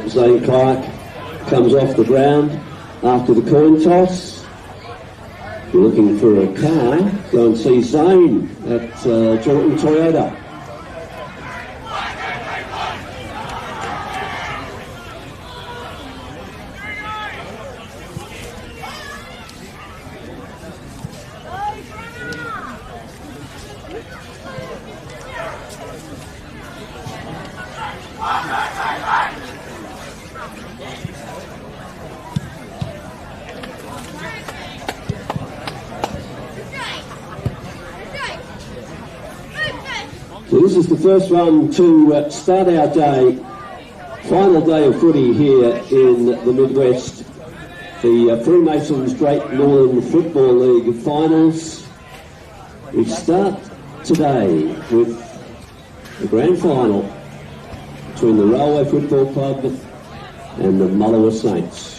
Zane Clark comes off the ground after the coin toss. If you're looking for a car, go and see Zane at Jordan Toyota. So this is the first one to start our day, final day of footy here in the Midwest. The Freemasons Great Northern Football League finals. We start today with the grand final between the Railway Football Club and the Mullewa Saints.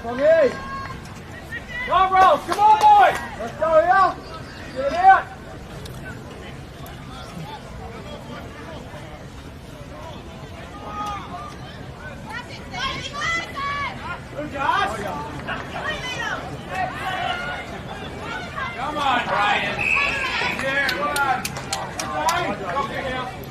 Come in. Come, Rose. Come on, boys. Let's go here. Get it out. Good job. Come on, Brian. Yeah, come on. Brian, go get him.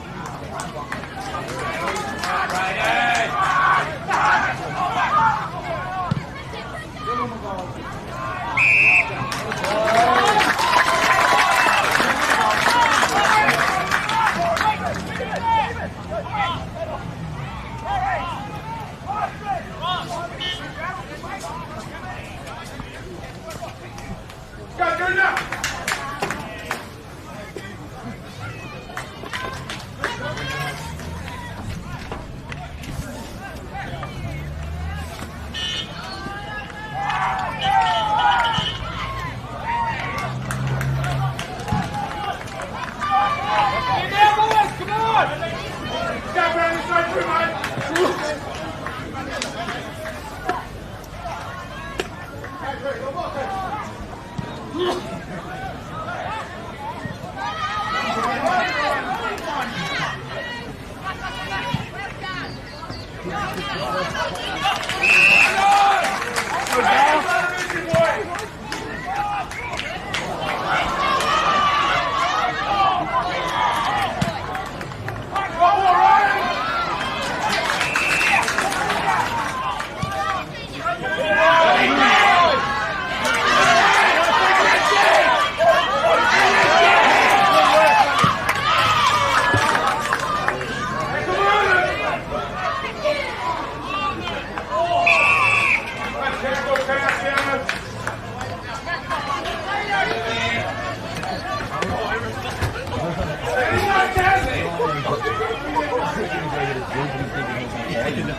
Come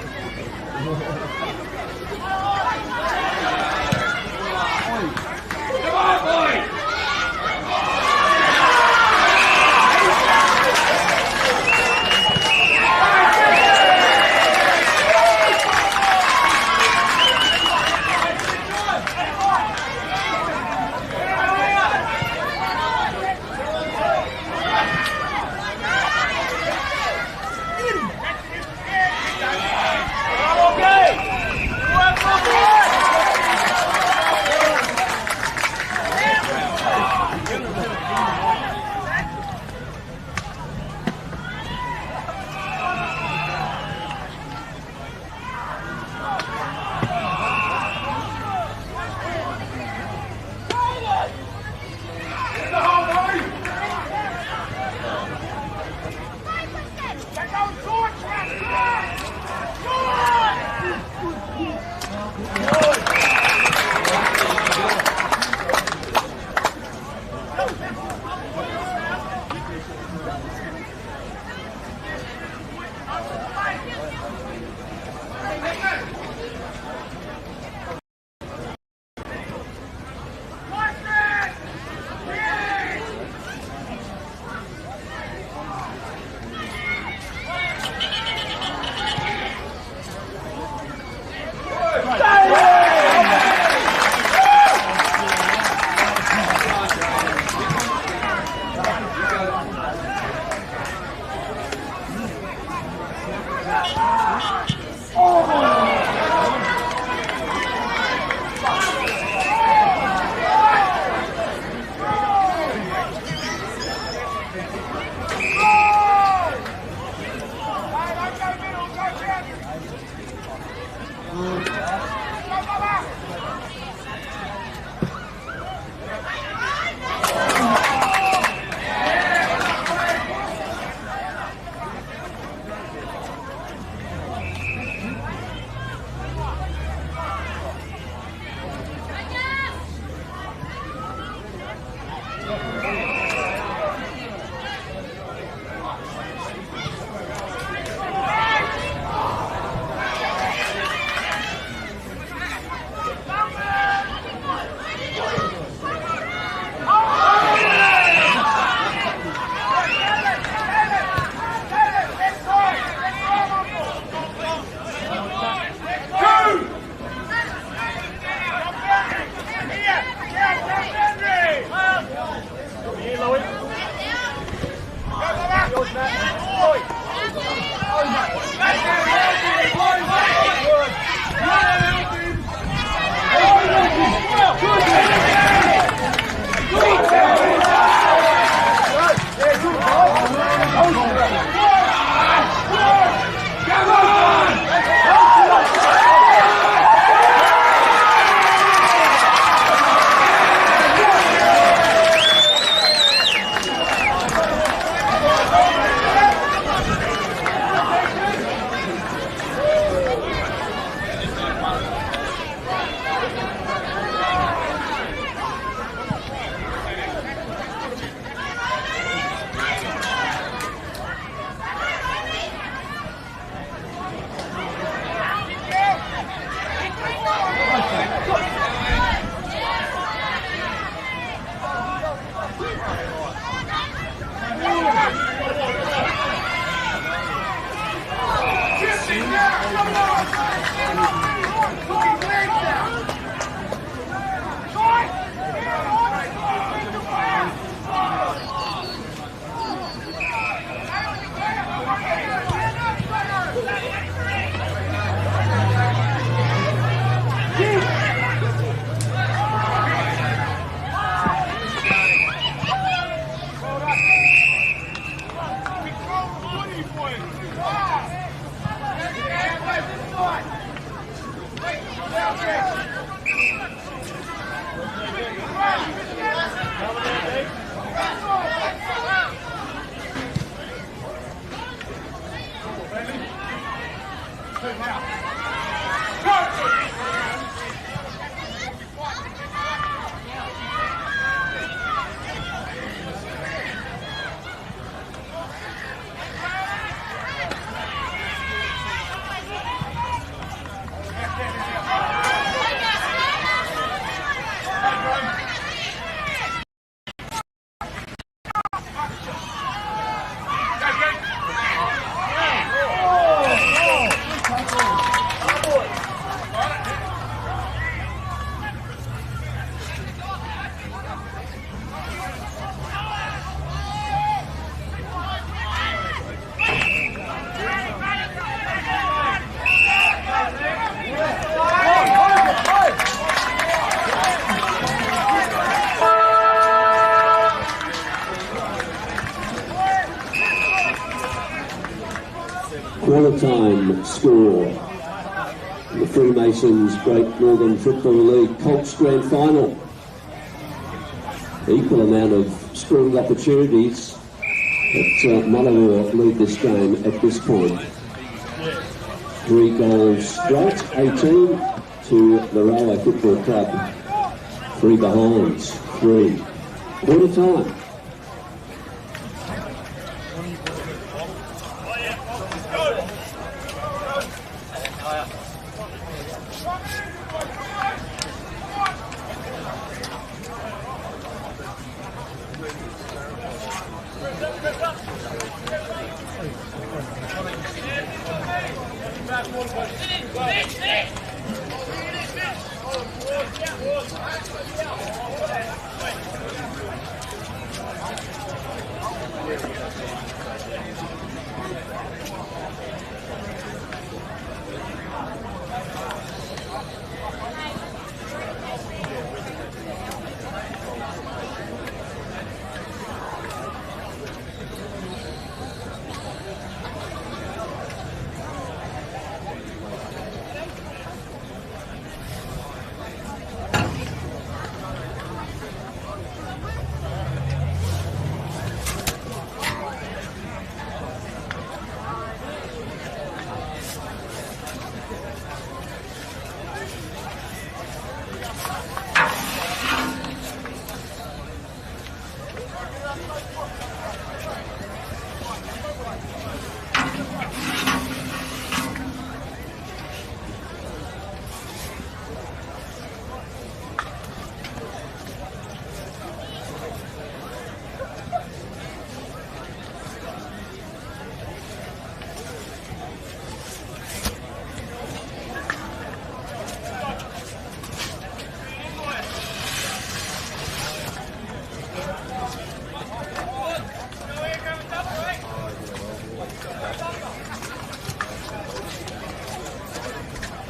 on, boys! quarter-time score. The Freemasons Great Northern Football League Colts Grand Final. Equal amount of scoring opportunities, but Mullawa lead this game at this point. 3 goals straight, 18 to the Railway Football Club. 3 behinds, 3. Quarter time.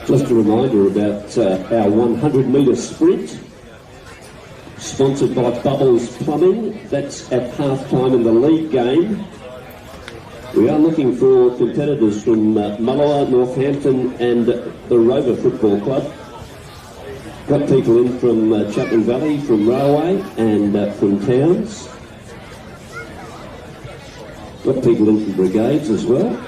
Just a reminder about our 100-metre sprint, sponsored by Bubbles Plumbing. That's at half-time in the league game. We are looking for competitors from Mullawa, Northampton and the Rover Football Club. Got people in from Chapman Valley, from Railway and from Towns. Got people in from Brigades as well.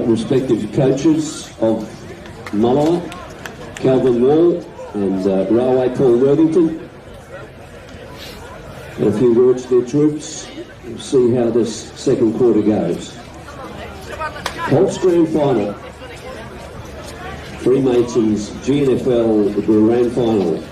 Respective coaches of Mullawa, Calvin Wall and Railway Paul Worthington. A few words to their troops. We'll see how this second quarter goes. Colts Grand Final. Freemasons GNFL Grand Final.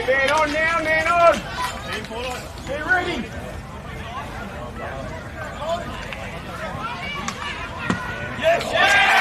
Man on now, man on! Stay ready! Yes, yes!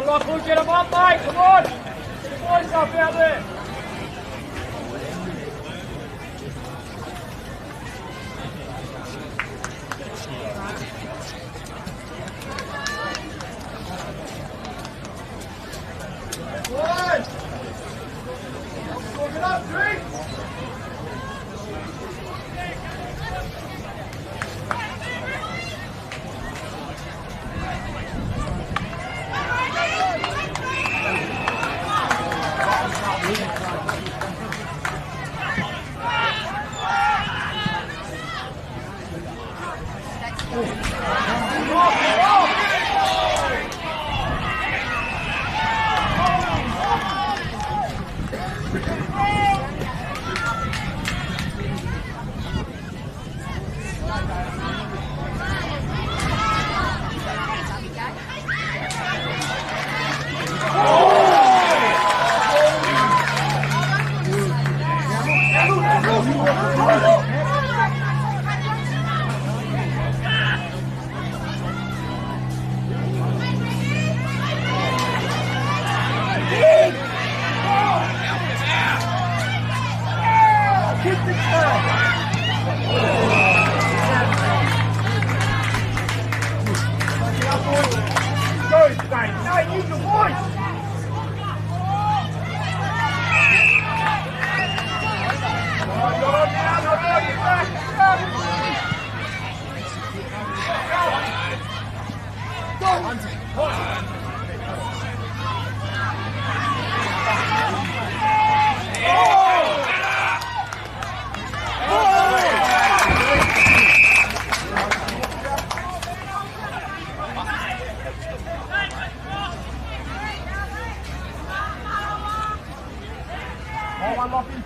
on, Lachlan, get him up, mate, come on! Get the boys up out there! Get up, Drake!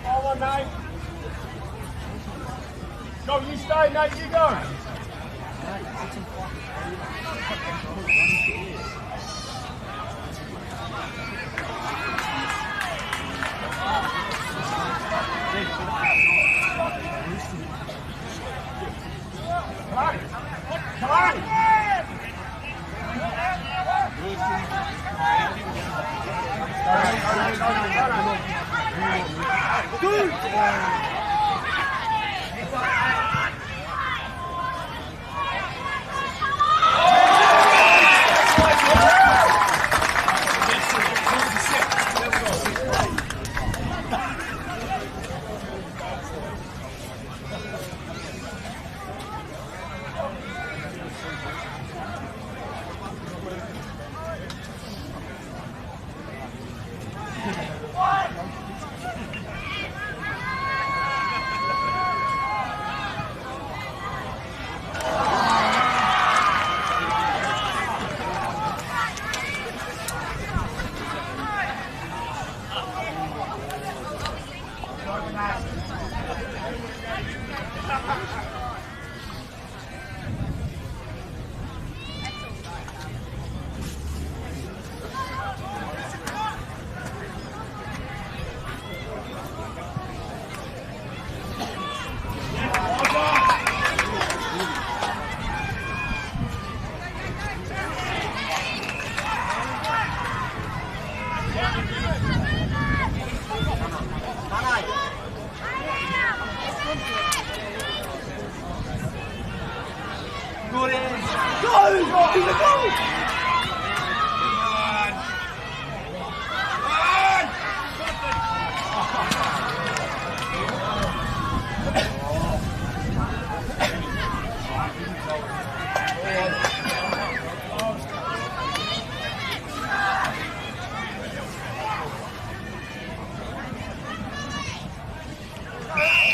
Forward, Nate. Go, you stay, Nate, you go. Come on.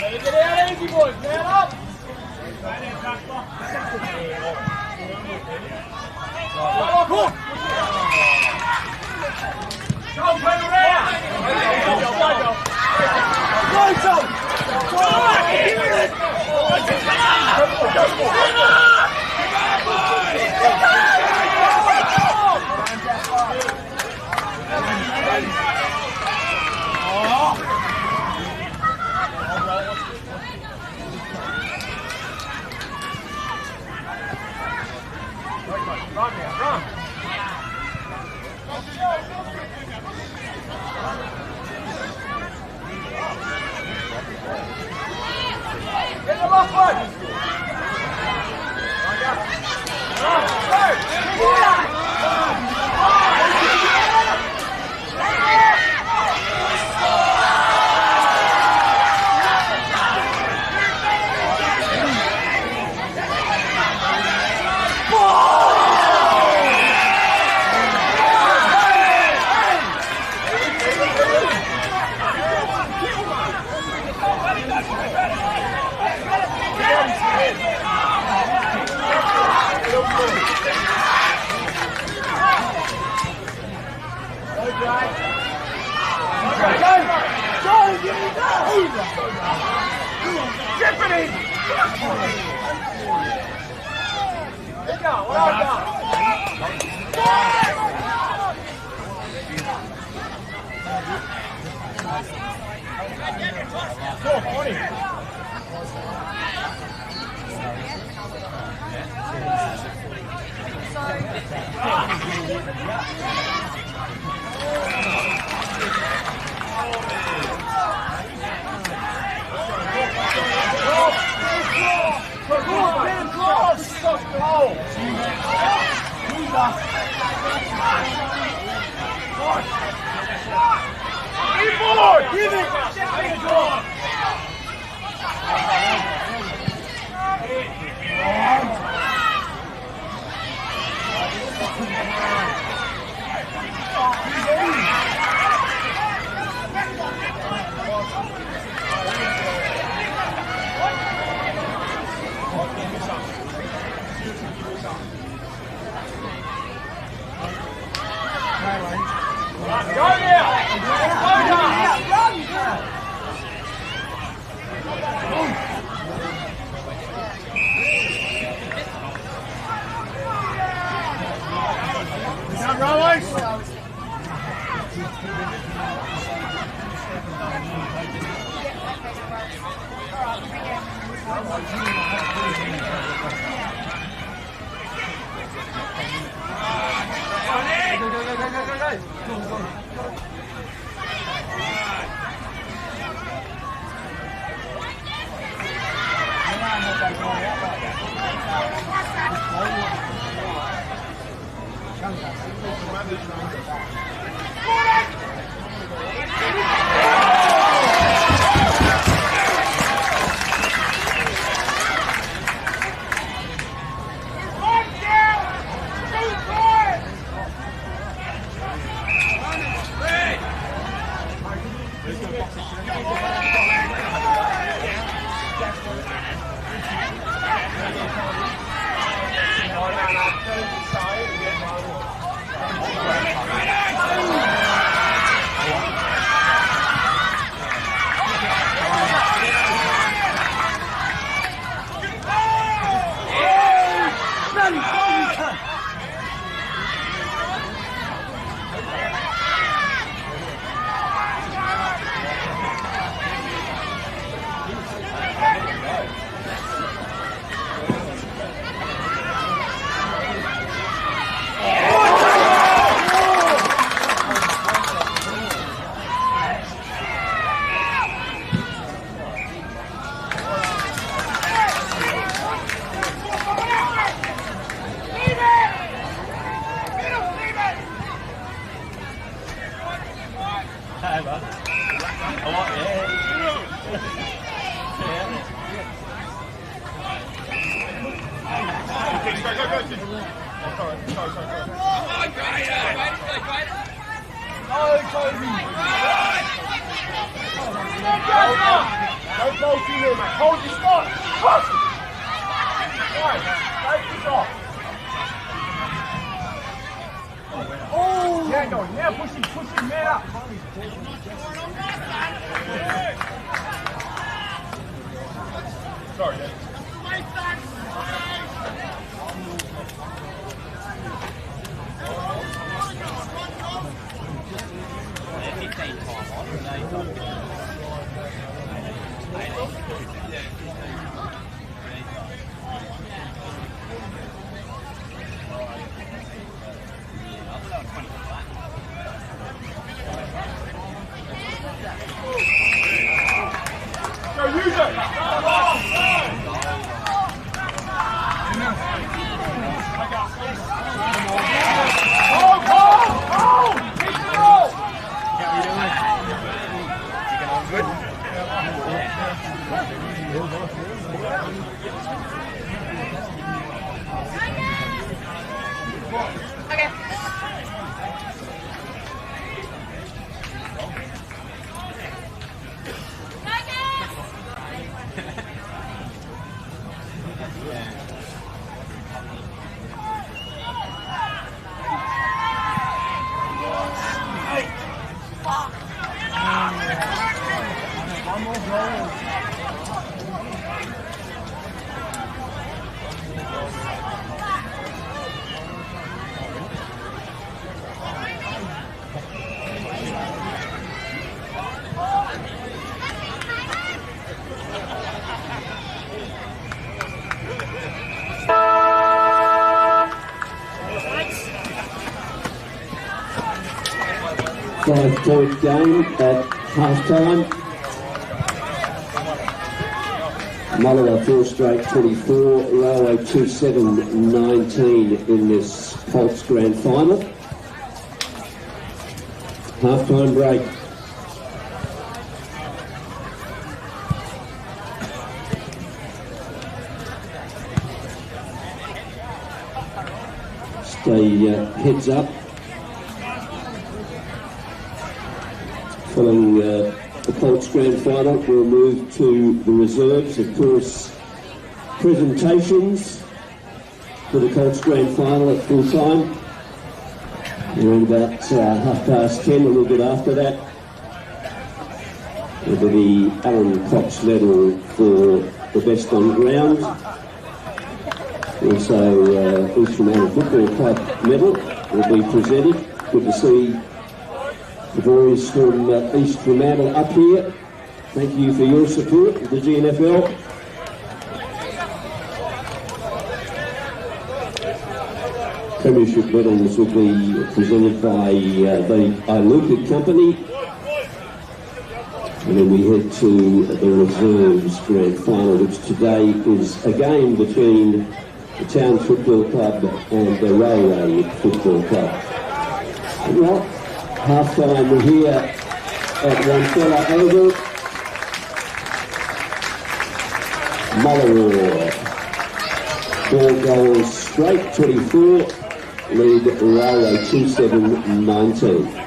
Get out easy, boys. Man up. Go, turn around. Run now, run. Jeopardy! There you go, well done. Give it! Go use it! 5-point game at half-time. Mullera 4 straight 24, Railway 2-7-19 in this Colts Grand Final. Half-time break. Stay heads up. Following the Colts Grand Final, we'll move to the reserves. Of course, presentations for the Colts Grand Final at full time. We're about 10:30, a little bit after that. It'll be the Alan Cox medal for the best on ground. Also, East Fremantle Football Club medal will be presented. Good to see the boys from East Fremantle up here. Thank you for your support of the GNFL. Premiership medals will be presented by the Iluka Company. And then we head to the Reserves Grand Final, which today is a game between the Town Football Club and the Railway Football Club. Well, half-time here at Wonfella Oval. Mullera, 4 goals straight, 24, lead Railway 2-7-19.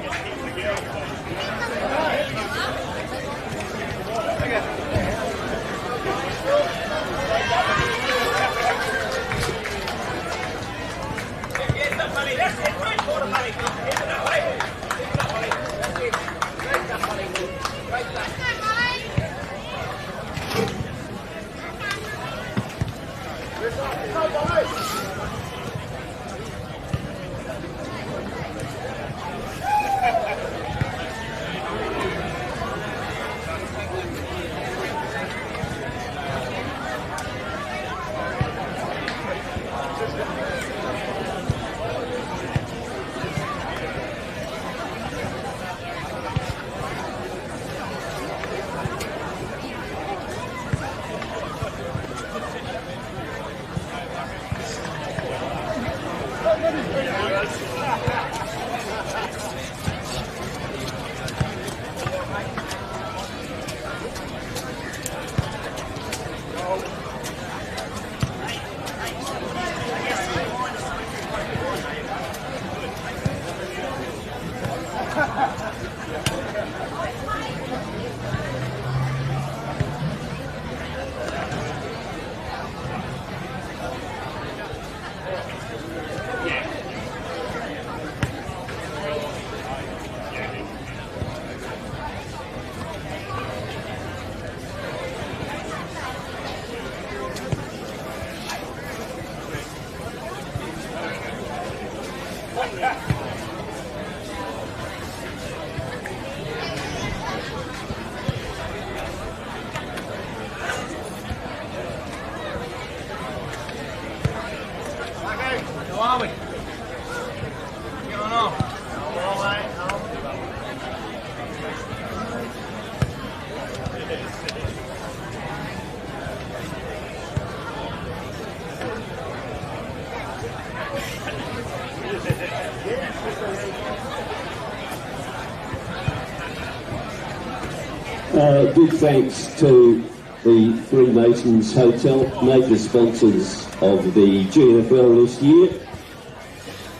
Big thanks to the Freemasons Hotel, major sponsors of the GNFL this year.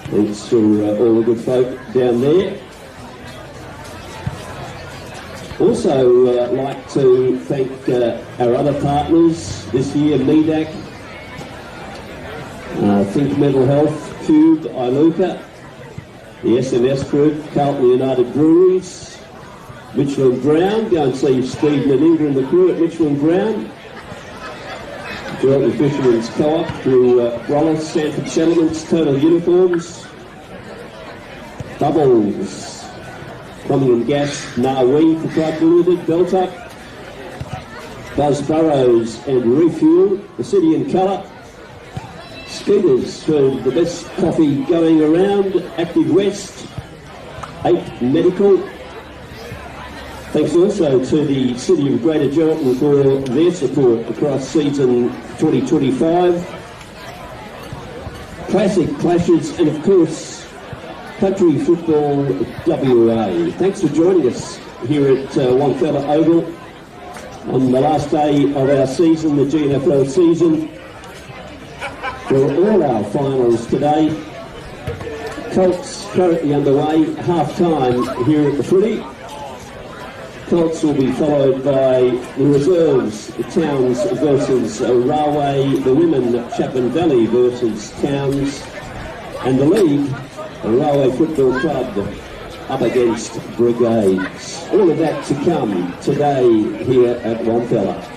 Thanks to all the good folk down there. Also like to thank our other partners this year, MEDAC, Think Mental Health, Cube, Iluka, the SMS Group, Carlton United Breweries, Mitchell and Brown. Go and see Stephen and Ingram and the crew at Mitchell and Brown. Geraldton Fishermen's Co-op through Wallace, Sanford Settlements, Total Uniforms, Bubbles, Plumbing and Gas, Narwee Proprietary Limited, Beltuck, Buzz Burrows and Refuel, The City in Colour, Skeeters for the best coffee going around, Active West, 8 Medical. Thanks also to the City of Greater Geraldton for their support across season 2025. Classic Clashes, and of course, Country Football WA. Thanks for joining us here at Wonfella Oval on the last day of our season, the GNFL season. For all our finals today, Colts currently underway, half-time here at the footy. Colts will be followed by the reserves, the Towns versus Railway, the women Chapman Valley versus Towns, and the league, the Railway Football Club up against Brigades. All of that to come today here at Wonfella.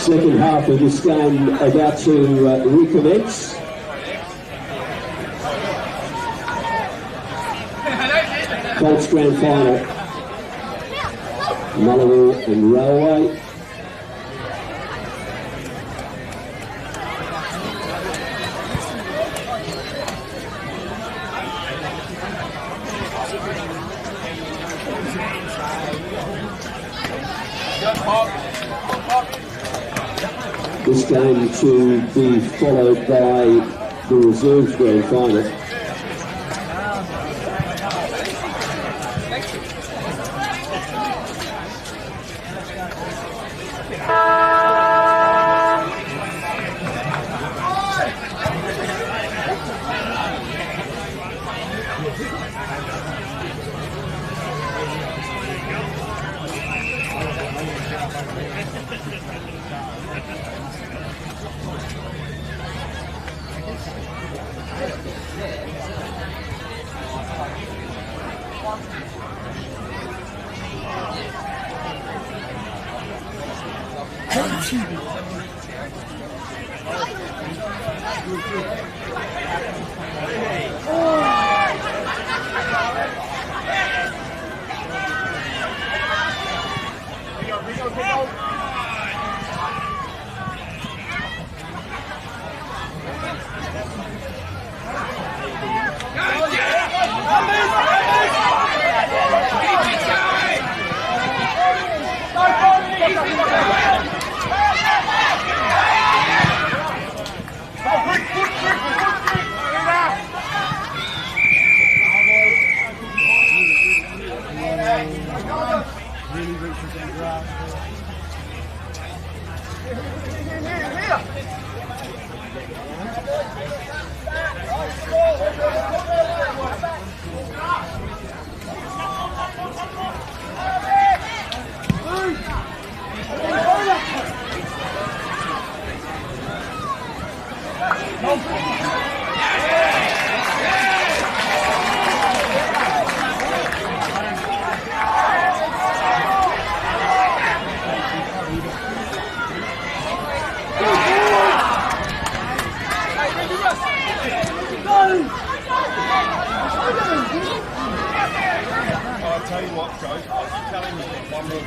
Second half of this game about to recommence. Colts Grand Final, Mullawall and Railway. This game to be followed by the Reserves Grand Final. I'll tell you what, Joe, I'll keep telling you one more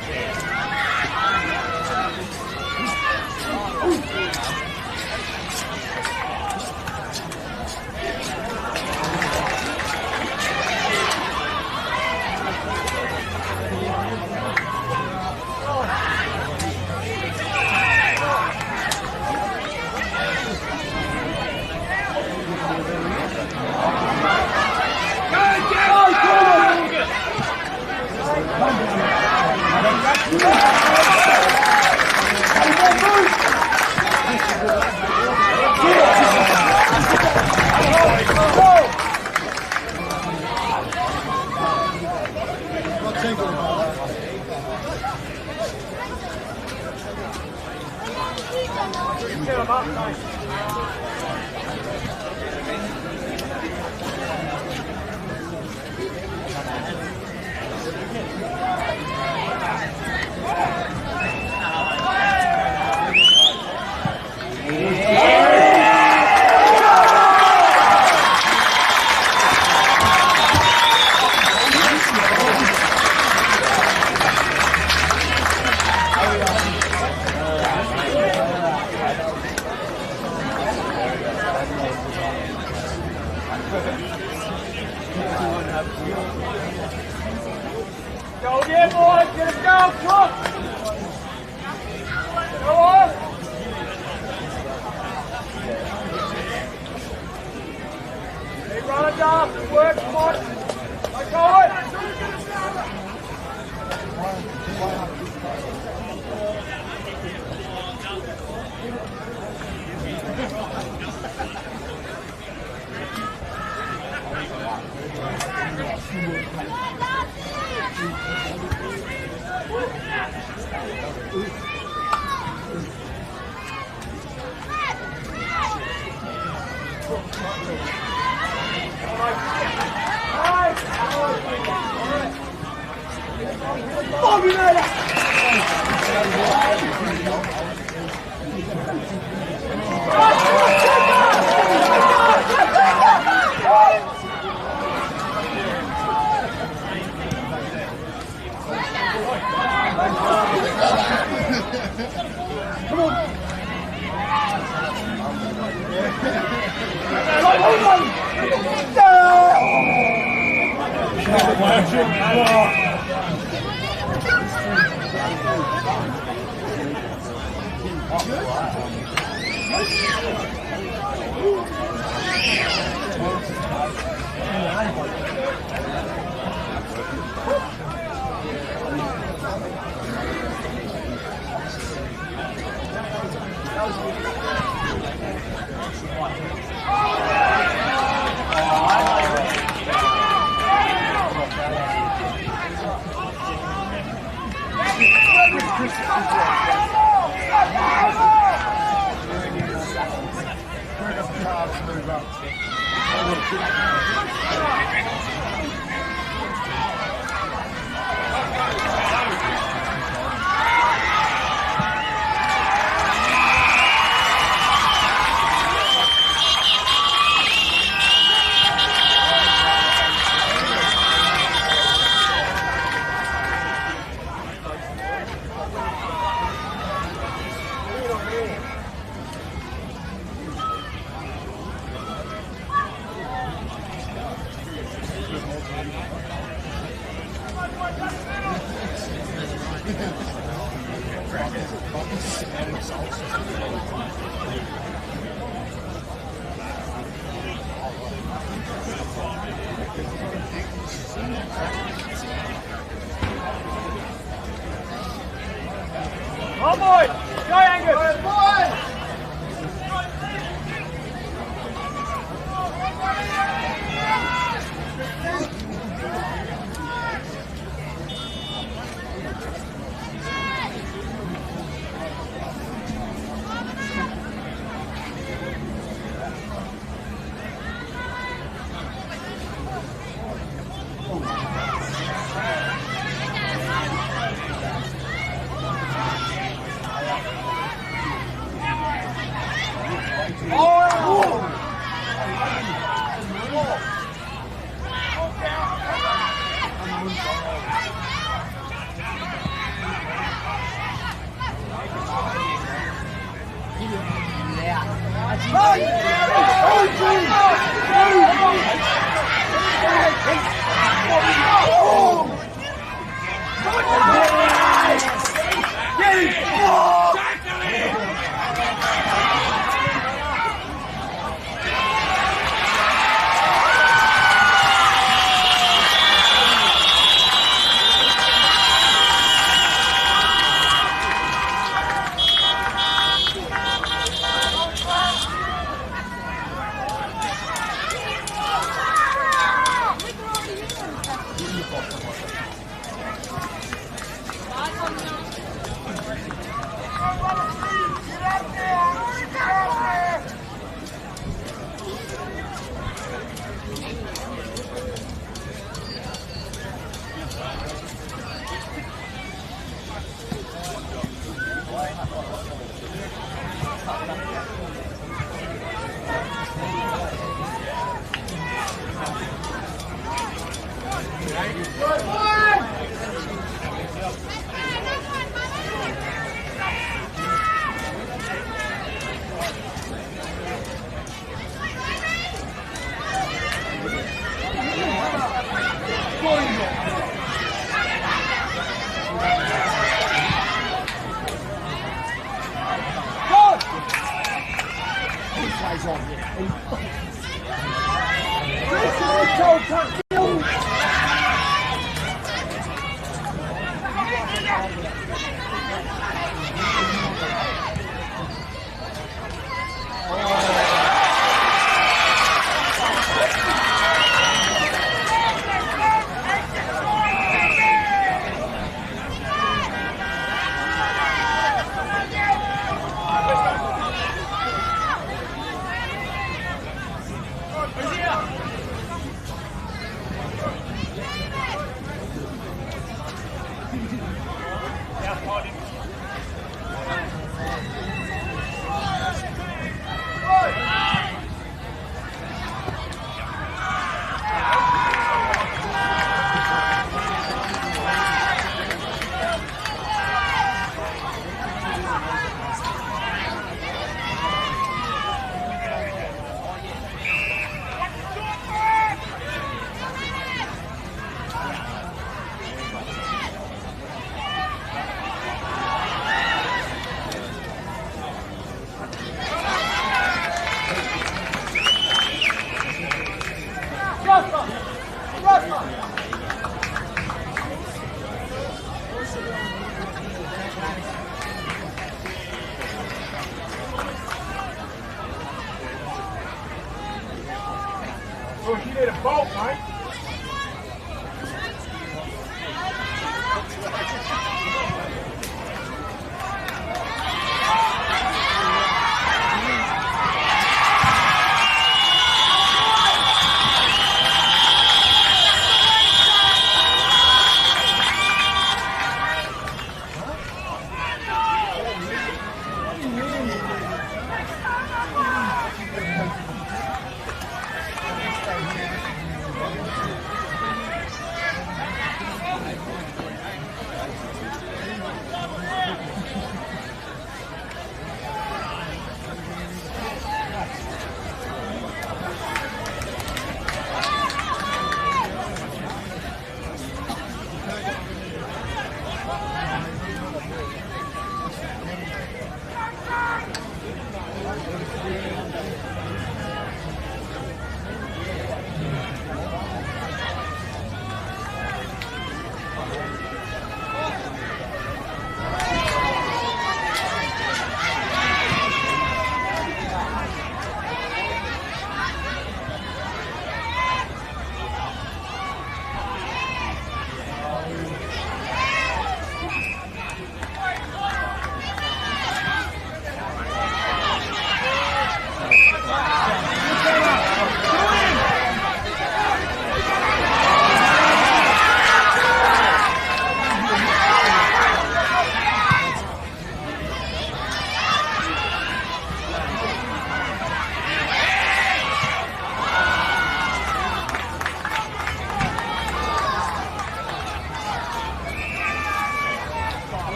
Oh boy! Go Angus! Boy! need a boat, mate.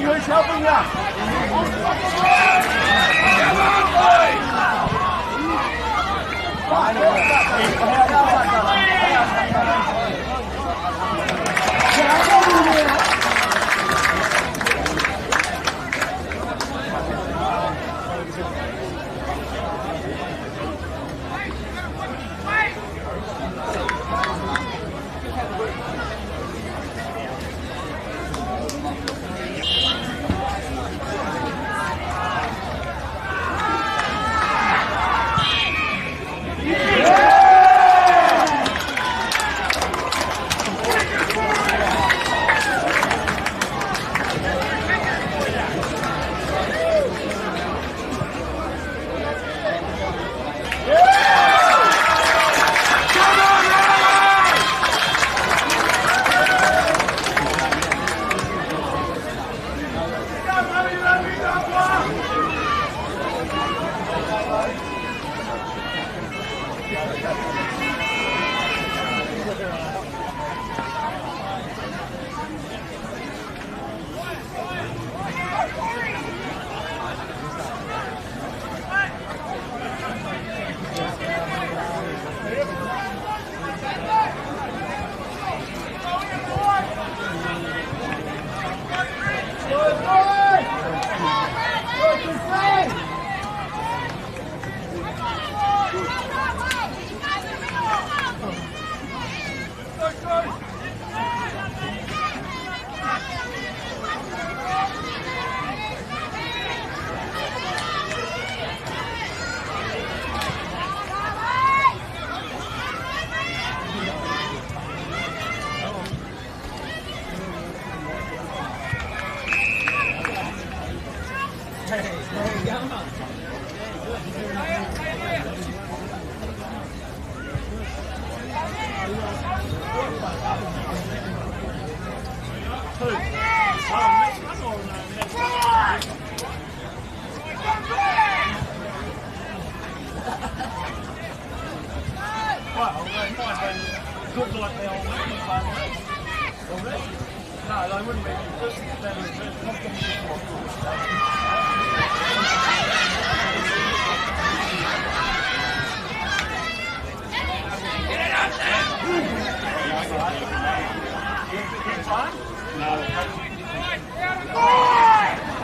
Who's helping you? Good like they all already. No, they wouldn't be.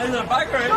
In the background.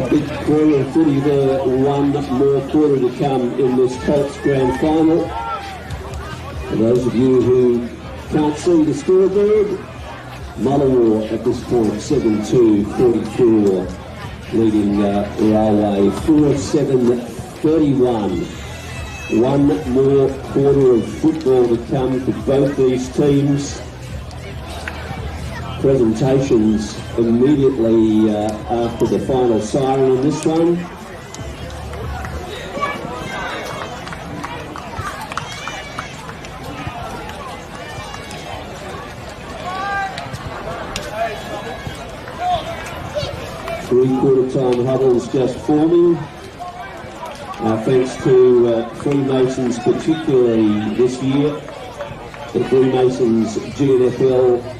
Big quarter of footy there, one more quarter to come in this Colts grand final. For those of you who can't see the scoreboard, Mullawar at this point 7-2-44, leading Railway 4-7-31. One more quarter of football to come for both these teams. presentations immediately after the final siren on this one. Three-quarter time huddles just forming. Thanks to Freemasons, particularly this year, the Freemasons GNFL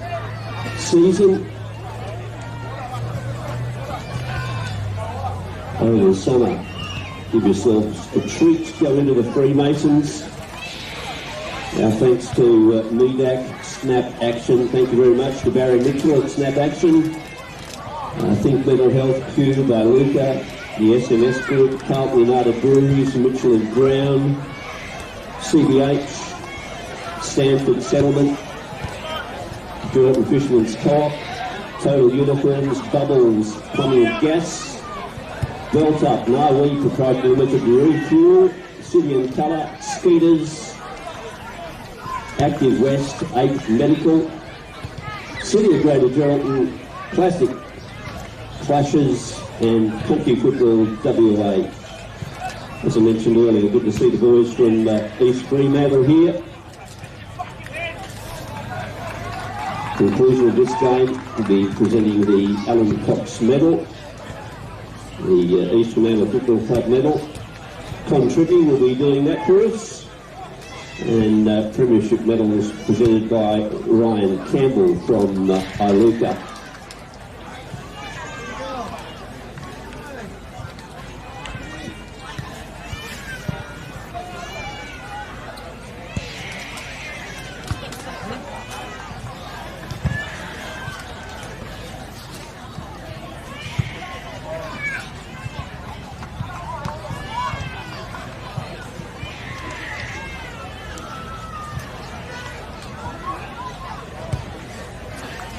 season. Over the summer, give yourselves a treat, go into the Freemasons. Our thanks to MEDAC, Snap Action. Thank you very much to Barry Mitchell at Snap Action. Think Mental Health, Q by Luca, the SMS Group, Carlton United Breweries, Mitchell and Brown, CBH, Stanford Settlement, Jordan Fisherman's Co-op, Total Uniforms, Bubbles, Plumbing and Gas, Belt Up, Narwee, Proprietary Limited Refuel, City and Colour, Skeeters, Active West, 8 Medical, City of Greater Geraldton, Classic Clashes, and Country Football WA. As I mentioned earlier, good to see the boys from East Fremantle here. Conclusion of this game will be presenting the Alan Cox Medal, the East Fremantle Football Club Medal. Con Trippy will be doing that for us. And Premiership Medals presented by Ryan Campbell from Iluka.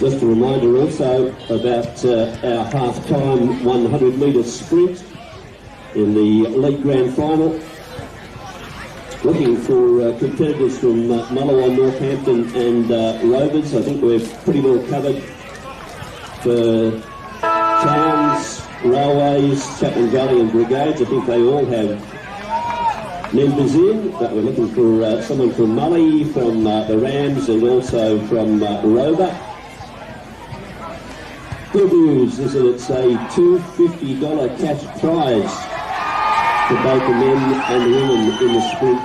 Just a reminder also about our half-time 100-metre sprint in the League Grand Final. Looking for competitors from Mullawai, Northampton and Rovers. I think we're pretty well covered for towns, railways, Chapman Valley and brigades. I think they all have members in, but we're looking for someone from Mully, from the Rams and also from Rover. Good news is that it's a $250 cash prize for both the men and the women in the sprint.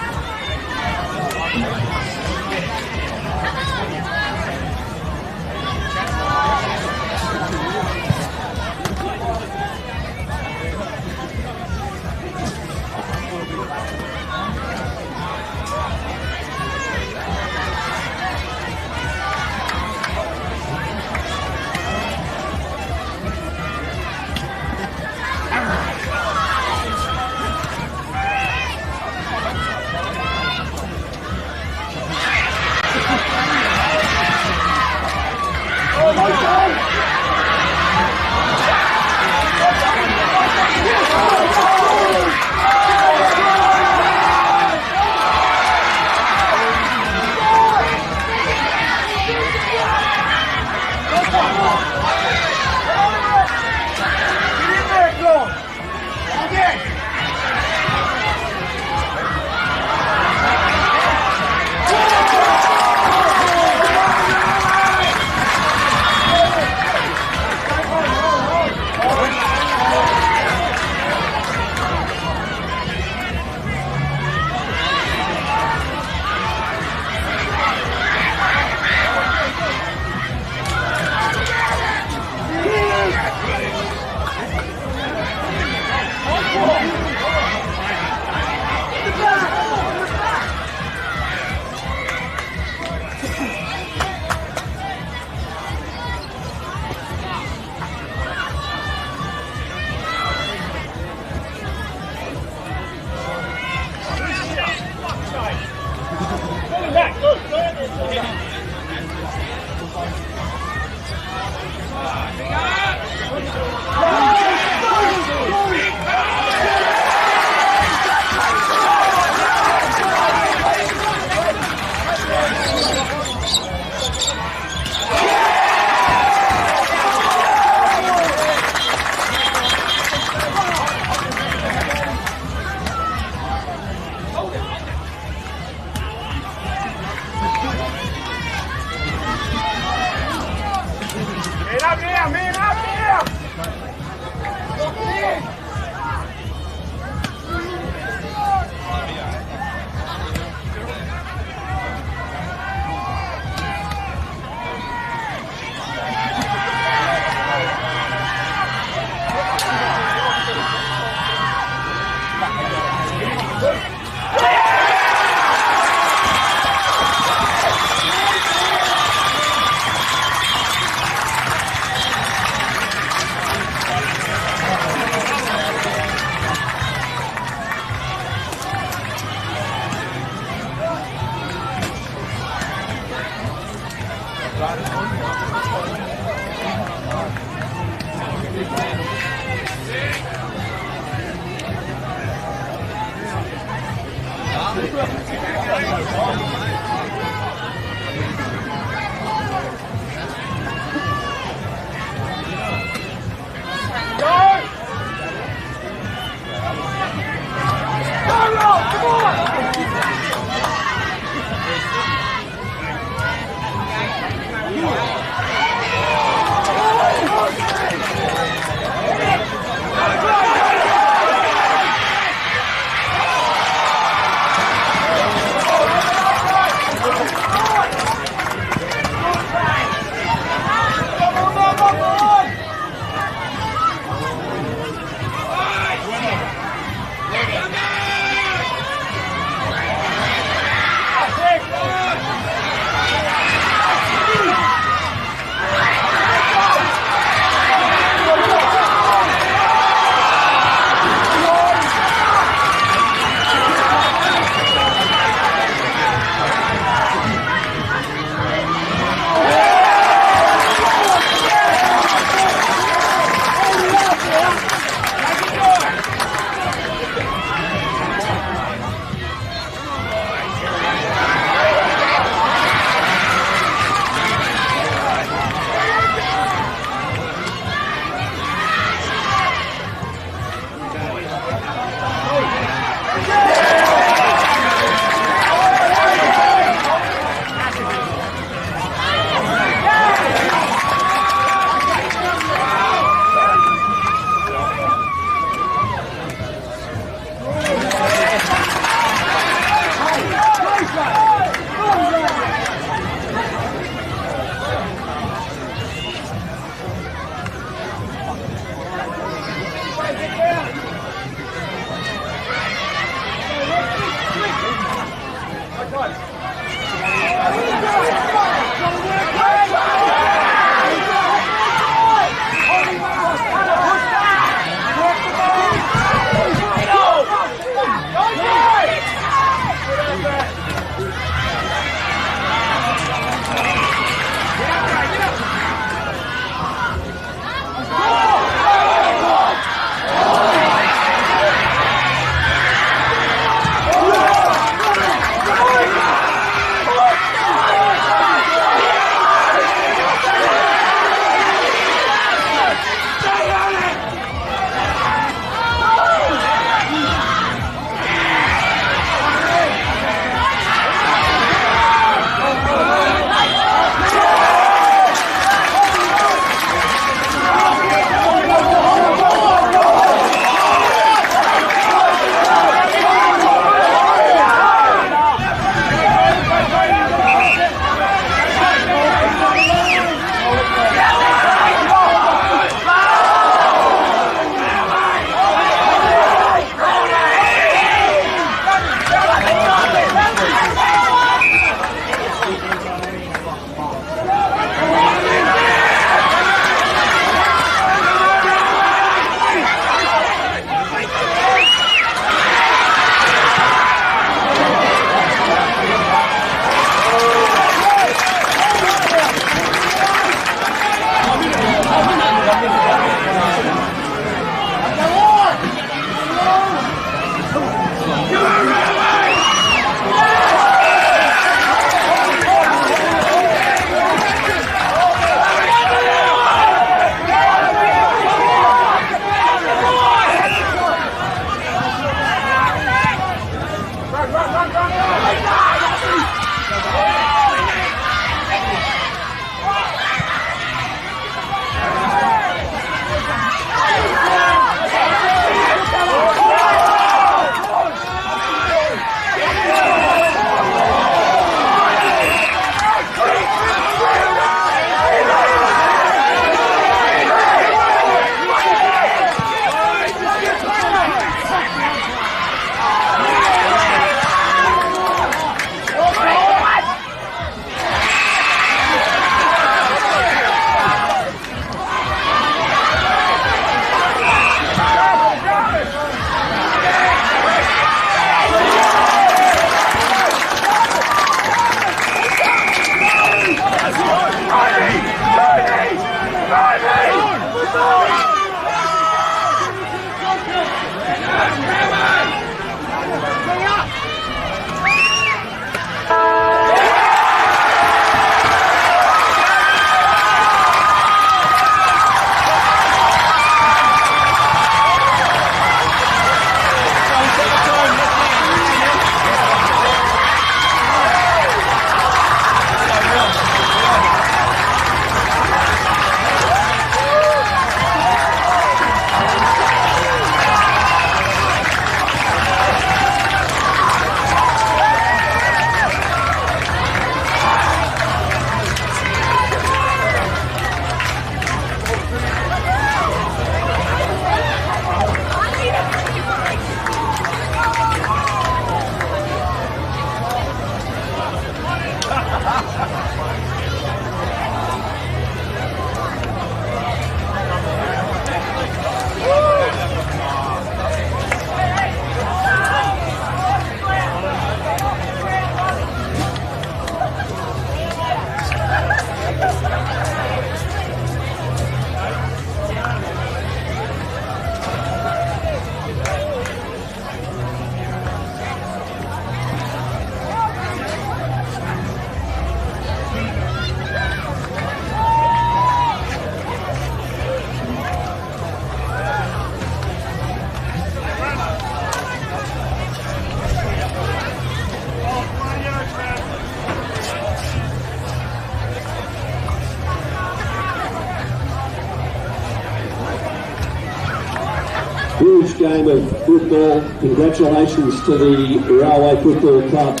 game of football. Congratulations to the Railway Football Club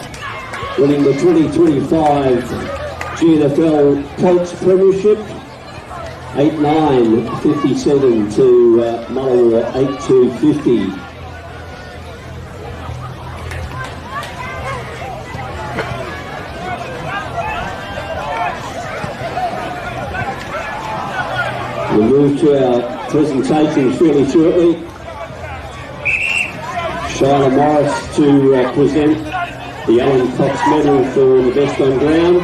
winning the 2025 GNFL Colts Premiership. 8-9, 57 to Mullawar 8-2-50. We'll move to our presentations fairly shortly. Shyla Morris to present the Alan Cox Medal for the best on ground.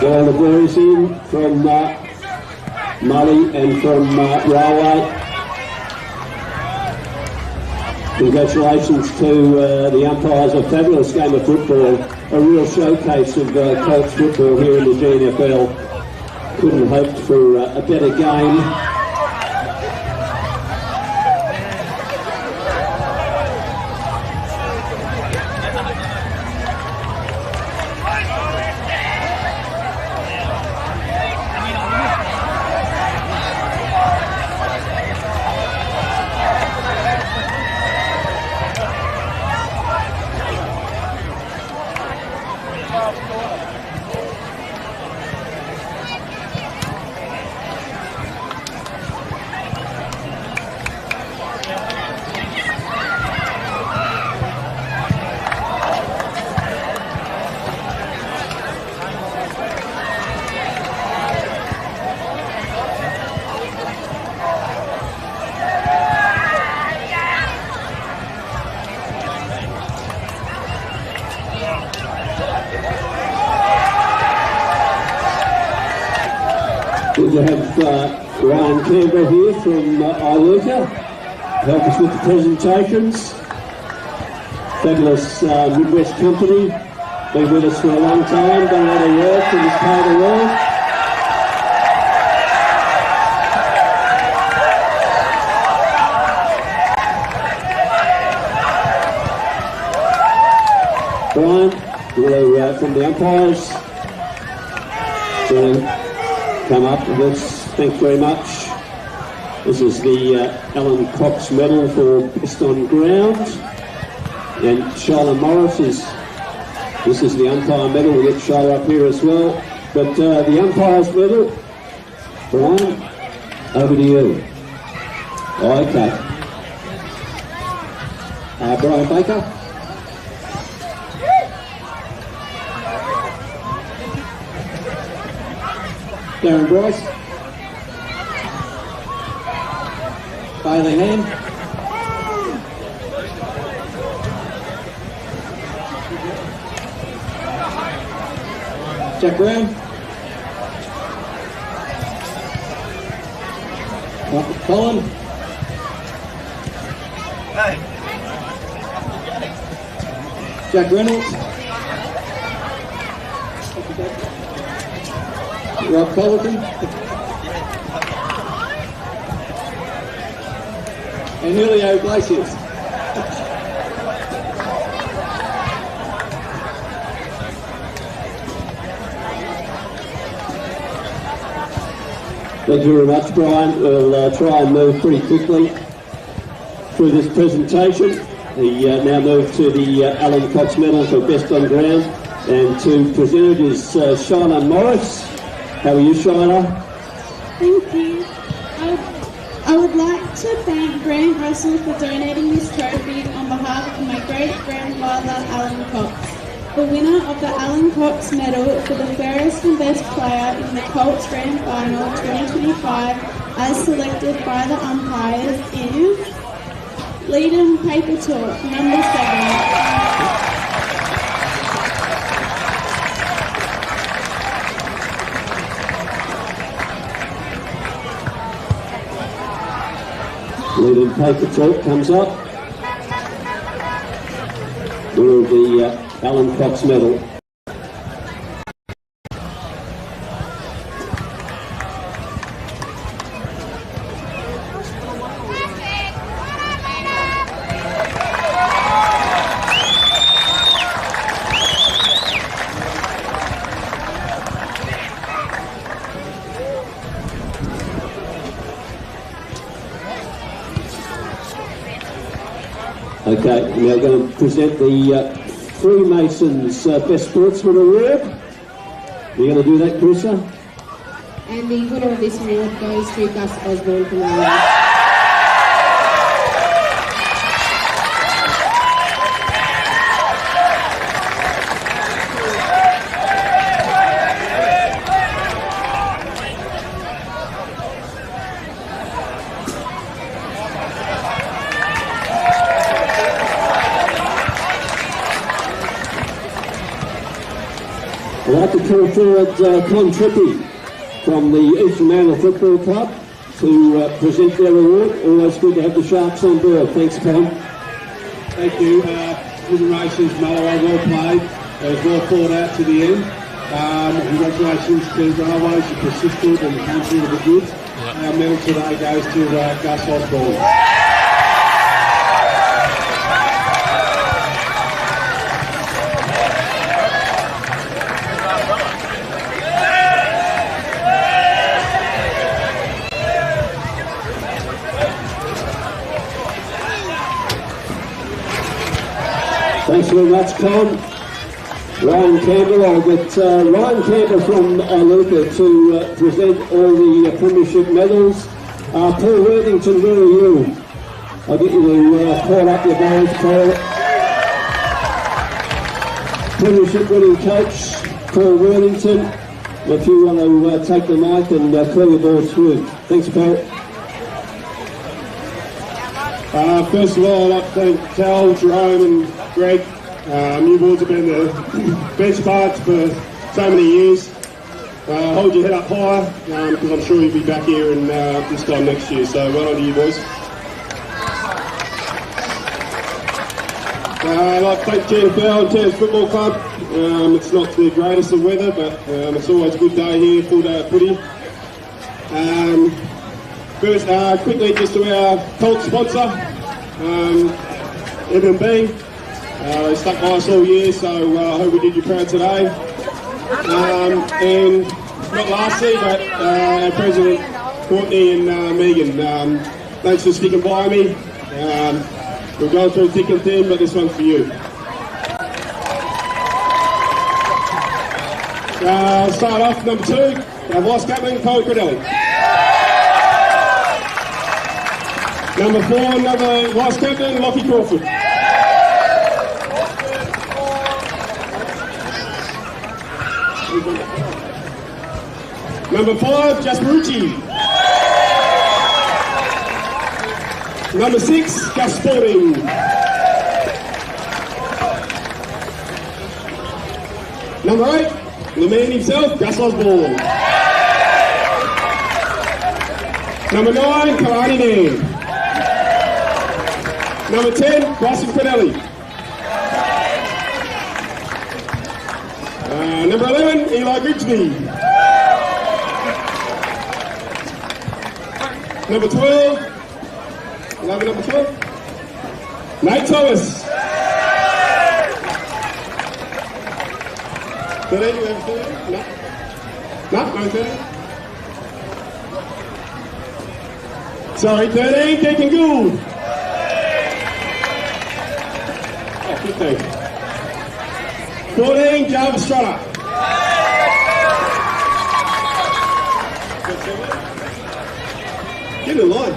All the boys in from Murray and from Railway. Congratulations to the umpires. A fabulous game of football, a real showcase of Colts football here in the GNFL. Couldn't have hoped for a better game. Good to have Ryan Canberra here from Iluka, help us with the presentations. Fabulous Midwest company, been with us for a long time, done a lot of work in this part of the world. Brian, from the umpires, come up with us. Thanks very much. This is the Alan Cox Medal for best on ground, and Shyla Morris this is the umpire medal. We'll get Shyla up here as well. But the umpires medal, Brian, over to you. Okay. Brian Baker. Darren Bryce. Bailey Ham. Jack Brown. Colin. Hey. Jack Reynolds. Rob Colleton. And Julio Iglesias. Thank you very much, Brian. We'll try and move pretty quickly through this presentation. We now move to the Alan Cox Medal for Best on Ground, and to present it is Shyla Morris. How are you, Shyla? Thank you. I would like to thank Grant Russell for donating this trophy on behalf of my great-grandfather, Alan Cox, the winner of the Alan Cox Medal for the fairest and best player in the Colts Grand Final 2025, as selected by the umpires, is Leadham Paper Talk, number 7. Leading Paper Talk comes up. Winner of the Alan Cox Medal. Okay, now we're going to present the Freemasons Best Sportsman Award. You're going to do that, Carissa? And the winner of this award goes to Gus Osborne from Ireland. I'd like to call forward Con Trippy from the Eastern Manor Football Club to present their award. Always good to have the Sharks on board. Thanks, Con. Thank you. Congratulations, Mullera. Well played. It was well thought out to the end. Congratulations to Bravo's. You persisted and came through with the goods. Our medal today goes to Gus Osborne. Thanks very much, Con. Ryan Campbell. I'll get Ryan Campbell from Iluka to present all the premiership medals. Paul Worthington, where are you? I'll get you to call up your balls, Paul. Premiership winning coach, Paul Worthington. If you want to take the mic and clear your balls through. Thanks, Paul. First of all, I'd like to thank Cal, Jerome and Greg. You boys have been the best parts for so many years. Hold your head up high, because I'm sure you'll be back here in this time next year. So well done to you boys. I'd like to thank TFL and Thames Football Club. It's not the greatest of weather, but it's always a good day here, full day of footy. First, quickly just to our Colts sponsor, M&B. They stuck by us all year, so I hope we did you proud today. And not lastly, but our President Courtney and Megan, thanks for sticking by me. We're going through thick and thin, but this one's for you. Start off number 2, our Vice Captain, Cole Credelli. Number 4, another Vice Captain, Lockie Crawford. Number 5, Jasper Rucci. Number 6, Gus Sporting. Number 8, the man himself, Gus Osborne. Number 9, Karate Man. Number 10, Bryson Pinelli. Number 11, Eli Grigsby. Number 12, number 12, Nate Thomas. 13, you have 13? No, 13. Sorry, 13, Deacon Gould. Oh, 15. 14, Jarvis Strutter. Get in line.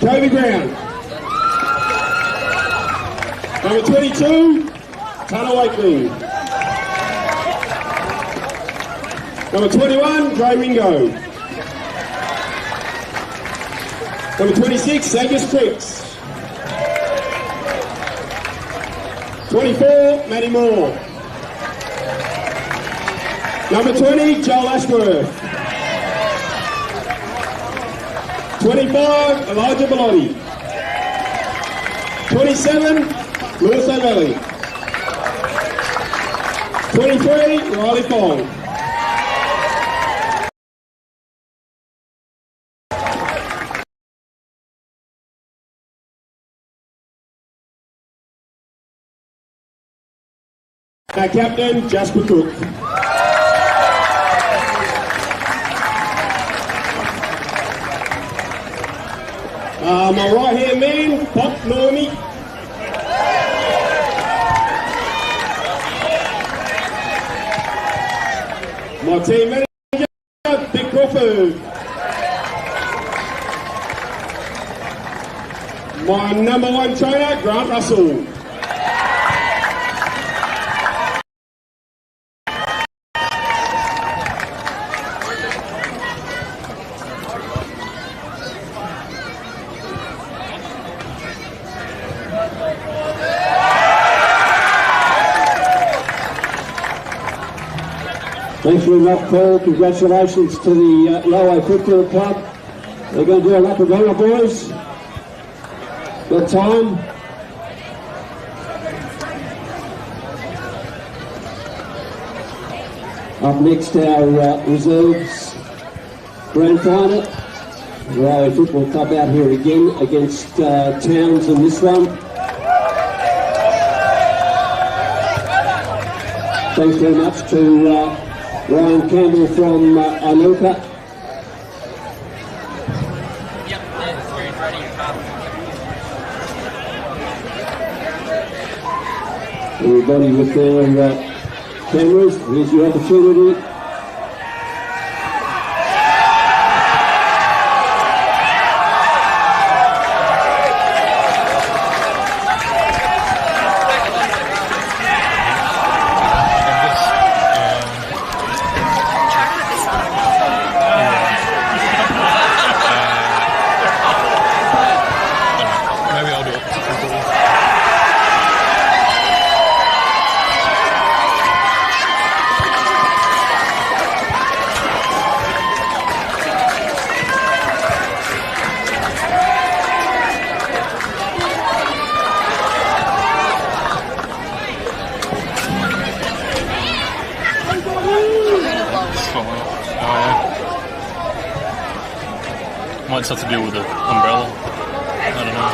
Toby Brown. Number 22, Tanner Wakeling. Number 21, Dre Mingo. Number 26, Angus Creeks. 24, Matty Moore. Number 20, Joel Ashworth. 25, Elijah Bellotti. 27, Lewis O'Malley. 23, Riley Fong. Our captain, Jasper Cook. My right hand man, Pop Normie. My team manager, Dick Crawford. My number one trainer, Grant Russell. Thanks very much, Paul. Congratulations to the Lowe Football Club. They're going to do a lap of honour, boys. Got time? Up next, our reserves grand final. The Lowe Football Club out here again against Towns in this one. Thanks very much to Ryan Campbell from Inuka. Everybody with their cameras, here's your opportunity. Might have to deal with the umbrella. I don't know.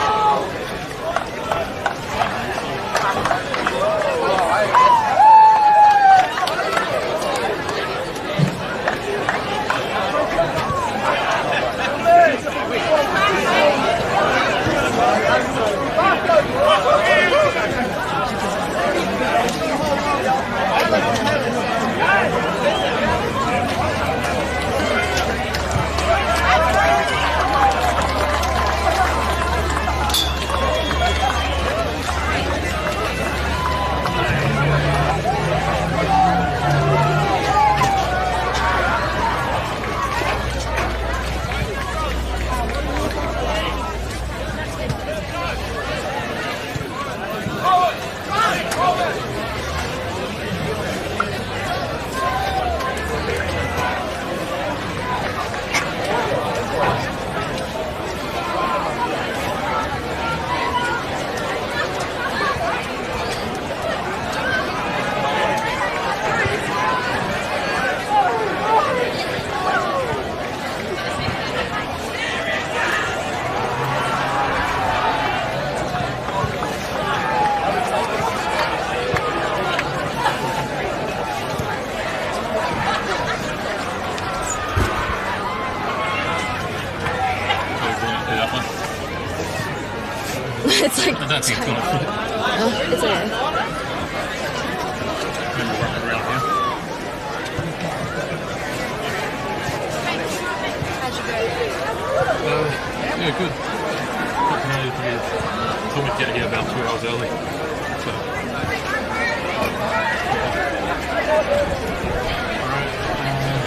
It's like That's it. it's okay. Yeah, good. Told me to get here about 2 hours early. So.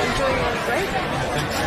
Enjoy your break. Thanks.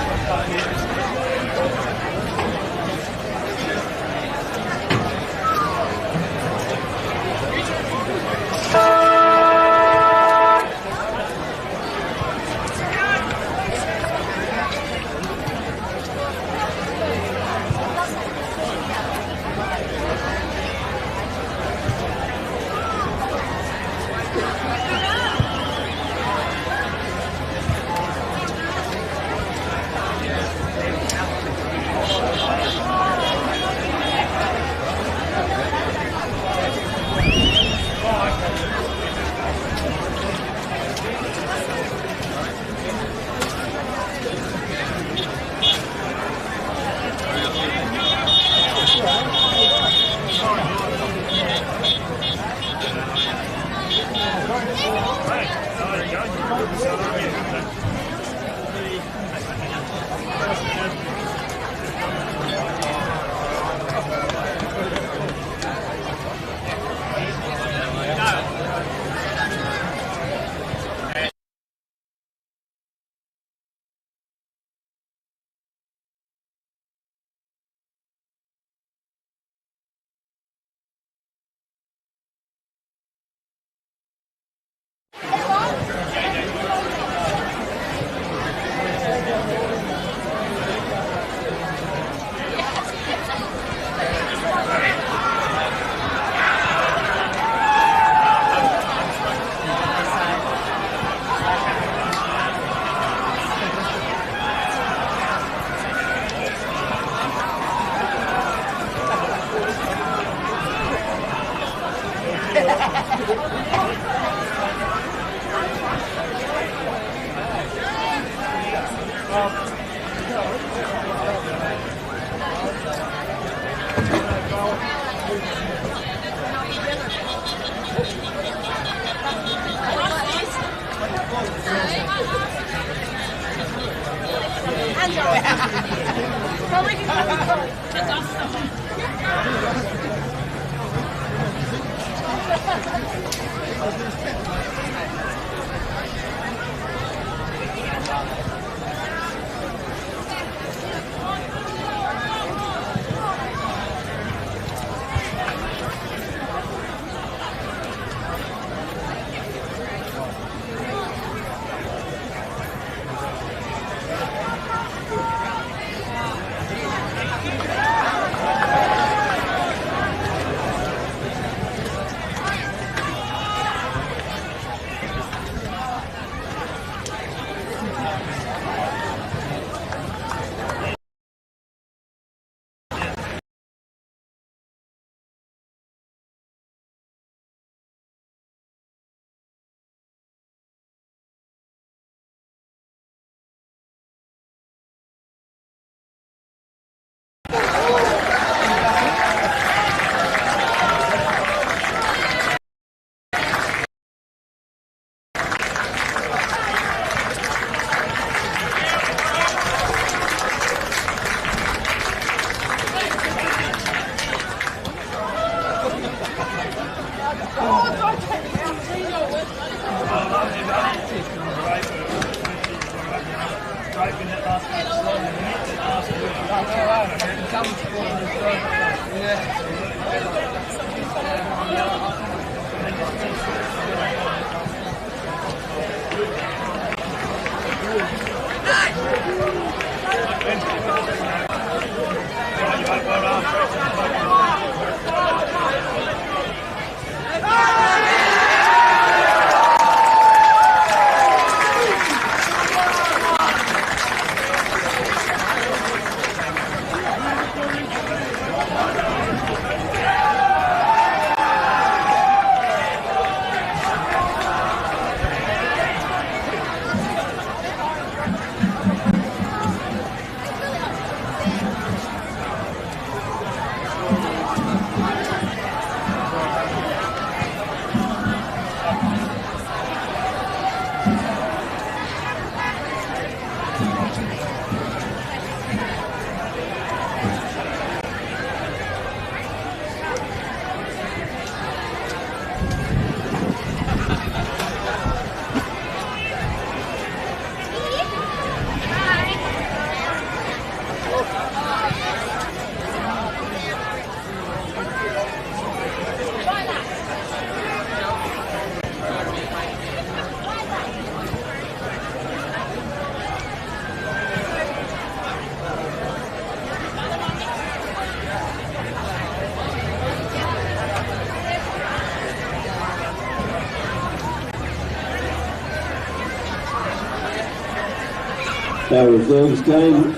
Our reserves game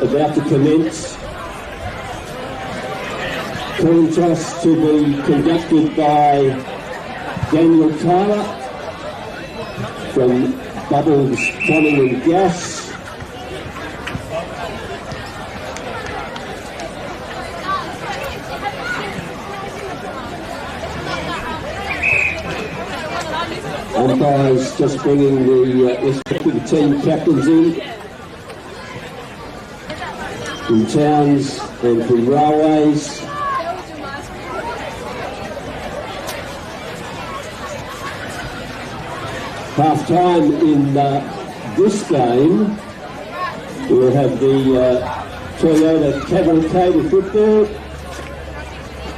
about to commence. Coin toss to be conducted by Daniel Tyler from Bubbles Plumbing and Gas. Umpires just bringing the respective team captains in. From towns and from railways. Half time in this game, we'll have the Toyota Cavalcade of football.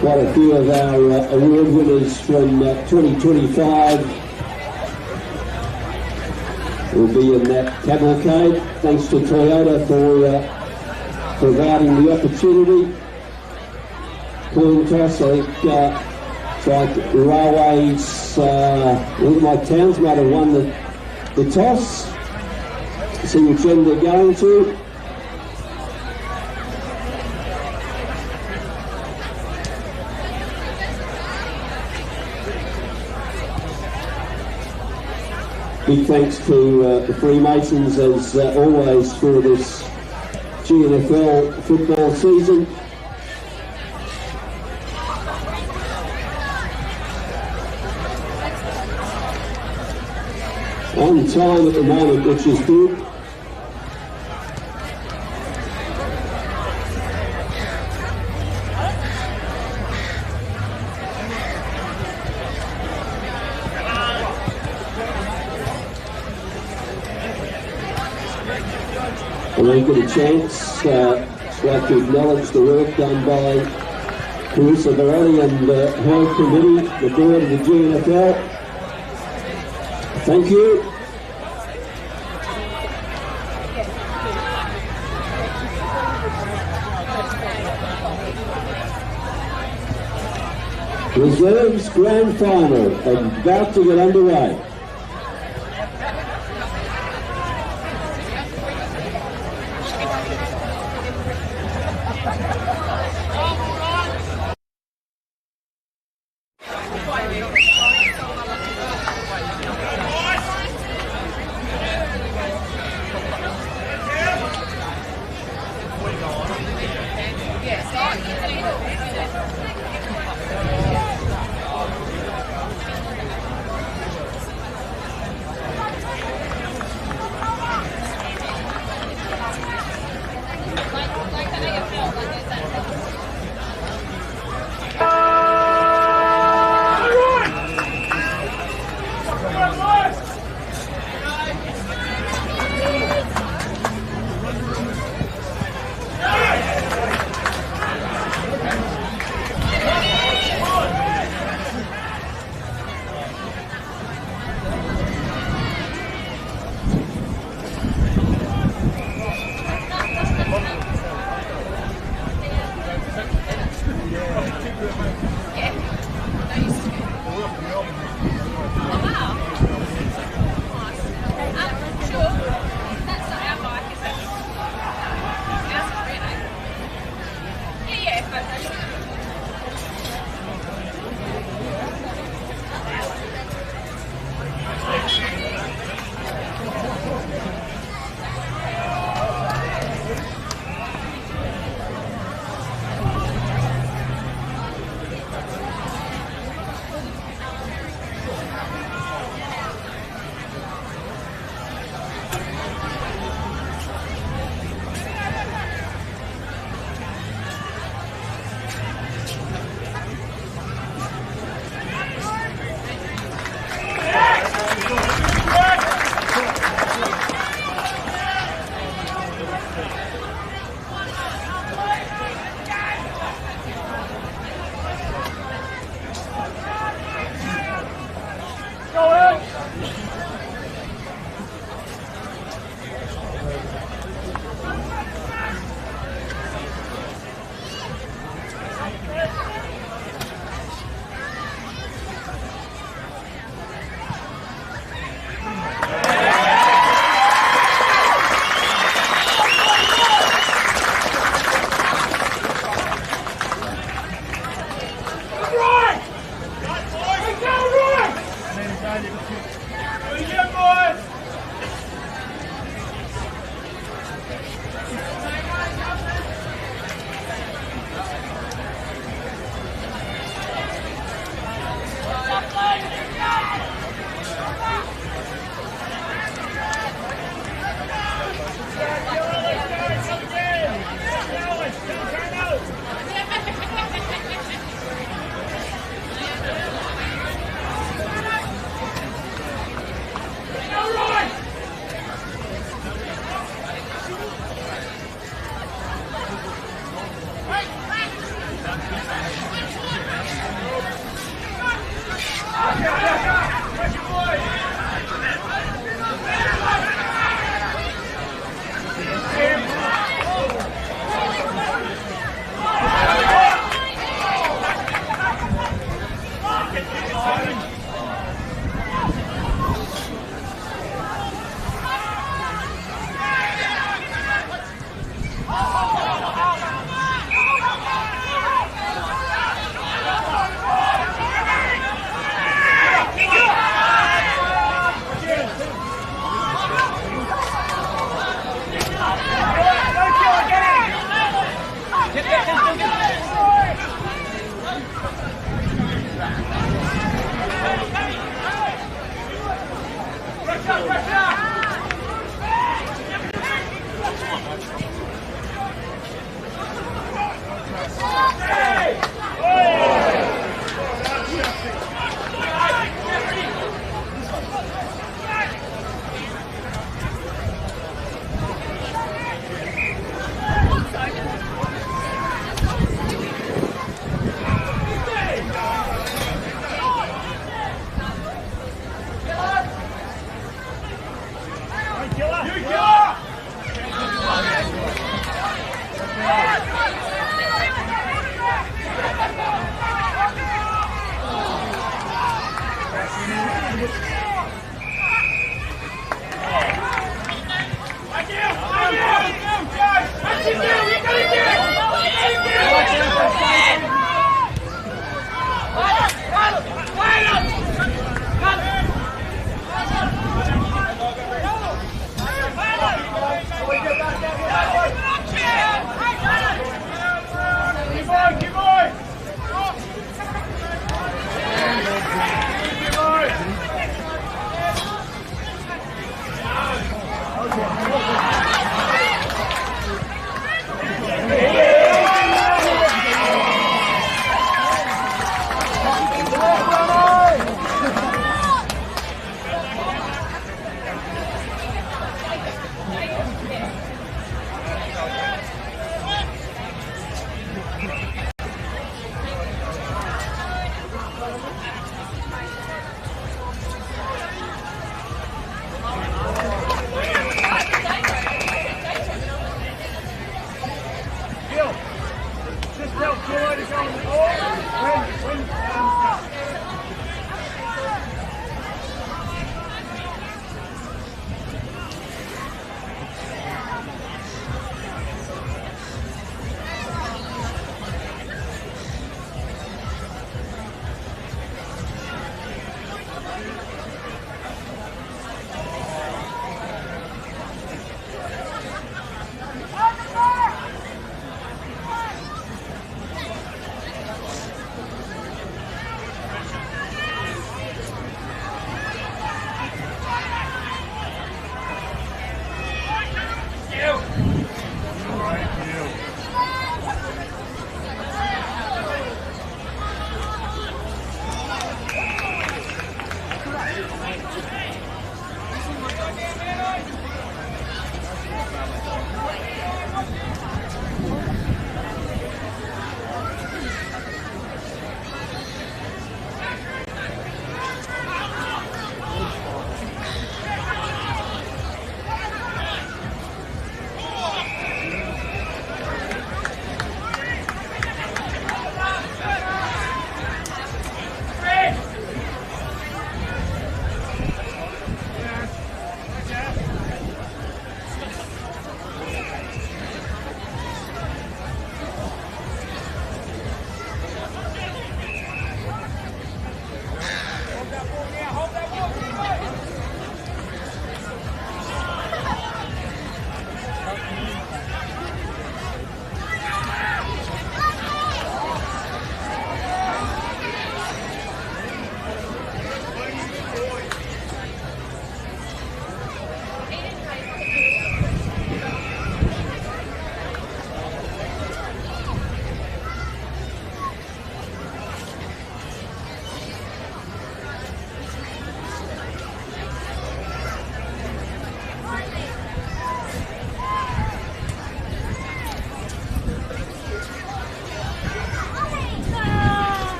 Quite a few of our award winners from 2025 will be in that cavalcade. Thanks to Toyota for providing the opportunity. Coin toss, I think it's like railways, I think my towns might have won the toss. See which end they're going to. Big thanks to the Freemasons as always for this GNFL football season. On time at the moment, which is good. And we get a chance, I'd like to acknowledge the work done by Carissa Varelli and her committee, the board of the GNFL. Thank you. Reserves Grand Final about to get underway.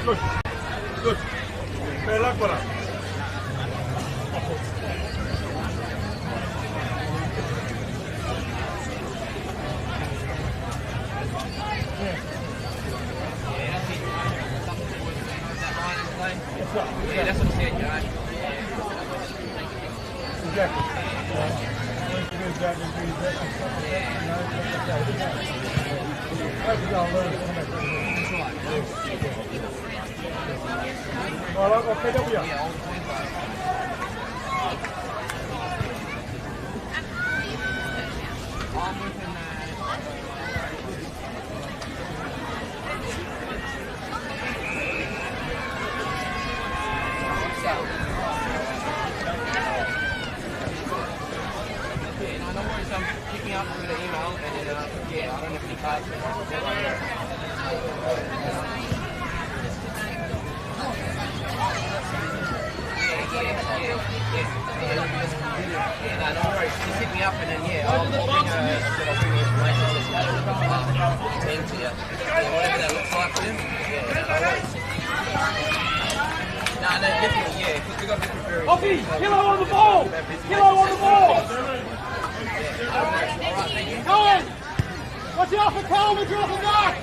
Good. Good. Better luck for us. Yeah, that's what I said, John. I'll pick up here. Pick me up with an email and then, yeah, I don't have any cards. Yeah, no worries. Just hit me up and then, yeah, I'll bring the information to you. Yeah, whatever that looks like for them. Yeah, no worries. No, definitely, yeah, because we got different variants. Offie, kilo on the ball! Kilo on the ball! Cohen! Watch out for Coleman dropping back!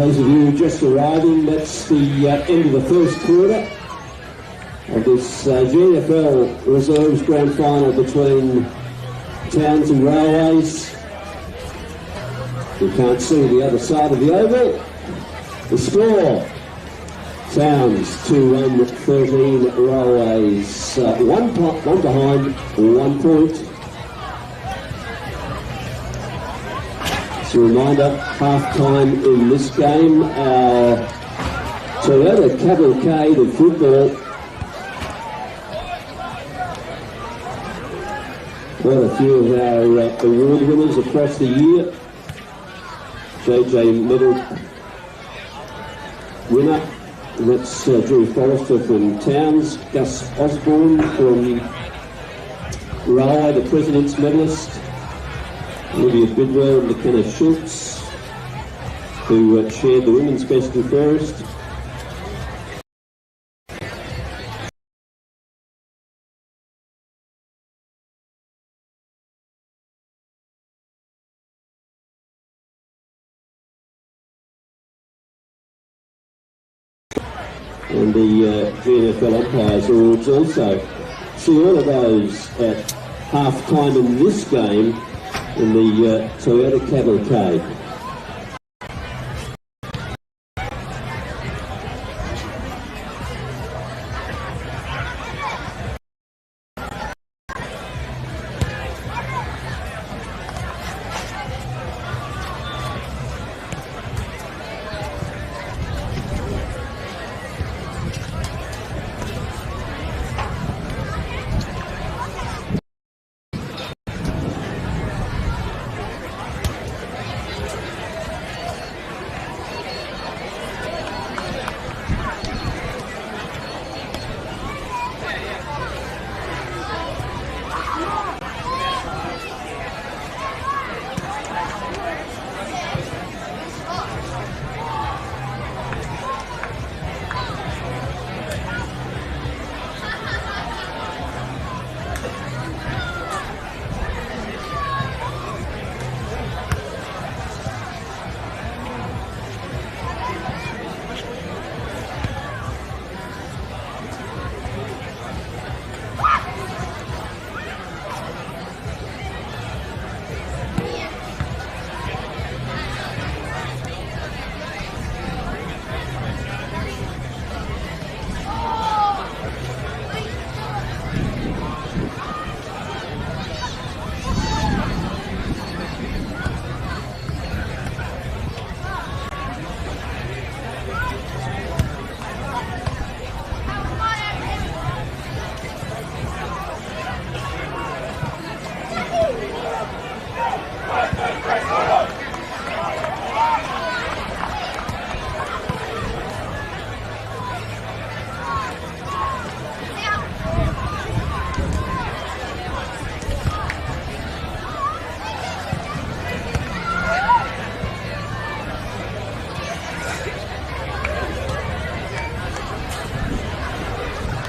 those of you just arriving, that's the end of the first quarter of this GFL Reserves Grand Final between Towns and Railways. You can't see the other side of the oval. The score, Towns 2-1, 13 Railways, one behind, 1 point. As a reminder, half-time in this game, our Toyota Cavalcade of football. Quite a few of our award winners across the year. JJ Medal winner, and that's Drew Forrester from Towns, Gus Osborne from Railway, the President's Medalist, Olivia Bidwell and McKenna Schultz, who shared the women's best and fairest. And the GNFL Umpires Awards also. See all of those at half-time in this game in the Toyota Cavalcade.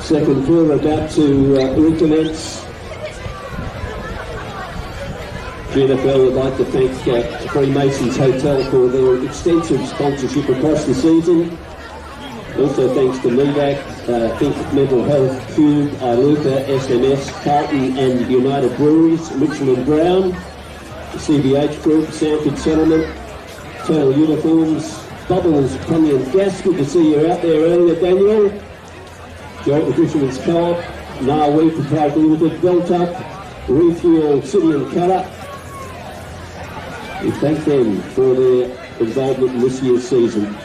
Second quarter about to recommence. GNFL would like to thank Freemasons Hotel for their extensive sponsorship across the season. Also thanks to MEDAC, Think Mental Health, Cube, Iluka, SMS, Carlton and United Breweries, Mitchell and Brown, the CBH Group, Sanford Settlement, Total Uniforms, Bubbles, Plumbing and Gas. Good to see you out there earlier, Daniel. Joint Fisherman's Co-op, Narwee Proprietary Limited, Beltup, Refuel, City and Cutter. We thank them for their involvement in this year's season.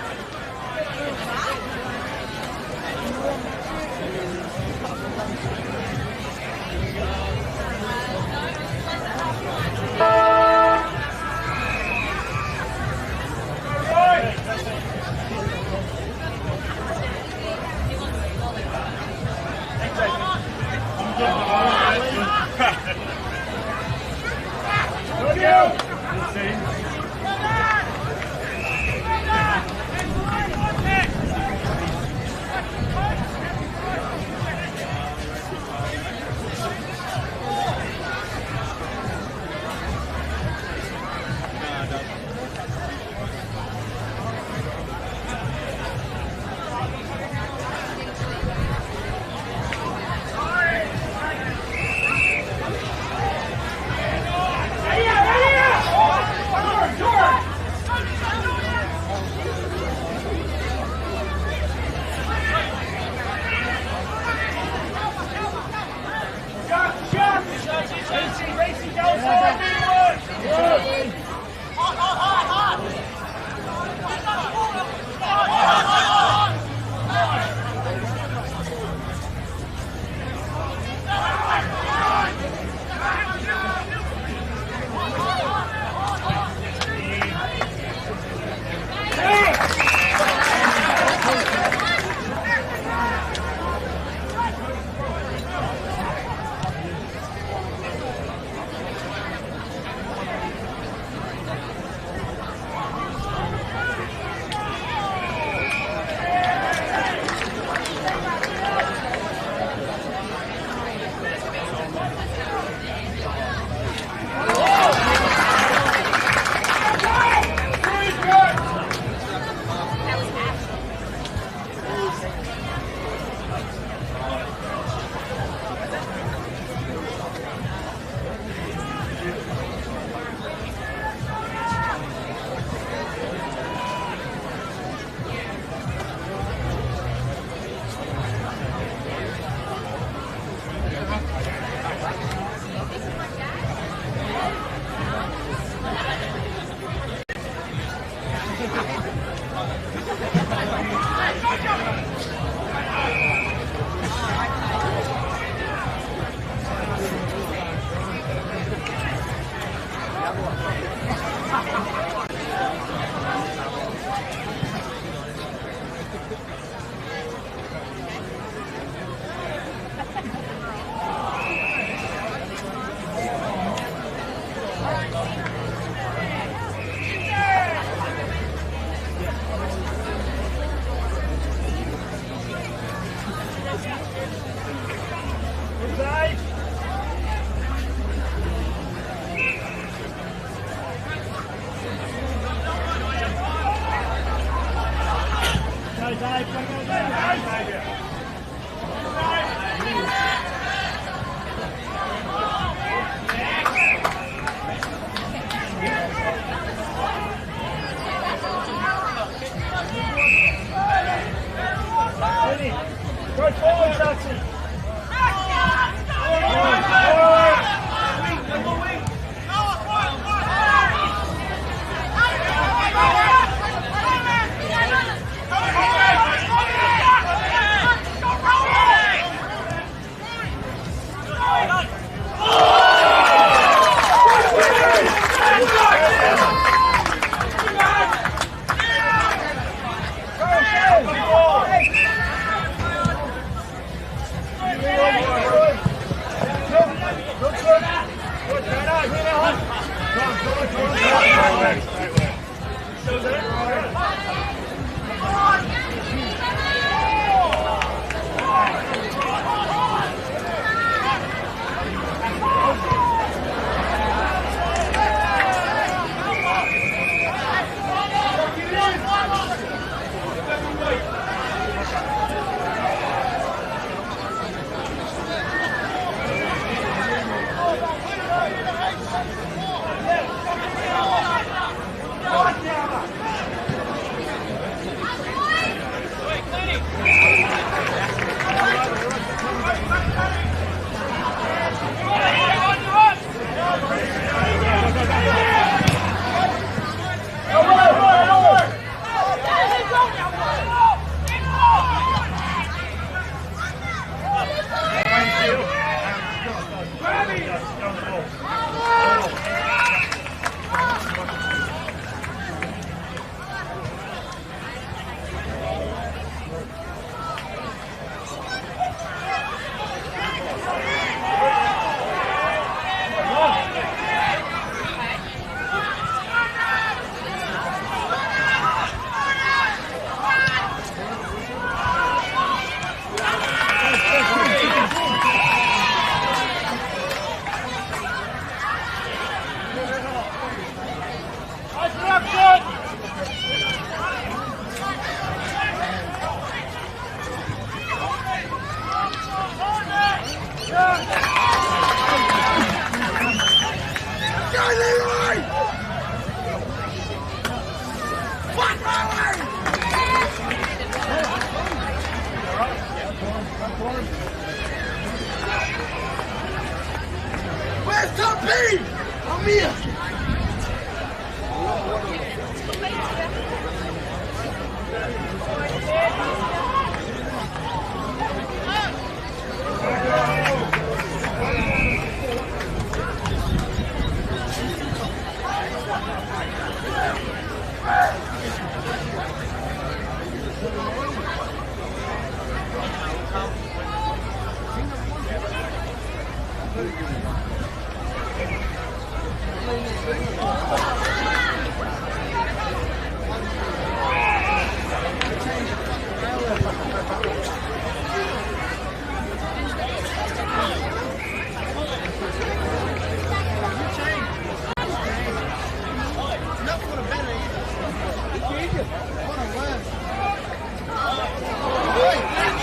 Go forward, Chelsea. Where's Top B? I'm here.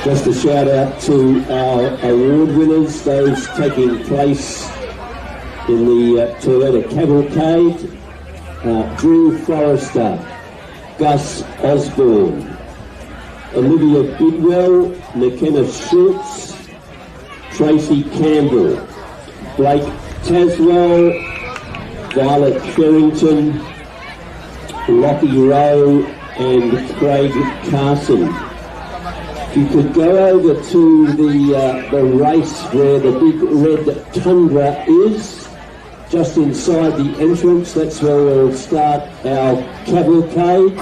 Just a shout out to our award winners, those taking place in the Toyota Cavalcade. Drew Forrester, Gus Osborne, Olivia Bidwell, McKenna Schultz, Tracy Campbell, Blake Taswell, Violet Sherrington, Lockie Rowe and Craig Carson. If you could go over to the race where the big red Tundra is, just inside the entrance, that's where we'll start our cavalcade.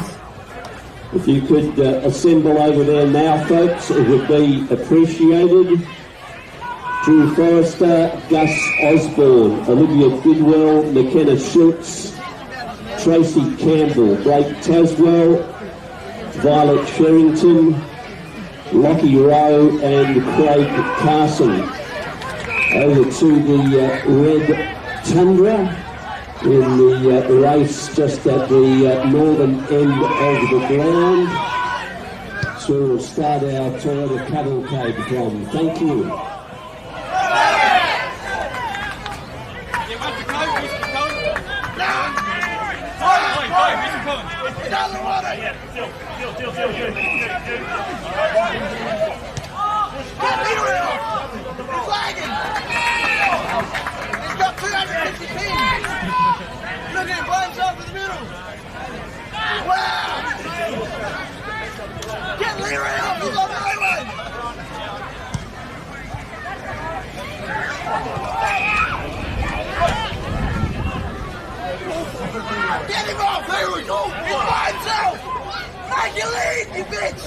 If you could assemble over there now, folks, it would be appreciated. Drew Forrester, Gus Osborne, Olivia Bidwell, McKenna Schultz, Tracy Campbell, Blake Taswell, Violet Sherrington, Lockie Rowe and Craig Carson. Over to the red Tundra in the race just at the northern end of the ground. to start our tour of cavalcade from. Thank you. He's got 250 pins. Look at him by himself in the middle. Wow! Get Leroy off, he's on the highway! Get him off, Leroy! Go! He's by himself! Make your lead, you bitch!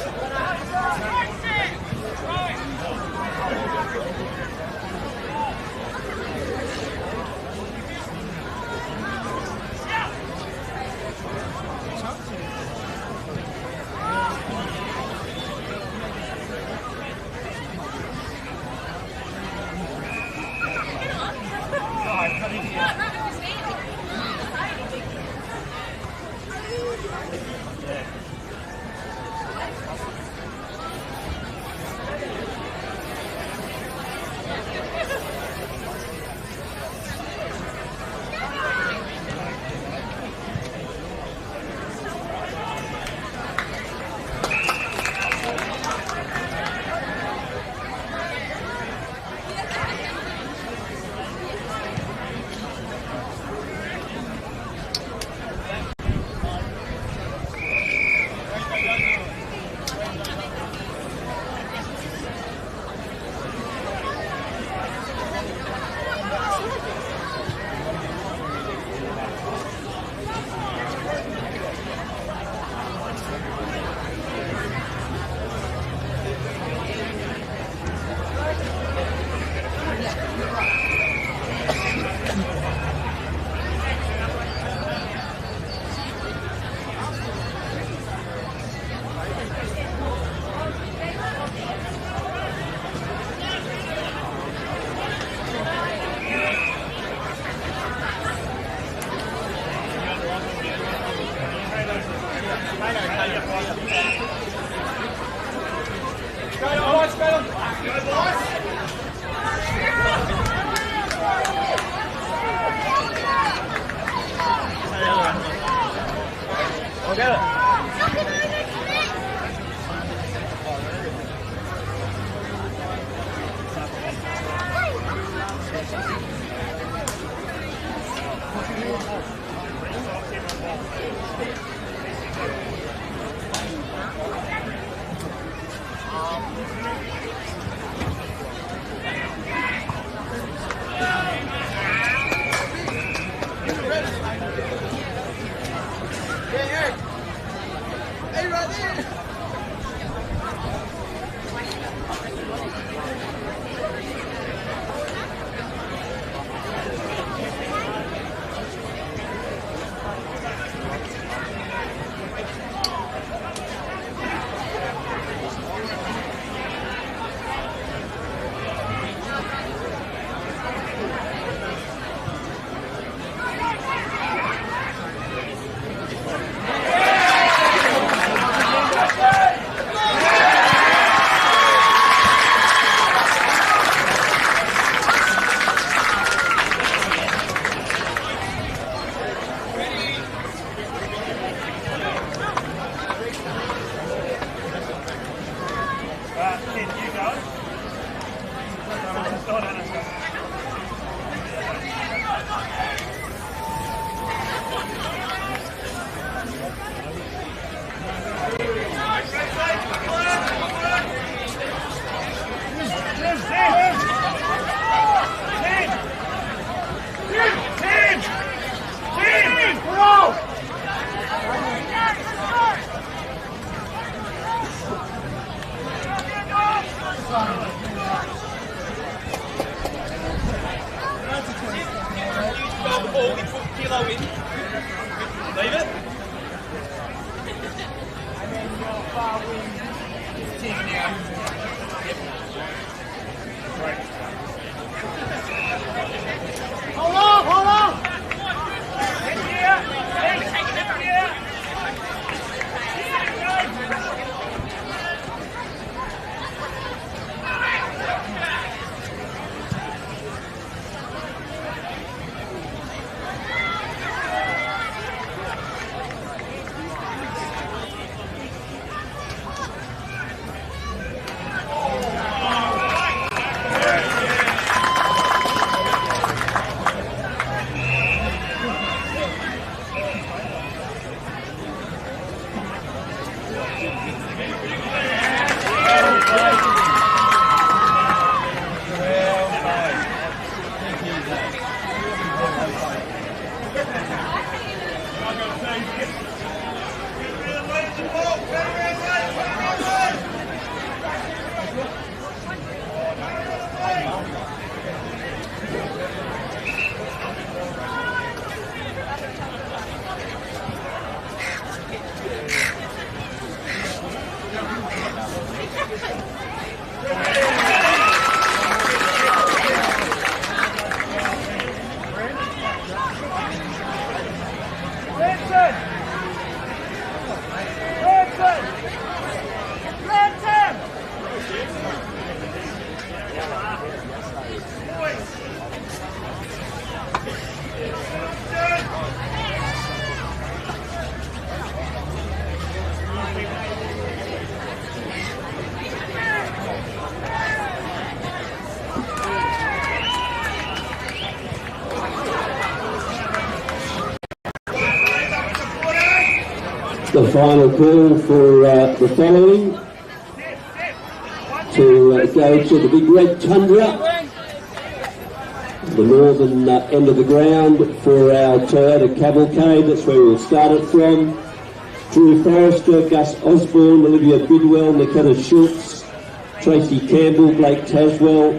The final call for the following to go to the Big Red Tundra, the northern end of the ground for our Toyota Cavalcade. That's where we'll start it from. Drew Forrester, Gus Osborne, Olivia Bidwell, McKenna Schultz, Tracy Campbell, Blake Taswell,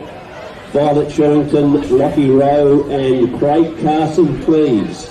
Violet Sherrington, Lockie Rowe and Craig Carson, please.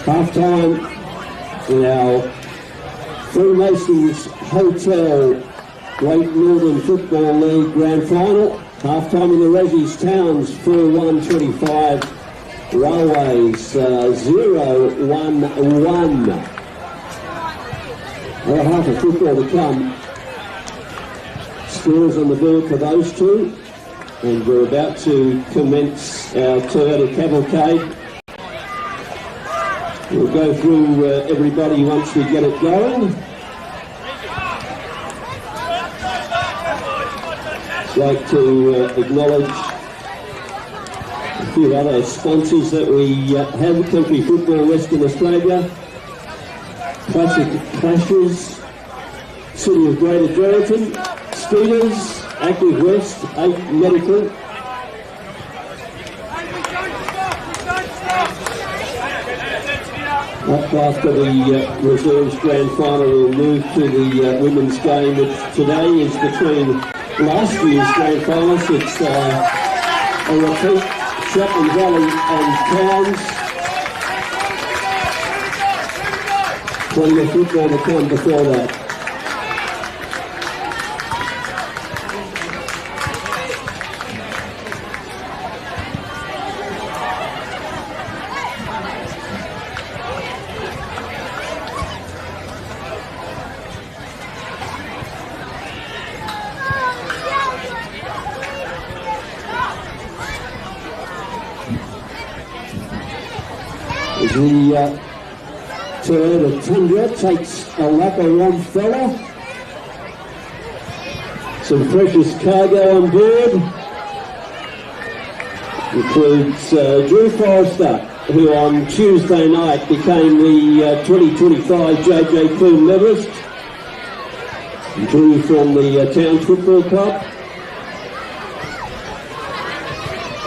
Half-time in our Freemasons Hotel Great Northern Football League Grand Final. Half-time in the Razzie's Towns 4-1-25. Railways 0-1-1. Well, half of football to come. Scores on the board for those two. And we're about to commence our Toyota Cavalcade. We'll go through everybody once we get it going. I'd like to acknowledge a few other sponsors that we have. Country Football Western Australia, Classic Clashes, City of Greater Geraldton, Skeeters, Active West, 8 Medical, up after the reserves grand final, we'll move to the women's game, which today is between last year's grand finals. It's a repeat, Shotland Valley and Towns. Plenty of football to come before that. The Toyota Tundra takes a lap around fella. Some precious cargo on board. Includes Drew Forrester, who on Tuesday night became the 2025 JJ Coon medalist. Drew from the Town Football Club.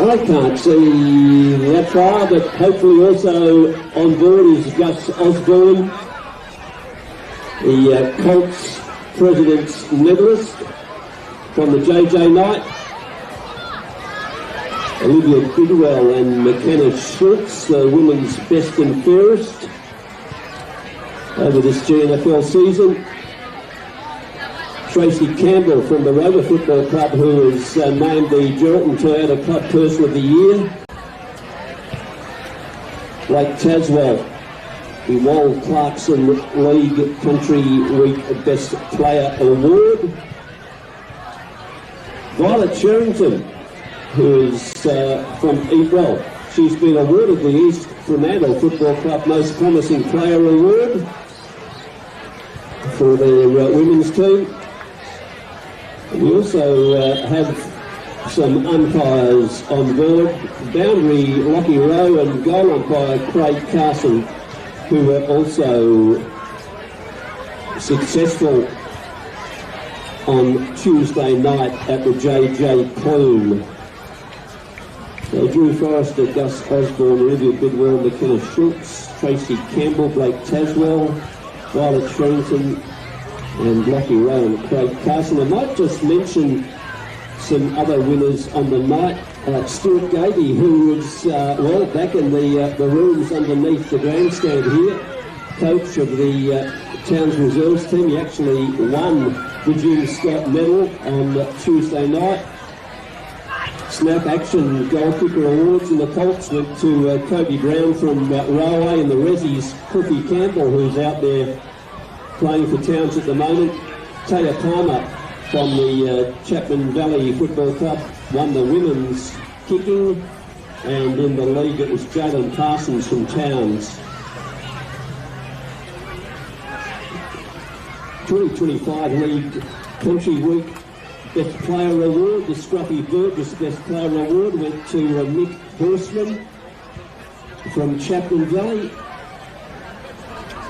I can't see that far, but hopefully also on board is Gus Osborne, the Colts President's medalist from the JJ night. Olivia Bidwell and McKenna Schultz, the women's best and fairest over this GNFL season. Tracy Campbell from the Rover Football Club, who was named the Geraldton Toyota Club Person of the Year. Blake Taswell the Wal Clarkson League Country Week Best Player Award. Violet Sherrington, who is from Well, she's been awarded the East Fremantle Football Club Most Promising Player Award for their women's team. We also have some umpires on board. Boundary Lockie Rowe and goal umpire Craig Carson, who were also successful on Tuesday night at the JJ Plume. So Drew Forrester, Gus Osborne, Olivia Bidwell, McKenna Schultz, Tracy Campbell, Blake Taswell, Violet Sherrington, and Lockie Rowe and Craig Carson. I might just mention some other winners on the night. Stuart Gady, who was back in the rooms underneath the grandstand here, coach of the Towns Reserves team. He actually won the Jim Scott medal on Tuesday night. Snap Action Goalkeeper Awards, and the Colts went to Kobe Brown from Railway, and the Rezzies, Cliffy Campbell, who's out there playing for Towns at the moment. Taya Palmer from the Chapman Valley Football Club won the women's kicking, and in the league it was Jalen Parsons from Towns. 2025 League Country Week Best Player Award, the Scruffy Burgess Best Player Award went to Nick Horseman from Chapman Valley.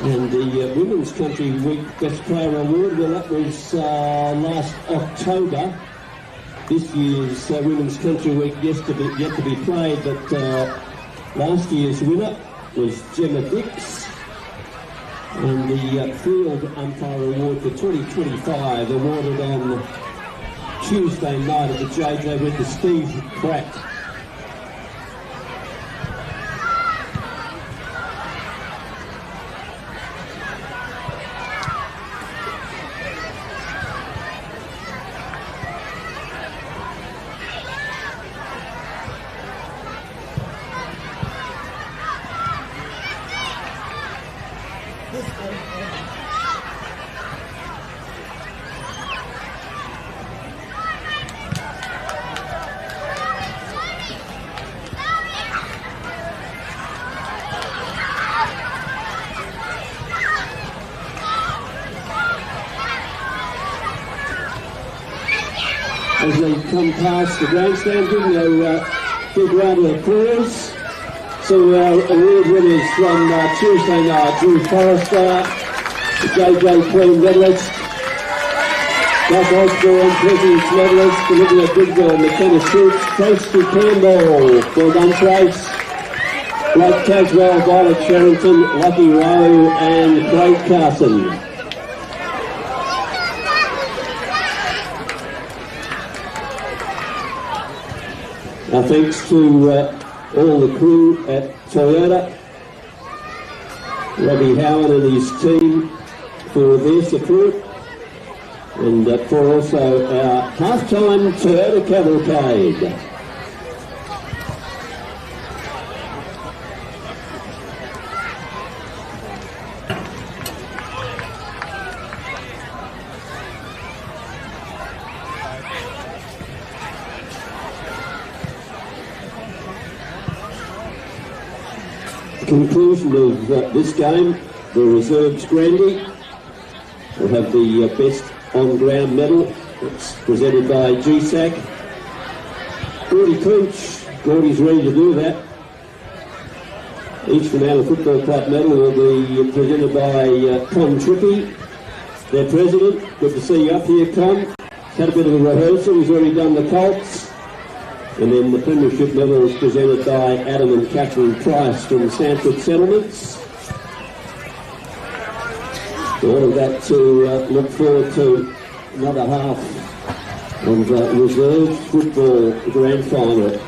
And the Women's Country Week Best Player Award, well, that was last October. This year's Women's Country Week yet to be played, but last year's winner was Gemma Dix. And the Field Umpire Award for 2025 awarded on Tuesday night at the JJ went to Steve Pratt. As they come past the grandstand, giving a big round of applause. So award winners from Tuesday night: Drew Forrester, the JJ Queen medalist, Gus Osborne, President's medalist, Olivia Bidwell, McKenna Schultz, Tracy Campbell, well done Trace, Blake Taswell, Violet Sherrington, Lockie Rowe, and Craig Carson. Our thanks to all the crew at Toyota, Robbie Howard and his team for their support, and for also our half-time Toyota cavalcade. Conclusion of this game, the reserves grandie will have the best on-ground medal. It's presented by GSAC. Gordy Clinch, Gordy's ready to do that. East Fremantle Football Club medal will be presented by Con Trippy, their president. Good to see you up here, Con. Had a bit of a rehearsal, he's already done the Colts. And then the Premiership medal is presented by Adam and Catherine Price from Sanford Settlements. All of that to look forward to another half of reserve football grand final.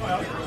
Go!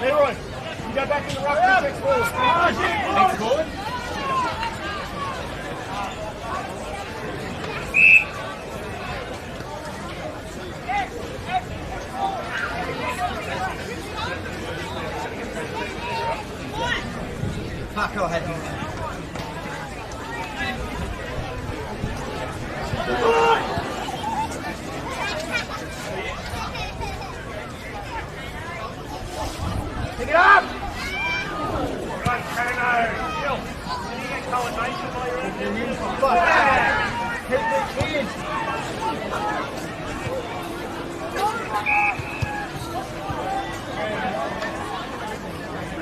Leroy, you go back in the ruck, next ball. Next ball. Fuck, go ahead. Pick it up! Right, Kano. Still. Can you get coordination while you're in there? Keep the kids.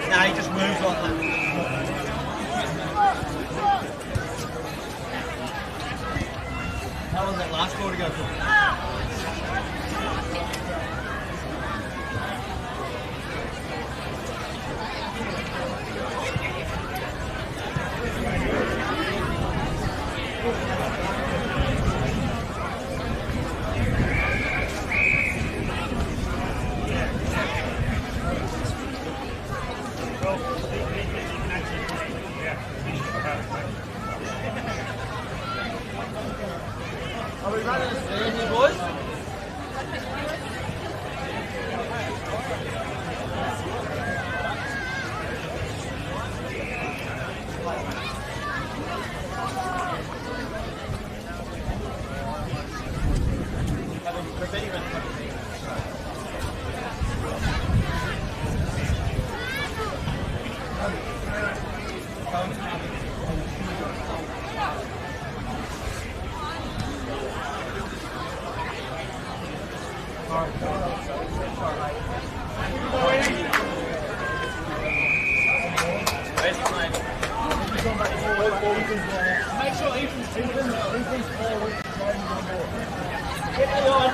Nah, he just moves like that. How long was that last ball to go for? Are we running this early, boys? Make sure Ethan's forward. Get the line.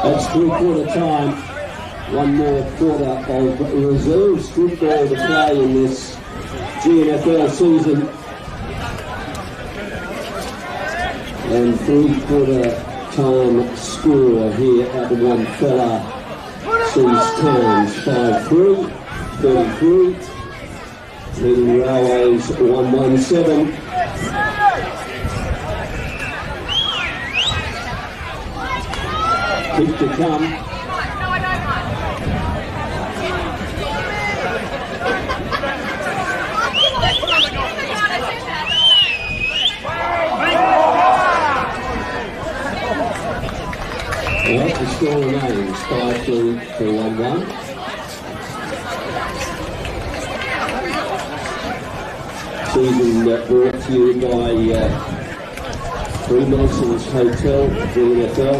That's three-quarter time. One more quarter of reserves football to play in this GNFL season. And three-quarter time score here at the one fella sees Towns 5-3, 33, leading Railways 117. Kick to come. Well, the score remains 5-3 for 1-1. season brought to you by Freemasons Hotel, the NFL.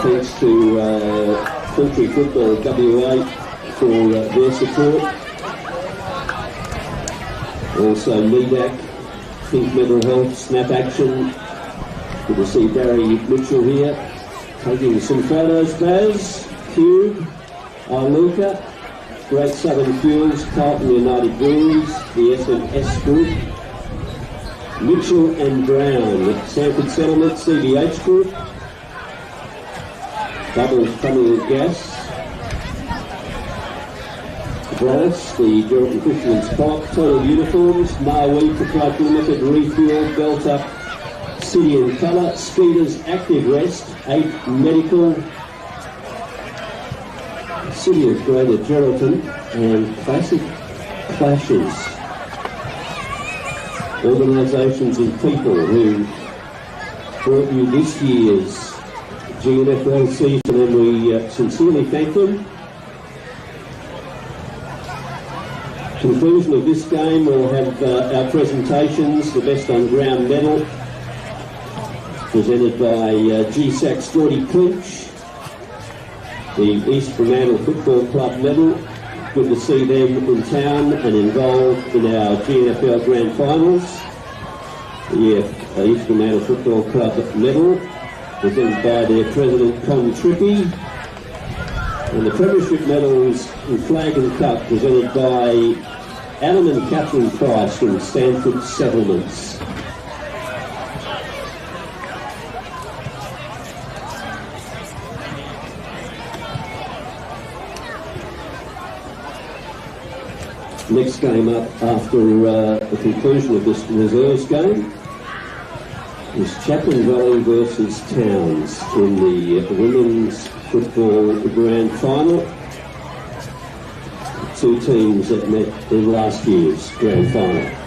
Thanks to Country Football WA for their support. Also MEDAC, Think Mental Health, Snap Action. Good to see Barry Mitchell here, taking some photos. Baz, Cube, Iluka, Great Southern Fuels, Carlton United Breweries, the SMS Group, Mitchell and Brown, Sanford Settlement, CBH Group, Double Plumbing and Gas, Brass, the Geraldton Christian Spot, Total Uniforms, Marwee, Proprietary Limited, Refuel, Belter, City and Colour, Speeders, Active Rest, 8 Medical, City of Greater Geraldton, and Classic Clashes. Organisations and people who brought you this year's GNFL season, and we sincerely thank them. Conclusion of this game, we'll have our presentations, the best on ground medal, presented by GSAC's Geordie Clinch, the East Fremantle Football Club medal. Good to see them in town and involved in our GNFL Grand Finals. The East Fremantle Football Club medal, presented by their president, Con Trippy. And the Premiership medals in Flag and Cup, presented by Adam and Catherine Price from Stanford Settlements. Next game up after the conclusion of this reserves game is Chaplain Valley versus Towns in the Women's Football Grand Final. Two teams that met in last year's Grand Final.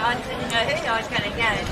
I didn't know who I was going to get.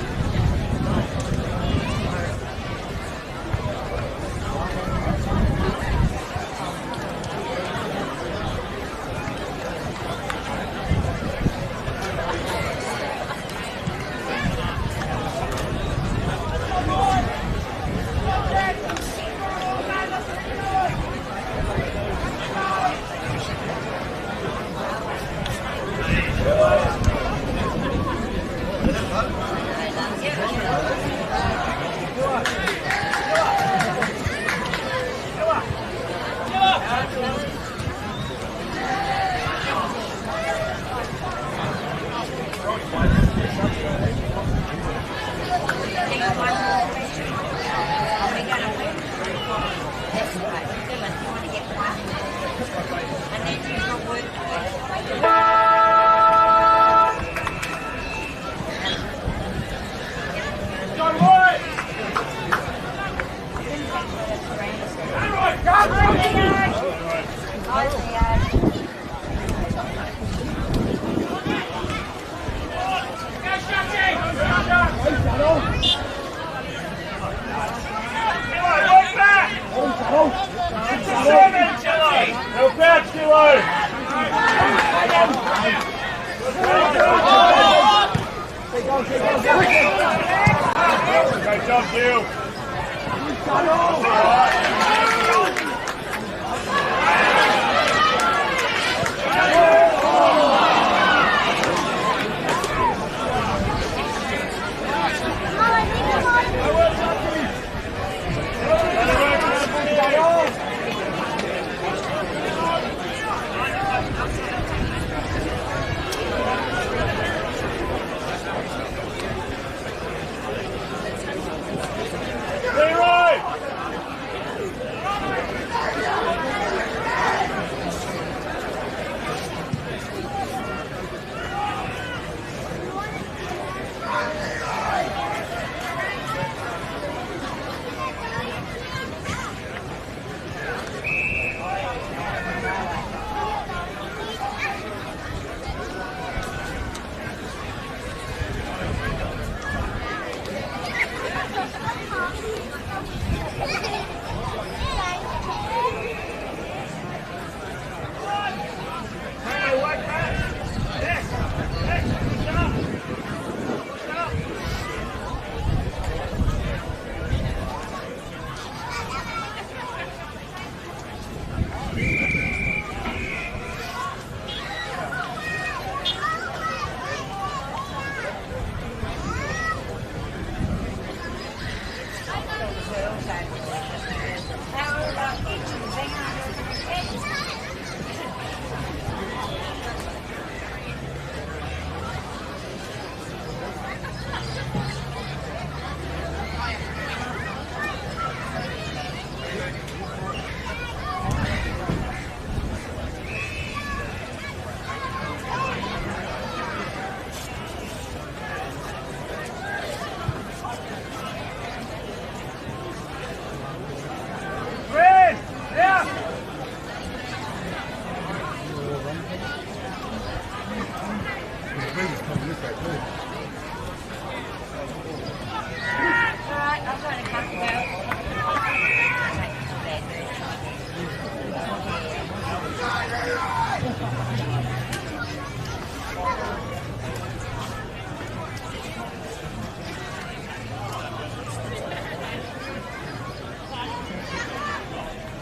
Alright, I'm trying to cut you out.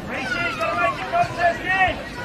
Reese's got to make the contest in.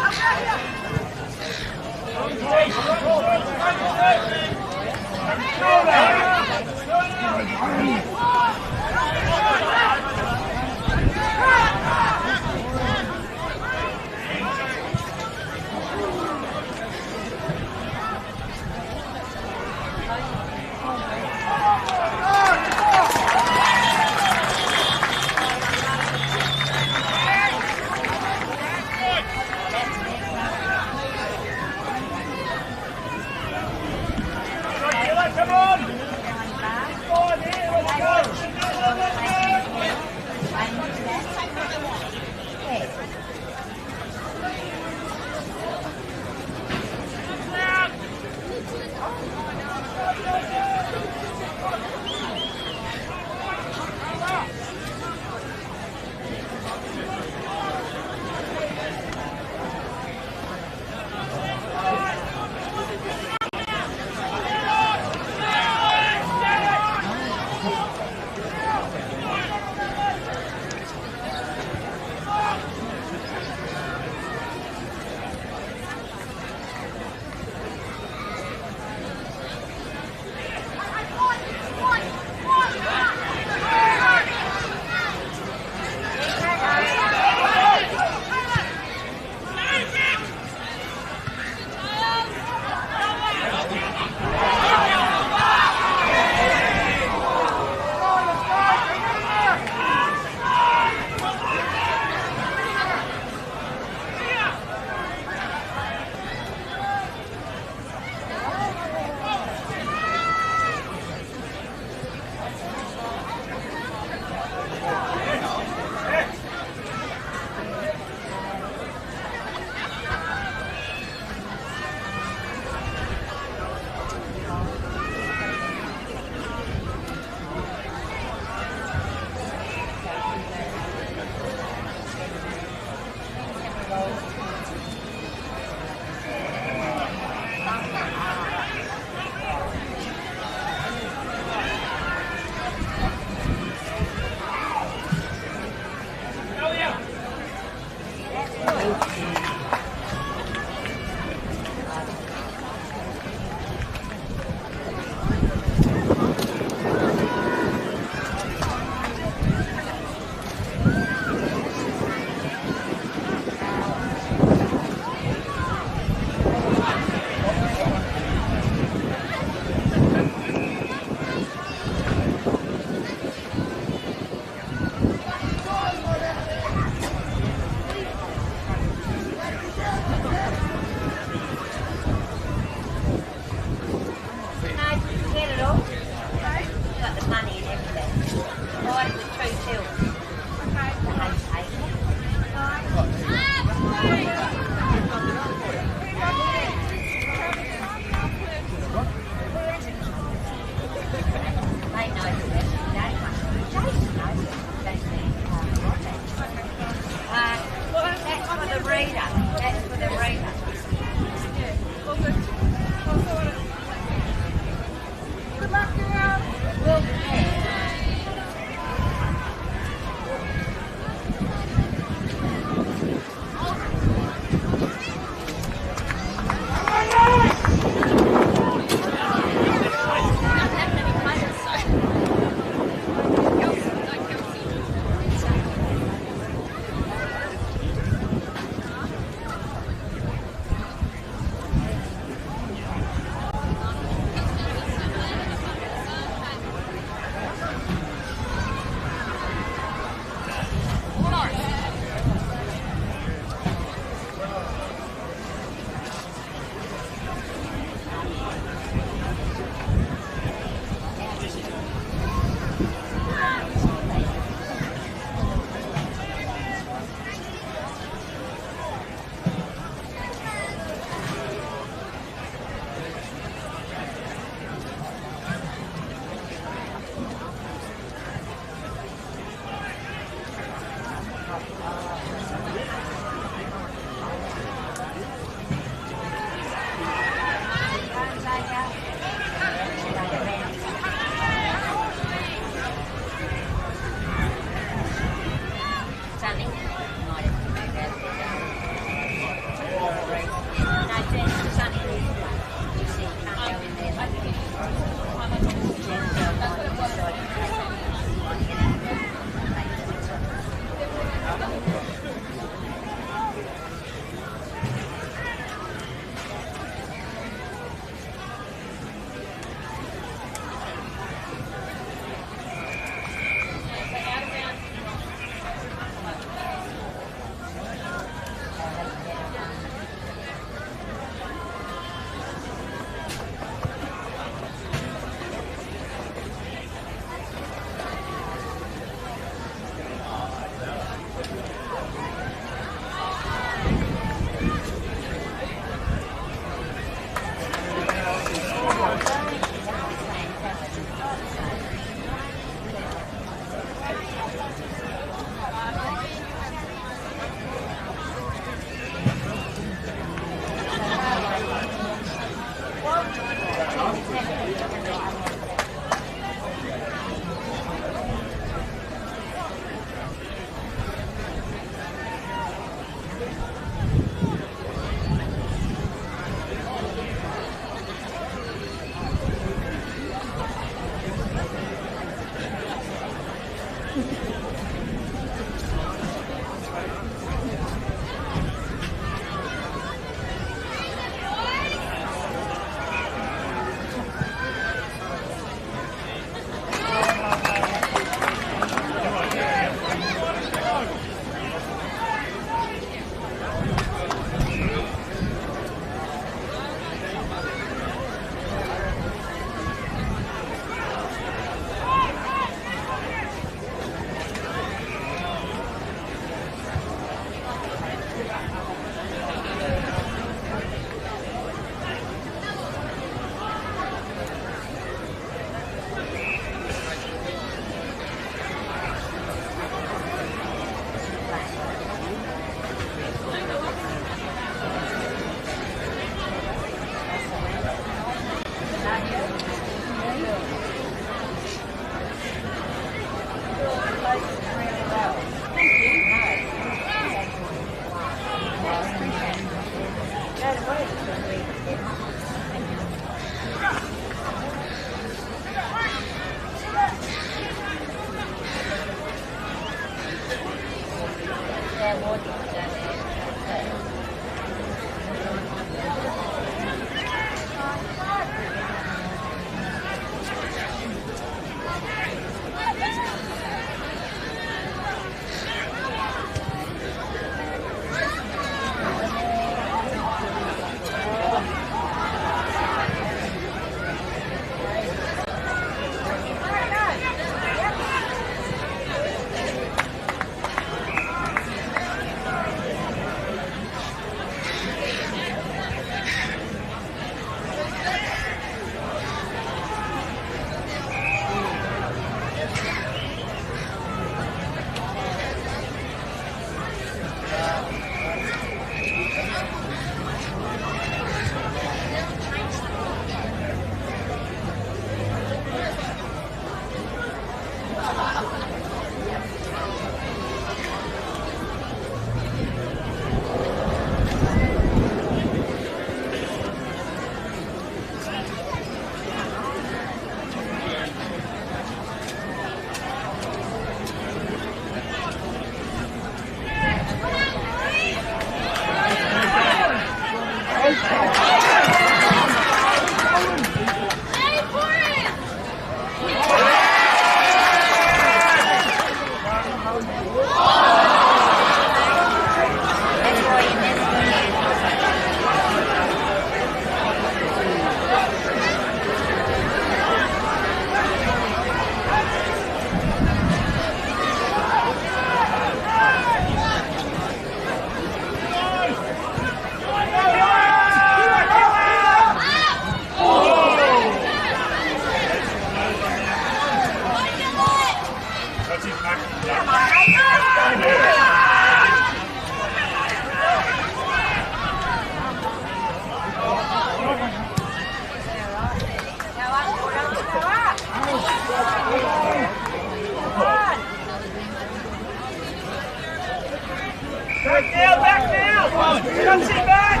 Cuts it back.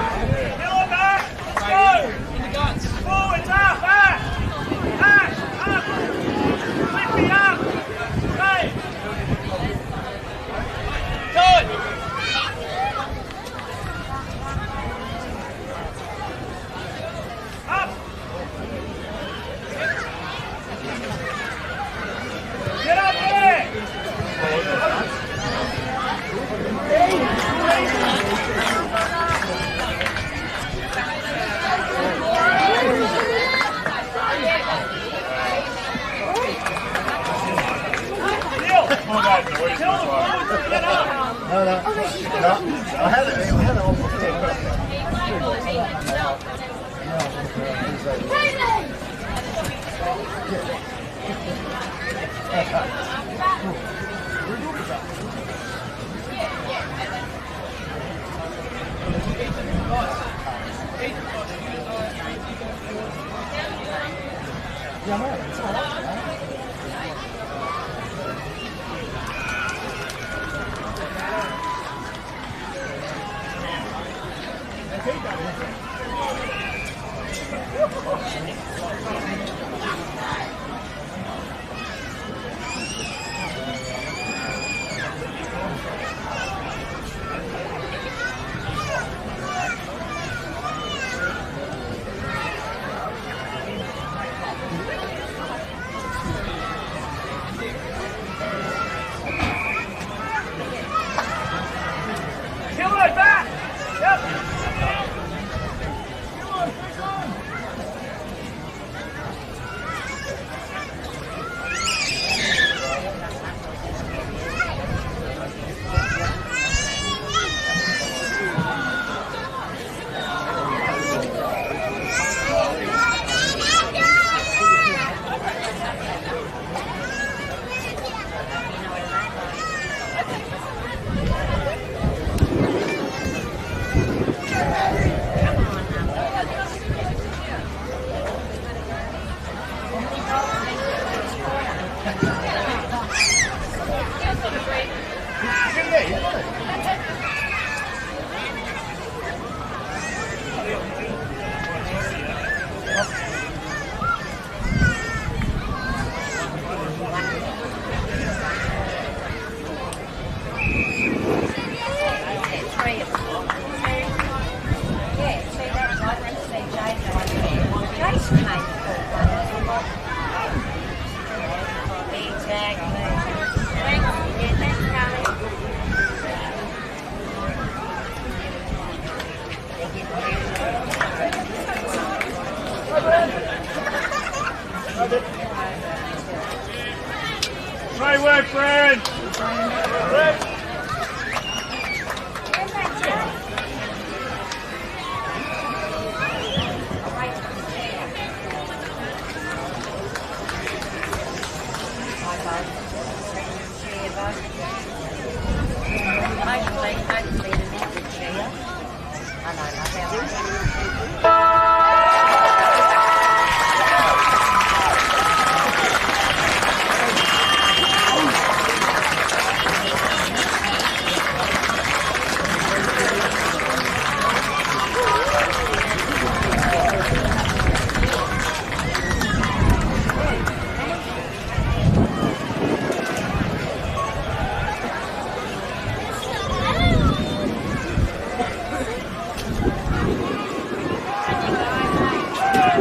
Hill it back. Go. Forwards up. Back. Back. Up. Lift me up. Right. Good. Up. Get up there. Great work, Fred.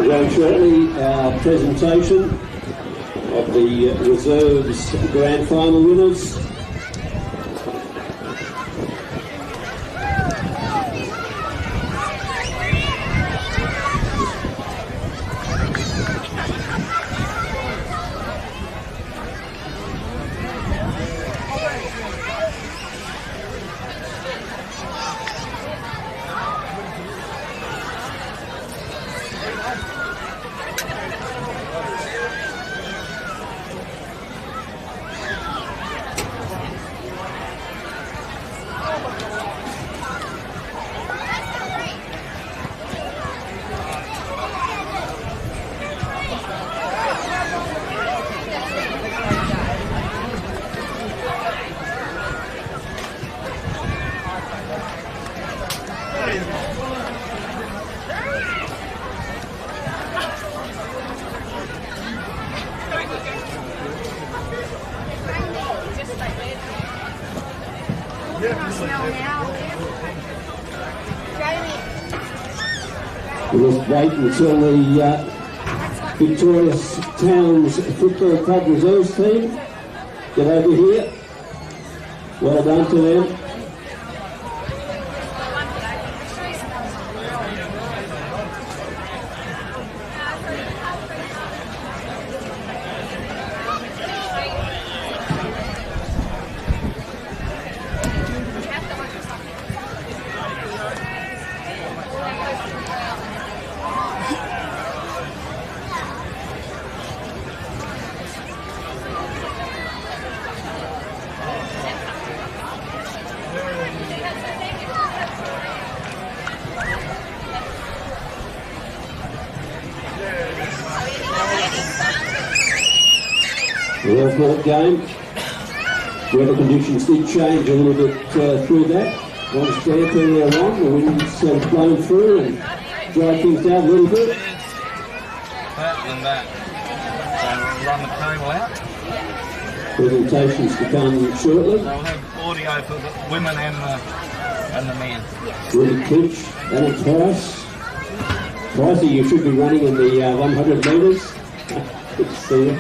Very shortly, our presentation of the reserves grand final winners. smell now. Jamie. We'll just wait until the Victorious Towns Football Club Reserves team get over here. Well done to them. Well-fought game. Weather conditions did change a little bit through that. One stand earlier on, the wind's blown through and dried things down a little bit. Better than that. So we'll run the cable out. Presentations to come shortly. They'll have audio for the women and the men. Rudy Clinch, Alan Price. Pricey, you should be running in the 100 metres. Good to see you.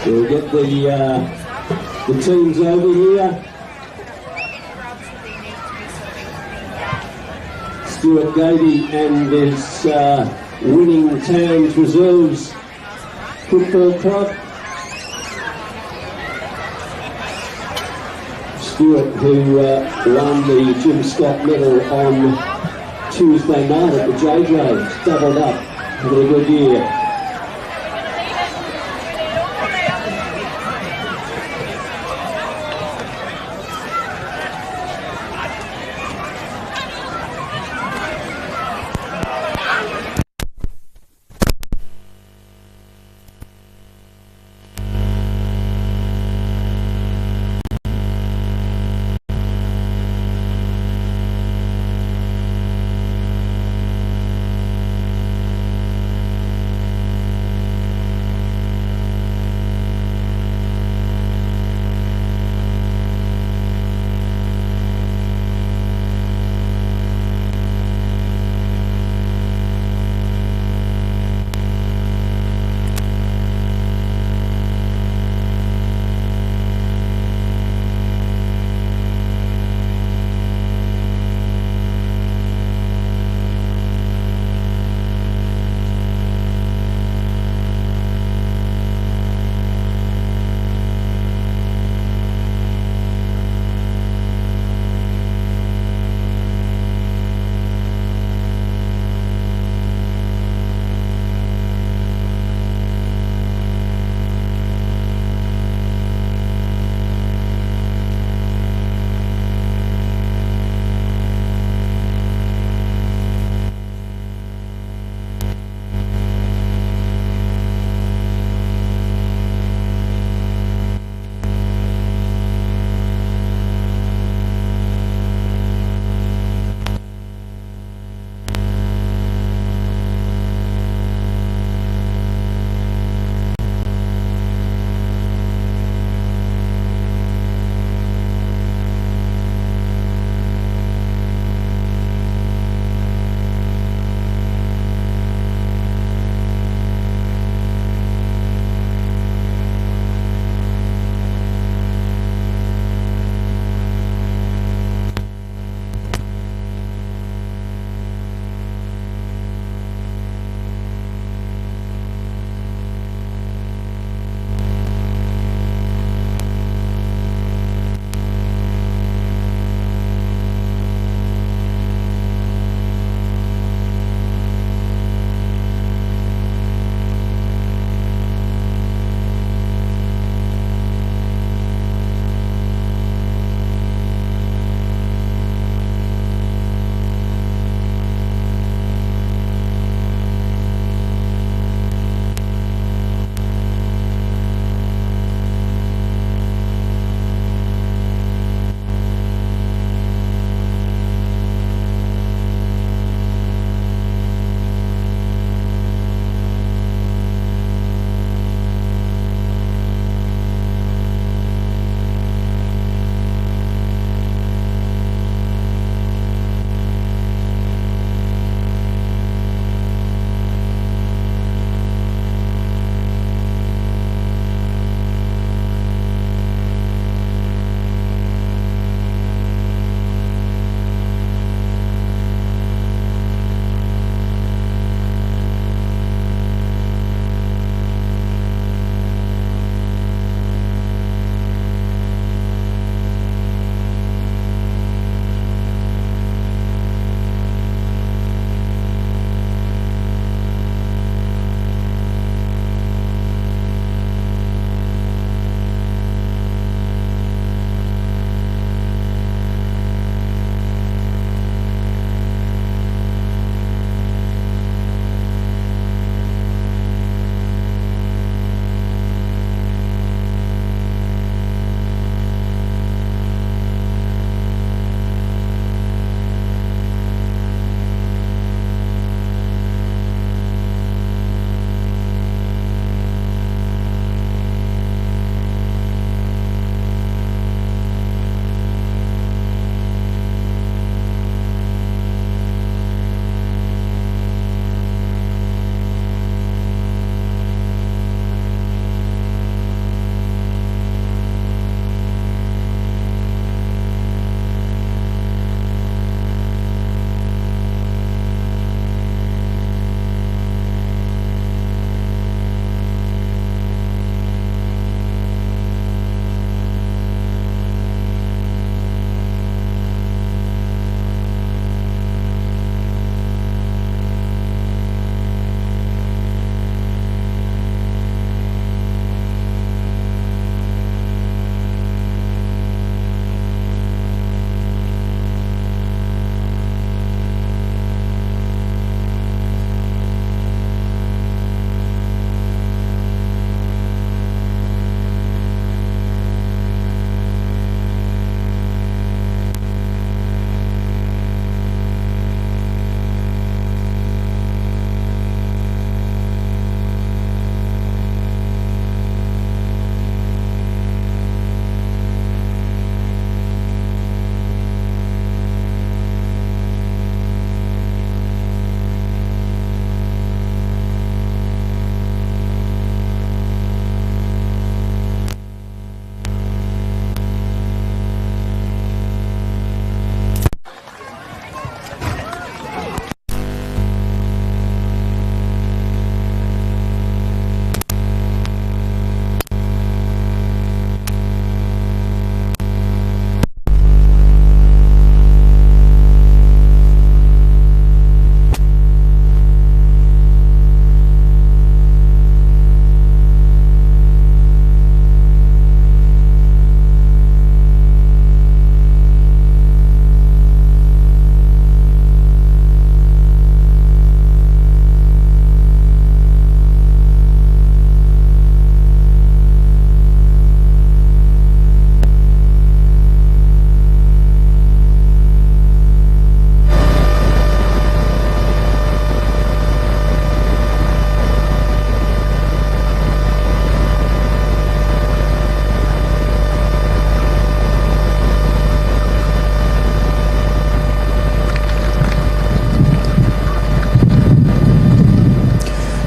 We'll get the teams over here. Stuart Gady and his winning Towns Reserves Football Club. Stuart, who won the Jim Scott medal on Tuesday night at the JJ's, doubled up, having a good year.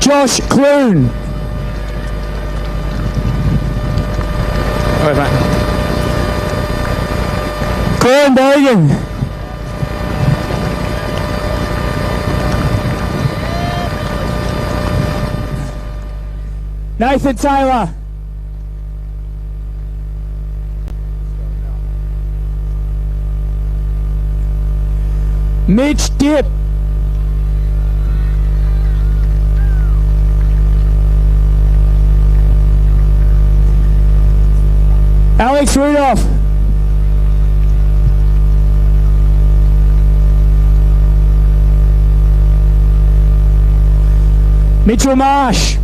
Josh Clune. Right, mate. Gordon Bogan. Nathan Taylor. Mitch Dip. Alex Rudolph. Mitchell Marsh.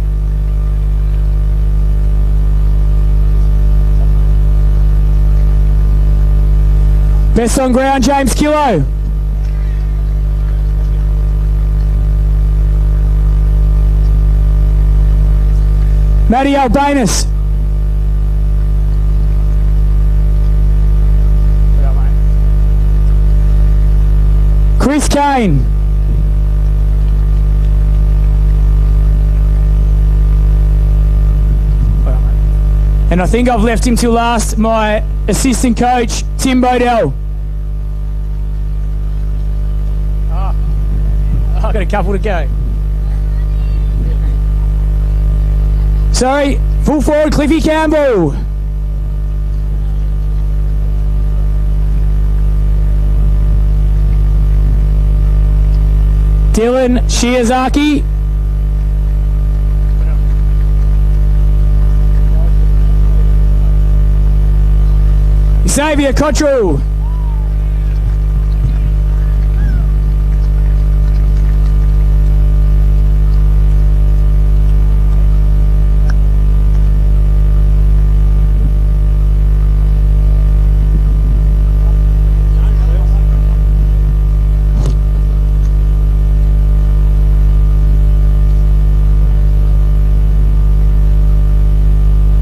Best on ground, James Killo. Matty Albanus. Chris Kane. And I think I've left him till last, my assistant coach, Tim Bodell. I've got a couple to go. Sorry, full forward, Cliffy Campbell. Dylan Shiozaki. Xavier Cottrell.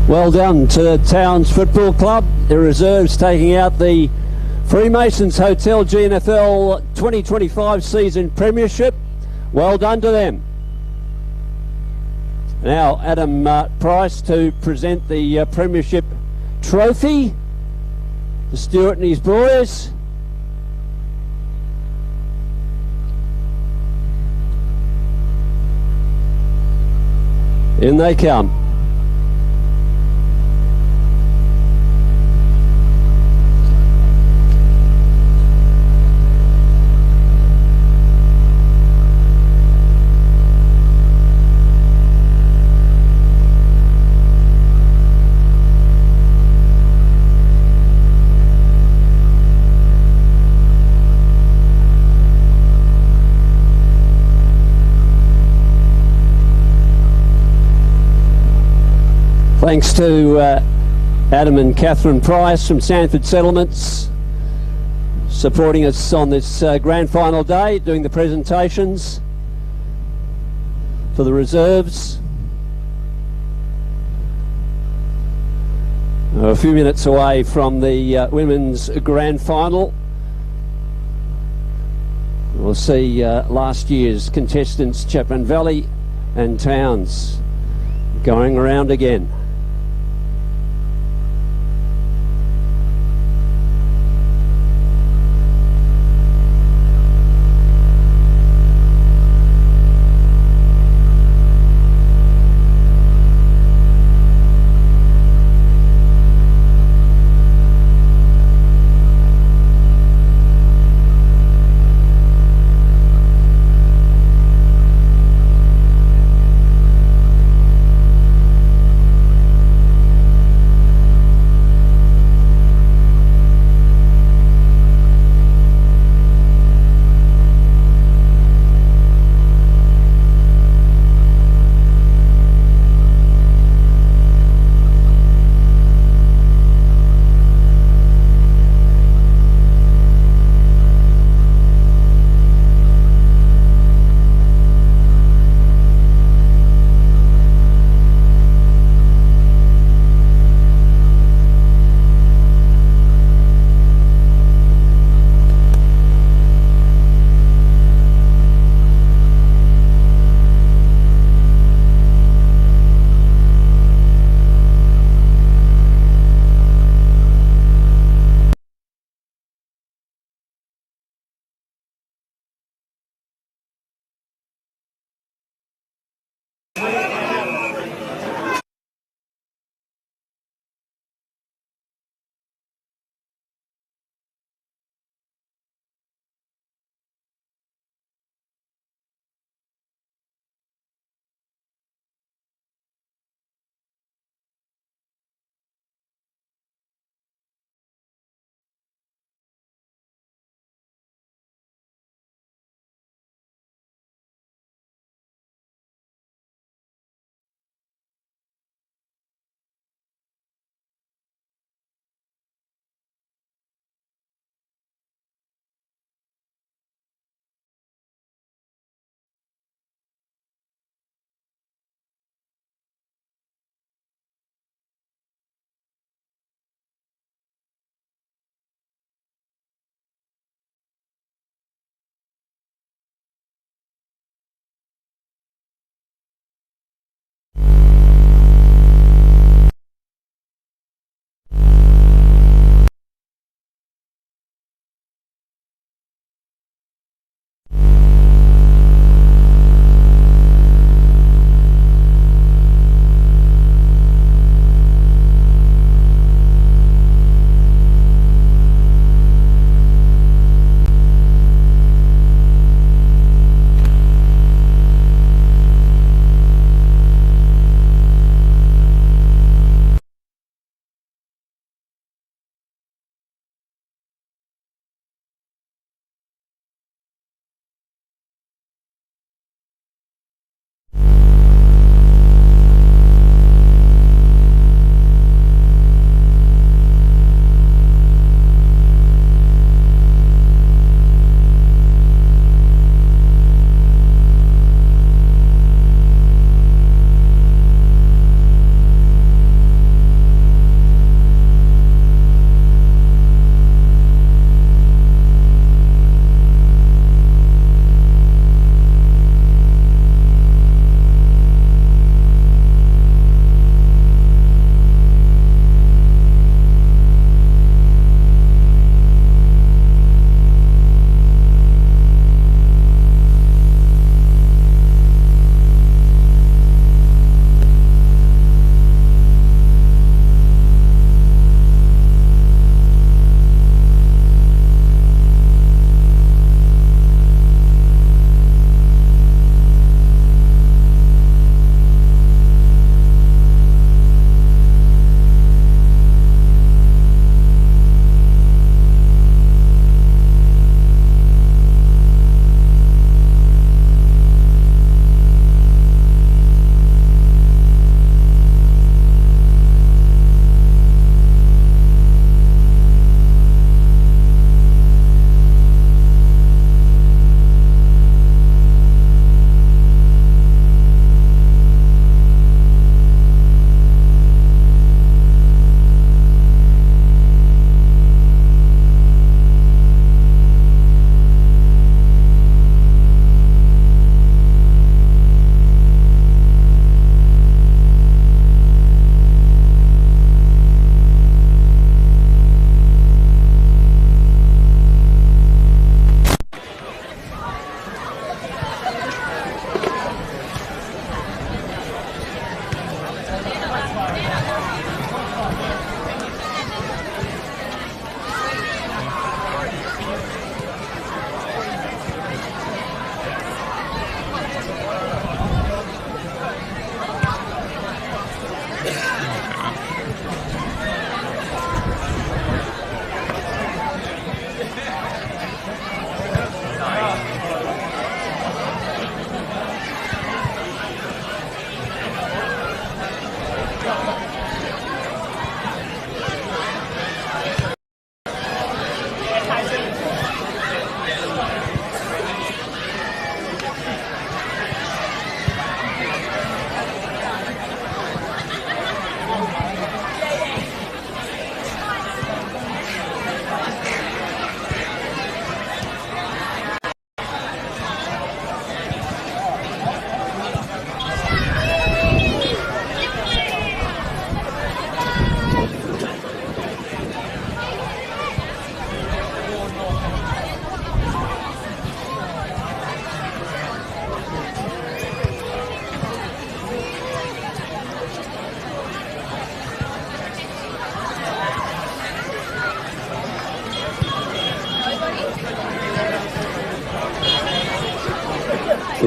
Well done to Towns Football Club. The reserves taking out the Freemasons Hotel GNFL 2025 season premiership. Well done to them. Now Adam Price to present the premiership trophy to Stuart and his boys. In they come. Thanks to Adam and Catherine Price from Sanford Settlements supporting us on this grand final day, doing the presentations for the reserves. A few minutes away from the women's grand final. We'll see last year's contestants, Chapman Valley and Towns, going around again.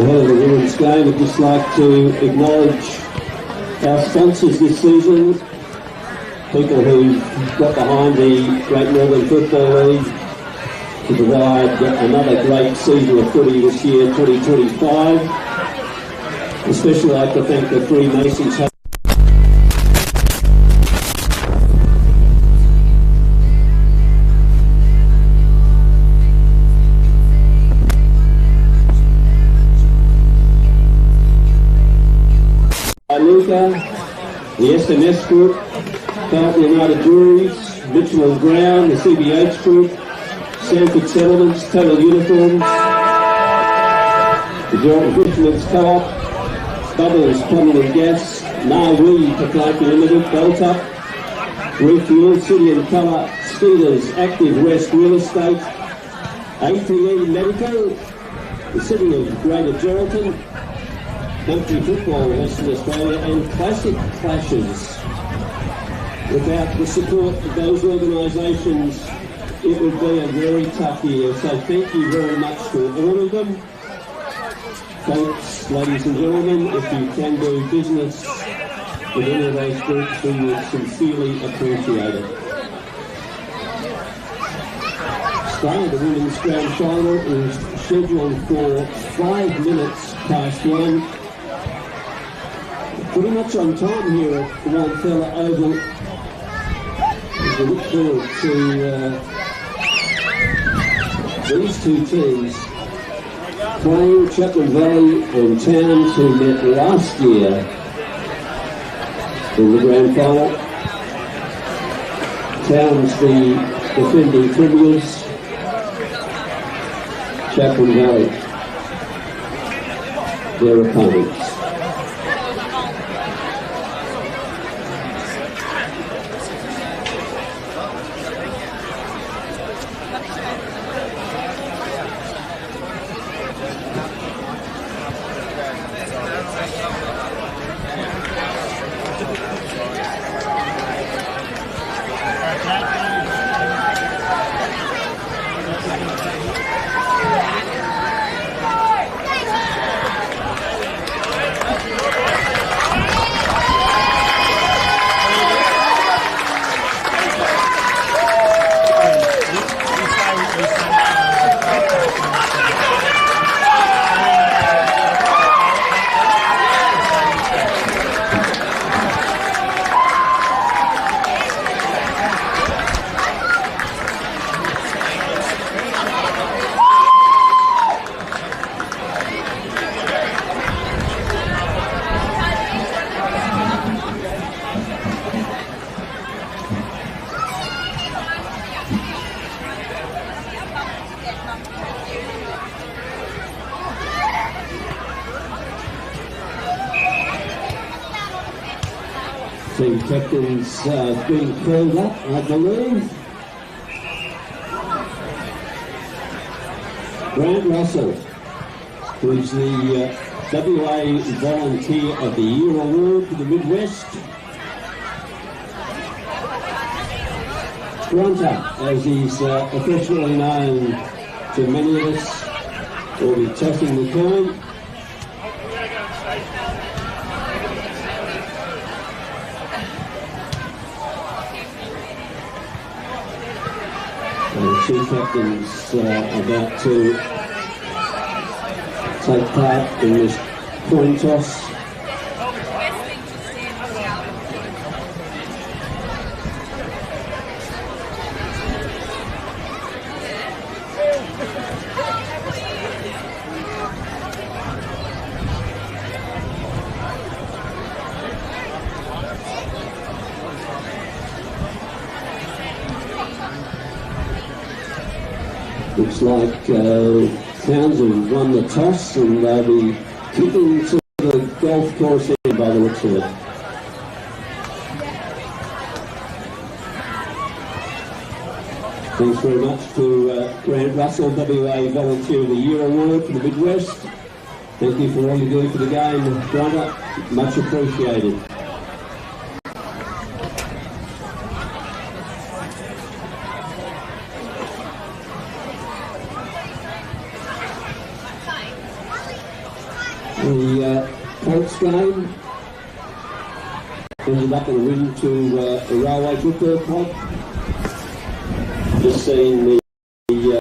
Ahead of the women's game, I'd just like to acknowledge our sponsors this season, people who got behind the Great Northern Football League to provide another great season of footy this year, 2025. Especially like to thank the Freemasons. Luca, the SMS Group, Carlton United Breweries, Mitchell and Brown, the CBH Group, Sanford Settlements, Total Uniforms, the Gerald Fisherman's Co-op, Bubbles Plumbing and Gas, Narwee Proprietary Limited, Beltup, Refuel, City and Colour, Steelers, Active West Real Estate, ATE Medical, the City of Greater Geraldton, Country Football, Western Australia, and Classic Clashes. Without the support of those organisations, it would be a very tough year. So thank you very much to all of them. Folks, ladies and gentlemen, if you can do business with any of those groups, we would sincerely appreciate it. Start of the women's grand final is scheduled for 5 minutes past 1. Pretty much on time here at the Longfellow Oval. We look forward to these two teams playing Chapman Valley and Towns, who met last year in the grand final. Towns, the defending premiers, Chapman Valley, their opponents. Team captains being called up, I believe. Grant Russell, who is the WA Volunteer of the Year Award for the Midwest. Grunter, as he's affectionately known to many of us, will be tossing the coin. The two captains about to take part in this coin toss. Looks like Townsend won the toss and they'll be kicking to the golf course end by the looks of it. Thanks very much to Grant Russell, WA Volunteer of the Year Award for the Midwest. Thank you for all you do for the game, Grunter. Much appreciated. game. Ended up in a win to the Railway Football Club. Just seeing the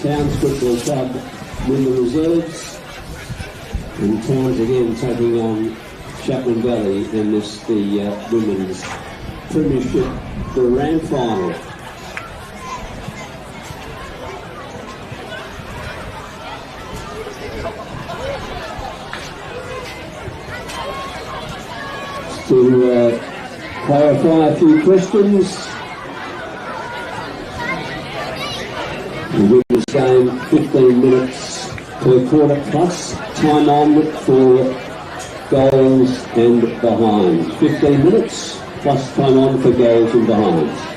Towns Football Club win the reserves. And Towns again taking on Chapman Valley in this, the Women's Premiership Grand Final. To clarify a few questions. The women's game, 15 minutes per quarter plus time on for goals and behinds. 15 minutes plus time on for goals and behinds.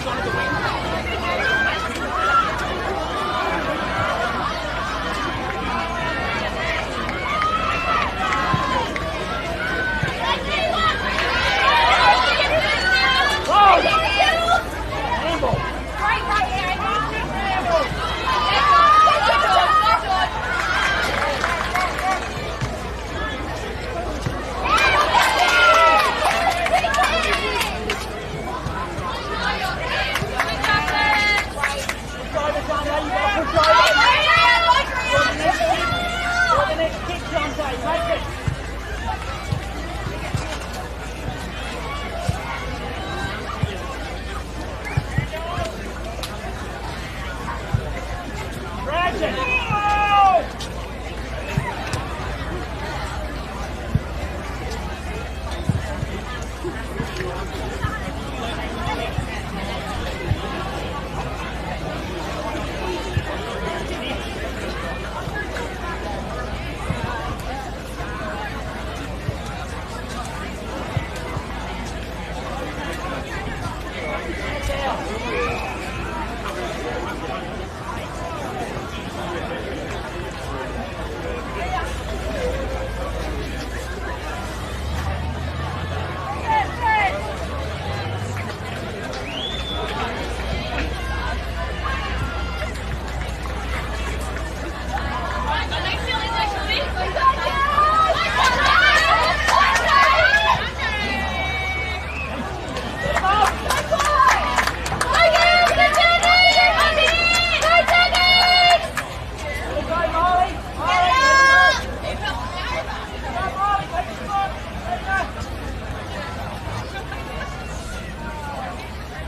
on the wing.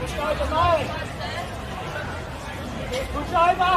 Push over, Molly. Push over.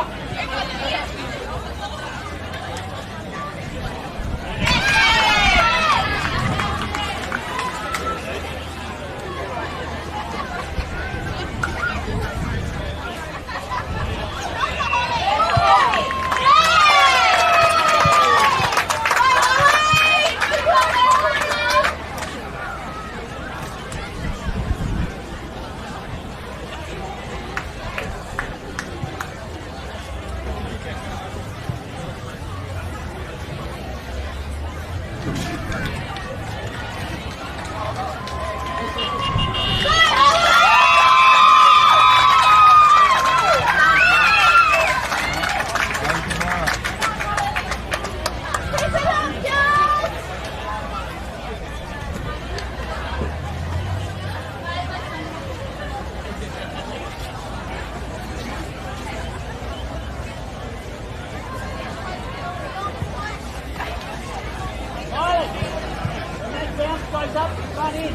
Goes up, run in.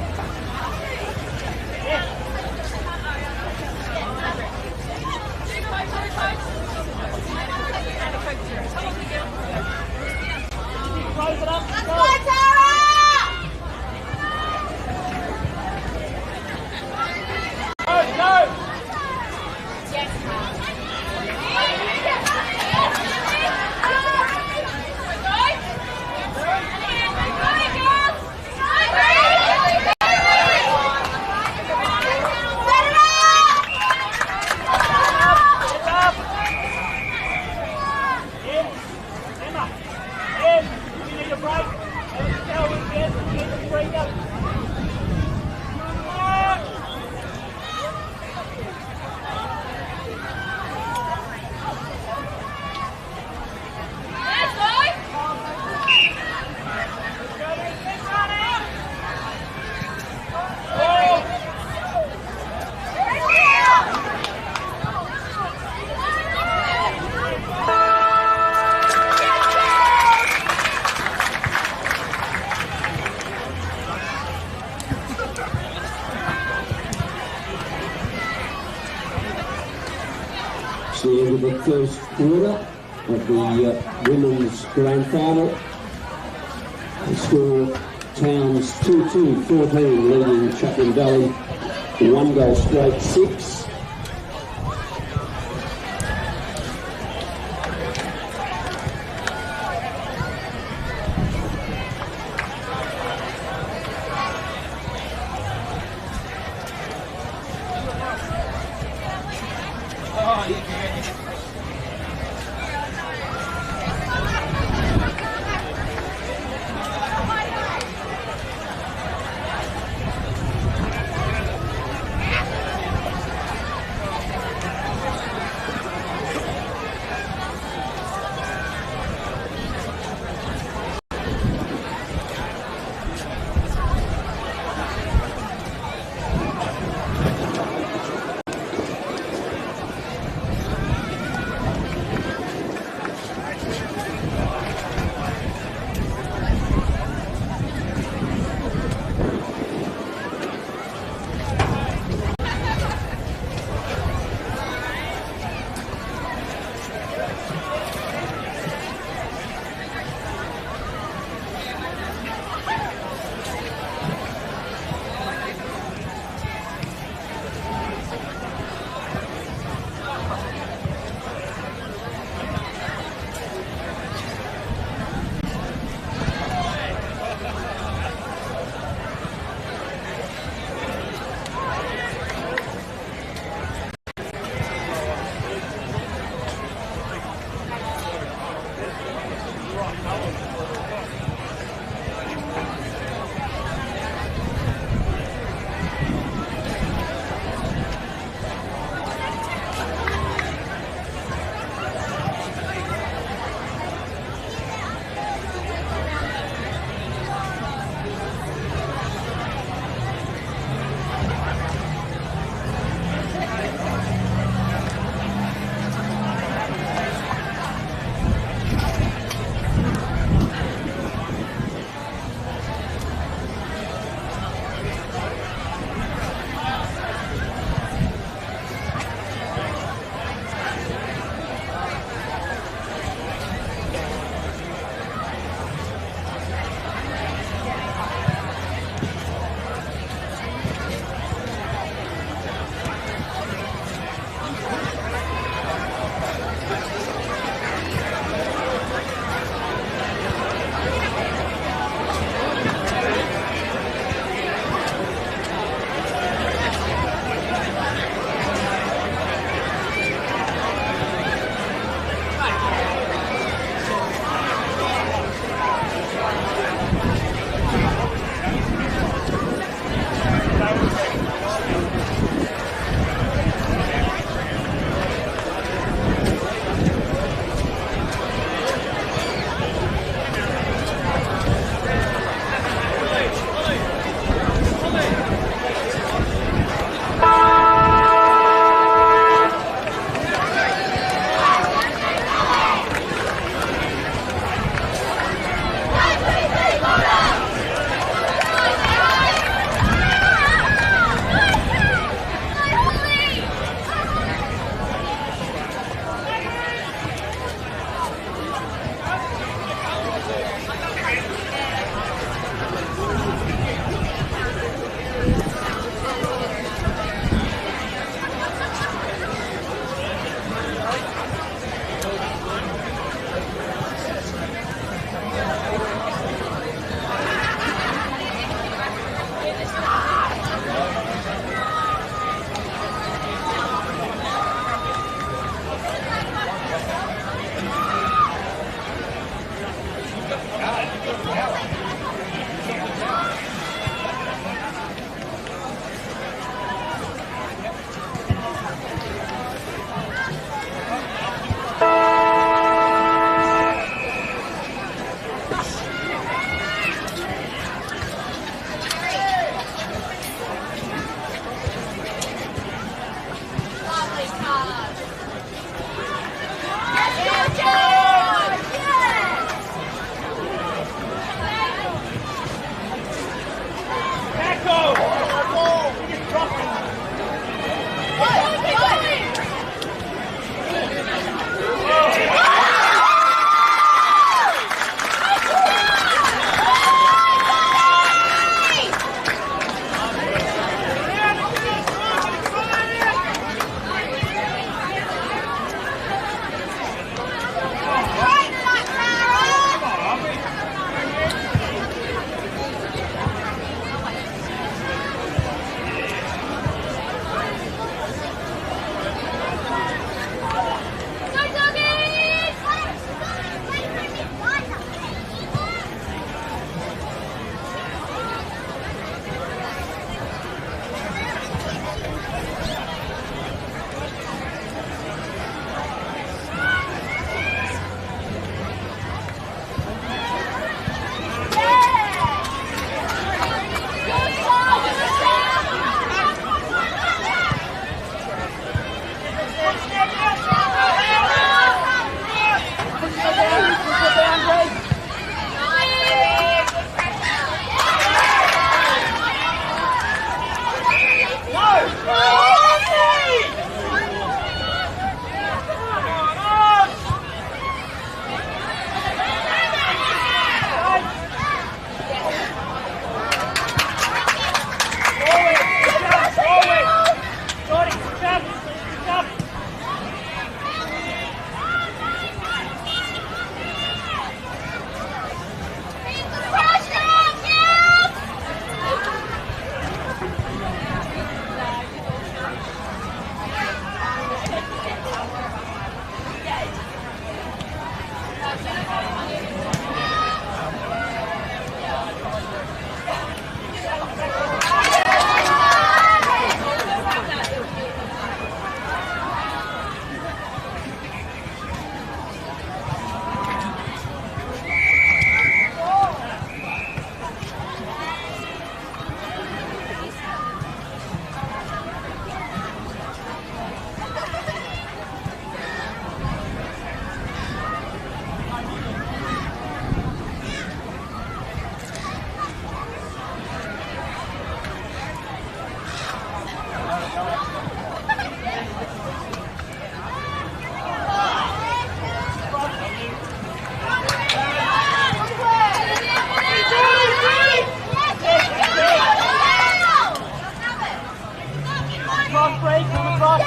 Yes. Close it up. Let's go, Tara! Go, go! It's the end of the first quarter of the women's grand final. The score, Towns 2-2-14 leading Chapman Valley, 1 goal straight 6. across, Bree. Come across.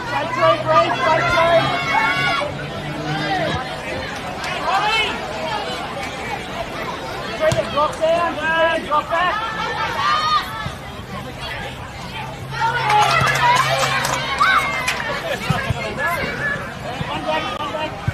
Straight through, Bree. Straight through. Bree, drop down. Bree, drop back. One back, one back.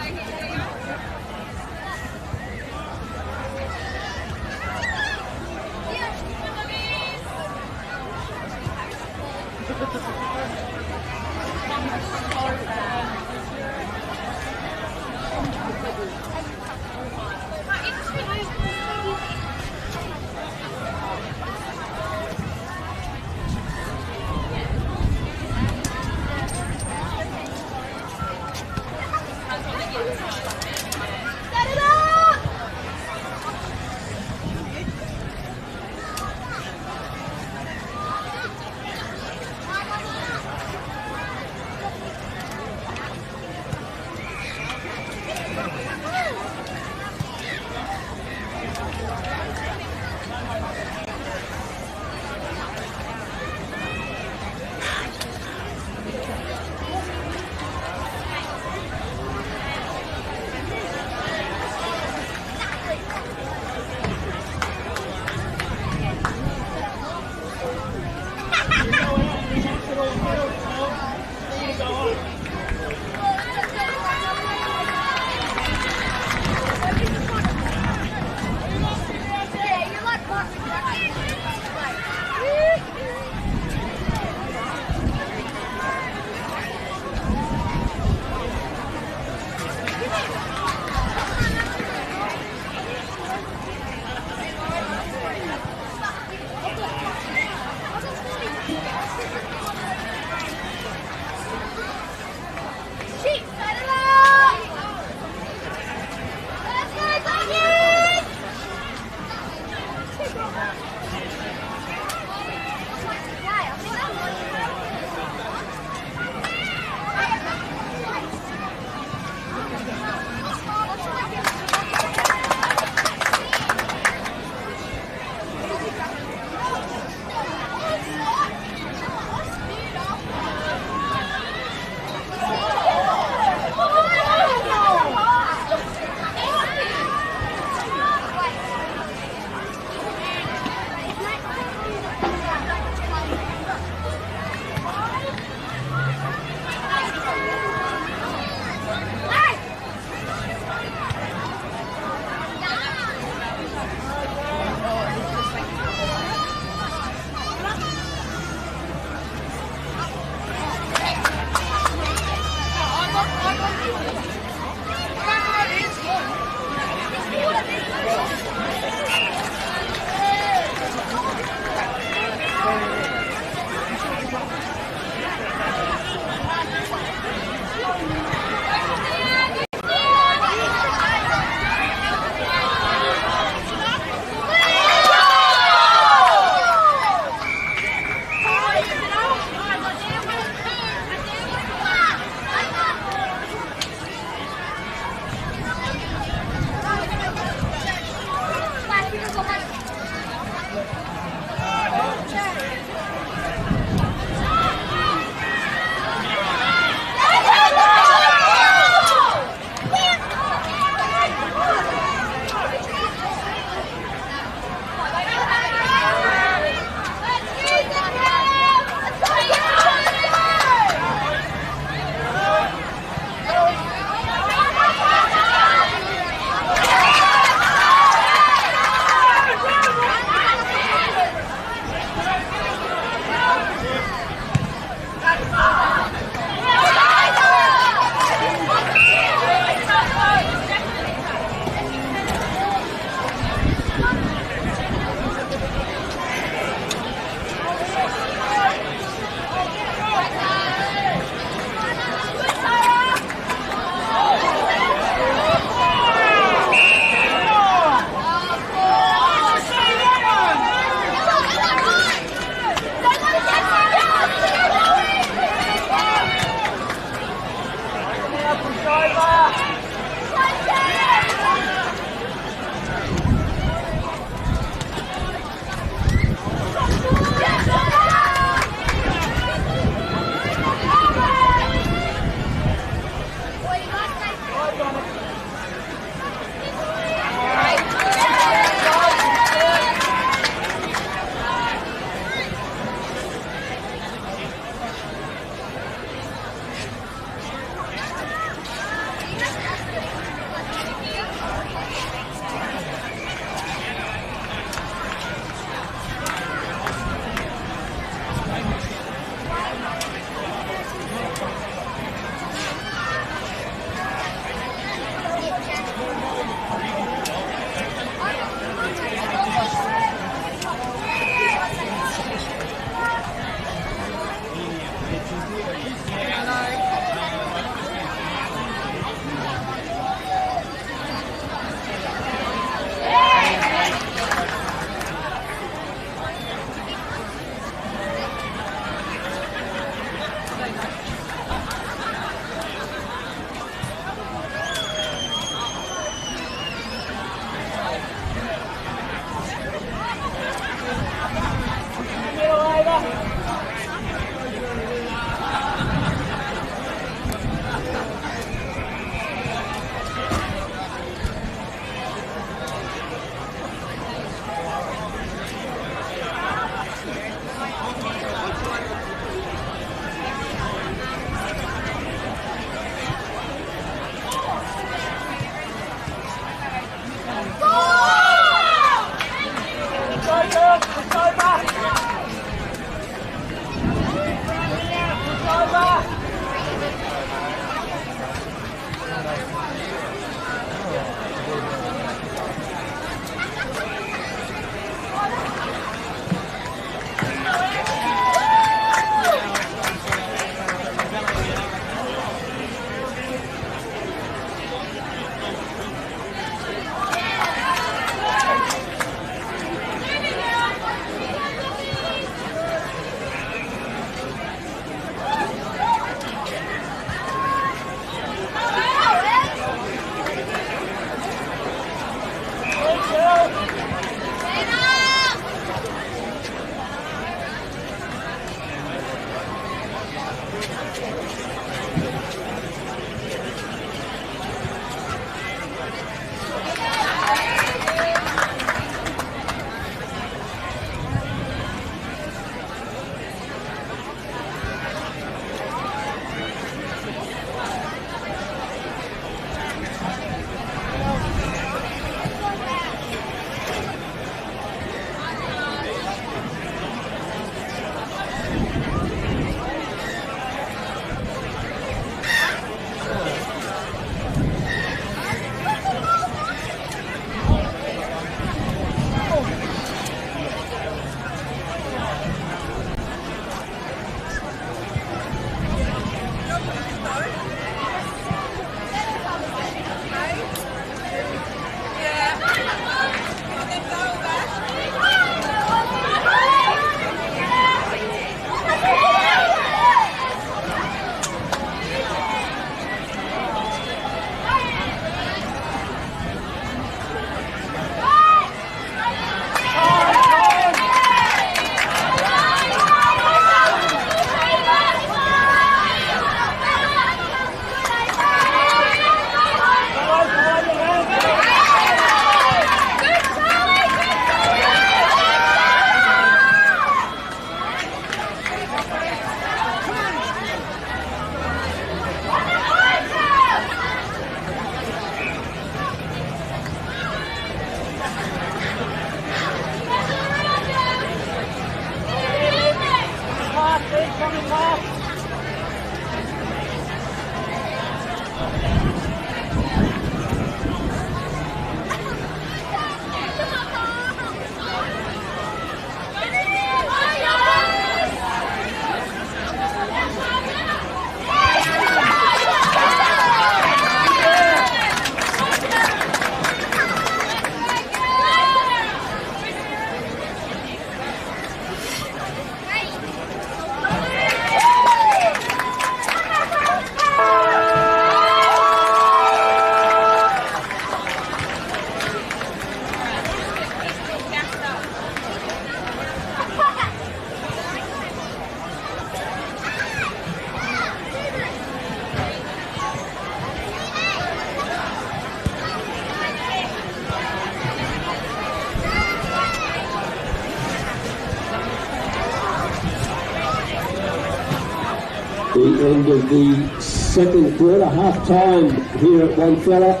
end of the second quarter, half-time here at Wonfella.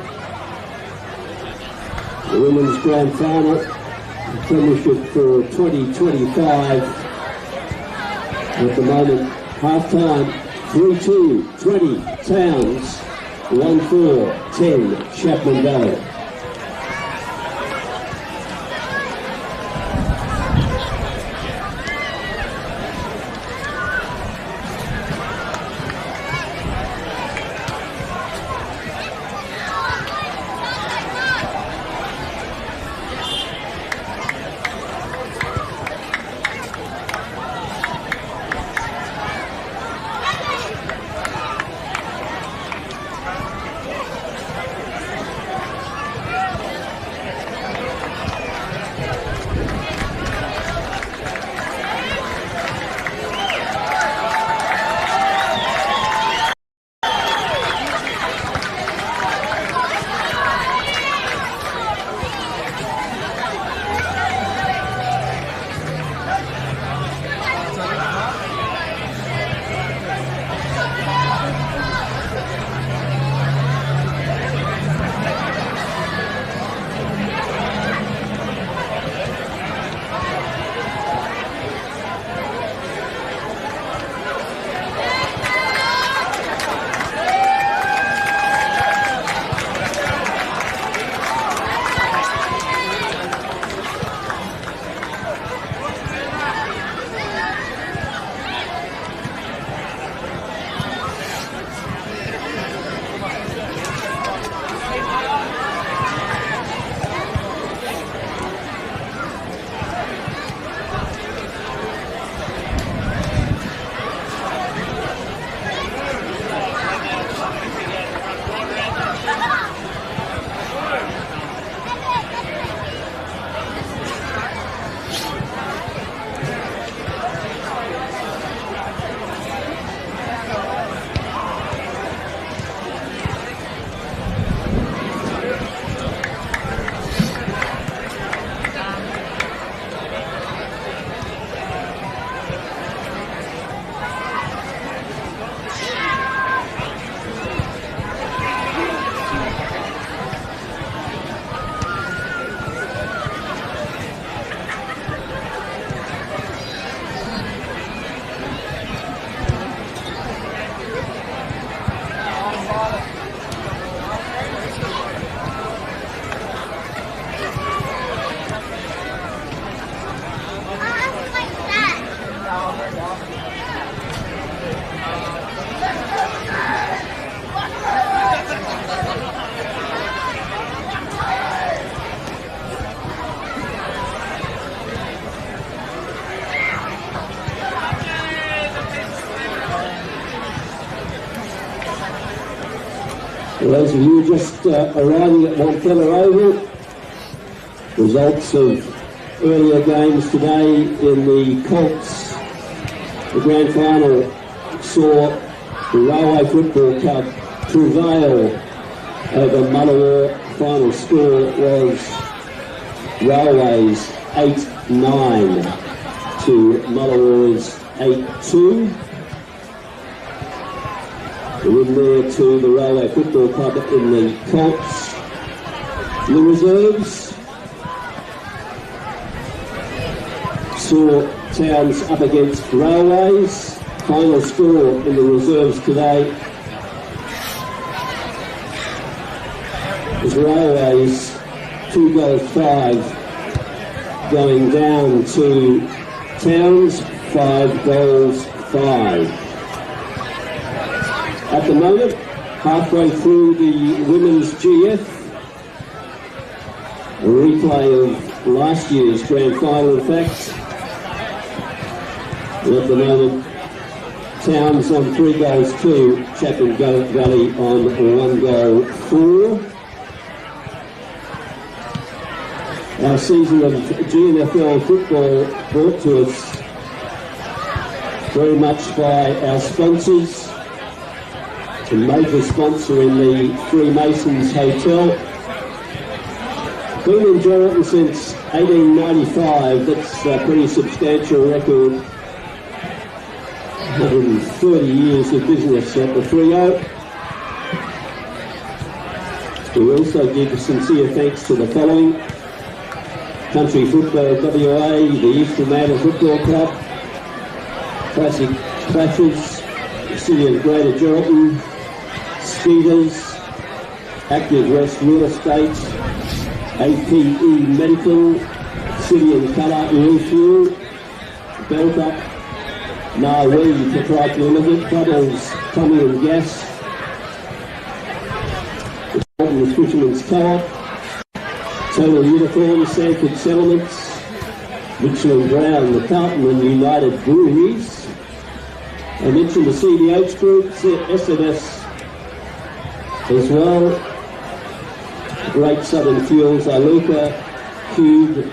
The women's grand final, premiership for 2025. At the moment, half-time, 3-2, 20, Towns, 1-4, 10, Chapman Valley. For those of you just arriving at Wonfella Oval, results of earlier games today in the Colts. The grand final saw the Railway Football Club prevail over Mullawa. Final score was Railways 8-9 to Mullawa's 8-2. The win there to the Railway Football Club in the Colts. The reserves saw Towns up against Railways. Final score in the reserves today is Railways 2-5 going down to Towns 5-5. At the moment, halfway through the women's GF, a replay of last year's grand final, in fact. And at the moment, Towns on 3-2, Chapman Valley on 1-4. Our season of GNFL football brought to us very much by our sponsors. A major sponsor in the Freemasons Hotel. Been in Geraldton since 1895, that's a pretty substantial record. 130 years of business at the Frio. We also give sincere thanks to the following: Country Football WA, the Eastern Matter Football Club, Classic Clashes, the City of Greater Geraldton, Skeeters, Active West Real Estate, APE Medical, City and Colour Refuel, Belter, Nawi Proprietary Limited, Brothers Plumbing and Gas, the Fisherman's Co-op, Total Uniforms, Sanford Settlements, Mitchell and Brown, the Carlton and United Breweries. I mentioned the CDH Group, SMS as well, Great Southern Fuels, Iluka, Cube,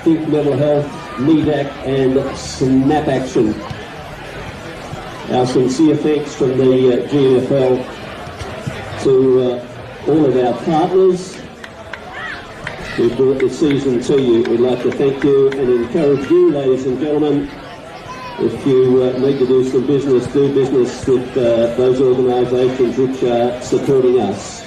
Think Mental Health, NEDAC and Snap Action. Our sincere thanks from the GFL to all of our partners who brought the season to you. We'd like to thank you and encourage you, ladies and gentlemen, if you need to do some business, do business with those organisations which are supporting us.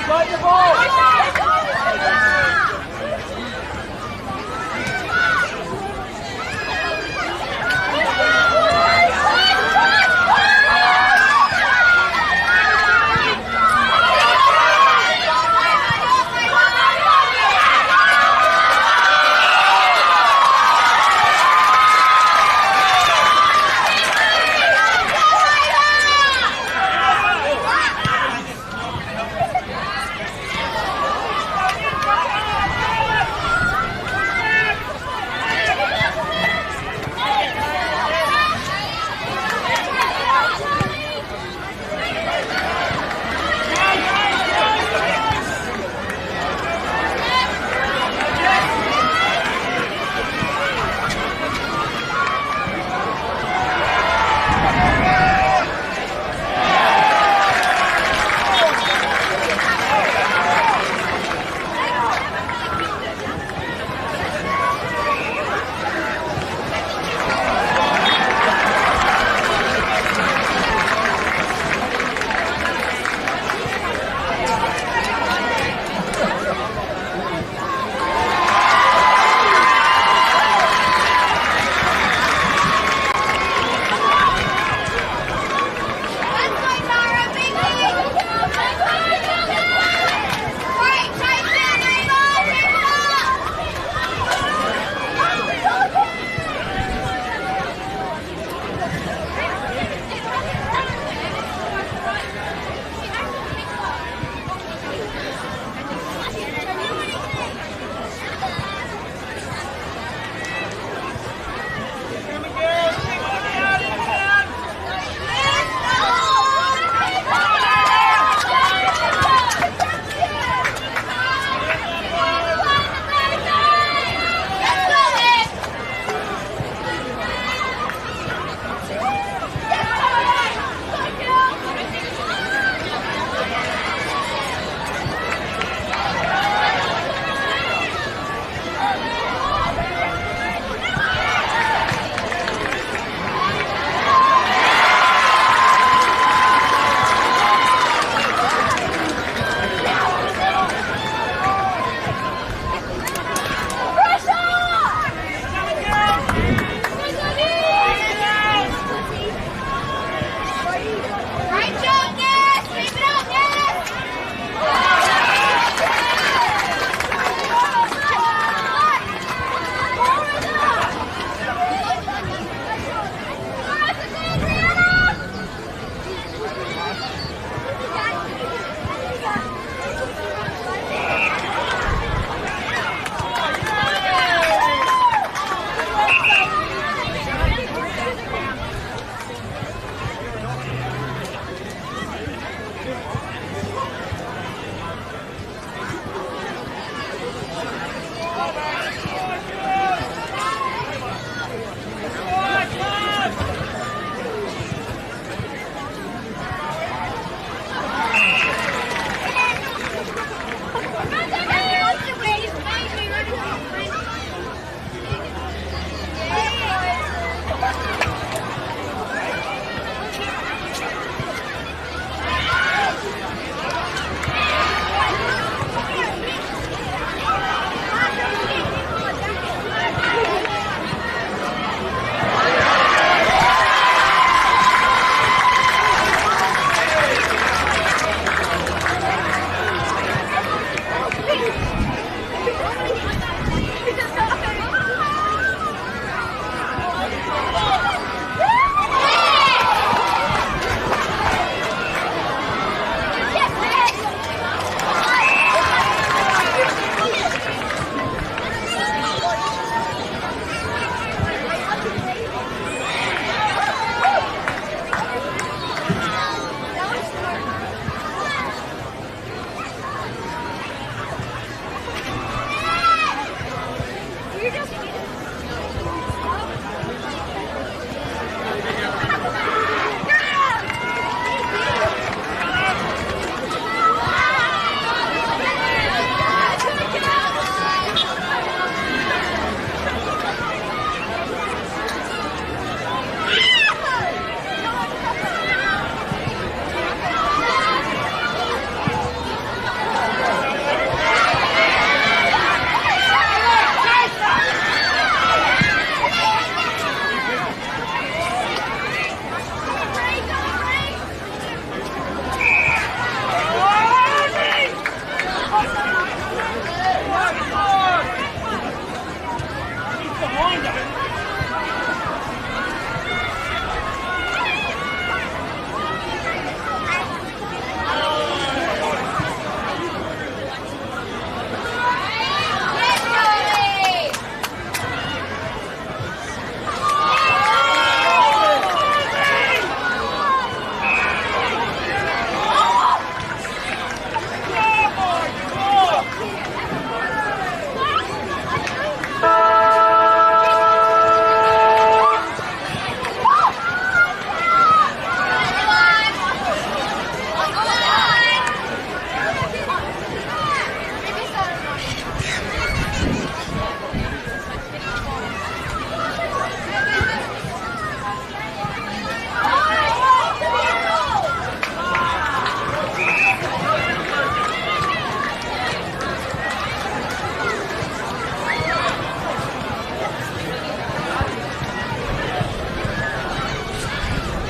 Play the ball.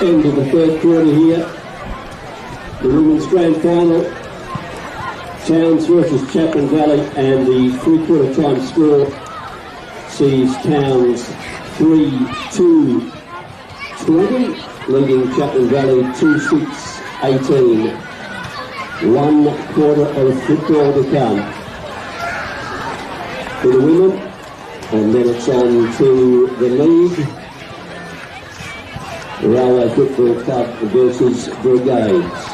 end of the third quarter here. The women's grand final, Towns versus Chapel Valley, and the three-quarter time score sees Towns 3-2-20, leading Chapel Valley 2-6-18. 1 quarter of football to come for the women, and then it's on to the league. Railway Football Club versus Brigades.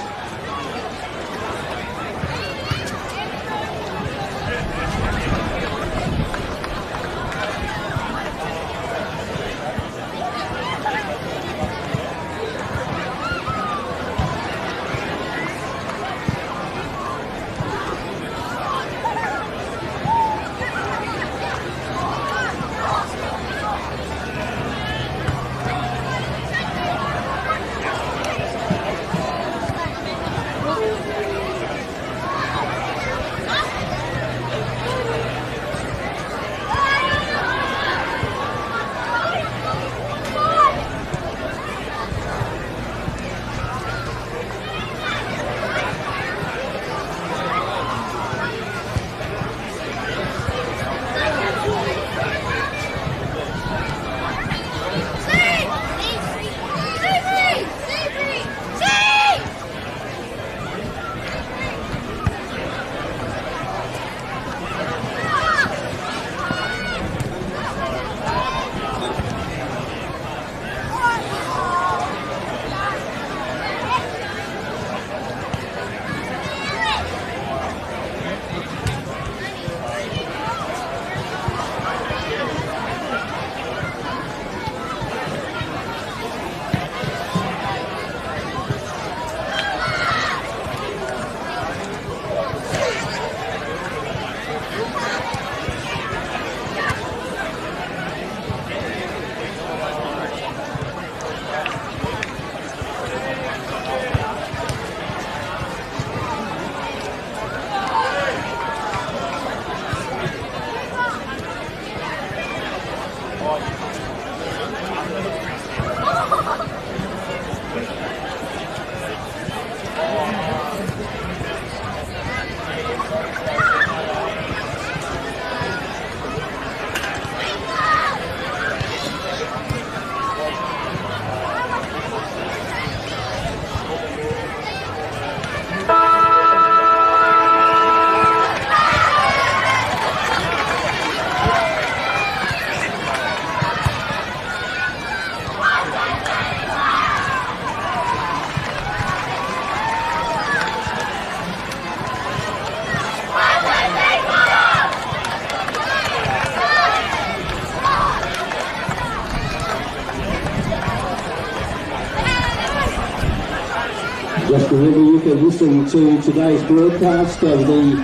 Just remember you can listen to today's broadcast of the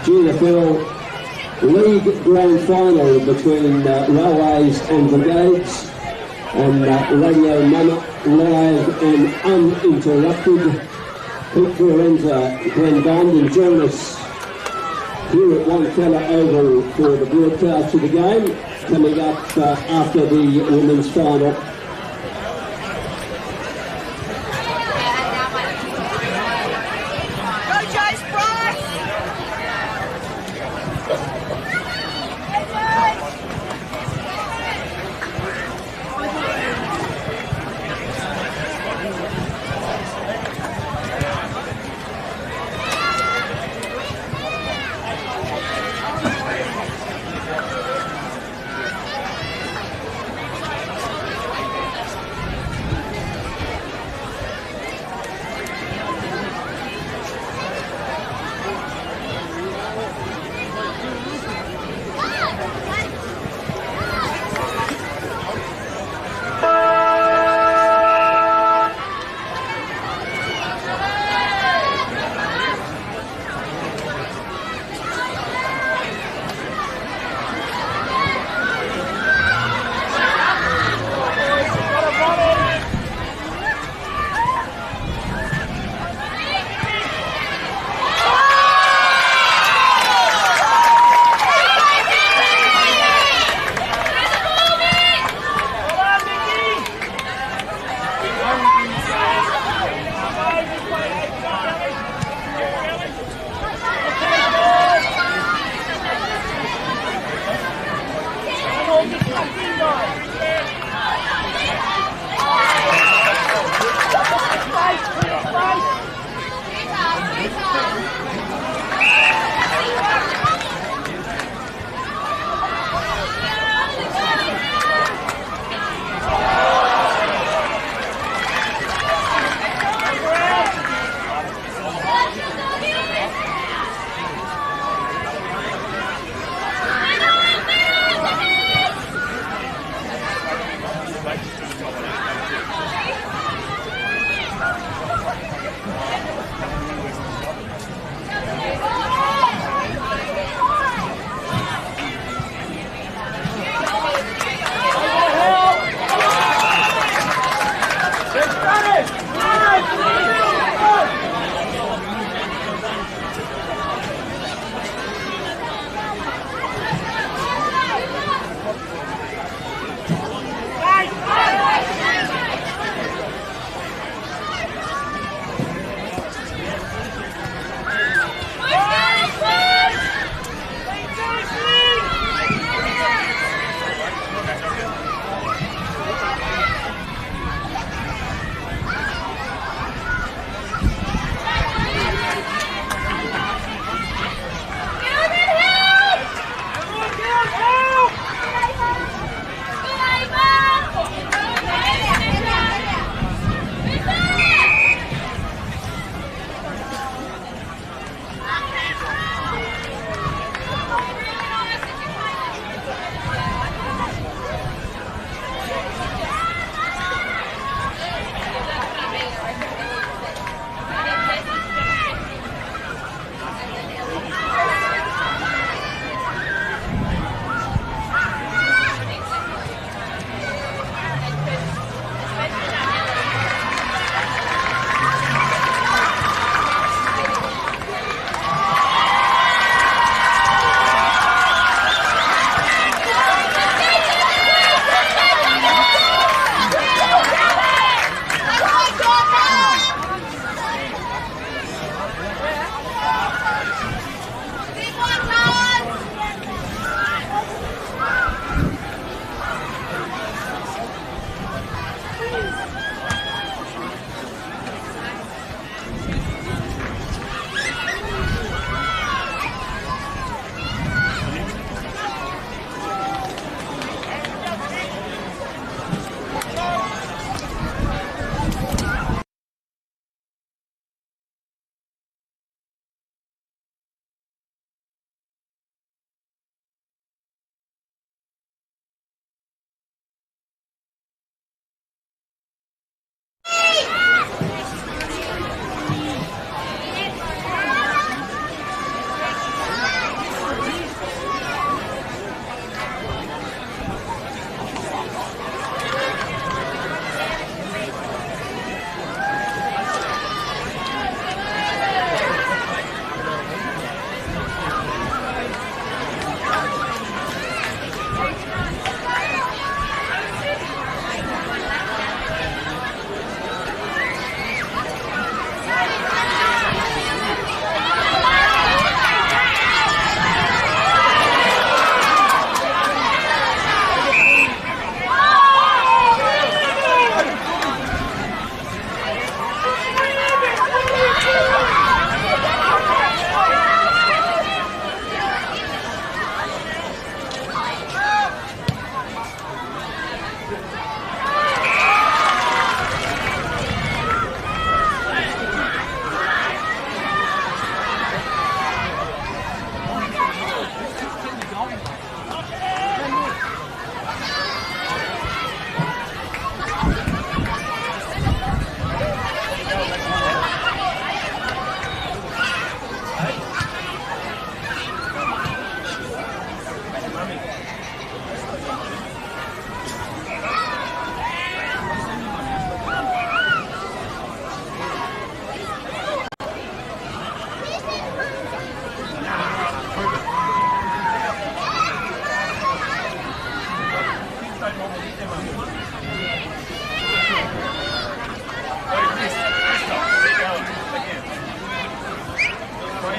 GFL League Grand Final between Railways and Brigades on Radio Mama, live and uninterrupted. Pete Fiorenza, Glenn Bond, and join us here at One Fella Oval for the broadcast of the game, coming up after the women's final.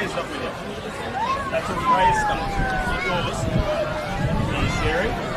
Freya's not with it. That's all Freya's stuff. Yours. Here's Sherry.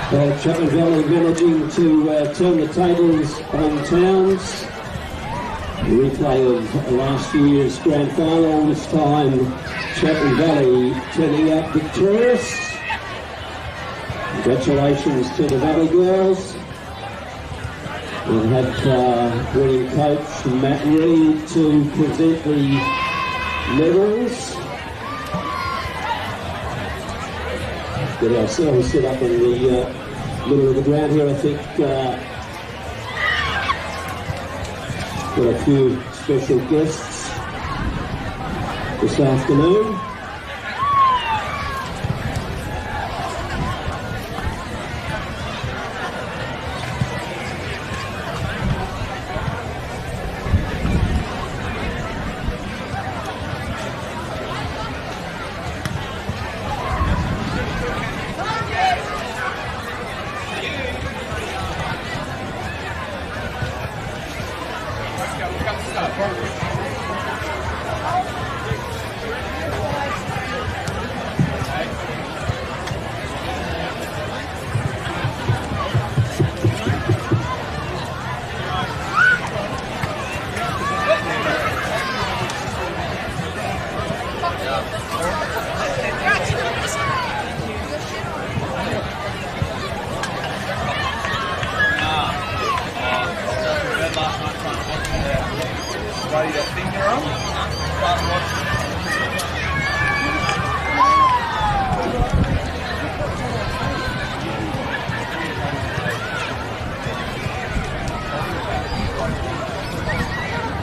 Chapman Valley managing to turn the tables on Towns. The replay of last year's grand final, this time Chapman Valley turning out victorious. Congratulations to the Valley girls. We'll have winning coach Matt Reid to present the medals. Get ourselves set up in the middle of the ground here. I think got a few special guests this afternoon.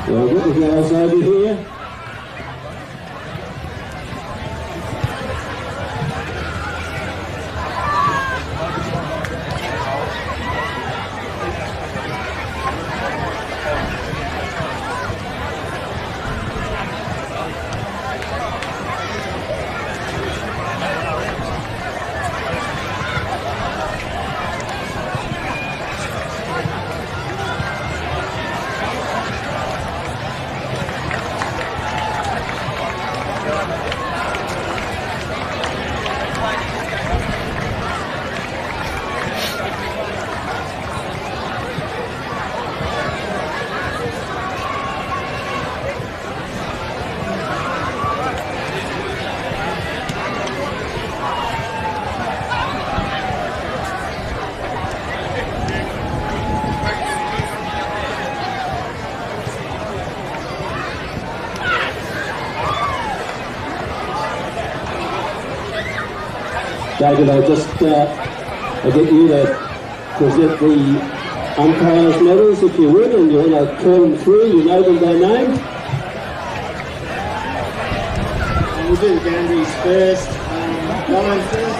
Well, get the girls over here. David, I'll get you to present the umpires' medals if you would, and you want to call them through, you know them by name. We'll do the boundaries first. Ryan first.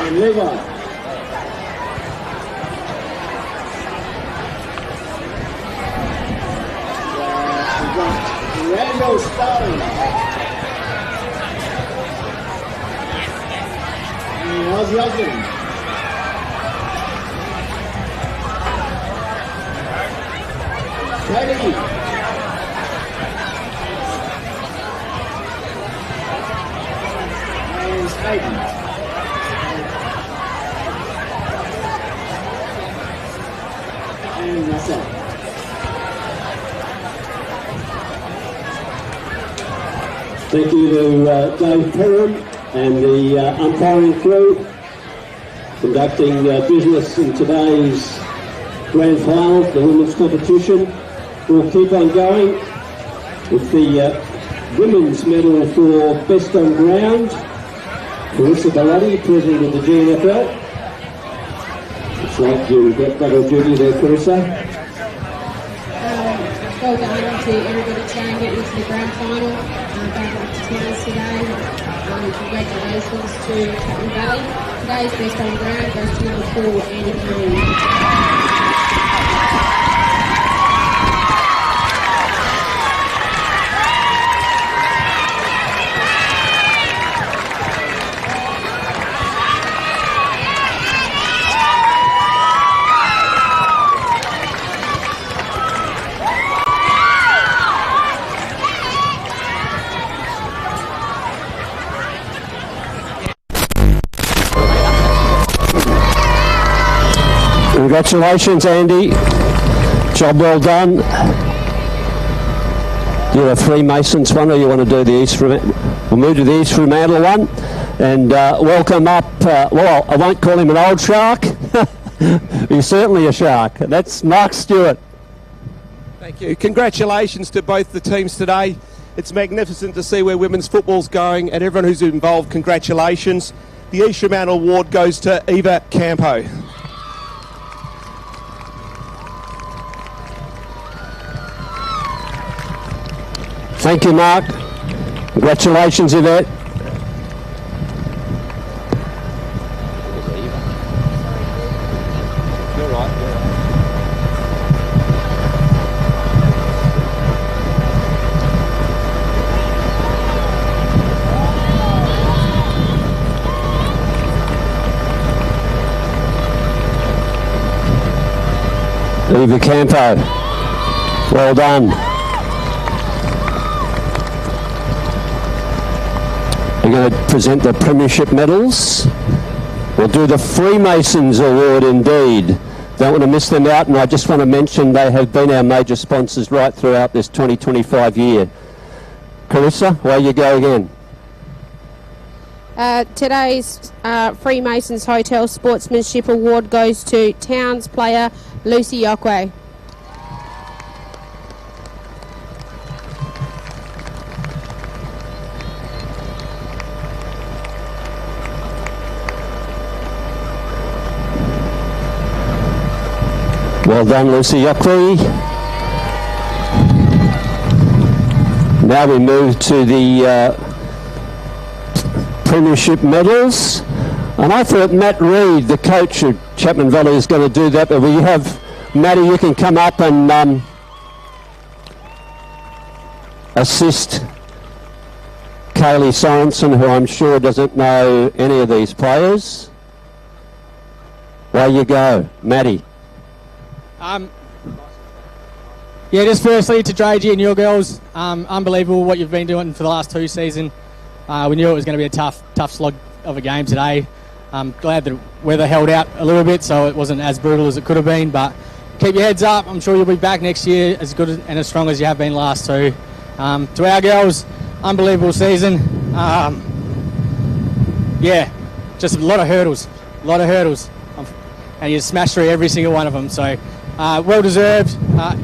And Levi. Randall Stalin. And Ozzy Osbourne. Katie. And Aiden. And myself. Thank you to Dave Perham and the umpiring crew conducting business in today's grand final, the women's competition. We'll keep on going with the women's medal for best on ground. Carissa Bellotti, president of the GNFL. Looks like you've got double duty there, Carissa. Well done to everybody trying to get into the grand final. Back up to Towns today. Congratulations to Chapman Valley. Today's best on ground goes to number 4, Andy Green. Congratulations, Andy. Job well done. You're a Freemasons one, or you want to do the East Fremantle? We'll move to the East Fremantle one. And welcome up, well, I won't call him an old shark. He's certainly a shark. That's Mark Stewart. Thank you. Congratulations to both the teams today. It's magnificent to see where women's football's going, and everyone who's involved, congratulations. The East Fremantle Award goes to Eva Campo. Thank you, Mark. Congratulations, Yvette. You're right. Eva Campo. Well done. We're going to present the Premiership medals. We'll do the Freemasons Award indeed. Don't want to miss them out, and I just want to mention they have been our major sponsors right throughout this 2025 year. Carissa, away you go again. Today's Freemasons Hotel Sportsmanship Award goes to Towns player Lucy Yokwe. Well done, Lucy Yokwe. Now we move to the Premiership medals. And I thought Matt Reid, the coach of Chapman Valley, is going to do that, but we have Matty, you can come up and assist Kaylee Sorensen, who I'm sure doesn't know any of these players. Away you go, Matty. Yeah, just firstly to Dragey and your girls, unbelievable what you've been doing for the last 2 seasons. We knew it was going to be a tough slog of a game today. I'm glad the weather held out a little bit, so it wasn't as brutal as it could have been. But keep your heads up. I'm sure you'll be back next year as good and as strong as you have been last two. To our girls, unbelievable season. Yeah, just a lot of hurdles, and you smashed through every single one of them. So well deserved.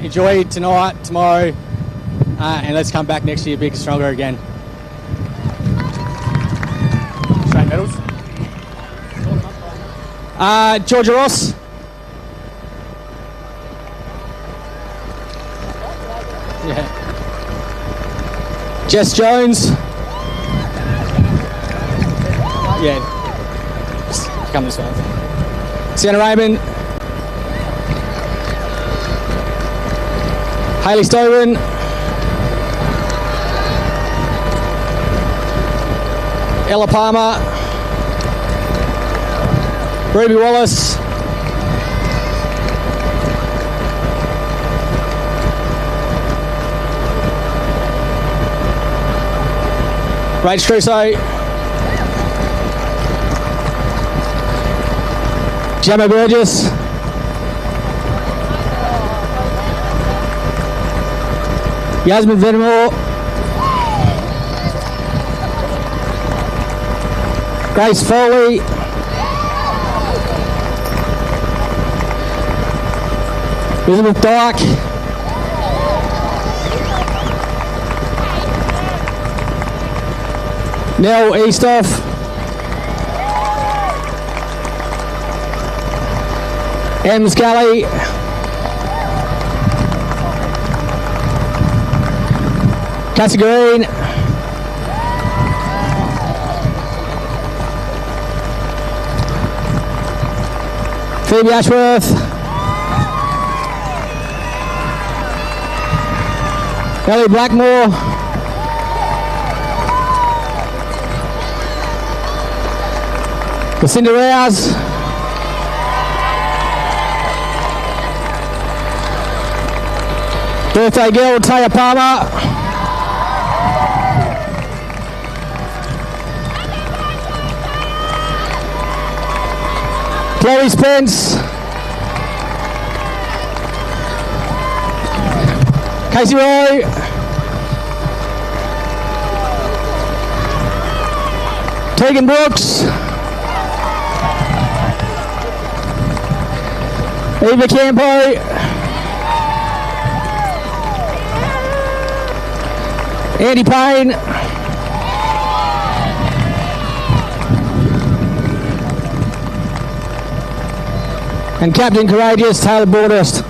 Enjoy tonight, tomorrow, and let's come back next year big and stronger again. Straight medals. Georgia Ross. Yeah. Jess Jones. Yeah. Just come this way. Sienna Raymond. Hayley Stowen. Ella Palmer. Ruby Wallace. Rach Crusoe. Gemma Burgess. Yasmin Venmore. Grace Foley. Elizabeth Dyke. Nell Eastoff. Em Scully. Cassie Green. Phoebe Ashworth. Ellie Blackmore. Lucinda Rouse. Birthday girl Taya Palmer. Chloe Spence. Casey Roy. Tegan Brooks. Eva Campo. Andy Payne. And Captain Courageous Taylor Borderst.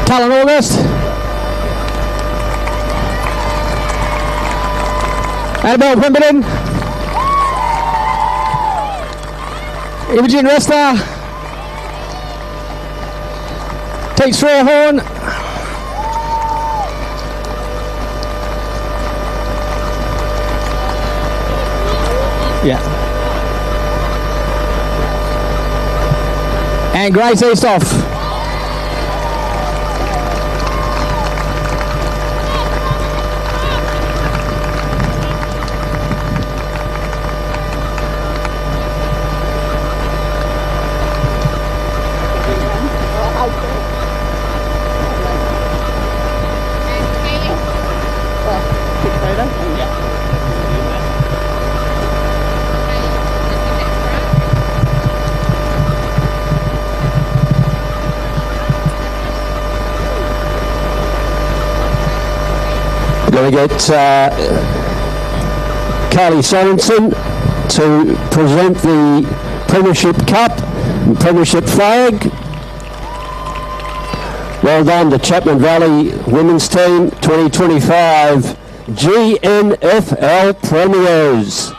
Talon August. Annabelle Pemberton. Imogen Resta. Takes Fairhorn. Yeah. And Grace Eastoff. Going to get Carly Sorensen to present the Premiership Cup and Premiership flag. Well done to Chapman Valley Women's Team 2025 GNFL Premiers.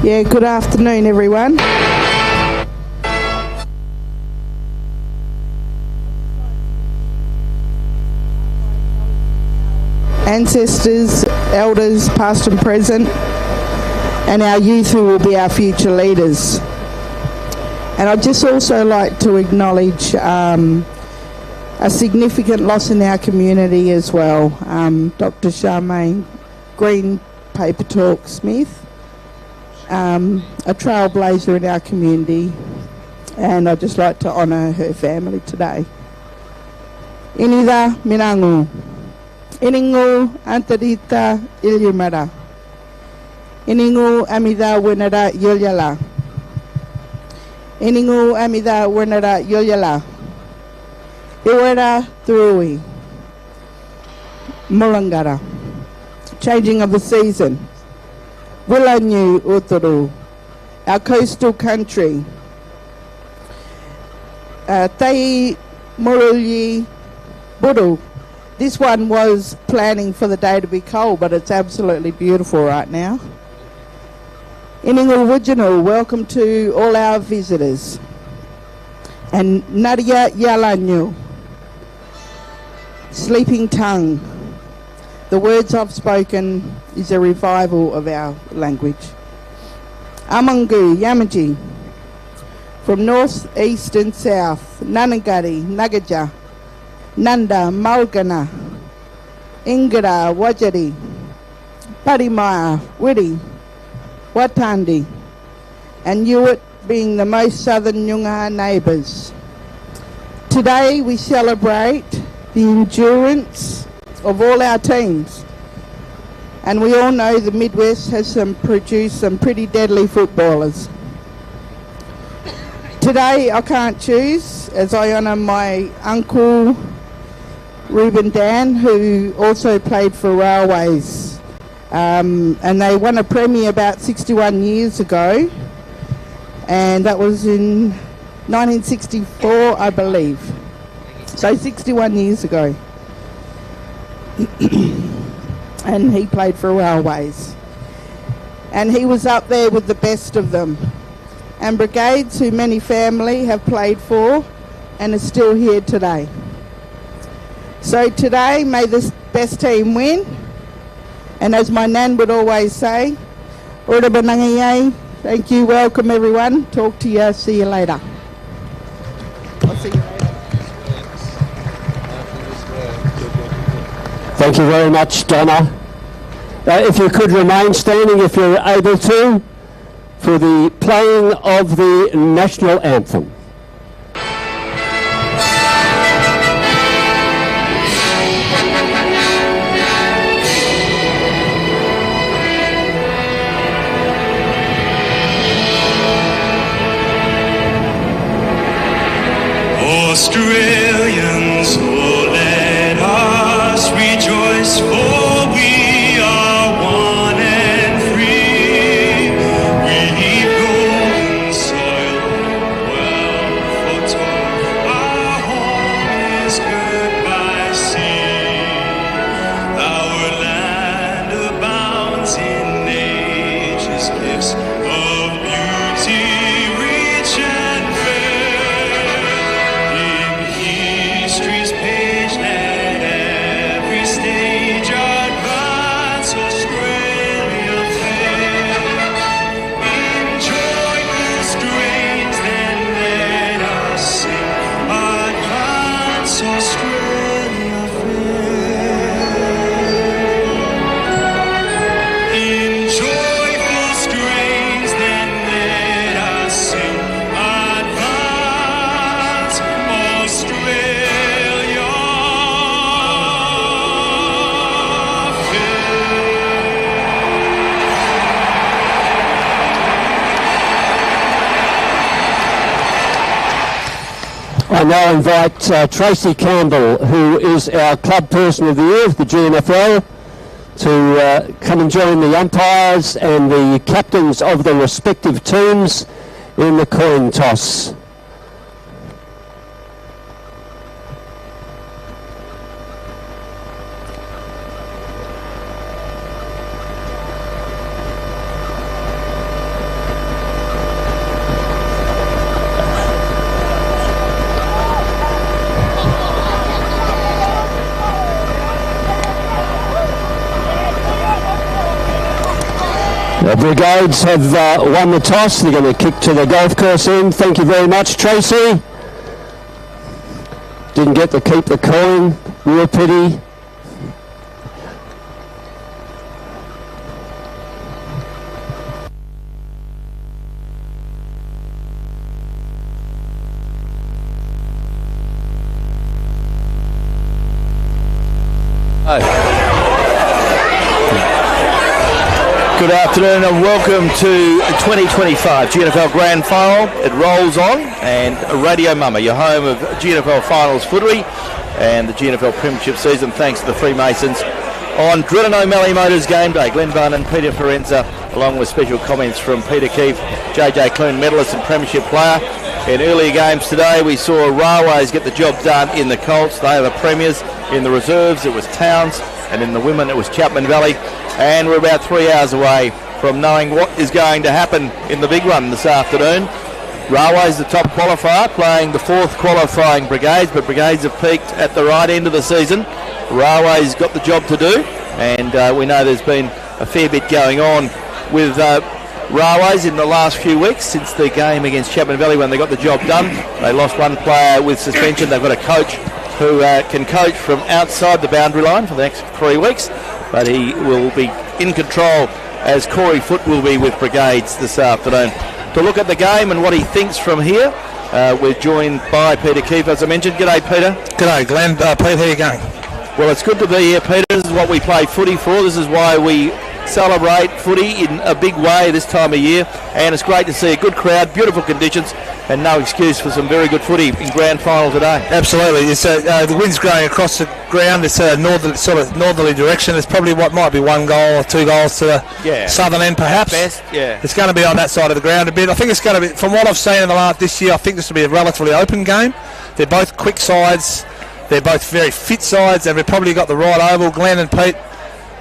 Yeah, good afternoon, everyone. Ancestors, elders, past and present, and our youth who will be our future leaders. And I'd just also like to acknowledge a significant loss in our community as well. Dr. Charmaine Green Paper Talk Smith, a trailblazer in our community, and I'd just like to honour her family today. Inida Minangu, Iningu Antarita Ilyumara, Iningu Amida Winara Yolyala, Iningu Amida Winara Yolyala, Iwera Thrui, Mulangara, changing of the season, Willanyu Uturu, our coastal country, Tei Muruli Buru. This one was planning for the day to be cold, but it's absolutely beautiful right now. Iningu Wujinu, welcome to all our visitors. And Nadia Yalanyu, sleeping tongue. The words I've spoken is a revival of our language. Amangu Yamaji, from north, east and south, Nanagari, Nagaja, Nanda, Mulgana, Ingara, Wajari, Parimaya, Wiri, Watandi, and Yuit being the most southern Nyunga neighbours. Today we celebrate the endurance of all our teams, and we all know the Midwest has produced some pretty deadly footballers. Today I can't choose, as I honour my uncle Reuben Dan, who also played for Railways, and they won a Premier about 61 years ago, and that was in 1964, I believe. So 61 years ago. And he played for Railways. And he was up there with the best of them. And brigades who many family have played for and are still here today. So today, may the best team win. And as my nan would always say, Ora Banangayay, thank you, welcome everyone. Talk to you, see you later. I'll see you later. Thank you very much, Donna. If you could remain standing if you're able to, for the playing of the national anthem. Australians, oh let us rejoice, for we are one and free. We've golden soil, well foretold, our home is good by sea. Our land abounds in nature's gifts of beauty, rich and fair. In history's page, let every stage advance Australia fair. In joyful strains, then let us sing, advance Australia fair. In joyful strains, then let us sing, advance Australia fair. I now invite Tracy Campbell, who is our Club Person of the Year of the GNFL, to come and join the umpires and the captains of the respective teams in the coin toss. The Brigades have won the toss. They're going to kick to the golf course end. Thank you very much, Tracy. Didn't get to keep the coin. Real pity. Good afternoon and welcome to 2025 GNFL Grand Final. It rolls on, and Radio Mama, your home of GNFL Finals footy and the GNFL Premiership season, thanks to the Freemasons. On Drilling O'Malley Motors Game Day, Glenn Barnon, Peter Forenza, along with special comments from Peter Keefe, JJ Clune, medalist and Premiership player. In earlier games today, we saw Railways get the job done in the Colts. They are the premiers. In the reserves, it was Towns, and in the women, it was Chapman Valley. And we're about 3 hours away from knowing what is going to happen in the big one this afternoon. Railways, the top qualifier, playing the fourth qualifying Brigades, but Brigades have peaked at the right end of the season. Railways got the job to do, and we know there's been a fair bit going on with Railways in the last few weeks since the game against Chapman Valley when they got the job done. They lost one player with suspension. They've got a coach who can coach from outside the boundary line for the next 3 weeks, but he will be in control, as Corey Foote will be with Brigades this afternoon. To look at the game and what he thinks from here, we're joined by Peter Keefe, as I mentioned. G'day, Peter. G'day, Glenn. Pete, how you going? Well, it's good to be here, Peter. This is what we play footy for. This is why we celebrate footy in a big way this time of year, and it's great to see a good crowd, beautiful conditions, and no excuse for some very good footy in grand final today. Absolutely. It's, the wind's growing across the ground. It's a northerly direction. It's probably what might be 1 goal or 2 goals to the southern end, perhaps. Best, yeah. It's going to be on that side of the ground a bit. I think it's going to be, from what I've seen in the last this year, I think this will be a relatively open game. They're both quick sides. They're both very fit sides, and we've probably got the right oval. Glenn and Pete,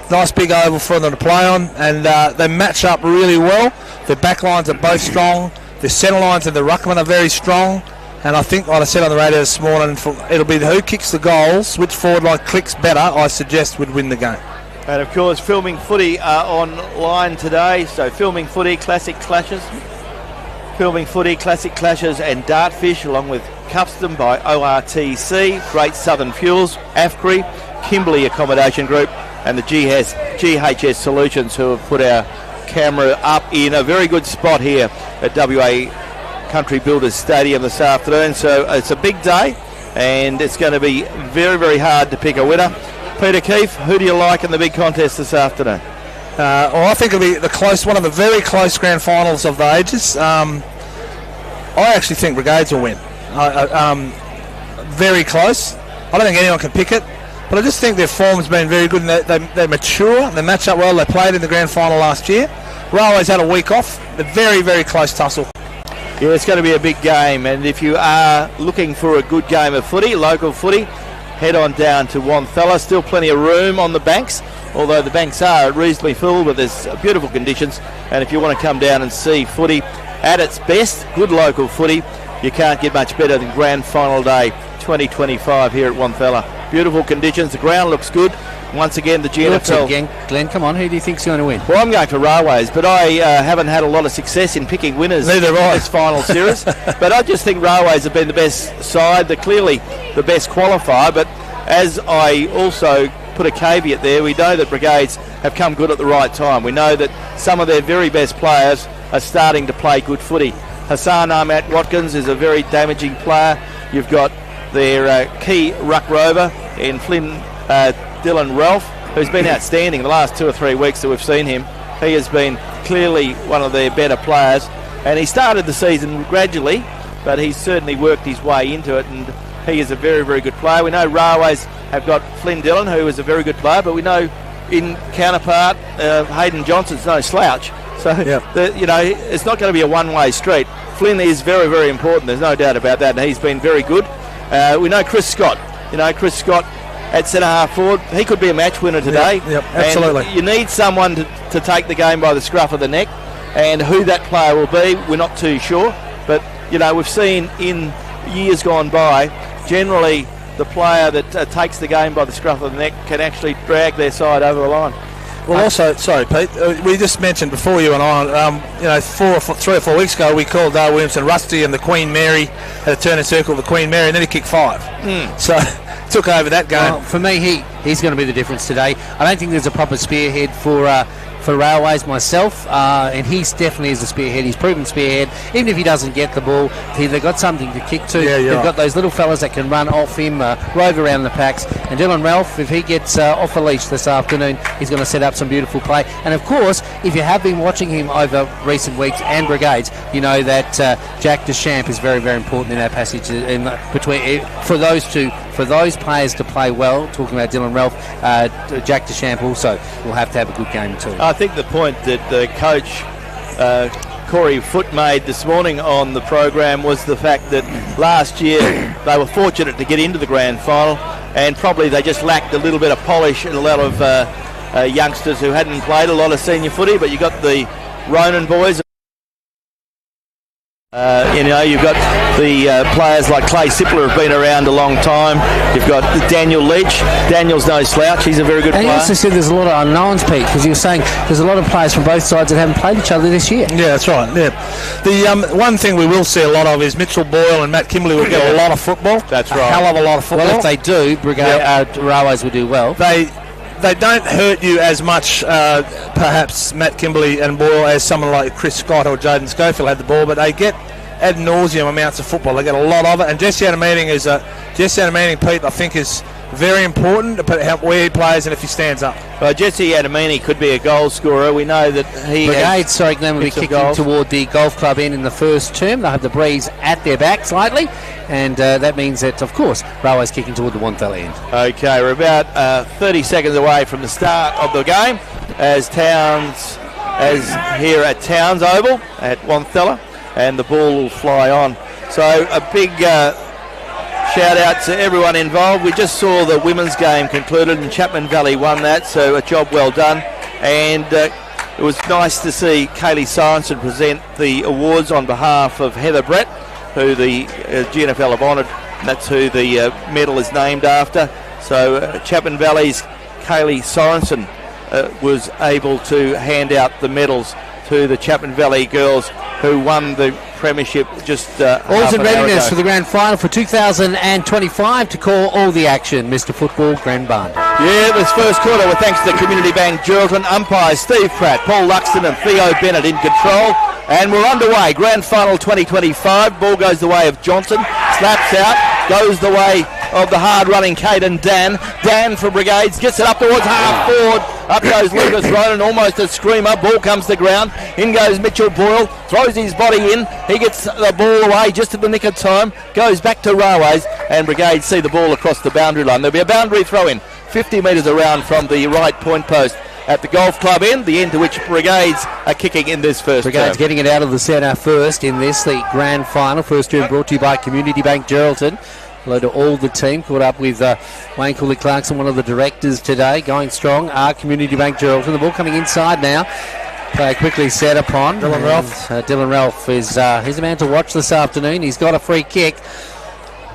nice big oval for them to play on, and they match up really well. Their back lines are both strong. The centre lines and the ruckman are very strong, and I think, like I said on the radio this morning, it'll be who kicks the goals, which forward line clicks better, I suggest would win the game. And of course, Filming Footy are online today, so Filming Footy, Classic Clashes, Filming Footy, Classic Clashes and Dartfish, along with Custom by ORTC, Great Southern Fuels, AFCRI, Kimberley Accommodation Group, and the GHS Solutions, who have put our camera up in a very good spot here at WA Country Builders Stadium this afternoon. So it's a big day, and it's going to be very, very hard to pick a winner. Peter Keefe, who do you like in the big contest this afternoon? Well, I think it'll be one of the very close grand finals of the ages. I actually think Brigades will win. Very close. I don't think anyone can pick it, but I just think their form's been very good, and they mature, they match up well. They played in the grand final last year. Railways had a week off. A very, very close tussle. Yeah, it's going to be a big game, and if you are looking for a good game of footy, local footy, head on down to Wanthella. Still plenty of room on the banks, although the banks are reasonably full, but there's beautiful conditions, and if you want to come down and see footy at its best, good local footy, you can't get much better than grand final day 2025 here at Wanthella. Beautiful conditions, the ground looks good. Once again, the GNFL. Glenn, come on, who do you think's going to win? Well, I'm going for Railways, but I haven't had a lot of success in picking winners in this final series. But I just think Railways have been the best side. They're clearly the best qualifier, but as I also put a caveat there, we know that Brigades have come good at the right time. We know that some of their very best players are starting to play good footy. Hassan Ahmad Watkins is a very damaging player. You've got their key ruck rover in Flynn Dylan Ralph, who's been outstanding the last 2 or 3 weeks that we've seen him. He has been clearly one of their better players, and he started the season gradually, but he's certainly worked his way into it, and he is a very, very good player. We know Railways have got Flynn Dillon, who is a very good player, but we know in counterpart, Hayden Johnson's no slouch. So, it's not going to be a one-way street. Flynn is very, very important. There's no doubt about that, and he's been very good. We know Chris Scott. Chris Scott at centre-half forward, he could be a match winner today. Yep, absolutely. And you need someone to take the game by the scruff of the neck, and who that player will be, we're not too sure. But, we've seen in years gone by, generally the player that takes the game by the scruff of the neck can actually drag their side over the line. Well, also, sorry, Pete, we just mentioned before you and I, 3 or 4 weeks ago, we called Dale Williamson Rusty and the Queen Mary, had a turn and circle of the Queen Mary, and then he kicked 5. So, took over that game. Well, for me, he's going to be the difference today. I don't think there's a proper spearhead for Railways myself, and he definitely is a spearhead. He's proven spearhead. Even if he doesn't get the ball, they've got something to kick to. Yeah, they've got those little fellas that can run off him, rove around the packs. And Dylan Ralph, if he gets off a leash this afternoon, he's going to set up some beautiful play. And of course, if you have been watching him over recent weeks and brigades, you know that Jack Deschamps is very, very important in that passage between for those two. For those players to play well, talking about Dylan Ralph, Jack Deschamps also will have to have a good game too. I think the point that the coach Corey Foote made this morning on the program was the fact that last year they were fortunate to get into the grand final, and probably they just lacked a little bit of polish and a lot of youngsters who hadn't played a lot of senior footy. But you got the Ronan boys. You've got the players like Clay Sippler have been around a long time. You've got Daniel Leach. Daniel's no slouch. He's a very good player. And you also said there's a lot of unknowns, Pete, because you were saying there's a lot of players from both sides that haven't played each other this year. Yeah, that's right. Yeah, the one thing we will see a lot of is Mitchell Boyle and Matt Kimberley will get a lot of football. That's right. A hell of a lot of football. Well, if they do, Railways will do well. They don't hurt you as much, perhaps Matt Kimberley and Boyle, as someone like Chris Scott or Jaden Schofield had the ball, but they get ad nauseum amounts of football. They get a lot of it, and Jesse Adamantine Pete, I think, is very important to help where he plays and if he stands up. Well, Jesse Adamantine could be a goal scorer. We know that he Brigade, will be kicking toward the golf club end in the first term. They'll have the breeze at their back slightly, and that means that, of course, Railway's kicking toward the Wonthella end. Okay, we're about 30 seconds away from the start of the game as here at Towns Oval at Wonthella, and the ball will fly on. So a big shout out to everyone involved. We just saw the women's game concluded and Chapman Valley won that, so a job well done. And it was nice to see Kaylee Sorensen present the awards on behalf of Heather Brett, who the GNFL have honoured. That's who the medal is named after. So Chapman Valley's Kaylee Sorensen was able to hand out the medals to the Chapman Valley girls who won the premiership just all's in readiness for the grand final for 2025 to call all the action, Mr. Football Grand Band. Yeah, this first quarter with thanks to the Community Bank Geraldton umpires Steve Pratt, Paul Luxton and Theo Bennett in control, and we're underway. Grand final 2025. Ball goes the way of Johnson, slaps out, goes the way of the hard-running Caden Dan. Dan for Brigades gets it up towards half forward. Up goes Lucas Ronan, almost a screamer. Ball comes to ground. In goes Mitchell Boyle, throws his body in. He gets the ball away just at the nick of time. Goes back to Railways, and Brigades see the ball across the boundary line. There'll be a boundary throw-in 50 metres around from the right point post at the golf club end, the end to which Brigades are kicking in this first Brigades term. getting it out of the centre first in this, the grand final. First term brought to you by Community Bank Geraldton. Hello to all the team. Caught up with Wayne Cooley-Clarkson, one of the directors today. Going strong, Community Bank Geraldton. The ball coming inside now. Play quickly set upon. Dylan Ralph. Dylan Ralph is he's a man to watch this afternoon. He's got a free kick.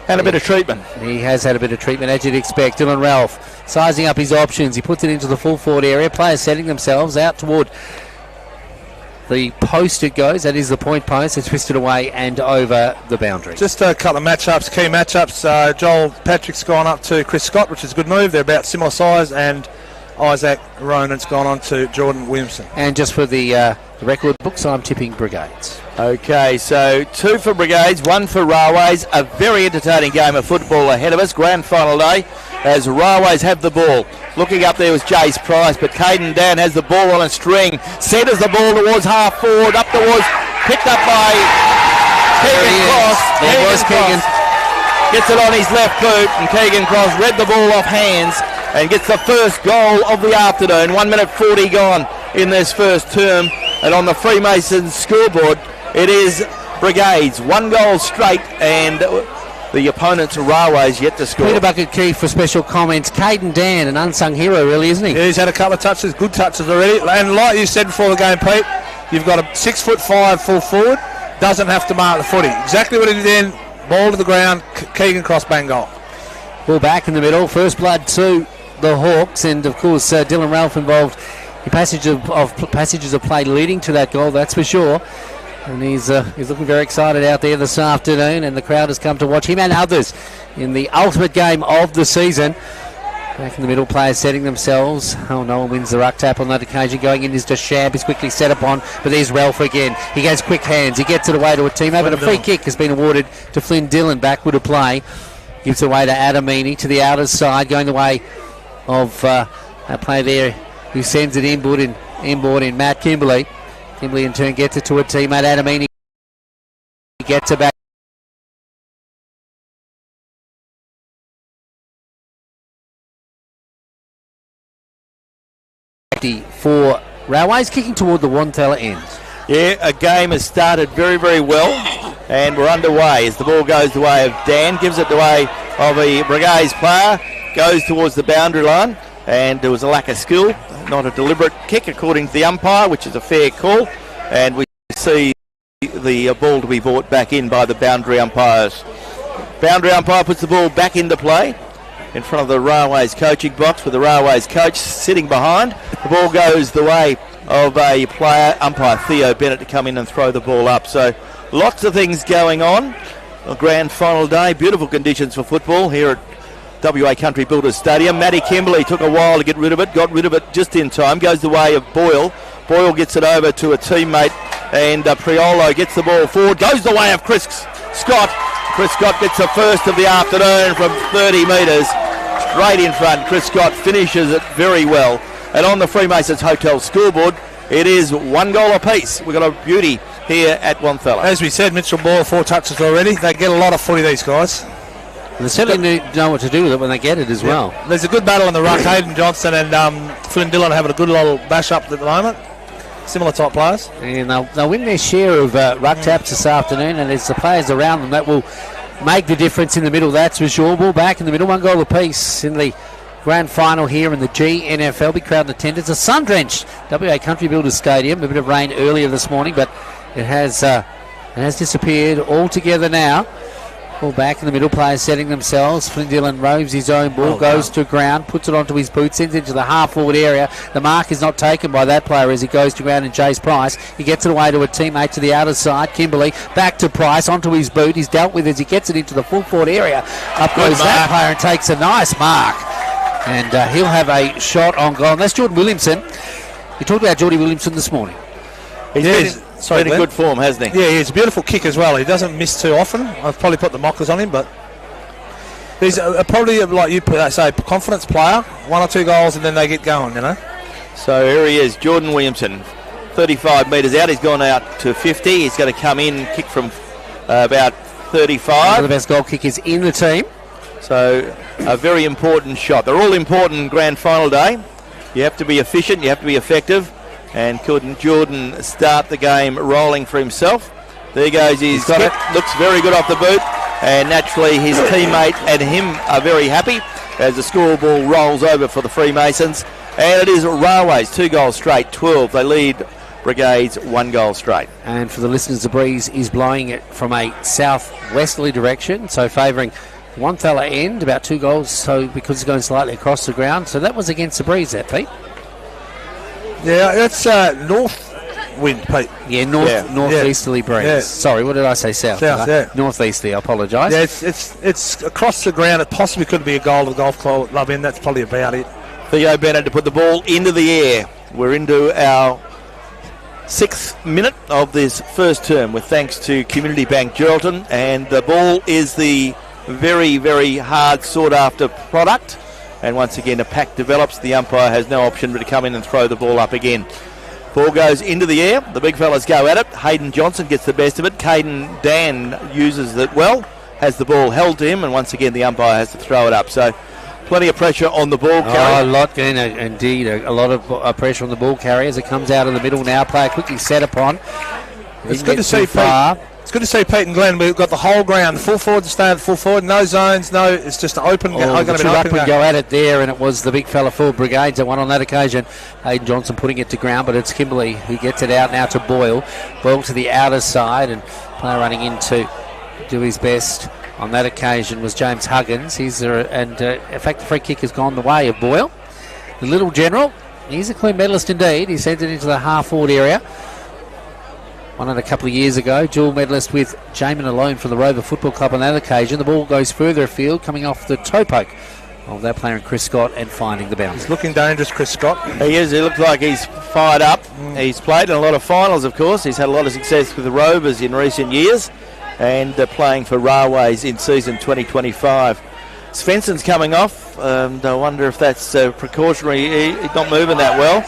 And a bit of treatment. He has had a bit of treatment, as you'd expect. Dylan Ralph sizing up his options. He puts it into the full forward area. Players setting themselves out toward the post it goes. That is the point post. It's twisted away and over the boundary. Just a couple of matchups, key matchups. Joel Patrick's gone up to Chris Scott, which is a good move. They're about similar size, and Isaac Ronan's gone on to Jordan Williamson. And just for the record books, I'm tipping Brigades. Okay, so 2 for Brigades, 1 for Railways. A very entertaining game of football ahead of us. Grand final day as Railways have the ball. Looking up there was Jace Price, but Caden Dan has the ball on a string. Centres the ball towards half forward, up towards, picked up by Keegan Cross. There was Keegan. Gets it on his left boot, and Keegan Cross read the ball off hands and gets the first goal of the afternoon. 1 minute 40 gone in this first term. And on the Freemasons scoreboard, it is Brigades. 1 goal straight, and the opponents are Railways yet to score. Peter Bucket Key for special comments. Caden Dan, an unsung hero, really, isn't he? Yeah, he's had a couple of touches, good touches already. And like you said before the game, Pete, you've got a 6'5" full forward, doesn't have to mark the footy. Exactly what he did then. Ball to the ground, Keegan Cross, bang goal. Ball back in the middle. First blood to the Hawks, and of course Dylan Ralph involved passages of play leading to that goal, that's for sure. And he's looking very excited out there this afternoon, and the crowd has come to watch him and others in the ultimate game of the season. Back in the middle, players setting themselves. Oh, no one wins the ruck tap on that occasion. Going in is Deschamps. He's quickly set upon, but there's Ralph again. He goes quick hands. He gets it away to a teammate, but a free kick has been awarded to Flynn Dillon. Backward of play. Gives it away to Adamini to the outer side, going the way of a player there who sends it inboard in Matt Kimberley. Kimberley in turn gets it to a teammate. Adamini gets it back. For Railways, kicking toward the Wantella end. Yeah, a game has started very, very well, and we're underway as the ball goes the way of Dan, gives it the way of a Brigades player, goes towards the boundary line, and there was a lack of skill, not a deliberate kick according to the umpire, which is a fair call, and we see the ball to be brought back in by the boundary umpires. Boundary umpire puts the ball back into play in front of the Railways coaching box with the Railways coach sitting behind. The ball goes the way of a player, umpire Theo Bennett, to come in and throw the ball up. So lots of things going on. A grand final day, beautiful conditions for football here at WA Country Builders Stadium. Matty Kimberley took a while to get rid of it, got rid of it just in time, goes the way of Boyle. Boyle gets it over to a teammate, and Priolo gets the ball forward, goes the way of Chris Scott. Chris Scott gets the first of the afternoon from 30 metres. Straight in front, Chris Scott finishes it very well. And on the Freemasons Hotel scoreboard, it is 1 goal apiece. We've got a beauty here at Wantella. As we said, Mitchell Boyle 4 touches already. They get a lot of footy, these guys. And they certainly know what to do with it when they get it as well. There's a good battle in the ruck. Hayden Johnson and Flynn Dillon having a good little bash up at the moment. Similar type players. And they'll win their share of ruck taps this afternoon, and it's the players around them that will make the difference in the middle, that's for sure. Ball back in the middle, 1 goal apiece in the grand final here in the GNFL. Big crowd in attendance. A sun-drenched WA Country Builders Stadium. A bit of rain earlier this morning, but it has disappeared altogether now. Ball back in the middle, players setting themselves. Flynn Dillon roves his own ball, goes to ground, puts it onto his boot, sends it into the half-forward area. The mark is not taken by that player as he goes to ground, and Jace Price. He gets it away to a teammate to the outer side. Kimberley back to Price, onto his boot. He's dealt with as he gets it into the full-forward area. Up goes that player and takes a nice mark. And he'll have a shot on goal. And that's Jordan Williamson. We talked about Jordy Williamson this morning. He's been in good form, hasn't he? Yeah, he's a beautiful kick as well. He doesn't miss too often. I've probably put the mockers on him, but he's probably, like you say, confidence player. 1 or 2 goals and then they get going, you know. So here he is, Jordan Williamson, 35 metres out. He's gone out to 50. He's going to come in, kick from about 35. One of the best goal kickers in the team. So a very important shot. They're all important grand final day. You have to be efficient, you have to be effective. And couldn't Jordan start the game rolling for himself? There goes his kick. Looks very good off the boot. And naturally his teammate and him are very happy as the scoreboard rolls over for the Freemasons. And it is Railways, 2 goals straight, 12. They lead Brigades 1 goal straight. And for the listeners, the breeze is blowing it from a southwesterly direction, so favouring Wantella end, about 2 goals, so because it's going slightly across the ground. So that was against the breeze there, Pete. Yeah, that's north wind, Pete. Yeah, northeasterly breeze. Yeah. Sorry, what did I say? South. Yeah. Northeasterly, I apologise. Yeah, it's across the ground. It possibly could be a goal to the golf club end. That's probably about it. Theo Bennett to put the ball into the air. We're into our 6th minute of this first term with thanks to Community Bank Geraldton, and the ball is the very, very hard sought after product. And once again, a pack develops. The umpire has no option but to come in and throw the ball up again. Ball goes into the air. The big fellas go at it. Hayden Johnson gets the best of it. Caden Dan uses it well. Has the ball held to him. And once again, the umpire has to throw it up. So plenty of pressure on the ball carrier. A lot, indeed. A lot of pressure on the ball carrier as it comes out of the middle now. Player quickly set upon. It's good to see Pete. It's good to see Pete and Glenn. We've got the whole ground. The full forward to stay at the full forward. No zones. No, it's just an open. The two up and go at it there, and it was the big fella for Brigades that won on that occasion. Hayden Johnson putting it to ground, but it's Kimberley who gets it out now to Boyle. Boyle to the outer side, and player running in to do his best on that occasion was James Huggins. In fact, the free kick has gone the way of Boyle. The little general He's a clean medalist indeed. He sends it into the half-forward area. Won it a couple of years ago. Dual medalist with Jamin Alone from the Rover Football Club on that occasion. The ball goes further afield, coming off the toe poke of that player, Chris Scott, and finding the bounce. He's looking dangerous, Chris Scott. He is. He looks like he's fired up. He's played in a lot of finals, of course. He's had a lot of success with the Rovers in recent years, and playing for Railways in season 2025. Svensson's coming off, and I wonder if that's precautionary. He's not moving that well.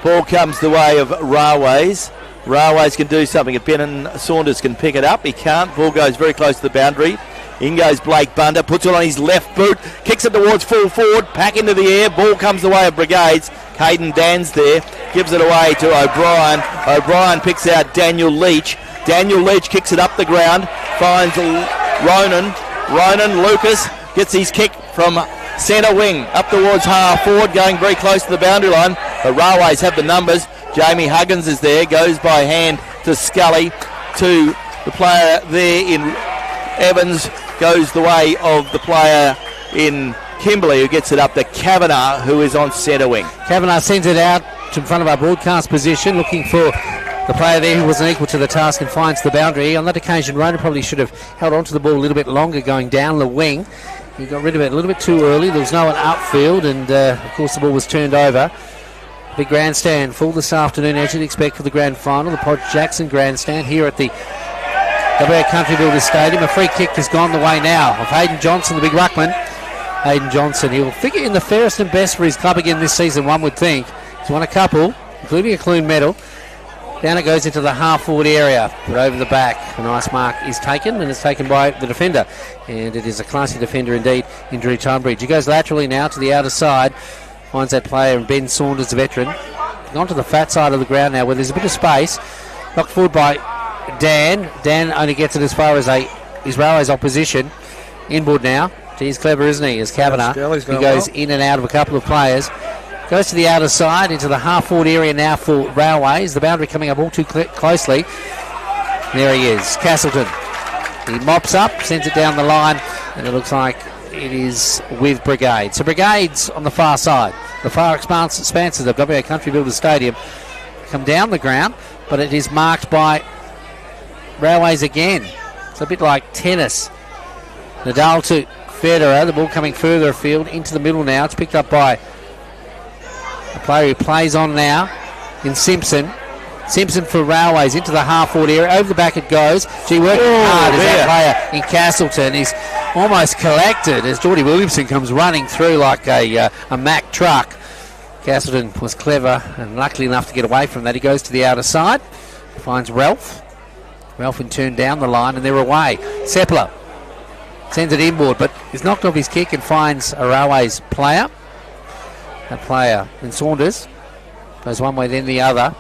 Ball comes the way of Railways. Railways can do something. If Benon Saunders can pick it up, he can't. Ball goes very close to the boundary. In goes Blake Bunder, puts it on his left boot, kicks it towards full forward, pack into the air. Ball comes the way of Brigades. Caden Dan's there, gives it away to O'Brien. O'Brien picks out Daniel Leach. Daniel Leach kicks it up the ground, finds Ronan. Lucas gets his kick from centre wing up towards half forward, going very close to the boundary line. The Railways have the numbers. Jamie Huggins is there, goes by hand to Scully, to the player there in Evans, goes the way of the player in Kimberley, who gets it up to Kavanagh, who is on centre wing. Kavanagh sends it out in front of our broadcast position, looking for the player there who wasn't equal to the task, and finds the boundary. On that occasion, Rona probably should have held on to the ball a little bit longer going down the wing. He got rid of it a little bit too early. There was no one upfield, and of course the ball was turned over. Big grandstand full this afternoon, as you'd expect for the grand final. The Podge Jackson grandstand here at the WA Country Builders Stadium. A free kick has gone the way now of Hayden Johnson, the big ruckman. Hayden Johnson, he'll figure in the fairest and best for his club again this season, one would think. He's won a couple, including a Clune medal. Down it goes into the half-forward area, but over the back. A nice mark is taken, and it's taken by the defender. And it is a classy defender indeed in Drew Tunbridge. He goes laterally now to the outer side. Finds that player, Ben Saunders, the veteran. Onto the fat side of the ground now, where there's a bit of space. Knocked forward by Dan. Dan only gets it as far as his Railways opposition. Inboard now. He's clever, isn't he? As Kavanagh. He goes in and out of a couple of players. Goes to the outer side into the half-forward area now for Railways. The boundary coming up all too closely. There he is, Castleton. He mops up, sends it down the line, and it looks like it is with Brigade. So Brigade's on the far side. The far expanses of WA Country Builders Stadium come down the ground, but it is marked by Railways again. It's a bit like tennis. Nadal to Federer. The ball coming further afield into the middle now. It's picked up by a player who plays on now in Simpson. Simpson for Railways into the half-forward area. Over the back it goes. Working hard as that player in Castleton. He's almost collected as Geordie Williamson comes running through like a Mack truck. Castleton was clever and lucky enough to get away from that. He goes to the outer side. Finds Ralph. Ralph in turn down the line, and they're away. Seppler sends it inboard, but he's knocked off his kick and finds a Railways player. That player in Saunders goes one way then the other.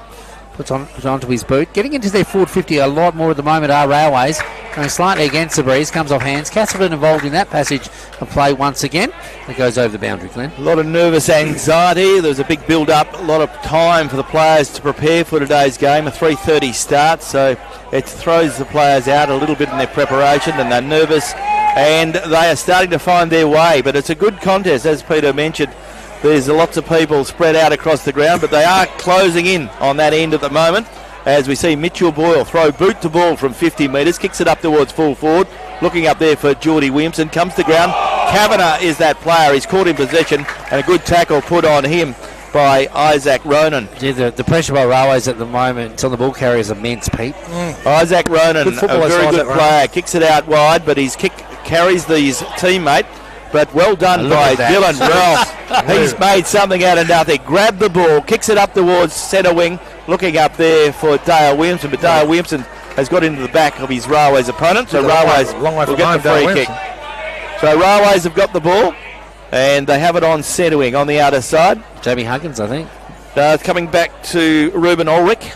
Puts onto his boot. Getting into their forward 50 a lot more at the moment are Railways. Going slightly against the breeze. Comes off hands. Castleton involved in that passage of play once again. It goes over the boundary, Glenn. A lot of nervous anxiety. There was a big build-up. A lot of time for the players to prepare for today's game. A 3:30 start, so it throws the players out a little bit in their preparation, and they're nervous. And they are starting to find their way. But it's a good contest, as Peter mentioned. There's lots of people spread out across the ground, but they are closing in on that end at the moment. As we see Mitchell Boyle throw boot to ball from 50 metres, kicks it up towards full forward. Looking up there for Geordie Williamson, comes to ground. Kavanagh is that player. He's caught in possession, and a good tackle put on him by Isaac Ronan. Yeah, the pressure by Railways at the moment on the ball carrier is immense, Pete. Isaac Ronan, a very good player, kicks it out wide, but his kick carries his teammate. But well done by Dylan Ralph. He's made something out of nothing. Grabbed the ball, kicks it up towards centre wing, looking up there for Dale Williamson. But Dale Williamson has got into the back of his Railways opponent, so Railways will get the free kick. So Railways have got the ball, and they have it on centre wing on the outer side. Jamie Huggins, I think. Coming back to Ruben Ulrich.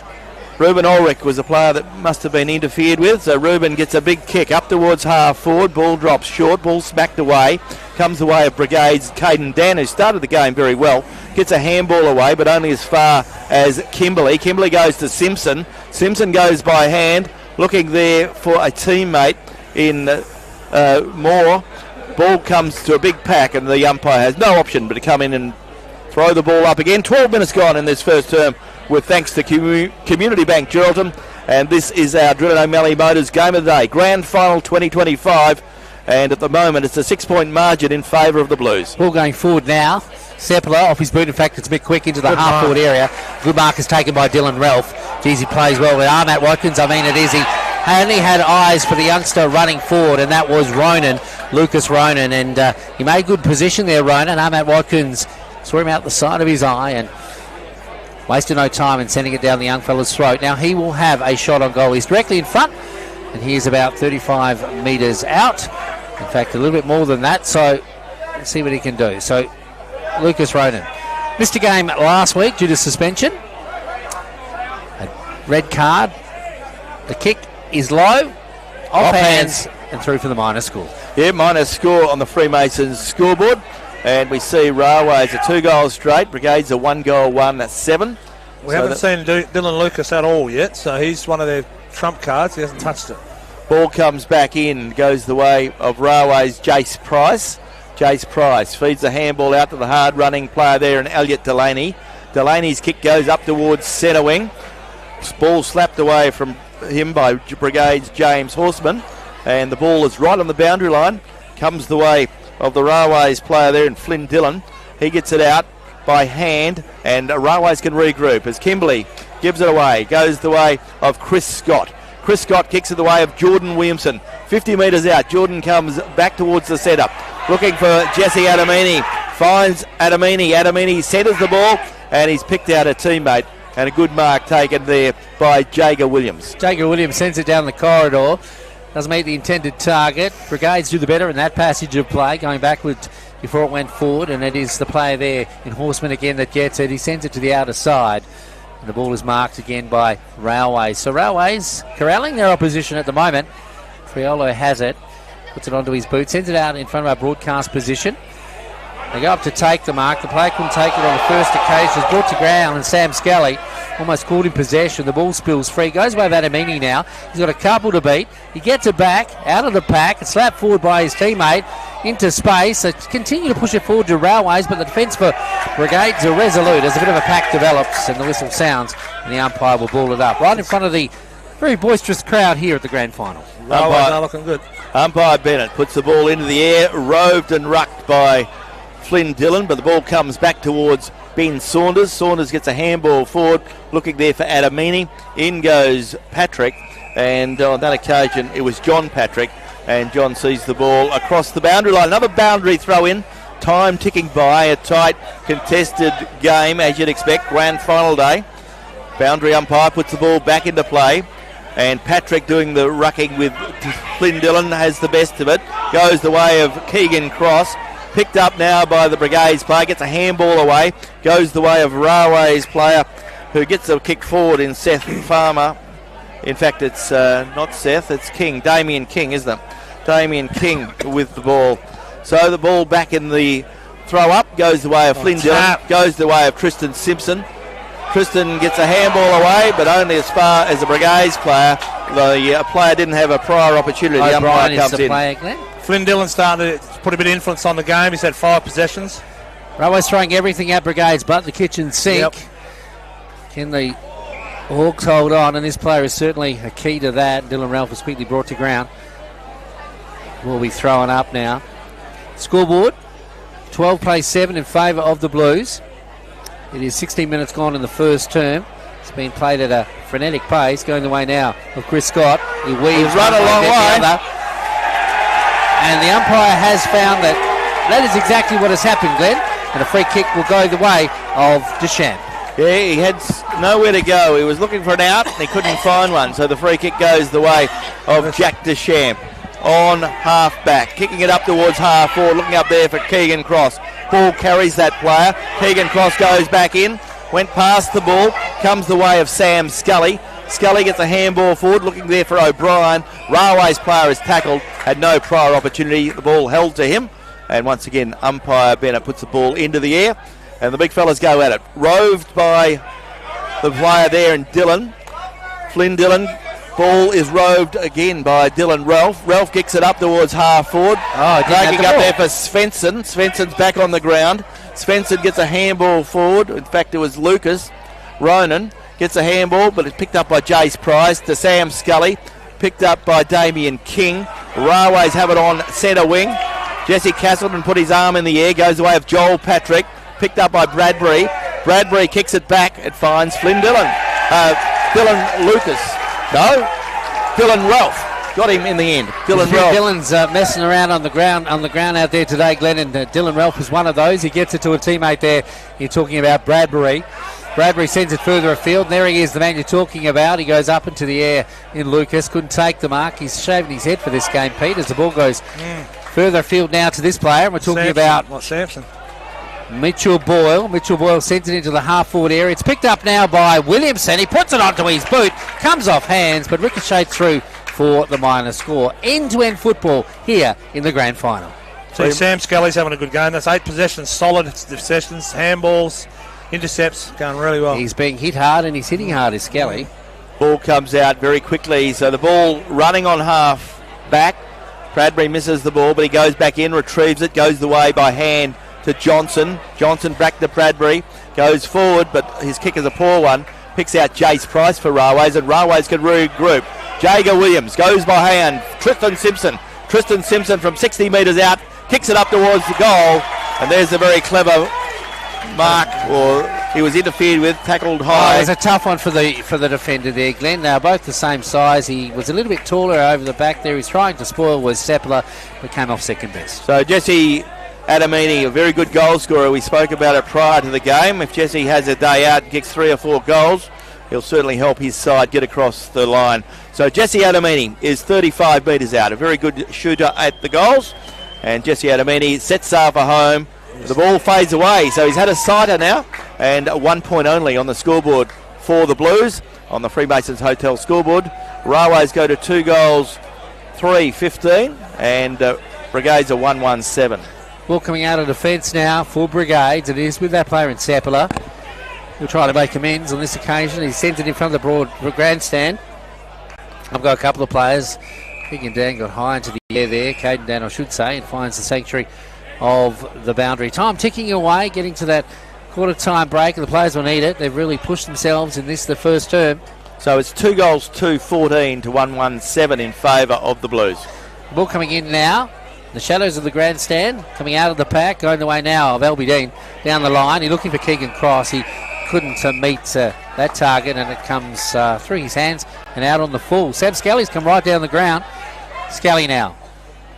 Ruben Ulrich was a player that must have been interfered with, so Ruben gets a big kick up towards half forward. Ball drops short, ball smacked away. Comes the way of Brigade's Caden Dan, who started the game very well. Gets a handball away, but only as far as Kimberley. Kimberley goes to Simpson. Simpson goes by hand, looking there for a teammate in Moore. Ball comes to a big pack, and the umpire has no option but to come in and throw the ball up again. 12 minutes gone in this first term with thanks to Community Bank Geraldton. And this is our Drill O'Malley Motors Game of the Day. Grand Final 2025. And at the moment, it's a 6-point margin in favour of the Blues. Ball going forward now. Sepala off his boot. In fact, it's a bit quick into the half-forward area. Good mark is taken by Dylan Ralph. Geez, he plays well with Armat Watkins. I mean, it is. He only had eyes for the youngster running forward, and that was Ronan, Lucas Ronan. And he made good position there, Ronan. Armat Watkins saw him out the side of his eye and wasted no time in sending it down the young fella's throat. Now he will have a shot on goal. He's directly in front, and he is about 35 metres out. In fact, a little bit more than that, so let's see what he can do. So, Lucas Ronan missed a game last week due to suspension. A red card. The kick is low, off hands, and through for the minor score. Yeah, minor score on the Freemasons scoreboard. And we see Railways a 2 goals straight, Brigades a 1 goal one, that's 7. We haven't seen Dylan Lucas at all yet, so he's one of their trump cards. He hasn't touched it. Ball comes back in, goes the way of Railways' Jace Price. Jace Price feeds the handball out to the hard-running player there in Elliot Delaney. Delaney's kick goes up towards centre wing. Ball slapped away from him by Brigade's James Horseman. And the ball is right on the boundary line. Comes the way of the Railways player there in Flynn Dillon. He gets it out by hand, and Railways can regroup as Kimberley gives it away. Goes the way of Chris Scott. Chris Scott kicks it the way of Jordan Williamson. 50 metres out. Jordan comes back towards the centre. Looking for Jesse Adamini. Finds Adamini. Adamini centres the ball, and he's picked out a teammate. And a good mark taken there by Jager Williams. Jager Williams sends it down the corridor. Doesn't meet the intended target. Brigades do the better in that passage of play, going backwards before it went forward. And it is the player there in Horseman again that gets it. He sends it to the outer side. And the ball is marked again by Railways. So Railways corralling their opposition at the moment. Friolo has it. Puts it onto his boot. Sends it out in front of our broadcast position. They go up to take the mark. The player couldn't take it on the first occasion. It's brought to ground, and Sam Scully almost caught in possession. The ball spills free. Goes away with Adamini now. He's got a couple to beat. He gets it back out of the pack. It's slapped forward by his teammate into space. They continue to push it forward to Railways, but the defence for Brigades are resolute as a bit of a pack develops and the whistle sounds, and the umpire will ball it up right in front of the very boisterous crowd here at the grand final. Railways are looking good. Umpire Bennett puts the ball into the air, roved and rucked by Flynn Dillon, but the ball comes back towards Ben Saunders. Saunders gets a handball forward, looking there for Adamini. In goes Patrick, and on that occasion it was John Patrick, and John sees the ball across the boundary line. Another boundary throw in. Time ticking by, a tight contested game as you'd expect, grand final day. Boundary umpire puts the ball back into play, and Patrick doing the rucking with Flynn Dillon has the best of it. Goes the way of Keegan Cross. Picked up now by the Brigades player, gets a handball away, goes the way of Railways player who gets a kick forward in Seth Farmer. In fact, it's not Seth, it's King, Damien King, isn't it? Damien King with the ball. So the ball back in the throw up, goes the way of Flynn Dillon, goes the way of Tristan Simpson. Tristan gets a handball away, but only as far as the Brigades player. The player didn't have a prior opportunity. The umpire comes in. Player, Flynn Dillon started to put a bit of influence on the game. He's had 5 possessions. Railways throwing everything at Brigades but the kitchen sink. Yep. Can the Hawks hold on? And this player is certainly a key to that. Dylan Ralph was quickly brought to ground. Will be throwing up now. Scoreboard 12 plays 7 in favour of the Blues. It is 16 minutes gone in the first term. It's been played at a frenetic pace. Going the way now of Chris Scott. He weaves. He's run a long way. And the umpire has found that is exactly what has happened, Glenn. And a free kick will go the way of Deschamps. Yeah, he had nowhere to go. He was looking for an out and he couldn't find one. So the free kick goes the way of Jack Deschamps on half back. Kicking it up towards half forward. Looking up there for Keegan Cross. Ball carries that player. Keegan Cross goes back in. Went past the ball. Comes the way of Sam Scully. Scully gets a handball forward, looking there for O'Brien. Railways player is tackled, had no prior opportunity. The ball held to him. And once again, umpire Bennett puts the ball into the air. And the big fellas go at it. Roved by the player there in Dillon. Flynn Dillon. Ball is roved again by Dylan Ralph. Ralph kicks it up towards half forward. Taking up there for Svensson. Svensson's back on the ground. Svensson gets a handball forward. In fact, it was Lucas. Ronan gets a handball, but it's picked up by Jace Price to Sam Scully. Picked up by Damien King. Railways have it on centre wing. Jesse Castleton put his arm in the air, goes the way of Joel Patrick. Picked up by Bradbury. Bradbury kicks it back. It finds Flynn Dillon. Dylan Lucas. No. Dylan Ralph. Got him in the end. Dylan Ralph. Dylan's messing around on the ground out there today, Glenn, and Dylan Ralph is one of those. He gets it to a teammate there. You're talking about Bradbury. Bradbury sends it further afield. There he is, the man you're talking about. He goes up into the air in Lucas. Couldn't take the mark. He's shaving his head for this game, Pete, as the ball goes further afield now to this player. And we're talking about Sampson. Mitchell Boyle. Mitchell Boyle sends it into the half-forward area. It's picked up now by Williamson. He puts it onto his boot. Comes off hands, but ricocheted through for the minor score. End-to-end football here in the grand final. See, Sam Scully's having a good game. That's 8 possessions, solid possessions, handballs, intercepts, going really well. He's being hit hard and he's hitting hard, is Scully. Ball comes out very quickly, so the ball running on half back. Bradbury misses the ball, but he goes back in, retrieves it, goes the way by hand to Johnson. Johnson back to Bradbury, goes forward, but his kick is a poor one. Picks out Jace Price for Railways, and Railways can regroup. Jager Williams goes by hand. Tristan Simpson from 60 metres out, kicks it up towards the goal, and there's a very clever mark, or he was interfered with, tackled high. It was a tough one for the defender there, Glenn. Now both the same size. He was a little bit taller over the back there. He's trying to spoil was Seppler, but came off second best. So Jesse Adamini, a very good goal scorer. We spoke about it prior to the game. If Jesse has a day out and kicks 3 or 4 goals, he'll certainly help his side get across the line. So Jesse Adamini is 35 metres out, a very good shooter at the goals. And Jesse Adamini sets sail for home. The ball fades away, so he's had a sighter now, and 1 point only on the scoreboard for the Blues on the Freemasons Hotel scoreboard. Railways go to 2 goals, 3-15, and Brigades are 1-1-7. Ball coming out of defence now for Brigades. It is with that player in Seppler. He'll try to make amends on this occasion. He sends it in front of the broad grandstand. I've got a couple of players. Big and Dan got high into the air there. Caden Dan, I should say, and finds the sanctuary of the boundary. Time ticking away, getting to that quarter-time break. The players will need it. They've really pushed themselves in this, the first term. So it's 2 goals, 2-14 to 1-1-7 in favour of the Blues. Ball coming in now. The shadows of the grandstand coming out of the pack, going the way now of Albie Dean down the line. He's looking for Keegan Cross. He couldn't meet that target, and it comes through his hands and out on the full. Sam Scully's come right down the ground. Scully now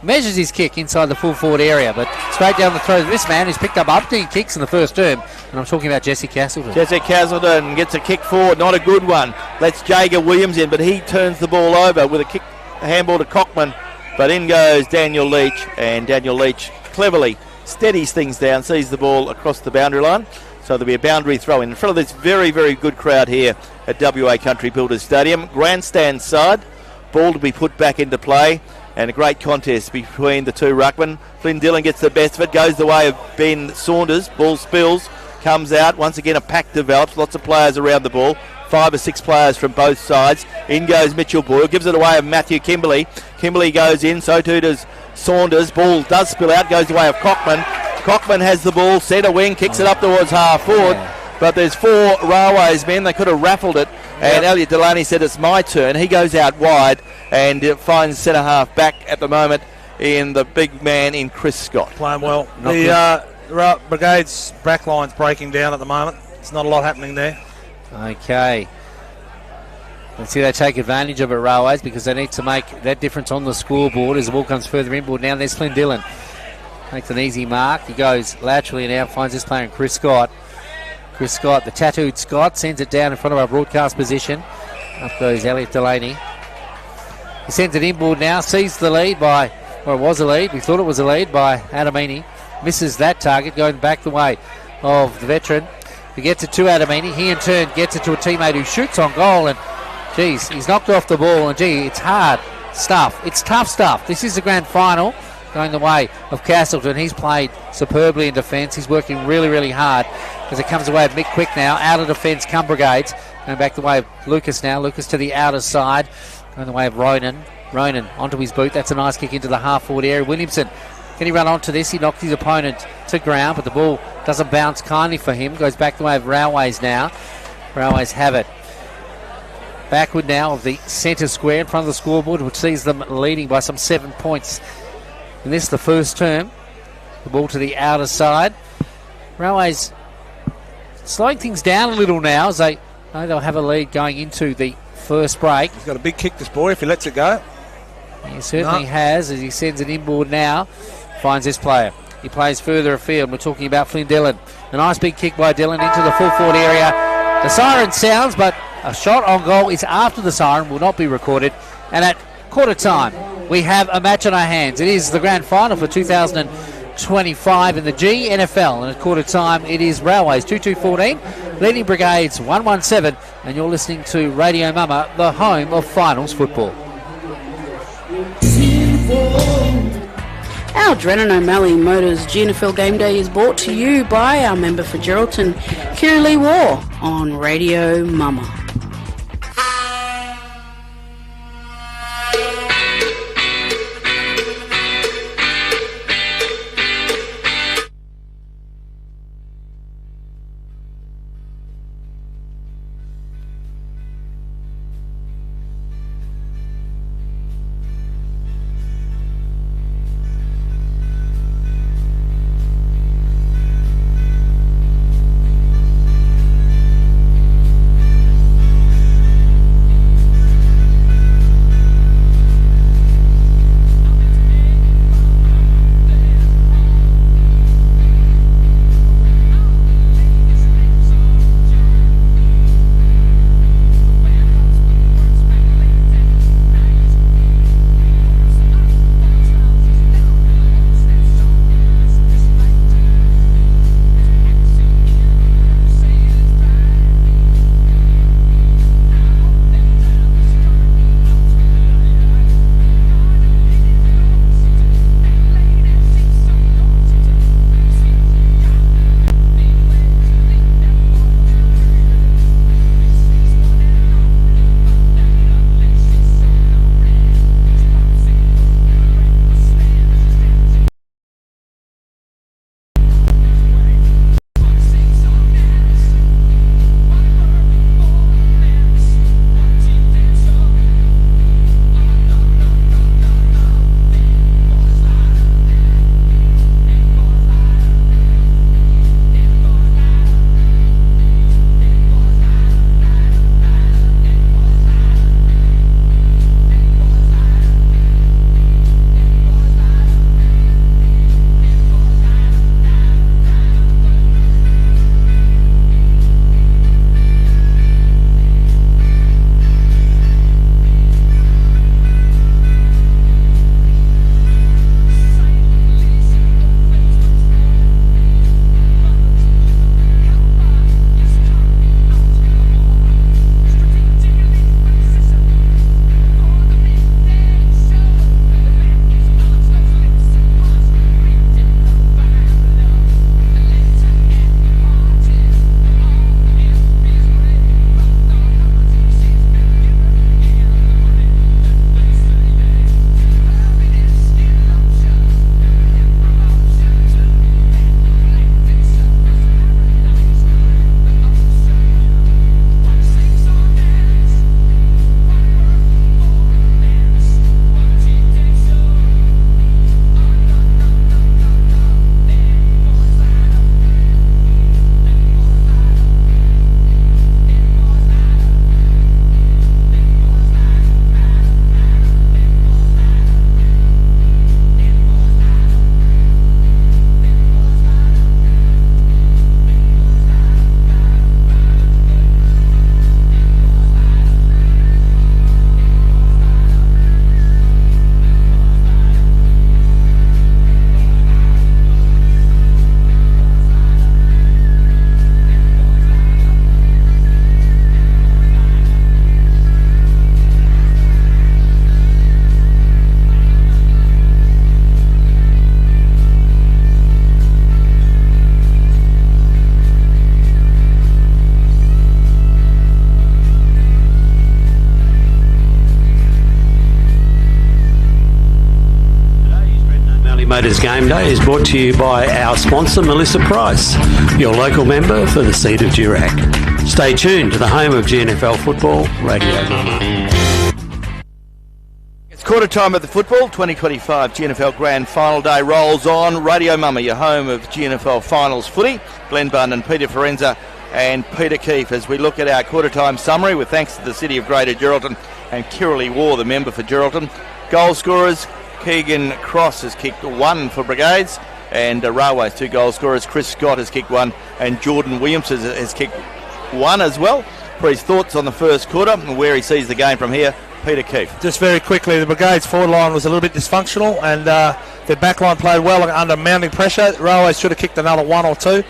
measures his kick inside the full forward area, but straight down the throat of this man who's picked up umpteen kicks in the first term, and I'm talking about Jesse Castleton. Jesse Castleton gets a kick forward, not a good one. Lets Jager Williams in, but he turns the ball over with a handball to Cockman. But in goes Daniel Leach, and Daniel Leach cleverly steadies things down, sees the ball across the boundary line. So there'll be a boundary throw in front of this very, very good crowd here at WA Country Builders Stadium. Grandstand side, ball to be put back into play, and a great contest between the 2 ruckmen. Flynn Dillon gets the best of it, goes the way of Ben Saunders. Ball spills, comes out. Once again, a pack develops, lots of players around the ball. 5 or 6 players from both sides. In goes Mitchell Boyle, gives it away of Matthew Kimberley. Kimberley goes in, so too does Saunders. Ball does spill out, goes the way of Cockman. Cockman has the ball, centre wing, kicks it up towards half forward. But there's 4 Railways men, they could have raffled it. And Elliot Delaney said it's my turn. He goes out wide and finds centre half back at the moment in the big man in Chris Scott. Playing well. The Brigade's back line's breaking down at the moment. There's not a lot happening there. Okay. Let's see they take advantage of it, Railways, because they need to make that difference on the scoreboard as the ball comes further inboard. Now there's Flynn Dillon. Makes an easy mark. He goes laterally now, finds this player in Chris Scott. Chris Scott, the tattooed Scott, sends it down in front of our broadcast position. Up goes Elliot Delaney. He sends it inboard now, sees the lead by, or it was a lead, we thought it was a lead by Adamini. Misses that target, going back the way of the veteran. He gets it to Adamini. He in turn gets it to a teammate who shoots on goal, and geez, he's knocked off the ball, and gee, it's hard stuff. It's tough stuff. This is the grand final, going the way of Castleton. He's played superbly in defence. He's working really, really hard as it comes away of Mick Quick now. Out of defence, come Brigades. Going back the way of Lucas now. Lucas to the outer side. Going the way of Ronan. Ronan onto his boot. That's a nice kick into the half-forward area. Williamson Can he run onto this? He knocked his opponent to ground, but the ball doesn't bounce kindly for him. Goes back the way of Railways now. Railways have it. Backward now of the centre square in front of the scoreboard, which sees them leading by some 7 points. And this is the first term. The ball to the outer side. Railways slowing things down a little now as they know they'll have a lead going into the first break. He's got a big kick, this boy, if he lets it go. He certainly has, as he sends it inboard now. Finds this player. He plays further afield. We're talking about Flynn Dillon. A nice big kick by Dillon into the full forward area. The siren sounds, but a shot on goal is after the siren, will not be recorded. And at quarter time, we have a match on our hands. It is the grand final for 2025 in the GNFL. And at quarter time, it is Railways 2-2-14, leading Brigades 1-1-7. And you're listening to Radio Mama, the home of finals football. Our Drennan O'Malley Motors GNFL Game Day is brought to you by our member for Geraldton, Kira Lee War, on Radio Mama. Motors Game Day is brought to you by our sponsor, Melissa Price, your local member for the Seed of Durack. Stay tuned to the home of GNFL football, Radio Mama. It's quarter time of the football. 2025 GNFL Grand Final Day rolls on. Radio Mama, your home of GNFL Finals footy. Glenn Bunn and Peter Forenza and Peter Keefe as we look at our quarter time summary with thanks to the City of Greater Geraldton and Kirralie War, the member for Geraldton. Goal scorers, Keegan Cross has kicked 1 for Brigades, and Railways 2 goal scorers. Chris Scott has kicked 1 and Jordan Williams has kicked 1 as well. For his thoughts on the first quarter and where he sees the game from here, Peter Keefe. Just very quickly, the Brigades forward line was a little bit dysfunctional, and their back line played well under mounting pressure. Railways should have kicked another 1 or 2.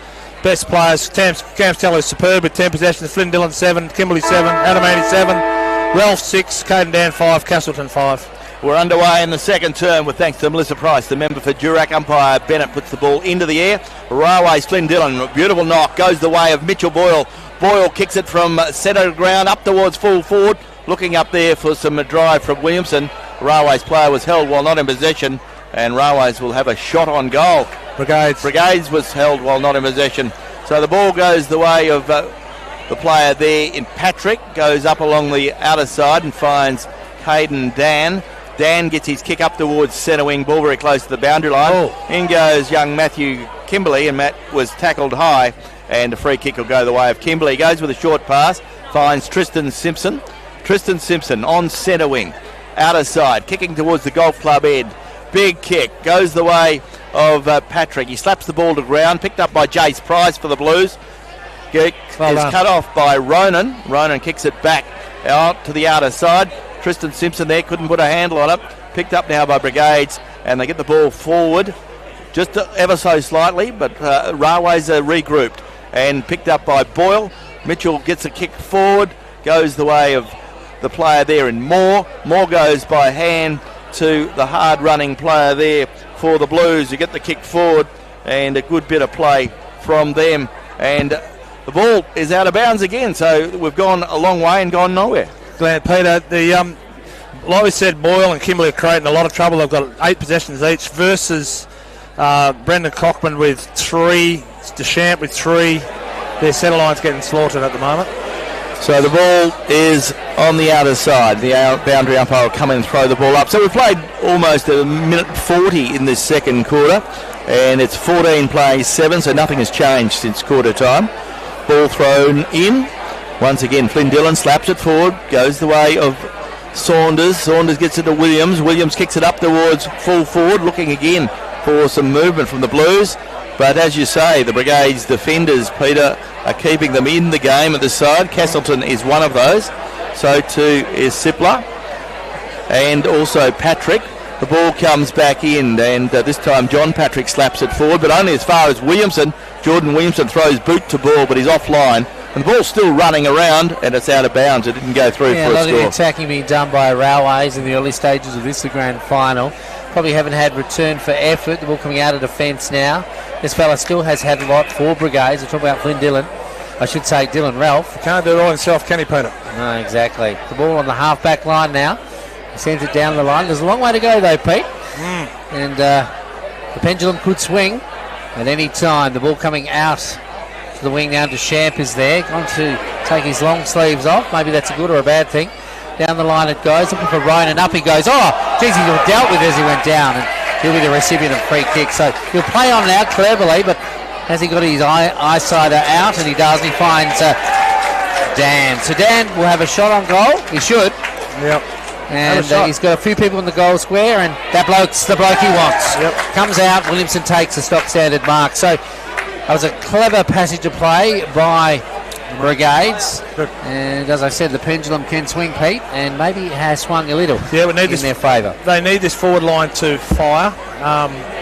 Best players, Cam Steller is superb with 10 possessions, Flynn Dillon 7, Kimberley 7, Adam 87, Ralph 6, Caden Dan 5, Castleton 5. We're underway in the second term with thanks to Melissa Price, the member for Durack. Umpire Bennett puts the ball into the air. Railways, Flynn Dillon, beautiful knock, goes the way of Mitchell Boyle. Boyle kicks it from centre ground up towards full forward. Looking up there for some drive from Williamson. Railways player was held while not in possession, and Railways will have a shot on goal. Brigades was held while not in possession. So the ball goes the way of the player there in Patrick. Goes up along the outer side and finds Caden Dan. Dan gets his kick up towards centre wing, ball very close to the boundary line. In goes young Matthew Kimberley, and Matt was tackled high, and a free kick will go the way of Kimberley. Goes with a short pass, finds Tristan Simpson. Tristan Simpson on centre wing, outer side, kicking towards the golf club end. Big kick, goes the way of Patrick. He slaps the ball to ground, picked up by Jace Price for the Blues. Is cut off by Ronan. Ronan kicks it back out to the outer side. Tristan Simpson there couldn't put a handle on it. Picked up now by Brigades, and they get the ball forward just ever so slightly, but Railways are regrouped and picked up by Boyle. Mitchell gets a kick forward, goes the way of the player there in Moore. Moore goes by hand to the hard-running player there for the Blues. You get the kick forward, and a good bit of play from them. And the ball is out of bounds again, so we've gone a long way and gone nowhere. Glad, Peter. Like we said, Boyle and Kimberley are creating a lot of trouble. They've got 8 possessions each versus Brendan Cockman with 3, Deschamps with 3. Their centre line's getting slaughtered at the moment. So the ball is on the outer side. The boundary umpire will come in and throw the ball up. So we've played almost a minute 40 in this second quarter, and it's 14 plays 7, so nothing has changed since quarter time. Ball thrown in. Once again, Flynn Dillon slaps it forward, goes the way of Saunders. Saunders gets it to Williams. Williams kicks it up towards full forward, looking again for some movement from the Blues. But as you say, the Brigades defenders, Peter, are keeping them in the game at the side. Castleton is one of those. So too is Sipler. And also Patrick. The ball comes back in, and this time John Patrick slaps it forward, but only as far as Williamson. Jordan Williamson throws boot to ball, but he's offline. And the ball's still running around, and it's out of bounds. It didn't go through for a a lot score. of the attacking being done by Railways in the early stages of this, the grand final. Probably haven't had return for effort. The ball coming out of defence now. This fella still has had a lot for Brigades. We're talking about Flynn Dillon. I should say Dylan Ralph. He can't do it all himself, can he, Peter? No, exactly. The ball on the half-back line now. He sends it down the line. There's a long way to go, though, Pete. And the pendulum could swing at any time. The ball coming out to the wing now. Deschamps is there. Going to take his long sleeves off. Maybe that's a good or a bad thing. Down the line it goes. Looking for Ronan. Up he goes. Oh, geez, he was dealt with as he went down. And he'll be the recipient of free kick. So he'll play on it out cleverly, but has he got his eyesight out? And he does. And he finds Dan. So Dan will have a shot on goal. He should. Yep. And he's got a few people in the goal square, and that bloke's the bloke he wants. Yep. Comes out. Williamson takes the stock standard mark. So that was a clever passage of play by Brigades. Good. And as I said, the pendulum can swing, Pete, and maybe it has swung a little. Yeah, we need in their favour. They need this forward line to fire.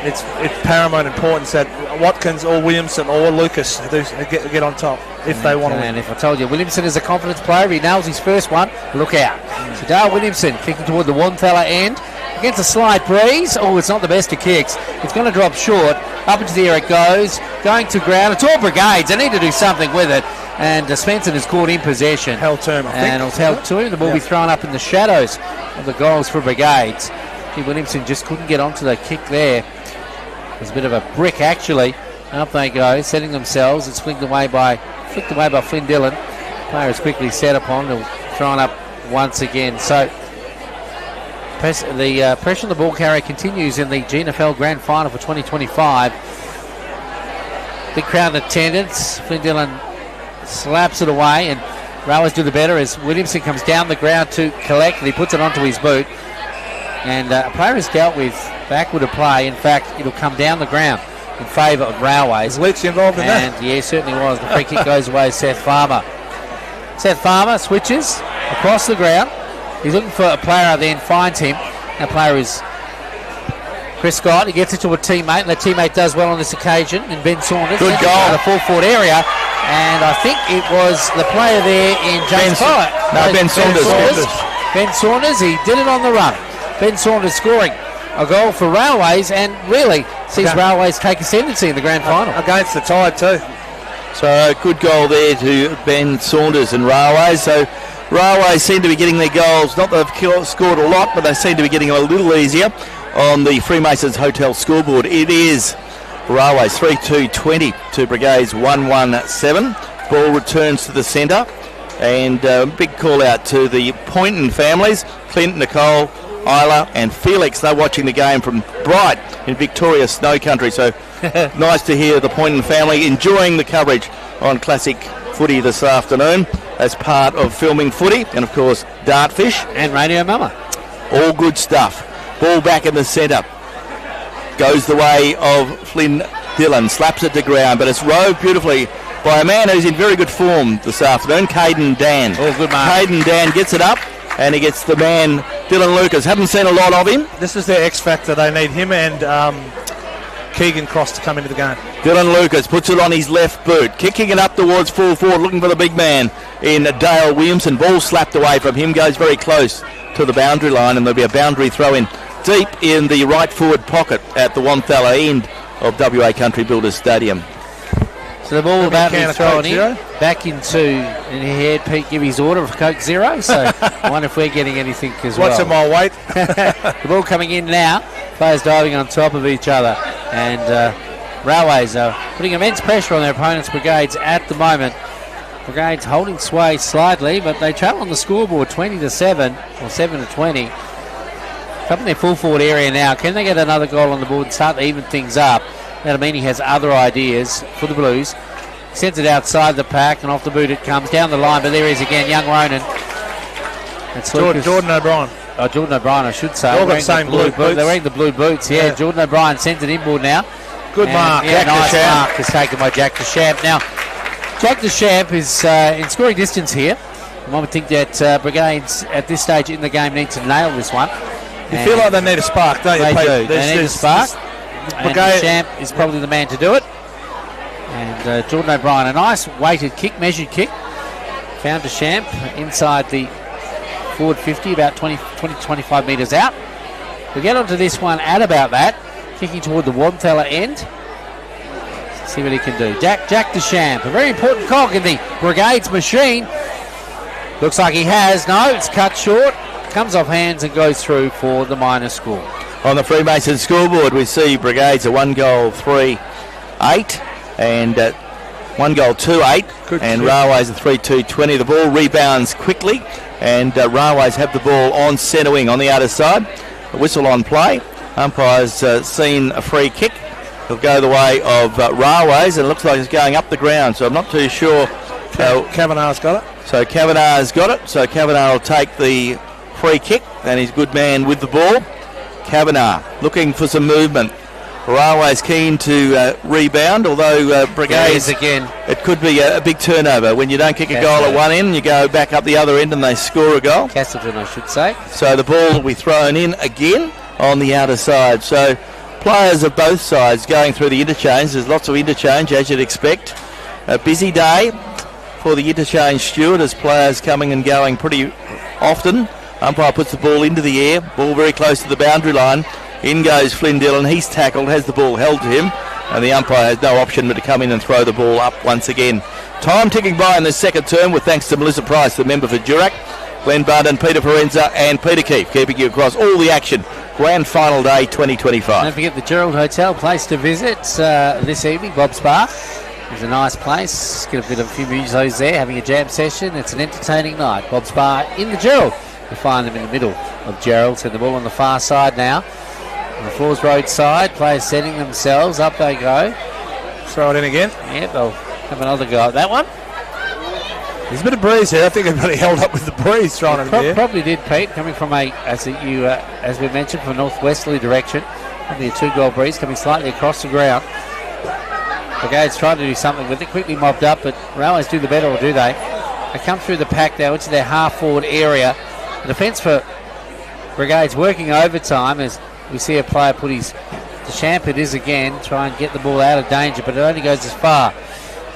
It's paramount importance that Watkins or Williamson or Lucas get on top if they want to win. And if I told you Williamson is a confidence player, if he nails his first one, look out. So Dale Williamson kicking toward the Wanthella end. Against a slight breeze. Oh, it's not the best of kicks. It's going to drop short. Up into the air it goes. Going to ground. It's all Brigades. They need to do something with it. And Svensson is caught in possession. Held to him, I think. And it was held to him. The ball will be thrown up in the shadows of the goals for Brigades. Williamson just couldn't get onto the kick there. There's a bit of a brick actually. Up they go, setting themselves. It's flicked away by Flynn Dillon. Player is quickly set upon. They'll thrown up once again. So the pressure on the ball carrier continues in the GNFL Grand Final for 2025. Big crowd in attendance. Flynn Dillon slaps it away, and Railways do the better as Williamson comes down the ground to collect, and he puts it onto his boot. And a player is dealt with backward of play. In fact, it'll come down the ground in favour of Railways. Was Leach involved in that? And yeah, certainly was. The free kick goes away to Seth Farmer. Seth Farmer switches across the ground. He's looking for a player, then finds him. That player is Chris Scott. He gets it to a teammate, and the teammate does well on this occasion in Ben Saunders. Good goal. The full forward area. And I think it was the player there in James Bowett. Ben Saunders. Ben Saunders, he did it on the run. Ben Saunders scoring a goal for Railways, and really sees Railways take ascendancy in the grand final. Against the Tide too. So a good goal there to Ben Saunders and Railways. So Railways seem to be getting their goals. Not that they've scored a lot, but they seem to be getting a little easier on the Freemasons Hotel scoreboard. It is Railways 3-2-20 to Brigades 1-1-7. Ball returns to the centre, and big call out to the Poynton families, Clint, Nicole, Isla and Felix. They're watching the game from Bright in Victoria Snow Country, so nice to hear the Poynton family enjoying the coverage on Classic Footy this afternoon as part of filming footy, and of course Dartfish and Radio Mama. All good stuff. Ball back in the centre. Goes the way of Flynn Dillon, slaps it to ground, but it's rowed beautifully by a man who's in very good form this afternoon, Caden Dan. Oh, good mark. Caden Dan gets it up, and he gets the man, Dylan Lucas. Haven't seen a lot of him. This is their X factor. They need him and Keegan Cross to come into the game. Dylan Lucas puts it on his left boot, kicking it up towards full forward, looking for the big man in Dale Williamson. Ball slapped away from him, goes very close to the boundary line, and there'll be a boundary throw in deep in the right forward pocket at the Wanthala end of WA Country Builders Stadium. So the ball about to be thrown in, back into, and he heard Pete give his order of Coke Zero, so I wonder if we're getting anything as well. What's in my weight? The ball coming in now, players diving on top of each other, and Railways are putting immense pressure on their opponents' Brigades at the moment. Brigades holding sway slightly, but they travel on the scoreboard 20-7, or 7-20. Up in their full forward area now. Can they get another goal on the board and start to even things up? That'll mean he has other ideas for the Blues. Sends it outside the pack, and off the boot it comes down the line, but there he is again, young Ronan. Jordan O'Brien. Oh, Jordan O'Brien, I should say. They all got the same blue boots. They're wearing the blue boots, yeah. Jordan O'Brien sends it inboard now. Good mark. Yeah, Jack nice mark is taken by Jack Deschamps. Now, Jack Deschamps is in scoring distance here. One would think that Brigades at this stage in the game need to nail this one. You feel like they need a spark, don't you, They Pete? do. They need a spark. And Deschamps is probably the man to do it. And Jordan O'Brien, a nice weighted kick, measured kick. Found Deschamps inside the forward 50, about 20-25 metres out. We'll get onto this one at about that. Kicking toward the Wanthala end. See what he can do. Jack Deschamps, a very important cog in the Brigades machine. Looks like he has. No, it's cut short. Comes off hands and goes through for the minor score. On the Freemason scoreboard, we see Brigades a 1-goal 3-8 and 1-goal 2-8, and Railways a 3-2-20. The ball rebounds quickly, and Railways have the ball on centre wing on the outer side. A whistle on play. Umpire's seen a free kick. It'll go the way of Railways, and it looks like it's going up the ground, so I'm not too sure. Kavanagh's got it. So Kavanagh's got it. So Kavanagh will take the free kick, and he's a good man with the ball. Kavanagh looking for some movement. Railways keen to rebound, although Brigades again. It could be a big turnover when you don't kick a goal at one end, you go back up the other end and they score a goal. Castleton, I should say. So the ball will be thrown in again on the outer side. So players of both sides going through the interchange. There's lots of interchange, as you'd expect. A busy day for the interchange steward as players coming and going pretty often. Umpire puts the ball into the air, ball very close to the boundary line. In goes Flynn Dillon, he's tackled, has the ball held to him, and the umpire has no option but to come in and throw the ball up once again. Time ticking by in the second term with thanks to Melissa Price, the member for Durack, Glenn Barden, Peter Forenza and Peter Keefe, keeping you across all the action Grand Final Day 2025. Don't forget the Gerald Hotel, place to visit this evening, Bob's Bar. It's a nice place. Get a few musos there, having a jam session. It's an entertaining night. Bob's Bar in the Gerald. You find them in the middle of Gerald. Send the ball on the far side now. On the Falls Road side, players setting themselves. Up they go. Throw it in again. Yeah, they'll have another go at that one. There's a bit of breeze here. I think everybody held up with the breeze trying to there. Probably did, Pete, coming from as we mentioned, from a northwesterly direction. Probably a 2-goal breeze coming slightly across the ground. Brigade's trying to do something with it. Quickly mobbed up, but Railways do the better, or do they? They come through the pack now into their half-forward area. The defence for Brigade's working overtime as we see a player put his... The champ it is again, try and get the ball out of danger, but it only goes as far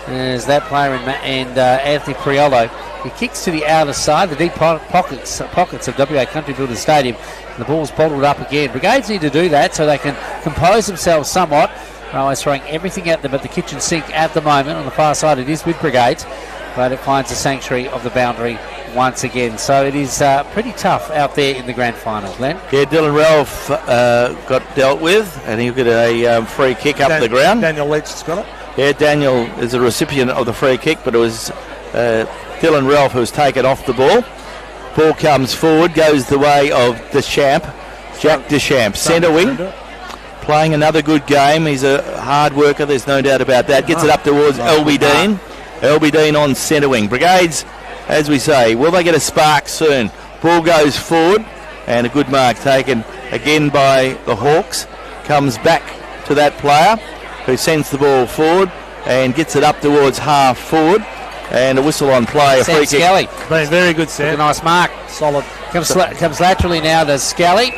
as that player and Anthony Priolo. He kicks to the outer side, the deep pockets of WA Country Builders Stadium. And the ball's bottled up again. Brigades need to do that so they can compose themselves somewhat. Railways throwing everything at them at the kitchen sink at the moment. On the far side it is with Brigades, but it finds the sanctuary of the boundary once again. So it is pretty tough out there in the grand final, Glenn. Yeah, Dylan Ralph got dealt with, and he'll get a free kick up the ground. Daniel Leach has got it. Yeah, Daniel is a recipient of the free kick, but it was Dylan Ralph who was taken off the ball. Ball comes forward, goes the way of Jack Deschamps, centre wing. Playing another good game. He's a hard worker, there's no doubt about that. Gets it up towards LB Dean. LB Dean on centre wing. Brigades, as we say, will they get a spark soon? Ball goes forward, and a good mark taken again by the Hawks. Comes back to that player who sends the ball forward and gets it up towards half forward. And a whistle on play, a free kick. Skelly. Been very good, Sam. A nice mark. Solid. Comes laterally now to Skelly.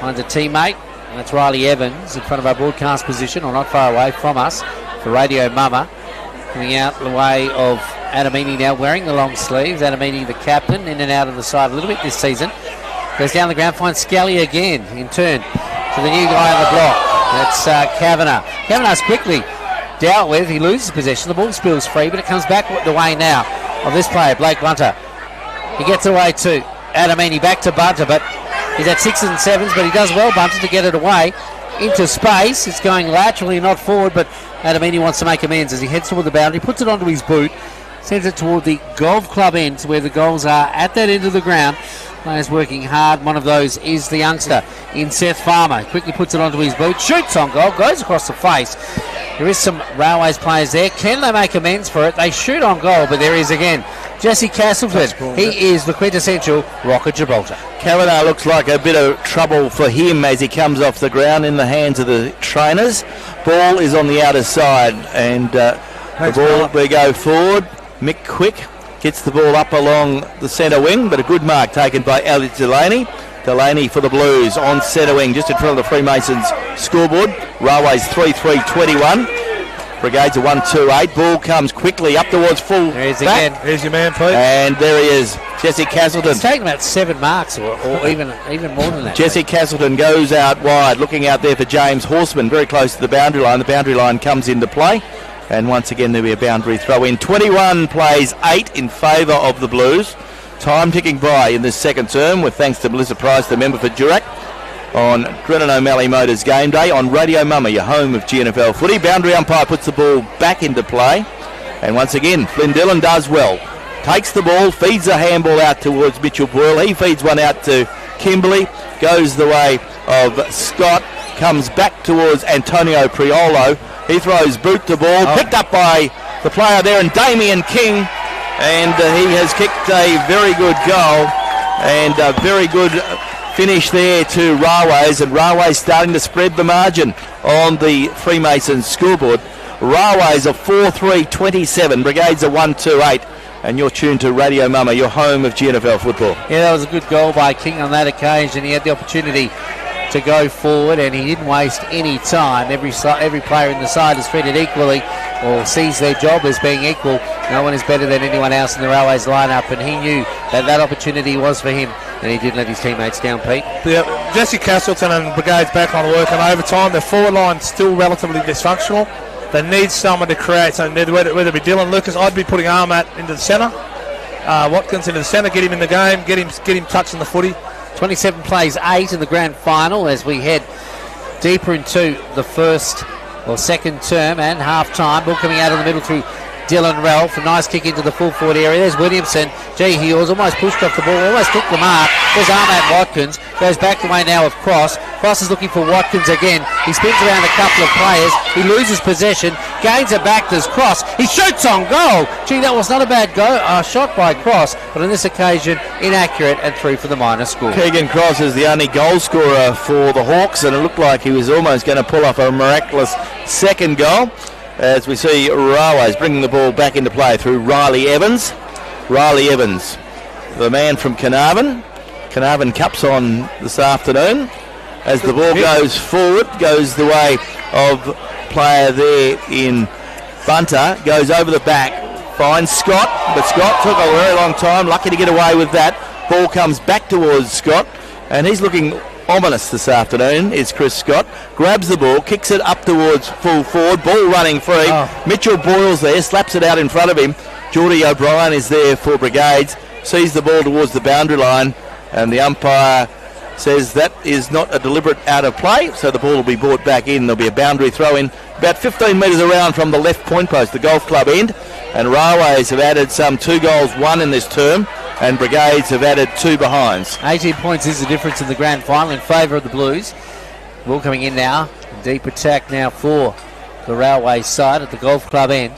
Finds a teammate. And that's Riley Evans in front of our broadcast position, or not far away from us, for Radio Mama. Coming out the way of Adamini now, wearing the long sleeves. Adamini, the captain, in and out of the side a little bit this season. Goes down the ground, finds Skelly again in turn to the new guy on the block. That's Kavanagh. Kavanagh's quickly dealt with. He loses possession. The ball spills free, but it comes back the way now of this player, Blake Bunter. He gets away to Adamini, back to Bunter, but he's at 6s and 7s, but he does well, Bunter, to get it away into space. It's going laterally, not forward, but Adamini wants to make amends as he heads toward the boundary, puts it onto his boot, sends it toward the golf club end where the goals are at that end of the ground. Players working hard. One of those is the youngster in Seth Farmer. Quickly puts it onto his boot, shoots on goal, goes across the face. There is some Railways players there. Can they make amends for it? They shoot on goal, but there is again Jesse Castleford. He is the quintessential Rock of Gibraltar. Kavanagh looks like a bit of trouble for him as he comes off the ground in the hands of the trainers. Ball is on the outer side, and the ball will go forward. Mick Quick gets the ball up along the centre wing, but a good mark taken by Elliot Delaney. Delaney for the Blues on centre wing, just in front of the Freemasons scoreboard. Railways 3-3-21. Brigades a 1-2-8. Ball comes quickly up towards full There he is back. again. There's your man, Pete. And there he is, Jesse Castleton. It's taken about 7 marks or even more than that. Jesse Castleton goes out wide, looking out there for James Horseman, very close to the boundary line. The boundary line comes into play, and once again there'll be a boundary throw in. 21 plays 8 in favour of the Blues. Time ticking by in this second term, with thanks to Melissa Price, the member for Durack, on Drennan O'Malley Motors Game Day on Radio Mama, your home of GNFL footy. Boundary umpire puts the ball back into play, and once again Flynn Dillon does well. Takes the ball, feeds a handball out towards Mitchell Boyle. He feeds one out to Kimberley, goes the way of Scott, comes back towards Antonio Priolo. He throws boot to ball, picked up by the player there, and Damien King, and he has kicked a very good goal and a very good finish there to Railways, and Railways starting to spread the margin on the Freemasons scoreboard. Railways are 4-3-27, Brigades are 1-2-8, and you're tuned to Radio Mama, your home of GNFL football. Yeah, that was a good goal by King on that occasion. He had the opportunity to go forward, and he didn't waste any time. Every player in the side is treated equally, or sees their job as being equal. No one is better than anyone else in the Railways lineup, and he knew that opportunity was for him, and he didn't let his teammates down, Pete. Yeah, Jesse Castleton and Brigade's back on work and overtime. Their forward line's still relatively dysfunctional. They need someone to create something, whether it be Dylan Lucas. I'd be putting Armat into the centre, Watkins into the centre, get him in the game, get him touching the footy. 27 plays 8 in the grand final as we head deeper into the first or second term and half time. Ball coming out in the middle through Dylan Ralph. A nice kick into the full forward area. There's Williamson. Gee, he was almost pushed off the ball, almost took the mark. There's Ahmad Watkins. Goes back the way now with Cross. Cross is looking for Watkins again. He spins around a couple of players. He loses possession. Gains it back. There's Cross. He shoots on goal. Gee, that was not a bad shot by Cross, but on this occasion, inaccurate and through for the minor score. Keegan Cross is the only goal scorer for the Hawks, and it looked like he was almost going to pull off a miraculous second goal. As we see Railways bringing the ball back into play through Riley Evans. Riley Evans, the man from Carnarvon. Carnarvon Cups on this afternoon. As the ball goes forward, goes the way of player there in Bunter. Goes over the back, finds Scott, but Scott took a very long time. Lucky to get away with that. Ball comes back towards Scott, and he's looking ominous this afternoon. Is Chris Scott. Grabs the ball, kicks it up towards full forward, ball running free. Mitchell Boyle's there, slaps it out in front of him. Geordie O'Brien is there for Brigades, sees the ball towards the boundary line, and the umpire says that is not a deliberate out of play, so the ball will be brought back in. There'll be a boundary throw in about 15 metres around from the left point post, the golf club end. And Railways have added some 2 goals, 1 in this term, and Brigades have added 2 behinds. 18 points is the difference in the grand final in favour of the Blues. Ball coming in now. Deep attack now for the Railway side at the golf club end.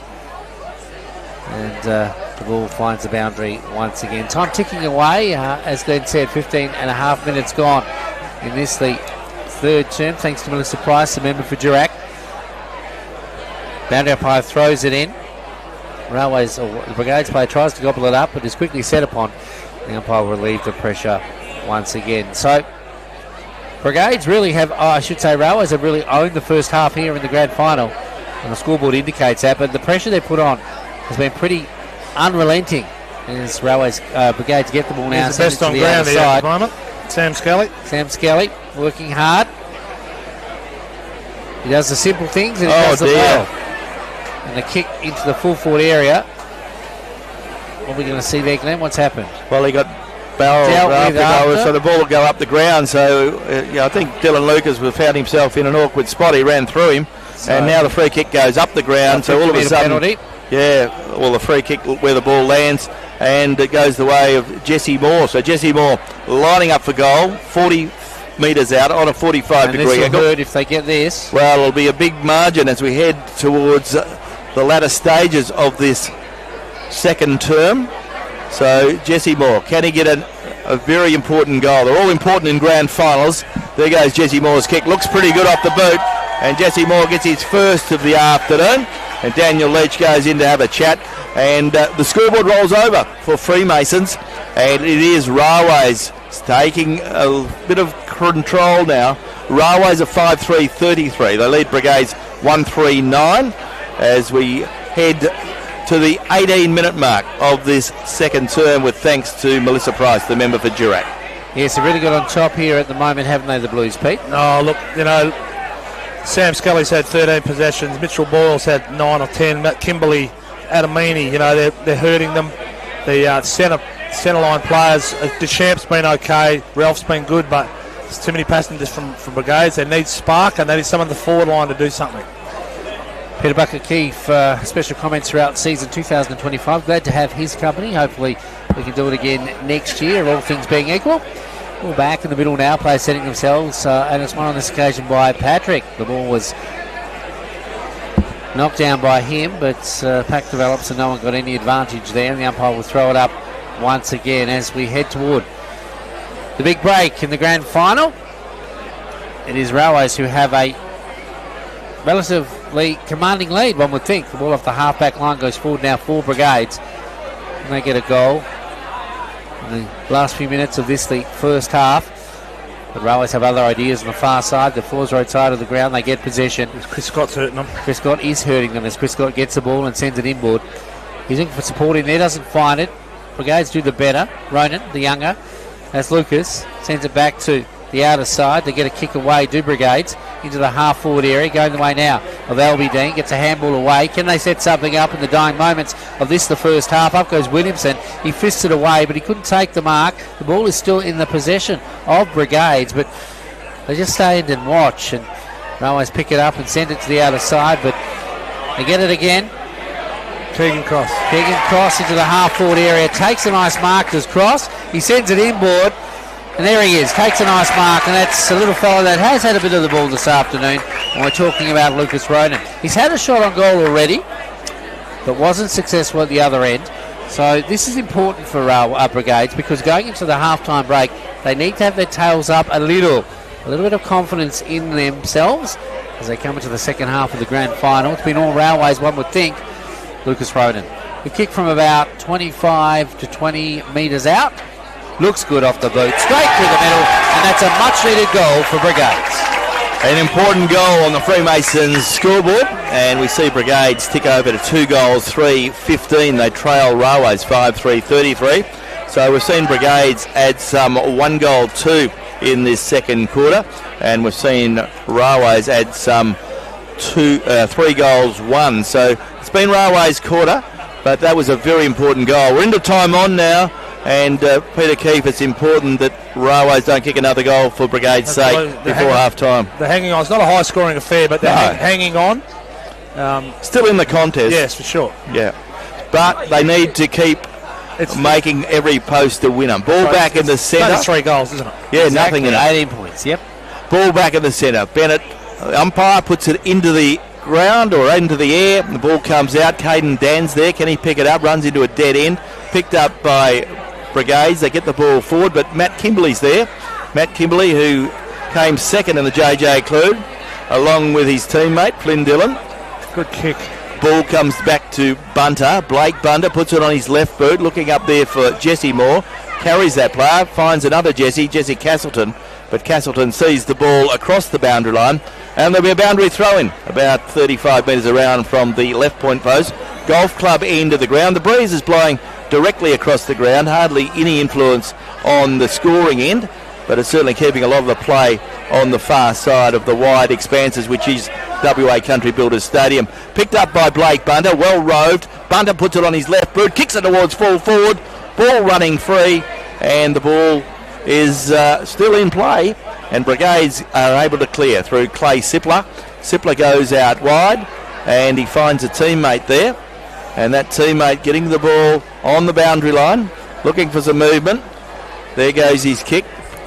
And the ball finds the boundary once again. Time ticking away, as Glenn said, 15 and a half minutes gone in this, the third term, thanks to Melissa Price, the member for Durack. Boundary umpire throws it in. Railways, or the Brigades player tries to gobble it up, but is quickly set upon. The umpire will relieve the pressure once again. So, Brigades really have, Railways have really owned the first half here in the grand final, and the scoreboard indicates that, but the pressure they put on has been pretty unrelenting as Railways Brigades get the ball now. He's the best on ground here at the moment. Sam Skelly working hard. He does the simple things and he does them well. And the kick into the full forward area. What are we going to see there, Glenn? What's happened? Well, he got barreled after, so the ball will go up the ground. So I think Dylan Lucas found himself in an awkward spot. He ran through him, and now the free kick goes up the ground. So all of a sudden, the free kick where the ball lands, and it goes the way of Jesse Moore. So Jesse Moore lining up for goal, 40 metres out on a 45-degree angle. This will hurt if they get this. Well, it'll be a big margin as we head towards the latter stages of this second term. So Jesse Moore, can he get a very important goal? They're all important in grand finals. There goes Jesse Moore's kick. Looks pretty good off the boot. And Jesse Moore gets his first of the afternoon. And Daniel Leach goes in to have a chat. And the scoreboard rolls over for Freemasons. And it is Railways taking a bit of control now. Railways are 5-3-33. They lead Brigades 1-3-9 as we head to the 18-minute mark of this second term, with thanks to Melissa Price, the member for Durack. Yes, they're really good on top here at the moment, haven't they, the Blues, Pete? Oh, look, Sam Scully's had 13 possessions. Mitchell Boyle's had 9 or 10. Matt Kimberley, Adamini, they're hurting them. The centre line players, Deschamps been okay, Ralph's been good, but there's too many passengers from Brigades. They need spark, and they need someone on the forward line to do something. Peter Bucket-Keefe, special comments throughout season 2025. Glad to have his company. Hopefully we can do it again next year, all things being equal. Ball back in the middle now, players setting themselves, and it's won on this occasion by Patrick. The ball was knocked down by him, but pack develops and no one got any advantage there, and the umpire will throw it up once again as we head toward the big break in the grand final. It is Railways who have a relatively commanding lead, one would think. The ball off the half-back line goes forward now for Brigades, and they get a goal in the last few minutes of this, the first half. The Railways have other ideas on the far side, the Force Road side of the ground. They get possession. Chris Scott's hurting them. Chris Scott is hurting them as Chris Scott gets the ball and sends it inboard. He's looking for support in there, doesn't find it. Brigades do the better. Ronan, the younger, as Lucas sends it back to the outer side. They get a kick away, do Brigades. into the half-forward area, going the way now of LBD. Gets a handball away. Can they set something up in the dying moments of this, the first half? Up goes Williamson. He fists it away, but he couldn't take the mark. The ball is still in the possession of Brigades, but they just stand and watch, and Railways pick it up and send it to the outer side, but they get it again. Keegan Cross into the half-forward area. Takes a nice mark as Cross. He sends it inboard. And there he is, takes a nice mark, and that's a little fellow that has had a bit of the ball this afternoon. And we're talking about Lucas Ronan. He's had a shot on goal already, but wasn't successful at the other end. So this is important for our Brigades, because going into the halftime break, they need to have their tails up a little bit of confidence in themselves as they come into the second half of the grand final. It's been all Railways, one would think. Lucas Ronan. The kick from about 25 to 20 metres out. Looks good off the boot, straight through the middle, and that's a much-needed goal for Brigades. An important goal on the Freemasons scoreboard, and we see Brigades tick over to 2 goals, 3-15. They trail Railways 5-3-33. So we've seen Brigades add some 1 goal 2 in this second quarter, and we've seen Railways add some 3 goals 1. So it's been Railways' quarter, but that was a very important goal. We're into time on now. And Peter Keefe, it's important that Railways don't kick another goal for Brigade's sake before half-time. They're hanging on. It's not a high-scoring affair, but they're hanging on. Still in the contest. Yes, for sure. Yeah. But they need to keep making every post a winner. Ball back in the centre. It's 3 goals, isn't it? Yeah, nothing in it. 18 points, yep. Ball back in the centre. Bennett, the umpire, puts it into the ground or into the air. The ball comes out. Caden Dan's there. Can he pick it up? Runs into a dead end. Picked up by Brigades. They get the ball forward, but Matt Kimberley's there. Matt Kimberley, who came second in the JJ Clue, along with his teammate Flynn Dillon. Good kick. Ball comes back to Bunter. Blake Bunter puts it on his left boot, looking up there for Jesse Moore. Carries that player, finds another Jesse Castleton, but Castleton sees the ball across the boundary line, and there'll be a boundary throw-in about 35 metres around from the left point post. Golf club end of the ground. The breeze is blowing directly across the ground, hardly any influence on the scoring end, but it's certainly keeping a lot of the play on the far side of the wide expanses, which is WA Country Builders Stadium. Picked up by Blake Bunter, well roved. Bunter puts it on his left boot, kicks it towards full forward, ball running free, and the ball is still in play, and Brigades are able to clear through Clay Sipler. Sipler goes out wide, and he finds a teammate there. And that teammate getting the ball on the boundary line, looking for some movement. There goes his kick.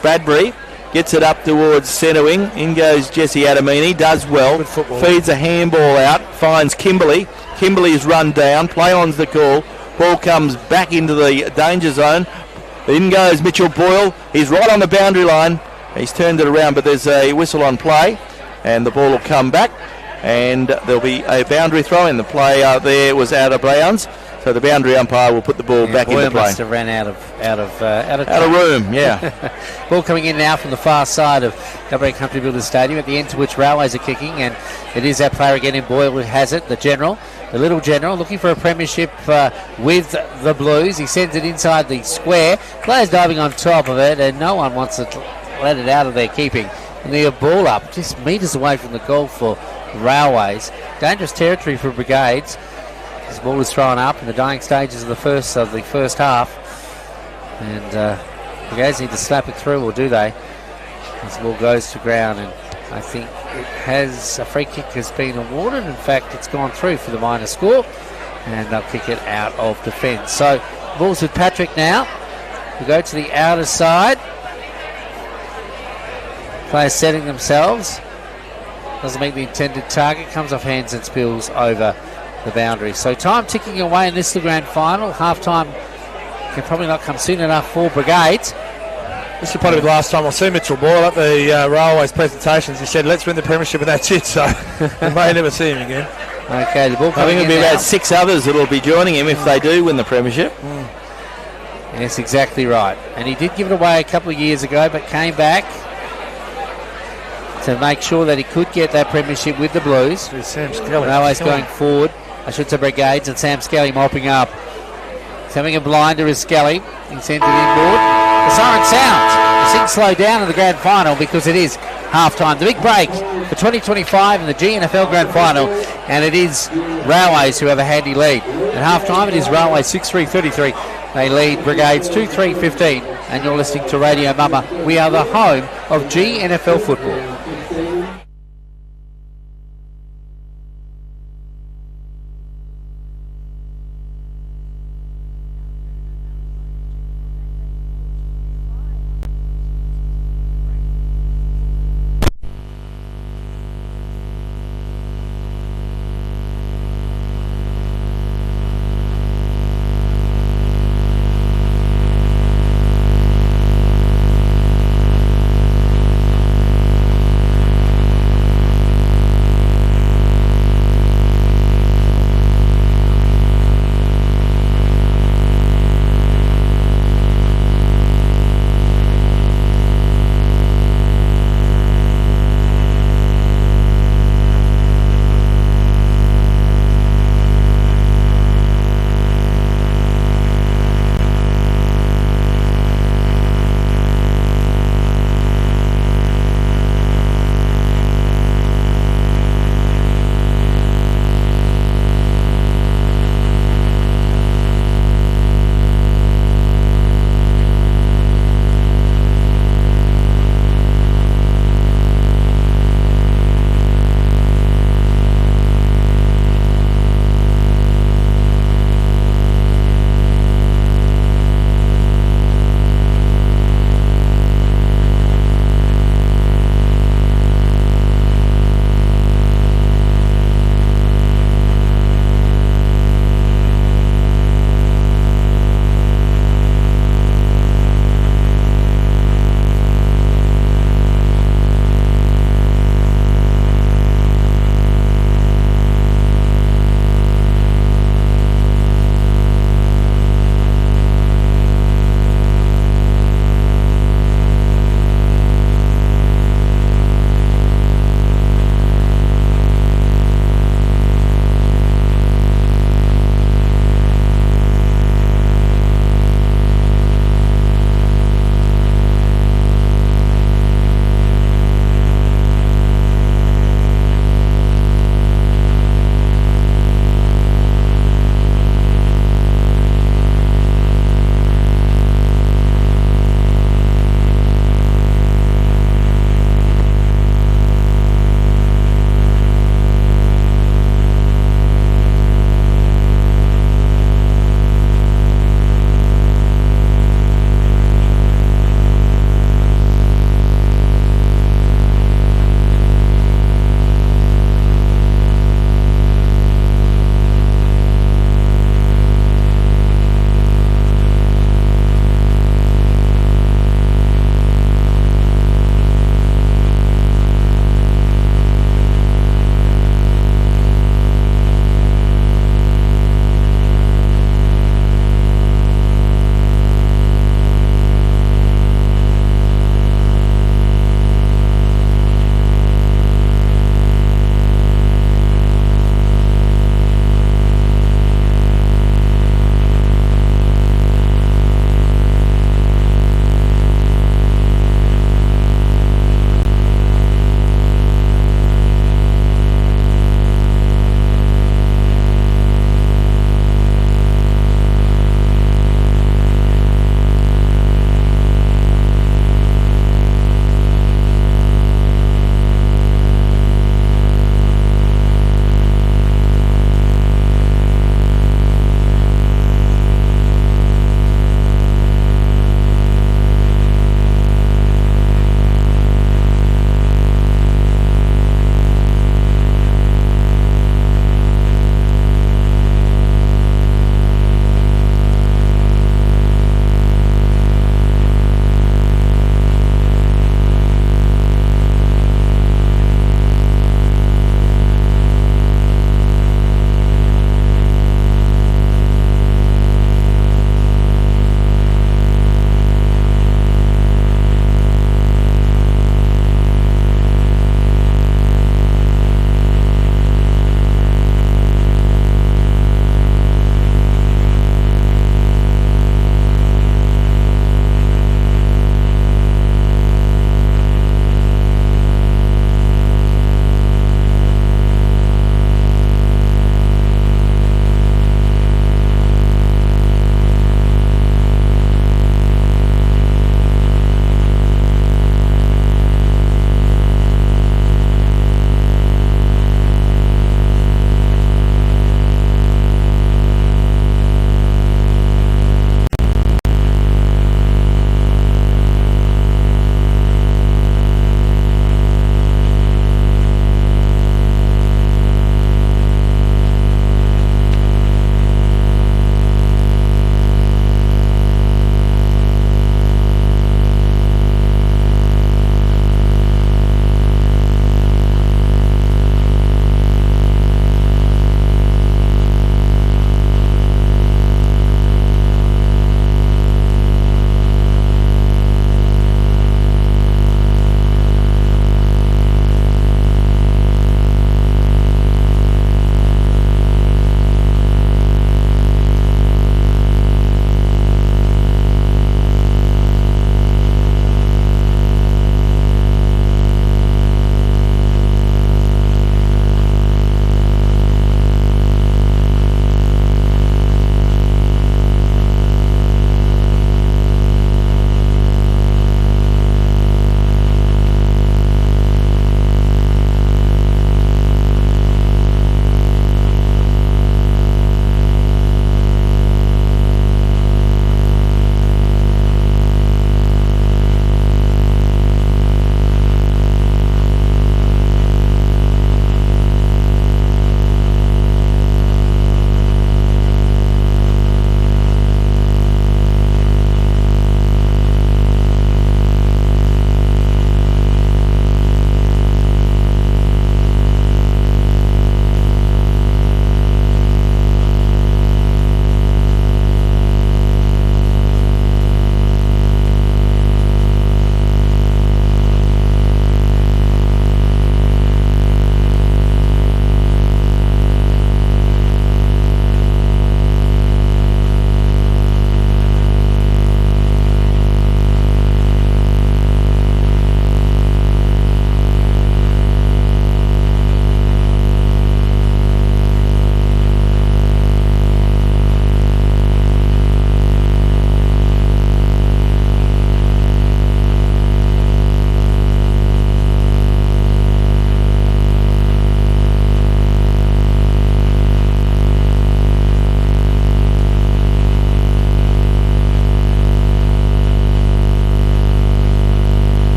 Bradbury gets it up towards centre wing. In goes Jesse Adamini, does well. Feeds a handball out, finds Kimberley. Kimberley's run down, play on's the call. Ball comes back into the danger zone. In goes Mitchell Boyle. He's right on the boundary line. He's turned it around, but there's a whistle on play, and the ball will come back. And there'll be a boundary throw in. The play there was out of bounds, so the boundary umpire will put the ball back into play. Must have ran out of room, yeah. Ball coming in now from the far side of WA Country Builders Stadium, at the end to which Railways are kicking, and it is our player again in Boyle who has it, the little general, looking for a premiership with the Blues. He sends it inside the square. Players diving on top of it, and no one wants to let it out of their keeping. And the ball up, just metres away from the goal for Railways. Dangerous territory for Brigades. This ball is thrown up in the dying stages of the first half, and Brigades need to slap it through, or do they? This ball goes to ground, and I think a free kick has been awarded. In fact, it's gone through for the minor score, and they'll kick it out of defence. So ball's with Patrick now. We go to the outer side. Players setting themselves. Doesn't meet the intended target. Comes off hands and spills over the boundary. So time ticking away in this, the grand final. Half-time can probably not come soon enough for Brigades. This will probably be the last time I'll see Mitchell Boyle at the Railways presentations. He said, let's win the premiership and that's it. So we may never see him again. Okay, the ball coming in. I think there'll be about 6 others that will be joining him if they do win the premiership. Yes, exactly right. And he did give it away a couple of years ago, but came back to make sure that he could get that premiership with the Blues. Sam Skelly. Railways going forward. I should say Brigades, and Sam Skelly mopping up. He's having a blinder is Skelly. He sends it inboard. The siren sounds. The things slow down in the grand final because it is half-time. The big break for 2025 in the GNFL Grand Final, and it is Railways who have a handy lead. At half-time, it is Railways 6-3-33. They lead Brigades 2-3-15, and you're listening to Radio Mama. We are the home of GNFL football.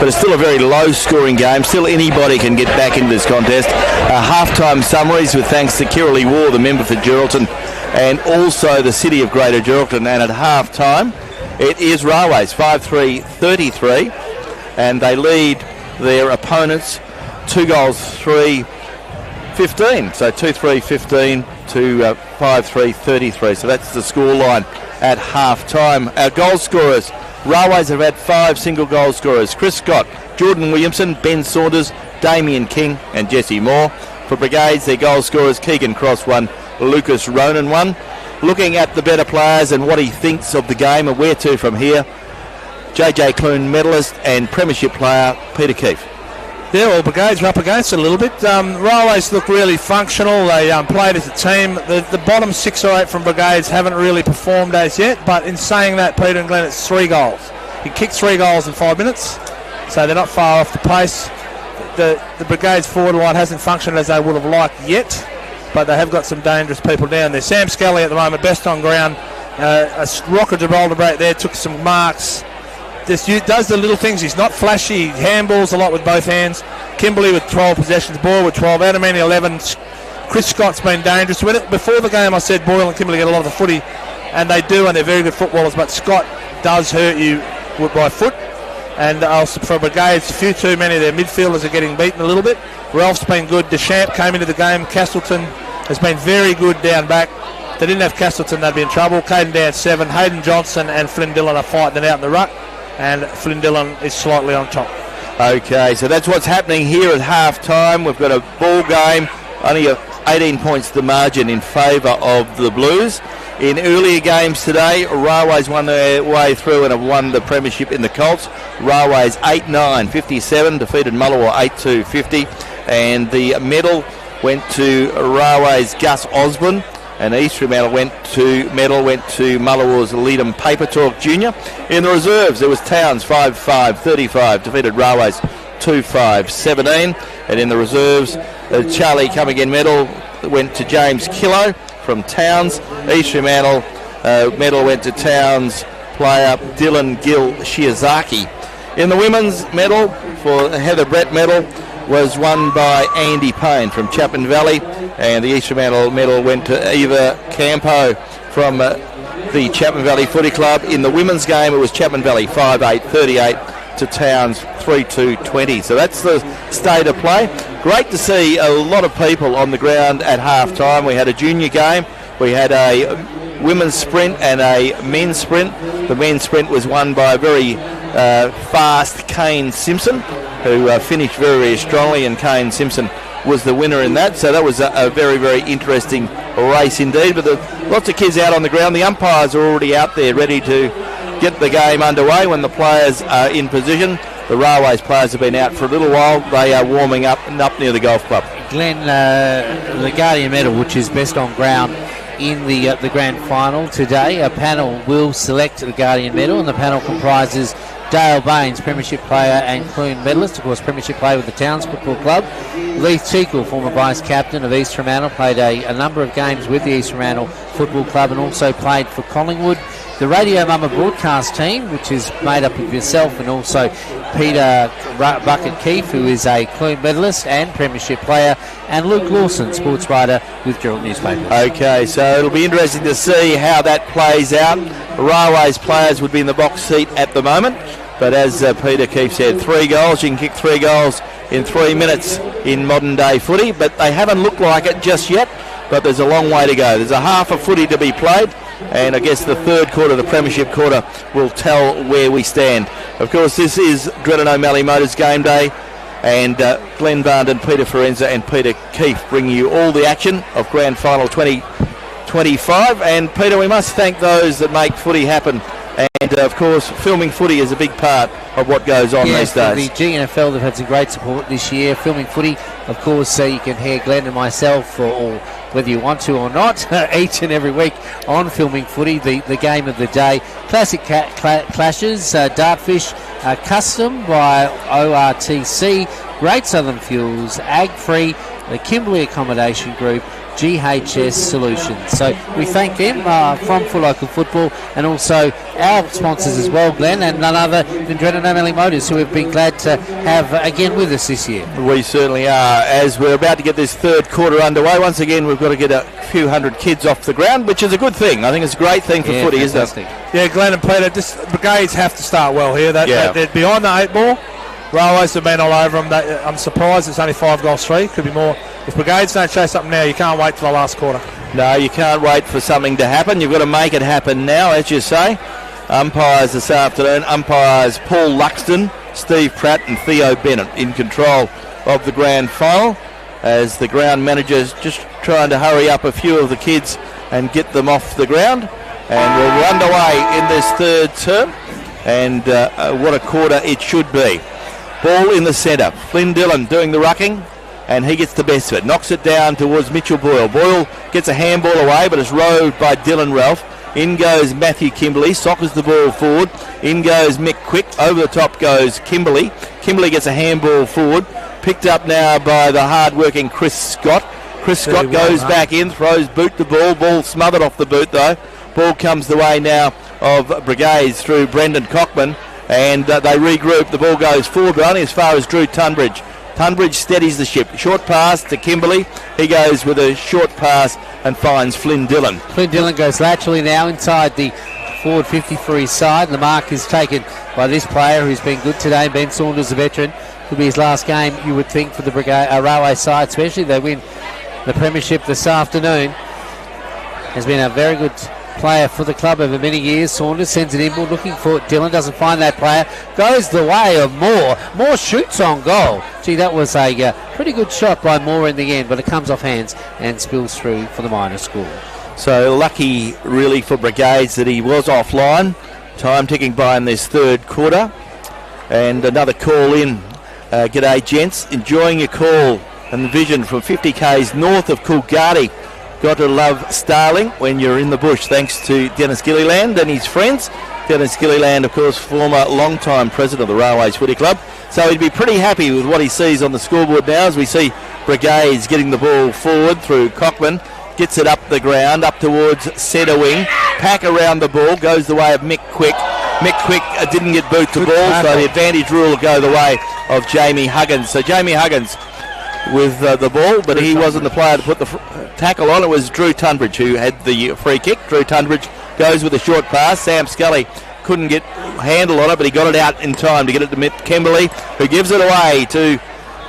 but it's still a very low-scoring game. Still anybody can get back into this contest. Half-time summaries with thanks to Kirrily War, the member for Geraldton, and also the City of Greater Geraldton. And at half-time, it is Railways 5-3-33, and they lead their opponents 2-3-15. So 2-3-15 to 5-3-33. So that's the scoreline at half-time. Our goal scorers, Railways have had 5 single goal scorers: Chris Scott, Jordan Williamson, Ben Saunders, Damien King and Jesse Moore. For Brigades, their goal scorers, Keegan Cross 1, Lucas Ronan 1. Looking at the better players and what he thinks of the game and where to from here, JJ Clune medalist and premiership player Peter Keefe. Yeah, well, Brigades are up against it a little bit. Railways look really functional. They played as a team. The bottom 6 or 8 from Brigades haven't really performed as yet, but in saying that, Peter and Glenn, it's 3 goals. He kicked 3 goals in 5 minutes, so they're not far off the pace. The Brigades forward line hasn't functioned as they would have liked yet, but they have got some dangerous people down there. Sam Scully at the moment, best on ground. A rock of Gibraltar break there, took some marks. Just does the little things. He's not flashy. He handballs a lot with both hands. Kimberley with 12 possessions, Boyle with 12, Adamini 11. Chris Scott's been dangerous with it. Before the game I said Boyle and Kimberley get a lot of the footy, and they do, and they're very good footballers, but Scott does hurt you by foot. And also for Brigades, a few too many of their midfielders are getting beaten a little bit. Ralph's been good. Deschamps came into the game. Castleton has been very good down back. If they didn't have Castleton, they'd be in trouble. Caden down 7. Hayden Johnson and Flynn Dillon are fighting it out in the ruck, and Flynn Dillon is slightly on top. Okay, so that's what's happening here at half-time. We've got a ball game, only 18 points the margin in favour of the Blues. In earlier games today, Railways won their way through and have won the premiership in the Colts. Railways 8-9-57, defeated Mullawa 8-2-50, and the medal went to Railways' Gus Osborne, and the East Fremantle medal went to Mullawa's Leadham Papertalk Jr. In the reserves, there was Towns 5-5-35, defeated Railways 2-5-17, and in the reserves, the Charlie Come Again medal went to James Killo from Towns. East Fremantle medal went to Towns player Dylan Gill Shiozaki. In the women's medal, for Heather Brett medal, was won by Andy Payne from Chapman Valley, and the East Fremantle medal went to Eva Campo from the Chapman Valley Footy Club. In the women's game, it was Chapman Valley 5-8-38 to Towns 3-2-20. So that's the state of play. Great to see a lot of people on the ground at half-time. We had a junior game. We had a women's sprint and a men's sprint. The men's sprint was won by a very fast Kane Simpson, who finished very, very strongly, and Kane Simpson was the winner in that. So that was a very, very interesting race indeed. But lots of kids out on the ground. The umpires are already out there ready to get the game underway when the players are in position. The Railways players have been out for a little while. They are warming up near the golf club. Glenn, the Guardian medal, which is best on ground in the grand final today, a panel will select the Guardian medal, and the panel comprises Dale Baines, premiership player and Clune medalist, of course premiership player with the Towns Football Club. Leith Teakle, former vice captain of East Fremantle, played a number of games with the East Fremantle Football Club and also played for Collingwood. The Radio Mama broadcast team, which is made up of yourself and also Peter Bucket Keefe, who is a Clune medalist and premiership player, and Luke Lawson, sports writer with Gerald Newspapers. Okay, so it'll be interesting to see how that plays out. Railways players would be in the box seat at the moment, but as Peter Keefe said, 3 goals. You can kick 3 goals in 3 minutes in modern day footy, but they haven't looked like it just yet, but there's a long way to go. There's a half of footy to be played, and I guess the third quarter, the premiership quarter, will tell where we stand. Of course, this is Dredden O'Malley Motors Game Day, and Glenn Barnden, Peter Forenza and Peter Keefe bringing you all the action of Grand Final 2025. And Peter, we must thank those that make footy happen, and of course filming footy is a big part of what goes on these days. The GNFL have had some great support this year. Filming footy, of course, so you can hear Glenn and myself, or whether you want to or not, each and every week on Filming Footy, the game of the day. Classic clashes, Dartfish, custom by ORTC, Great Southern Fuels, Ag Free, the Kimberley Accommodation Group, GHS Solutions. So we thank them from For Local Football, and also our sponsors as well, Glenn, and none other than Drennan O'Malley Motors, who we've been glad to have again with us this year. We certainly are. As we're about to get this third quarter underway, once again we've got to get a few hundred kids off the ground, which is a good thing. I think it's a great thing for footy, fantastic. isn't it? Yeah, Glenn and Peter, Brigades have to start well here. They're behind the 8 ball. Railways have been all over them. I'm surprised it's only 5-3. Could be more. If Brigades don't show something now, you can't wait till the last quarter. No, you can't wait for something to happen. You've got to make it happen now, as you say. Umpires this afternoon, umpires Paul Luxton, Steve Pratt and Theo Bennett in control of the grand final, as the ground manager's just trying to hurry up a few of the kids and get them off the ground. And we're underway in this third term, and what a quarter it should be. Ball in the centre. Flynn Dillon doing the rucking, and he gets the best of it. Knocks it down towards Mitchell Boyle. Boyle gets a handball away, but it's rowed by Dylan Ralph. In goes Matthew Kimberley. Soccers the ball forward. In goes Mick Quick. Over the top goes Kimberley. Kimberley gets a handball forward. Picked up now by the hard-working Chris Scott. Chris Scott goes back in, throws boot the ball. Ball smothered off the boot, though. Ball comes the way now of Brigades through Brendan Cockman. And they regroup. The ball goes forward, but only as far as Drew Tunbridge. Tunbridge steadies the ship. Short pass to Kimberley. He goes with a short pass and finds Flynn Dillon. Flynn Dillon goes laterally now inside the forward 50 for his side. And the mark is taken by this player who's been good today, Ben Saunders, a veteran. Could be his last game, you would think, for the Railway side, especially. They win the premiership this afternoon. Has been a very good player for the club over many years. Saunders sends it inboard looking for Dillon, doesn't find that player, goes the way of Moore shoots on goal. Gee, that was a pretty good shot by Moore in the end, but it comes off hands and spills through for the minor score. So lucky really for Brigades that he was offline. Time ticking by in this third quarter, and another call in. G'day gents, enjoying your call and the vision from 50 k's north of Coolgardie. Got to love Starling when you're in the bush, thanks to Dennis Gilliland and his friends. Dennis Gilliland, of course, former long-time president of the Railways Footy Club. So he'd be pretty happy with what he sees on the scoreboard now, as we see Brigades getting the ball forward through Cockman. Gets it up the ground, up towards centre wing. Pack around the ball, goes the way of Mick Quick. Mick Quick didn't get boot to ball, so the advantage rule will go the way of Jamie Huggins. So Jamie Huggins with the ball, but he wasn't the player to put the tackle on. It was Drew Tunbridge who had the free kick. Drew Tunbridge goes with a short pass. Sam Scully couldn't get handle on it, but he got it out in time to get it to Mick Kimberley, who gives it away to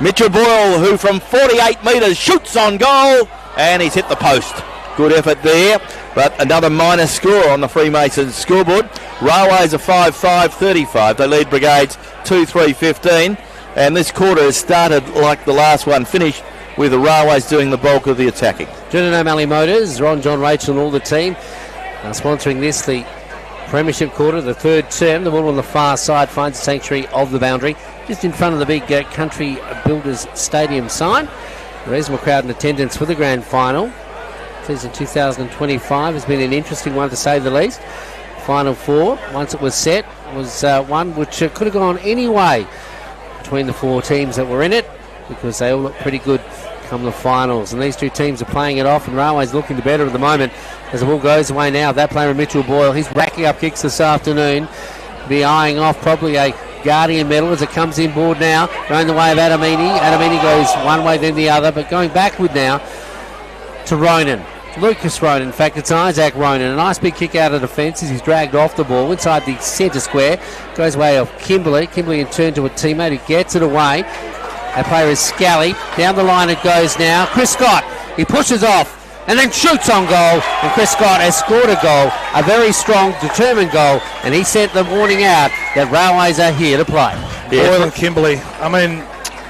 Mitchell Boyle, who from 48 metres shoots on goal, and he's hit the post. Good effort there, but another minor score on the Freemasons scoreboard. Railways are 5-5-35. They lead Brigades 2-3-15. And this quarter has started like the last one finished, with the Railways doing the bulk of the attacking. Drennan O'Malley Motors, Ron, John, Rachel and all the team sponsoring this, the Premiership quarter, the third term. The ball on the far side finds the sanctuary of the boundary, just in front of the big Country Builders Stadium sign. A reasonable crowd in attendance for the grand final. Season 2025 has been an interesting one to say the least. Final four, once it was set, was one which could have gone any way between the four teams that were in it, because they all look pretty good come the finals. And these two teams are playing it off, and Railway's looking to better at the moment as the ball goes away now. That player, Mitchell Boyle, he's racking up kicks this afternoon. Be eyeing off probably a Guardian medal as it comes inboard now, going the way of Adamini. Adamini goes one way then the other, but going backward now to Ronan. Lucas Ronan, in fact it's Isaac Ronan. A nice big kick out of defence as he's dragged off the ball inside the centre square. Goes away of Kimberley. Kimberley in turn to a teammate who gets it away. That player is Scally. Down the line it goes now. Chris Scott, he pushes off and then shoots on goal, and Chris Scott has scored a goal, a very strong, determined goal, and he sent the warning out that Railways are here to play. Boyle and Kimberley, I mean,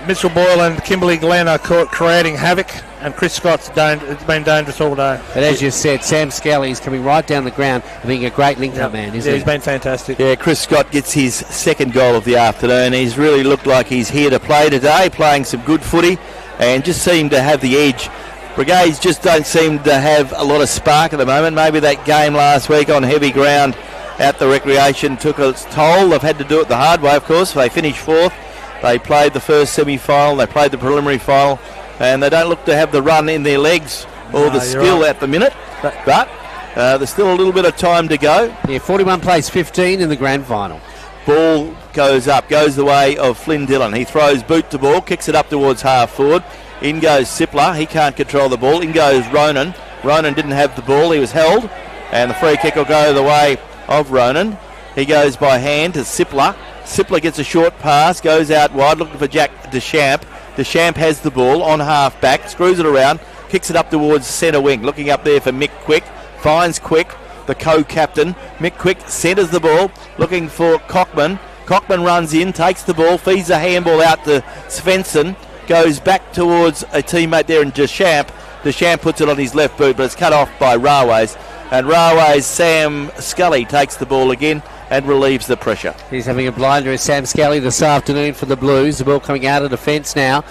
Mitchell Boyle and Kimberley Glenn are creating havoc, and Chris Scott's it's been dangerous all day. But as you said, Sam Scally is coming right down the ground and being a great link-up man, isn't he? He's been fantastic. Yeah, Chris Scott gets his second goal of the afternoon. He's really looked like he's here to play today, playing some good footy, and just seemed to have the edge. Brigades just don't seem to have a lot of spark at the moment. Maybe that game last week on heavy ground at the Recreation took its toll. They've had to do it the hard way, of course. They finished fourth. They played the first semi-final, they played the preliminary final, and they don't look to have the run in their legs or the skill right. at the minute, but there's still a little bit of time to go. Yeah, 41 plays 15 in the grand final. Ball goes up, goes the way of Flynn Dillon. He throws boot to ball, kicks it up towards half forward. In goes Sippler. He can't control the ball. In goes Ronan. Ronan didn't have the ball. He was held. And the free kick will go the way of Ronan. He goes by hand to Sippler. Sippler gets a short pass, goes out wide looking for Jack Deschamps. Deschamps has the ball on half back, screws it around, kicks it up towards centre wing. Looking up there for Mick Quick. Finds Quick, the co-captain. Mick Quick centres the ball, looking for Cockman. Cockman runs in, takes the ball, feeds a handball out to Svensson. Goes back towards a teammate there in Deschamps. Deschamps puts it on his left boot, but it's cut off by Railways. And Railways' Sam Scully takes the ball again and relieves the pressure. He's having a blinder as Sam Scully this afternoon for the Blues. The ball coming out of defence now.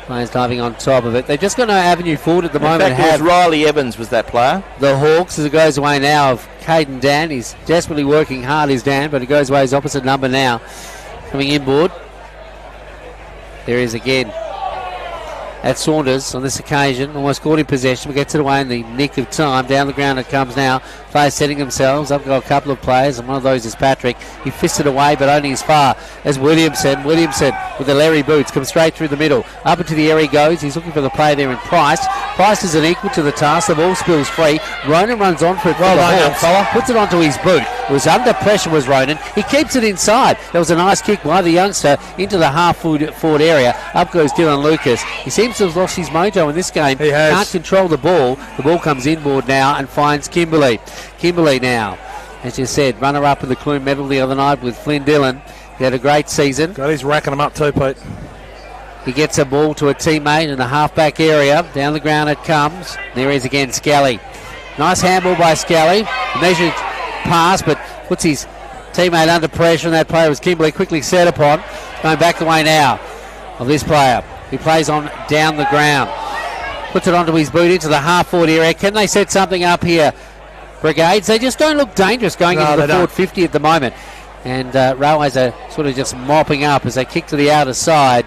Players diving on top of it. They've just got no avenue forward at the moment. In fact, it was Riley Evans was that player. The Hawks, as it goes away now of Caden Dan. He's desperately working hard, is Dan, but it goes away his opposite number now. Coming inboard. There he is again. At Saunders on this occasion, almost caught in possession, but gets it away in the nick of time. Down the ground it comes now. Players setting themselves. I've got a couple of players, and one of those is Patrick. He fisted away, but only as far as Williamson. Williamson with the Larry boots comes straight through the middle. Up into the air he goes. He's looking for the play there in Price. Price is an equal to the task. The ball spills free. Ronan runs on for it. Well done, young young fella. Puts it onto his boot. It was under pressure, was Ronan. He keeps it inside. There was a nice kick by the youngster into the half-forward area. Up goes Dylan Lucas. He seems to have lost his mojo in this game. He has. Can't control the ball. The ball comes inboard now and finds Kimberley. Kimberley now, as you said, runner-up in the Clune medal the other night with Flynn Dillon. He had a great season. God, he's racking them up too, Pete. He gets a ball to a teammate in the half-back area. Down the ground it comes. There he is again, Scally. Nice handball by Scally. Measured pass, but puts his teammate under pressure, and that player was Kimberley, quickly set upon. Going back the way now of this player. He plays on down the ground. Puts it onto his boot into the half-forward area. Can they set something up here? Brigades, they just don't look dangerous going into the forward 50 at the moment. And Railways are sort of just mopping up as they kick to the outer side.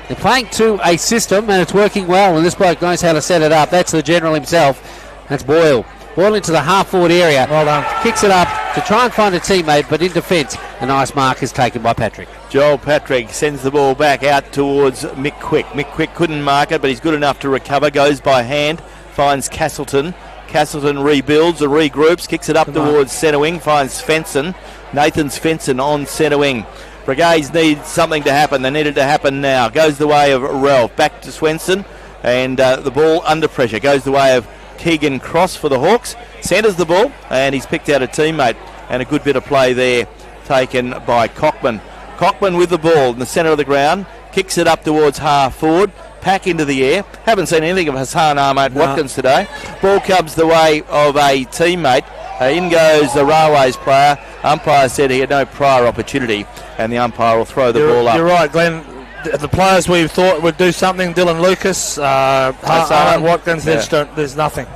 They're playing to a system, and it's working well, and this bloke knows how to set it up. That's the general himself. That's Boyle. Boyle into the half-forward area. Well done. Kicks it up to try and find a teammate, but in defence, a nice mark is taken by Patrick. Joel Patrick sends the ball back out towards Mick Quick. Mick Quick couldn't mark it, but he's good enough to recover. Goes by hand, finds Castleton. Castleton rebuilds and regroups, kicks it up towards centre wing, finds Svensson. Nathan Svensson on centre wing. Brigades need something to happen. They need it to happen now. Goes the way of Ralph. Back to Swenson. And the ball under pressure. Goes the way of Keegan Cross for the Hawks. Centres the ball, and he's picked out a teammate. And a good bit of play there taken by Cockman. Cockman with the ball in the centre of the ground. Kicks it up towards half forward. Pack into the air. Haven't seen anything of Hassan Ahmad Watkins today. Ball comes the way of a teammate. In goes the Railways player. Umpire said he had no prior opportunity, and the umpire will throw the ball up. You're right, Glenn. The players we thought would do something, Dylan Lucas, Hassan Watkins, there's nothing.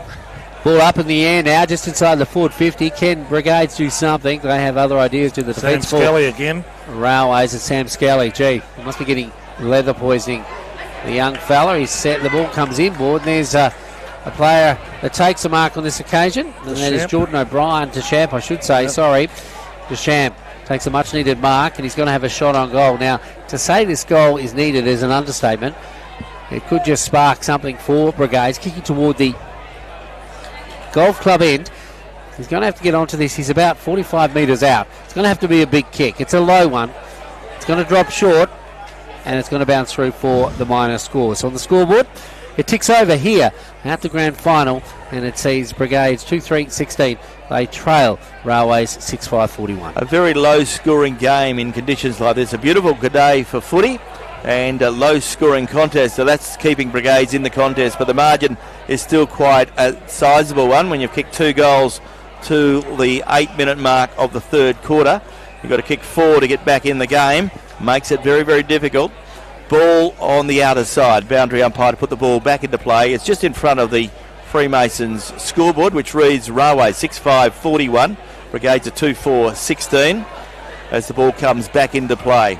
Ball up in the air now, just inside the forward 50. Can Brigades do something? They have other ideas to the defence. Sam Skelly again. Railways and Sam Skelly. Gee, he must be getting leather poisoning. The young fella, he's set. The ball comes inboard, and there's a player that takes a mark on this occasion, and that is Jordan O'Brien. Deschamps, I should say. Sorry, Deschamps takes a much-needed mark, and he's going to have a shot on goal. Now, to say this goal is needed is an understatement. It could just spark something for Brigades. Kicking toward the golf club end. He's going to have to get onto this. He's about 45 metres out. It's going to have to be a big kick. It's a low one. It's going to drop short, and it's going to bounce through for the minor score. So on the scoreboard, it ticks over here at the grand final, and it sees Brigades 2-3-16. They trail Railways 6-5-41. A very low-scoring game in conditions like this. A beautiful day for footy and a low-scoring contest, so that's keeping Brigades in the contest, but the margin is still quite a sizable one when you've kicked 2 goals to the 8-minute mark of the third quarter. You've got to kick 4 to get back in the game. Makes it very, very difficult. Ball on the outer side. Boundary umpire to put the ball back into play. It's just in front of the Freemasons scoreboard, which reads Railway 6-5-41. Brigades are 2-4-16 as the ball comes back into play.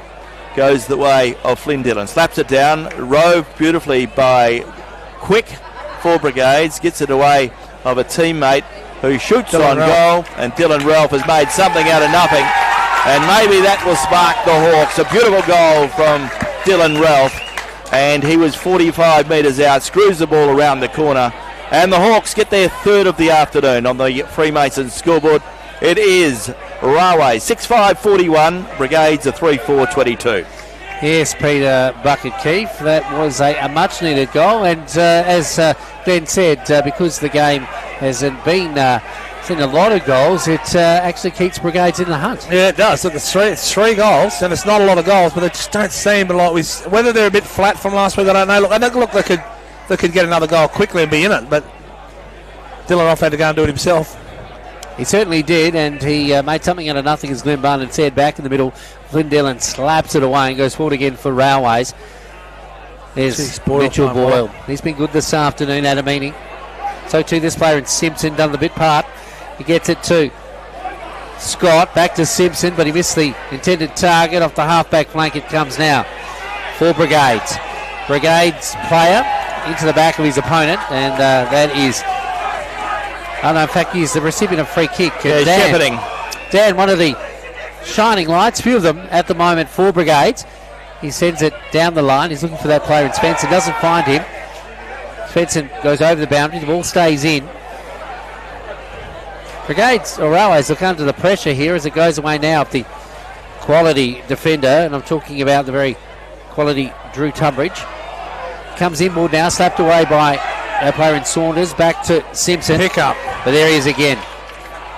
Goes the way of Flynn Dillon. Slaps it down. Roved beautifully by Quick. for Brigades, gets it away of a teammate who shoots Dylan on Ralph. goal, and Dylan Ralph has made something out of nothing, and maybe that will spark the Hawks. A beautiful goal from Dylan Ralph, and he was 45 metres out, screws the ball around the corner, and the Hawks get their third of the afternoon on the Freemasons scoreboard. It is Railway 6-5-41, Brigades a 3-4-22. Yes, Peter Bucket Keefe. That was a much needed goal, and as Glenn said, because the game hasn't been seen a lot of goals, it actually keeps Brigades in the hunt. Yeah, it does. Look, it's three goals, and it's not a lot of goals, but they just don't seem like whether they're a bit flat from last week, I don't know. Look, they could get another goal quickly and be in it, but Dylan Roth had to go and do it himself. He certainly did, and he made something out of nothing, as Glenn Barnard said. Back in the middle, Flynn Dillon slaps it away and goes forward again for Railways. There's Mitchell Boyle. He's been good this afternoon, Adamini. So too this player in Simpson, done the bit part. He gets it to Scott, back to Simpson, but he missed the intended target. Off the half-back flank it comes now for Brigades. Brigades player into the back of his opponent, and that is... Oh, no, in fact, he's the recipient of free kick. Yeah, shepherding. Dan, one of the shining lights, few of them at the moment for Brigades. He sends it down the line. He's looking for that player in Spencer. Doesn't find him. Spencer goes over the boundary. The ball stays in. Brigades, or Railways, look under the pressure here as it goes away now of the quality defender, and I'm talking about the very quality Drew Tunbridge. Comes inboard now, slapped away by our player in Saunders. Back to Simpson. Pick up. But there he is again.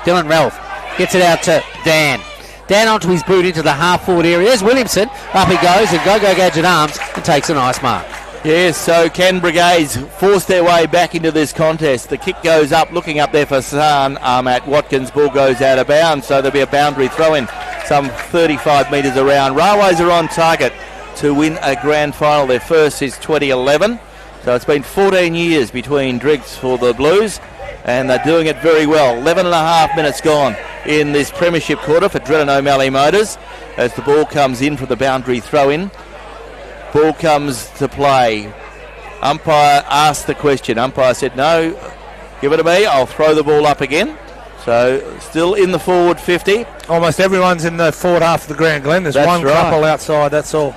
Dylan Ralph gets it out to Dan. Dan onto his boot into the half-forward area. There's Williamson. Up he goes, and Go Gadget Arms, and takes a nice mark. Yes, so can Brigades force their way back into this contest? The kick goes up, looking up there for San at Watkins. Ball goes out of bounds, so there'll be a boundary throw-in some 35 metres around. Railways are on target to win a grand final. Their first is 2011. So it's been 14 years between Driggs for the Blues, and they're doing it very well. 11 and a half minutes gone in this premiership quarter for Drennan O'Malley Motors as the ball comes in for the boundary throw-in. Ball comes to play. Umpire asked the question. Umpire said, no, give it to me, I'll throw the ball up again. So still in the forward 50. Almost everyone's in the forward half of the ground, Glenn. There's one couple outside, that's all.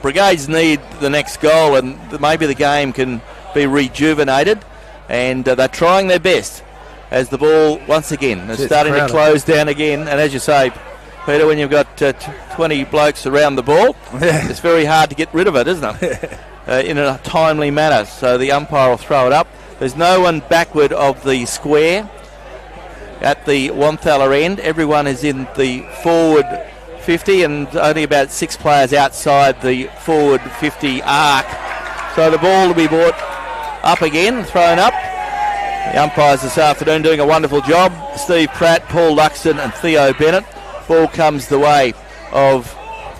Brigades need the next goal, and maybe the game can be rejuvenated, and they're trying their best as the ball once again is starting to close down again. And as you say, Peter, when you've got 20 blokes around the ball, it's very hard to get rid of it, isn't it? In a timely manner. So the umpire will throw it up. There's no one backward of the square at the Wanthala end. Everyone is in the forward 50, and only about 6 players outside the forward 50 arc. So the ball will be brought up again, thrown up. The umpires this afternoon doing a wonderful job. Steve Pratt, Paul Luxton and Theo Bennett. Ball comes the way of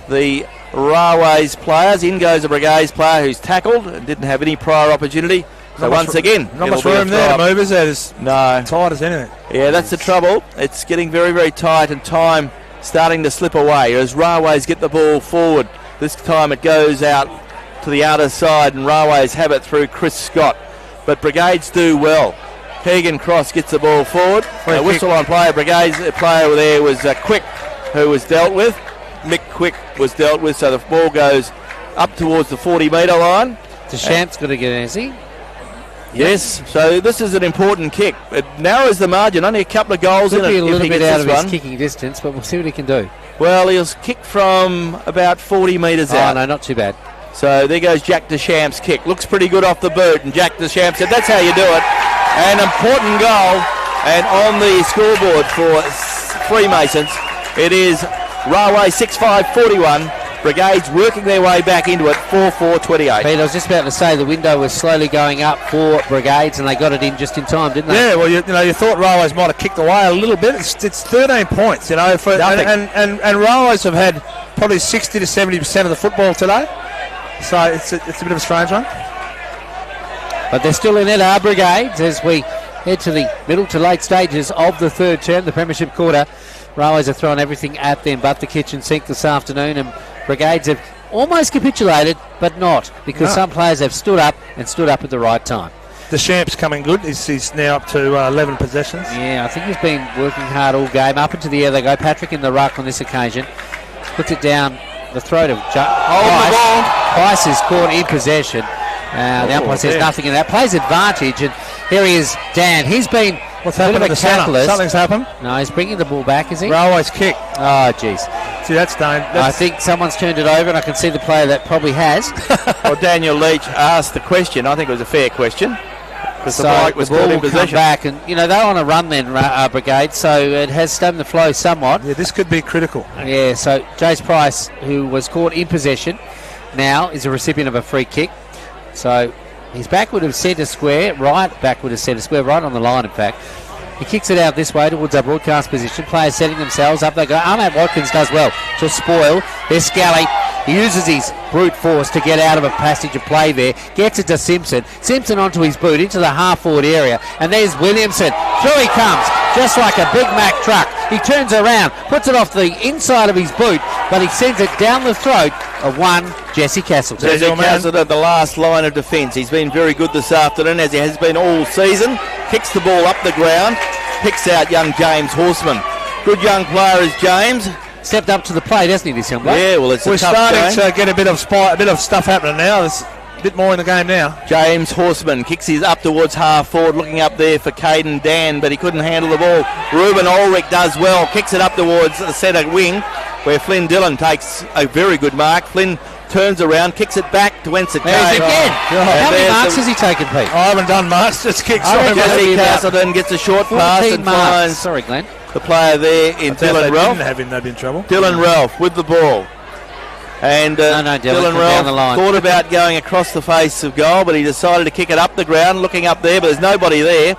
the Railways players. In goes a Brigades player who's tackled and didn't have any prior opportunity. So once again, not much room there to move, is there? It's tight as anything. Yeah, that's the trouble. It's getting very, very tight, and time starting to slip away as Railways get the ball forward. This time it goes out to the outer side, and Railways have it through Chris Scott. But Brigades do well. Keegan Cross gets the ball forward. Whistle on play. Brigades player there was Quick, who was dealt with. Mick Quick was dealt with, so the ball goes up towards the 40-metre line. Deschamp's got to get an SE. Yes, so this is an important kick. It narrows the margin, only a couple of goals in it. Could be a little bit out of his kicking distance, but we'll see what he can do. Well, he'll kick from about 40 metres out. Oh, no, not too bad. So there goes Jack Deschamp's kick. Looks pretty good off the boot, and Jack Deschamps said, that's how you do it. An important goal, and on the scoreboard for Freemasons, it is Railway 6-5-41. Brigades working their way back into it, 4-4-28. Pete, I was just about to say the window was slowly going up for Brigades, and they got it in just in time, didn't they? Yeah, well, you thought Railways might have kicked away a little bit. It's 13 points, and Railways have had probably 60 to 70% of the football today. So it's a bit of a strange one. But they're still in it, our Brigades, as we head to the middle to late stages of the third term, the premiership quarter. Railways are throwing everything at them but the kitchen sink this afternoon, and Brigades have almost capitulated, but not, because some players have stood up at the right time. Deschamp's coming good. He's now up to 11 possessions. Yeah, I think he's been working hard all game. Up into the air they go. Patrick in the ruck on this occasion. Puts it down the throat of Price is caught in possession. The umpire says nothing in that. Plays advantage, and here he is, Dan. He's been a bit of a catalyst. Something's happened. No, he's bringing the ball back, is he? Railway's kick. Oh, jeez. See, that's done. I think someone's turned it over, and I can see the player that probably has. Well, Daniel Leach asked the question. I think it was a fair question. So the ball will come back, and they're on a run then, Brigade, so it has stemmed the flow somewhat. Yeah, this could be critical. Yeah, so Jace Price, who was caught in possession, now is a recipient of a free kick. So he's backward of centre square, right backward of centre square, right on the line, in fact. He kicks it out this way towards our broadcast position. Players setting themselves up. They go. Ahmad Watkins does well to spoil. There's Scally. He uses his brute force to get out of a passage of play there. Gets it to Simpson. Simpson onto his boot into the half-forward area. And there's Williamson. Through he comes, just like a Big Mac truck. He turns around, puts it off the inside of his boot, but he sends it down the throat of one Jesse Castleton. Jesse Castleton at the last line of defence. He's been very good this afternoon, as he has been all season. Kicks the ball up the ground. Picks out young James Horseman. Good young player is James. Stepped up to the plate, hasn't he, this young bloke? Yeah, well, it's We're a tough starting game. to get a bit of stuff happening now. There's a bit more in the game now. James Horseman kicks his up towards half forward, looking up there for Caden Dan, but he couldn't handle the ball. Ruben Ulrich does well, kicks it up towards the centre wing, where Flynn Dillon takes a very good mark. Flynn turns around, kicks it back to Wensa. There's again. How many marks has he taken, Pete? I haven't done much, just kicks. Jesse Castleton gets a short pass and finds Sorry, Glenn. the player there in Dylan Ralph. Didn't have him, they'd be in trouble. Dylan Ralph with the ball. And Dylan Dylan down the line. Ralph thought about going across the face of goal, but he decided to kick it up the ground, looking up there, but there's nobody there.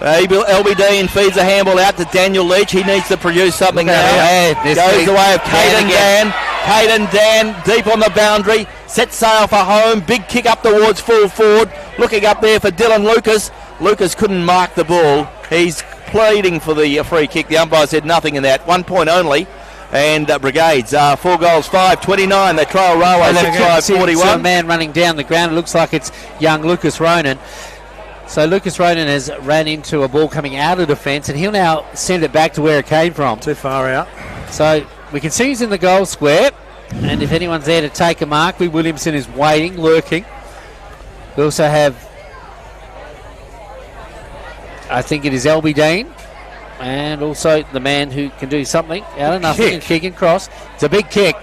LB Dean feeds a handball out to Daniel Leach. He needs to produce something now. Goes the way of Caden Dan. Caden Dan deep on the boundary. Sets sail for home. Big kick up towards full forward. Looking up there for Dylan Lucas. Lucas couldn't mark the ball. He's pleading for the free kick. The umpire said nothing in that. 1 point only. And Brigades are 4 goals, 5-29. They trail Railway 6-5-41. A man running down the ground. It looks like it's young Lucas Ronan. So Lucas Ronan has ran into a ball coming out of defence, and he'll now send it back to where it came from. Too far out. So we can see he's in the goal square, and if anyone's there to take a mark, Williamson is waiting, lurking. We also have, I think it is LB Dean, and also the man who can do something out of nothing and kick and cross. It's a big kick.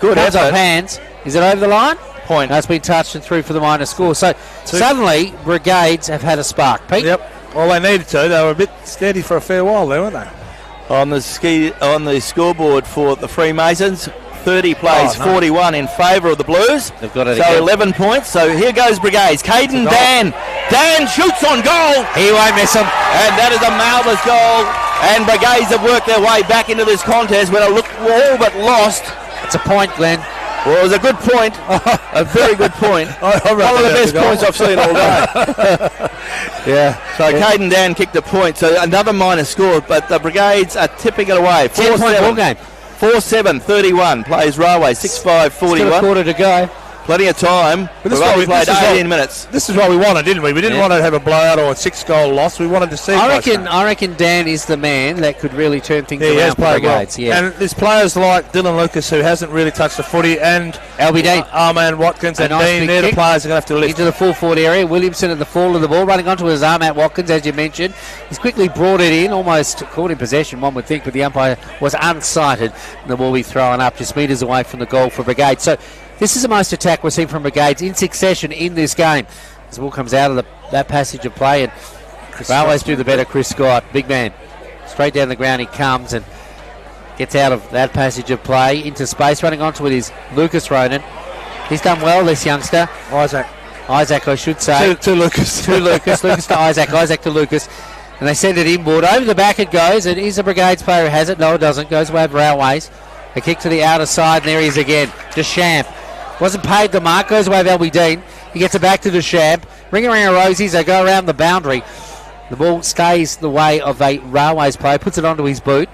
Good effort. effort. Hands. Is it over the line? Point. That's been touched and through for the minor score. So suddenly, Brigades have had a spark. Pete? Yep. Well, they needed to. They were a bit steady for a fair while there, weren't they? On the scoreboard for the Freemasons, 30 plays 41 in favour of the Blues. They've got it so again. 11 points. So here goes Brigades. Caden Dan. Dan shoots on goal. He won't miss him. And that is a marvellous goal. And Brigades have worked their way back into this contest when it looked all but lost. It's a point, Glenn. Well, it was a good point. A very good point. One of the best points I've seen all day. Yeah. So Caden Dan kicked a point. So another minor score, but the Brigades are tipping it away. 10-point ball game. 4-7-31. Plays Railway 6-5-41. Still a quarter to go. Plenty of time. But We've only played 18 minutes. This is what we wanted, didn't we? We didn't want to have a blowout or a 6-goal loss. We wanted to see. I reckon Dan is the man that could really turn things he around has for played Brigades. well. Yeah. And there's players like Dylan Lucas who hasn't really touched the footy, and LB Dean, Armand Watkins, and nice Dean. big They're the kick players are going to have to lift into the full forward area. Williamson at the fall of the ball, running onto his arm at Watkins, as you mentioned. He's quickly brought it in, almost caught in possession, one would think, but the umpire was unsighted. And the ball be thrown up just metres away from the goal for Brigade. So this is the most attack we've seen from Brigades in succession in this game. As the ball comes out of that passage of play, and Railways do the better. Chris Scott, big man, straight down the ground he comes and gets out of that passage of play into space. Running onto it is Lucas Ronan. He's done well, this youngster. Isaac, I should say. To Lucas. Lucas to Isaac to Lucas. And they send it inboard. Over the back it goes. It is a Brigades player who has it. No, it doesn't. Goes away of Railways. A kick to the outer side, and there he is again. Deschamps. Wasn't paid the mark. Goes away of LB Dean. He gets it back to Deschamps. Ring around Rosies. They go around the boundary. The ball stays the way of a Railways player. Puts it onto his boot.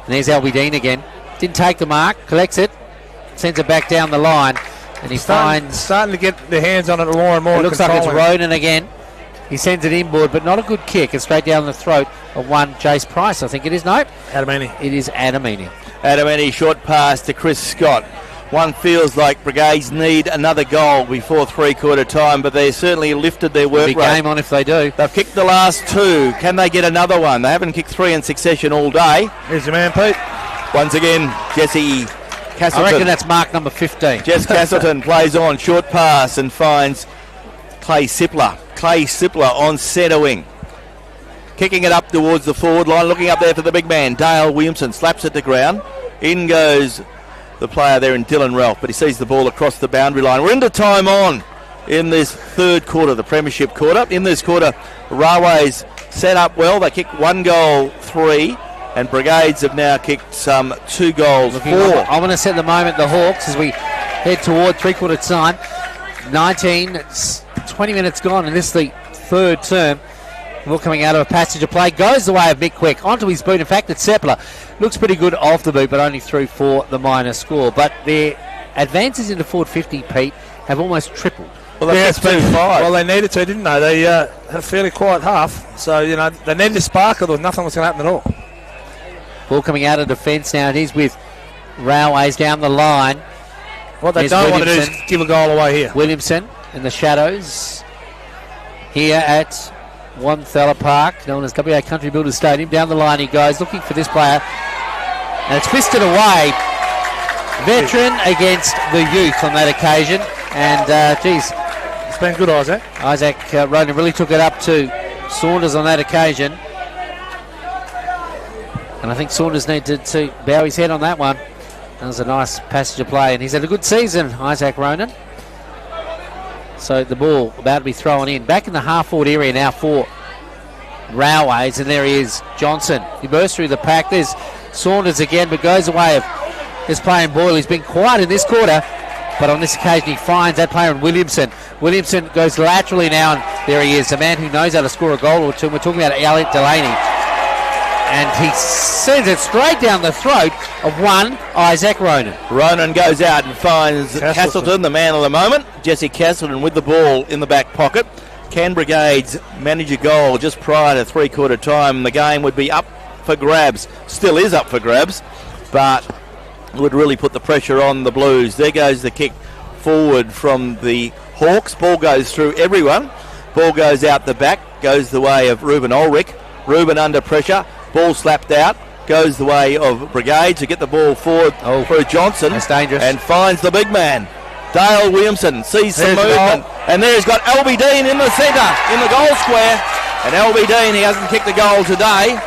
And there's LB Dean again. Didn't take the mark. Collects it. Sends it back down the line. And he finds... Starting to get their hands on it more and more. It looks like it's Ronan again. He sends it inboard, but not a good kick. It's straight down the throat of one Jace Price, I think it is. No, Adamini. It is Adamini. Adamini, short pass to Chris Scott. One feels like Brigades need another goal before three-quarter time, but they certainly lifted their work Big rate. game on if they do. They've kicked the last two. Can they get another one? They haven't kicked three in succession all day. Here's your man, Pete. Once again, Jesse Castleton. I reckon that's mark number 15. Jess Castleton plays on, short pass, and finds Clay Sipler. Clay Sipler on centre wing. Kicking it up towards the forward line, looking up there for the big man. Dale Williamson slaps it to ground. In goes the player there in Dylan Ralph, but he sees the ball across the boundary line. We're into time on in this third quarter, the premiership quarter. In this quarter, Railways set up well. They kicked 1 goal, 3, and Brigades have now kicked 2 goals, 4. I want to set the moment, the Hawks, as we head toward three-quarter time. 20 minutes gone, and this is the third term. Ball coming out of a passage of play. Goes the way of Mick Quick. Onto his boot. In fact, it's Seppler. Looks pretty good off the boot, but only through for the minor score. But their advances into forward 50, Pete, have almost tripled. Well, it's been 5. Well, they needed to, didn't they? They had a fairly quiet half. So, they needed to spark, or nothing was going to happen at all. Ball coming out of defence now. It is with Railways down the line. What they don't want to do is give a goal away here. Williamson in the shadows here at Wanthella Park, known as WA Country Builders Stadium. Down the line he goes, looking for this player, and it's twisted away. Veteran against the youth on that occasion, and it's been good, Isaac. Isaac Ronan really took it up to Saunders on that occasion, and I think Saunders needed to bow his head on that one. That was a nice passage of play, and he's had a good season, Isaac Ronan. So the ball about to be thrown in. Back in the half-forward area now for Railways, and there he is, Johnson. He bursts through the pack. There's Saunders again, but goes away of this player in Boyle. He's been quiet in this quarter, but on this occasion he finds that player in Williamson. Williamson goes laterally now, and there he is, a man who knows how to score a goal or two. We're talking about Elliot Delaney. And he sends it straight down the throat of one Isaac Ronan. Ronan goes out and finds Castleton, the man of the moment. Jesse Castleton with the ball in the back pocket. Can Brigades manage a goal just prior to three-quarter time? The game would be up for grabs. Still is up for grabs, but would really put the pressure on the Blues. There goes the kick forward from the Hawks. Ball goes through everyone. Ball goes out the back. Goes the way of Ruben Ulrich. Ruben under pressure. Ball slapped out, goes the way of Brigades to get the ball forward through Johnson. That's dangerous. And finds the big man. Dale Williamson sees some movement. And there he's got Albie Dean in the centre, in the goal square. And Albie Dean, he hasn't kicked a goal today,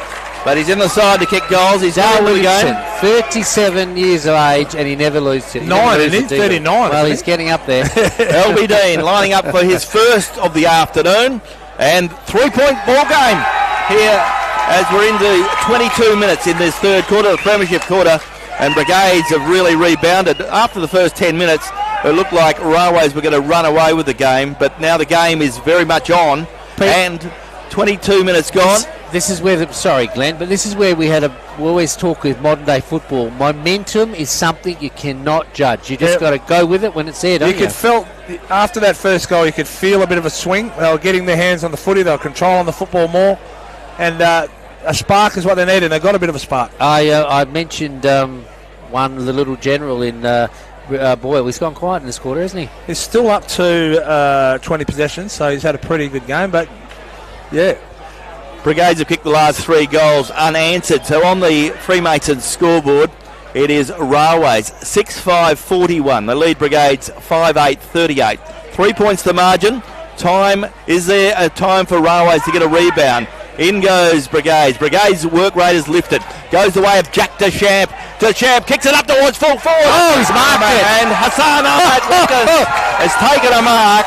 but he's in the side to kick goals. He's Dale out of the game. 37 years of age, and he never loses it. 9, isn't he? 39. Well, he's getting up there. Albie Dean lining up for his first of the afternoon. And 3-point ball game here, as we're into 22 minutes in this third quarter, the premiership quarter, and Brigades have really rebounded. After the first 10 minutes, it looked like Railways were going to run away with the game, but now the game is very much on, and 22 minutes gone. This is where, sorry Glenn, but this is where we always talk with modern day football. Momentum is something you cannot judge. You just got to go with it when it's there, don't you? You could feel, after that first goal, you could feel a bit of a swing. They were getting their hands on the footy, they were controlling the football more. And a spark is what they need, and they got a bit of a spark. I mentioned the little general in Boyle. He's gone quiet in this quarter, hasn't he? He's still up to 20 possessions, so he's had a pretty good game. But yeah, Brigades have kicked the last 3 goals unanswered. So on the Freemasons scoreboard, it is Railways 6-5-41. They lead Brigades 5-8-38. 3 points the margin. Time, is there a time for Railways to get a rebound? In goes Brigades. Brigades' work rate is lifted. Goes the way of Jack Deschamps. Deschamps kicks it up towards full forward. Oh, he's marked it. And Hassan Ahmad Watkins has taken a mark.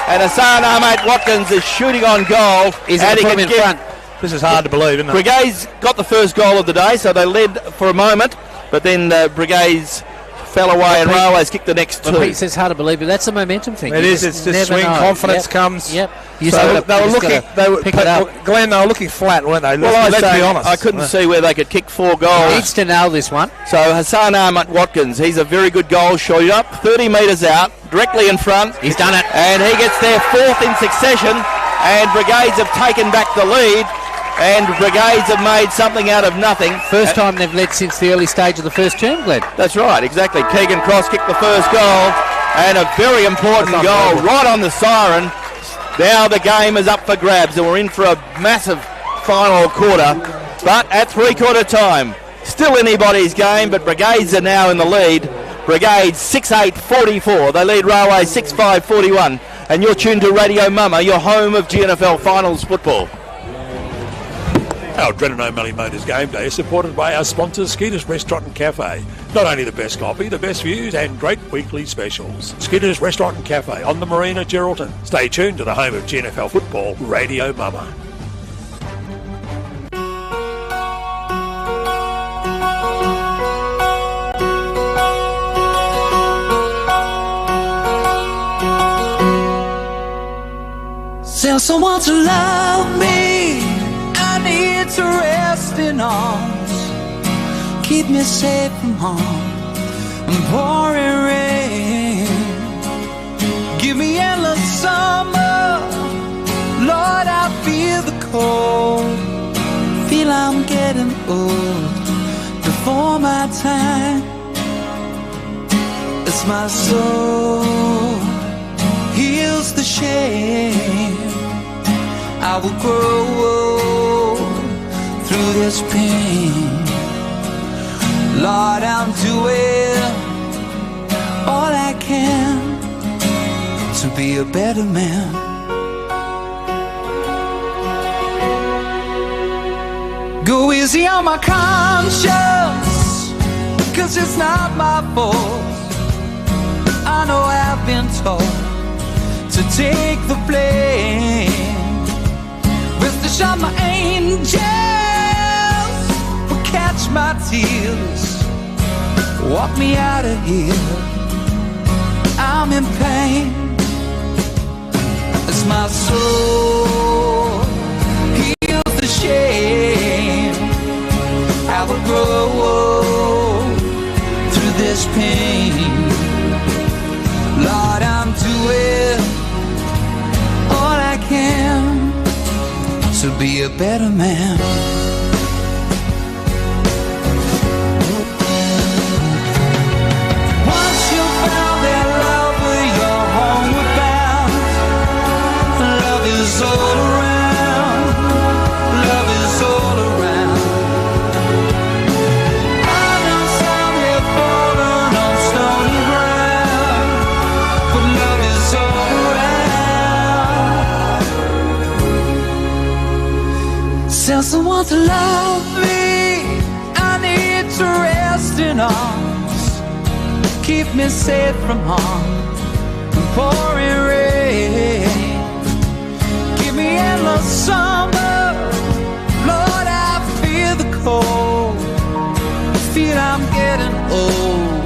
And Hassan Ahmad Watkins is shooting on goal. He's in front. This is hard to believe, isn't it? Brigades got the first goal of the day, so they led for a moment. But then Brigades fell away, and Railways kicked the next 2. Pete says hard to believe, but that's a momentum thing. It is. It's just swing. Confidence comes. Yep. So they were looking. Glenn, they were looking flat, weren't they? Well, let's be honest. I couldn't see where they could kick 4 goals. He needs to nail this one. So Hassan Ahmad Watkins, he's a very good goal shooter. Up 30 metres out, directly in front. He's done it, and he gets their 4th in succession. and Brigades have taken back the lead, and Brigades have made something out of nothing. First time they've led since the early stage of the first term, Glenn. That's right, exactly. Keegan Cross kicked the first goal, and a very important goal right on the siren. Now the game is up for grabs, and we're in for a massive final quarter. But at three-quarter time, still anybody's game, but Brigades are now in the lead. Brigades 6-8-44. They lead Railway 6-5-41. And you're tuned to Radio Mama, your home of GNFL Finals football. Our Drennan O'Malley Motors Game Day is supported by our sponsors, Skeeter's Restaurant and Cafe. Not only the best coffee, the best views and great weekly specials. Skeeter's Restaurant and Cafe on the Marine at Geraldton. Stay tuned to the home of GNFL football, Radio Mama. Tell someone to love me. I need to rest in arms. Keep me safe from harm and pouring rain. Give me endless summer. Lord, I feel the cold. Feel I'm getting old before my time. It's my soul heals the shame. I will grow through this pain. Lord, I'm doing all I can to be a better man. Go easy on my conscience, 'cause it's not my fault. I know I've been told to take the blame. Rest assured my angels will catch my tears, walk me out of here. I'm in pain. As my soul heals the shame, I will grow through this pain. Lord, I'm doing all I can to be a better man. Once you found that love, you're homeward bound. Love is all around. Love is all around. I know some have fallen on stony ground, but love is all around. Tell someone to love me. I need to rest in arms. Keep me safe from harm and pouring rain. Give me endless summer. Lord, I feel the cold. Feel I'm getting old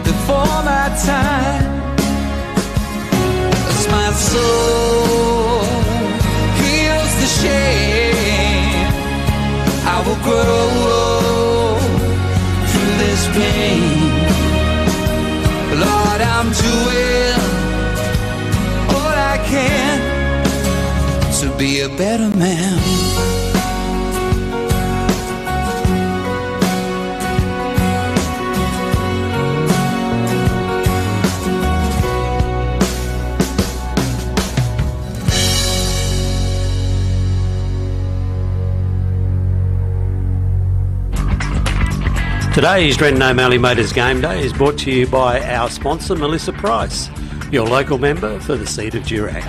before my time. As my soul heals the shame, I will grow through this pain. Lord, I'm doing all I can to be a better man. Today's Drennan O'Malley Motors Game Day is brought to you by our sponsor Melissa Price, your local member for the seat of Durack.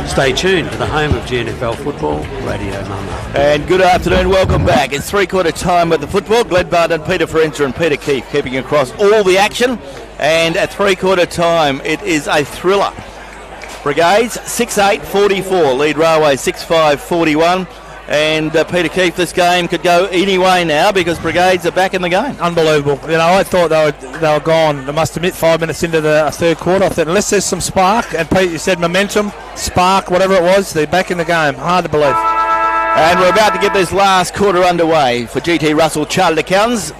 Stay tuned to the home of GNFL football, Radio Mama. And good afternoon, welcome back. It's three-quarter time with the football. Glenn Barton, Peter Ferenza and Peter Keefe keeping across all the action. And at three-quarter time, it is a thriller. Brigades 6-8-44, lead Railway 6-5-41. And Peter Keefe, this game could go any way now because Brigades are back in the game. Unbelievable. You know, I thought they were gone. I must admit, 5 minutes into the third quarter, I thought, unless there's some spark, and Pete, you said momentum, spark, whatever it was, they're back in the game. Hard to believe. And we're about to get this last quarter underway for GT Russell Chartered Accountants.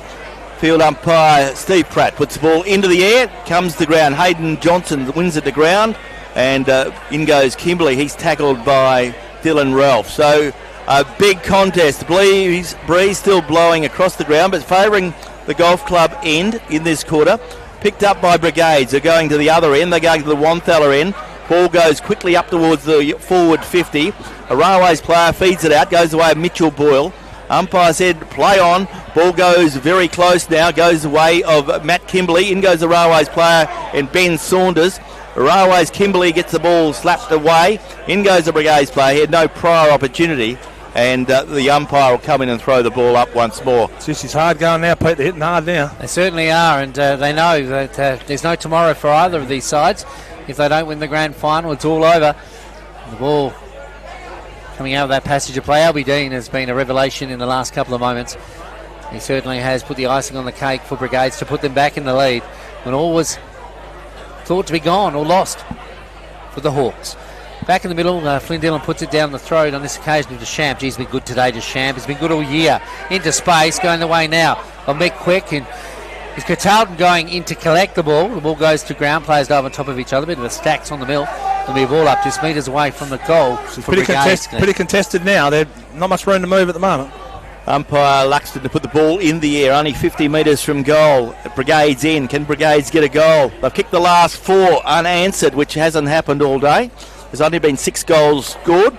Field umpire Steve Pratt puts the ball into the air, comes to the ground. Hayden Johnson wins at the ground, and in goes Kimberley. He's tackled by Dylan Ralph. So a big contest. Breeze still blowing across the ground, but favouring the golf club end in this quarter. Picked up by Brigades. They're going to the other end. They're going to the Wanthala end. Ball goes quickly up towards the forward 50. A Railways player feeds it out. Goes away of Mitchell Boyle. Umpire said play on. Ball goes very close now. Goes the way of Matt Kimberley. In goes the Railways player and Ben Saunders. Railways Kimberley gets the ball slapped away. In goes the Brigades player. He had no prior opportunity. And the umpire will come in and throw the ball up once more. This is hard going now, Pete. They're hitting hard now. They certainly are, and they know that there's no tomorrow for either of these sides. If they don't win the grand final, it's all over. The ball coming out of that passage of play. Albie Dean has been a revelation in the last couple of moments. He certainly has put the icing on the cake for Brigades to put them back in the lead when all was thought to be gone or lost for the Hawks. Back in the middle, Flynn Dillon puts it down the throat on this occasion to Deschamps. He's been good today, Deschamps. He's been good all year. Into space, going the way now of Mick Quick. And is Catalton going in to collect the ball? The ball goes to ground. Players dive on top of each other. Bit of a stacks on the mill. There'll be a ball up just metres away from the goal. Pretty contested now. There's not much room to move at the moment. Umpire Luxton to put the ball in the air, only 50 metres from goal. Brigades in. Can Brigades get a goal? They've kicked the last 4 unanswered, which hasn't happened all day. There's only been 6 goals scored.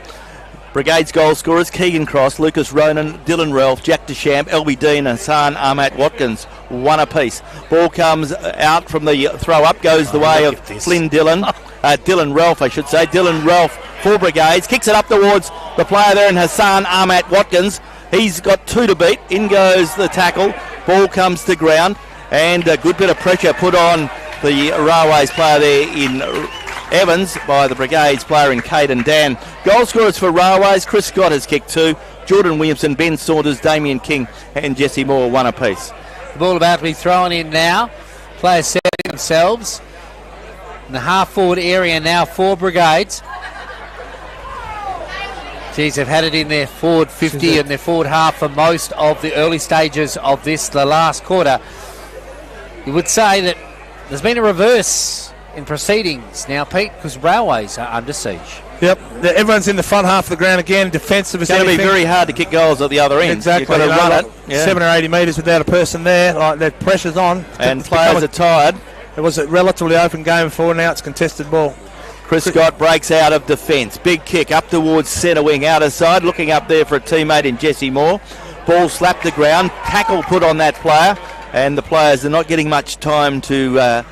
Brigades goal scorers: Keegan Cross, Lucas Ronan, Dylan Ralph, Jack Deschamps, Elby Dean and Hassan Ahmad Watkins. 1 apiece. Ball comes out from the throw up, goes the way of Flynn Dillon. Dylan Ralph, I should say. Dylan Ralph for Brigades. Kicks it up towards the player there in Hassan Ahmad Watkins. He's got 2 to beat. In goes the tackle. Ball comes to ground. And a good bit of pressure put on the Railways player there in Evans by the Brigades player in Caden Dan. Goal scorers for Railways: Chris Scott has kicked 2, Jordan Williamson, Ben Saunders, Damien King and Jesse Moore 1 apiece. The ball about to be thrown in now. Players setting themselves in the half forward area now for Brigades. Geez, they've had it in their forward 50 and their forward half for most of the early stages of the last quarter. You would say that there's been a reverse in proceedings now, Pete, because Railways are under siege. Yep, everyone's in the front half of the ground again. Defensive is going to be very hard to kick goals at the other end. Exactly. You've got to run it. Yeah. 7 or 80 metres without a person there. Like, the pressure's on. And players are tired. It was a relatively open game before. Now it's contested ball. Chris Scott breaks out of defence. Big kick up towards centre wing, outer side. Looking up there for a teammate in Jesse Moore. Ball slapped the ground. Tackle put on that player. And the players are not getting much time to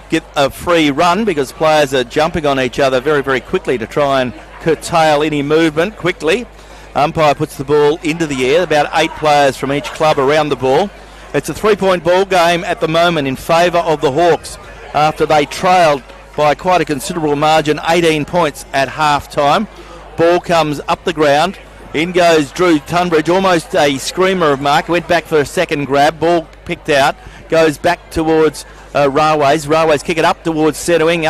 get a free run because players are jumping on each other very, very quickly to try and curtail any movement quickly. Umpire puts the ball into the air. About 8 players from each club around the ball. It's a 3-point ball game at the moment in favour of the Hawks after they trailed by quite a considerable margin, 18 points at half-time. Ball comes up the ground. In goes Drew Tunbridge, almost a screamer of mark. Went back for a second grab. Ball picked out. Goes back towards Railways. Railways kick it up towards centre wing.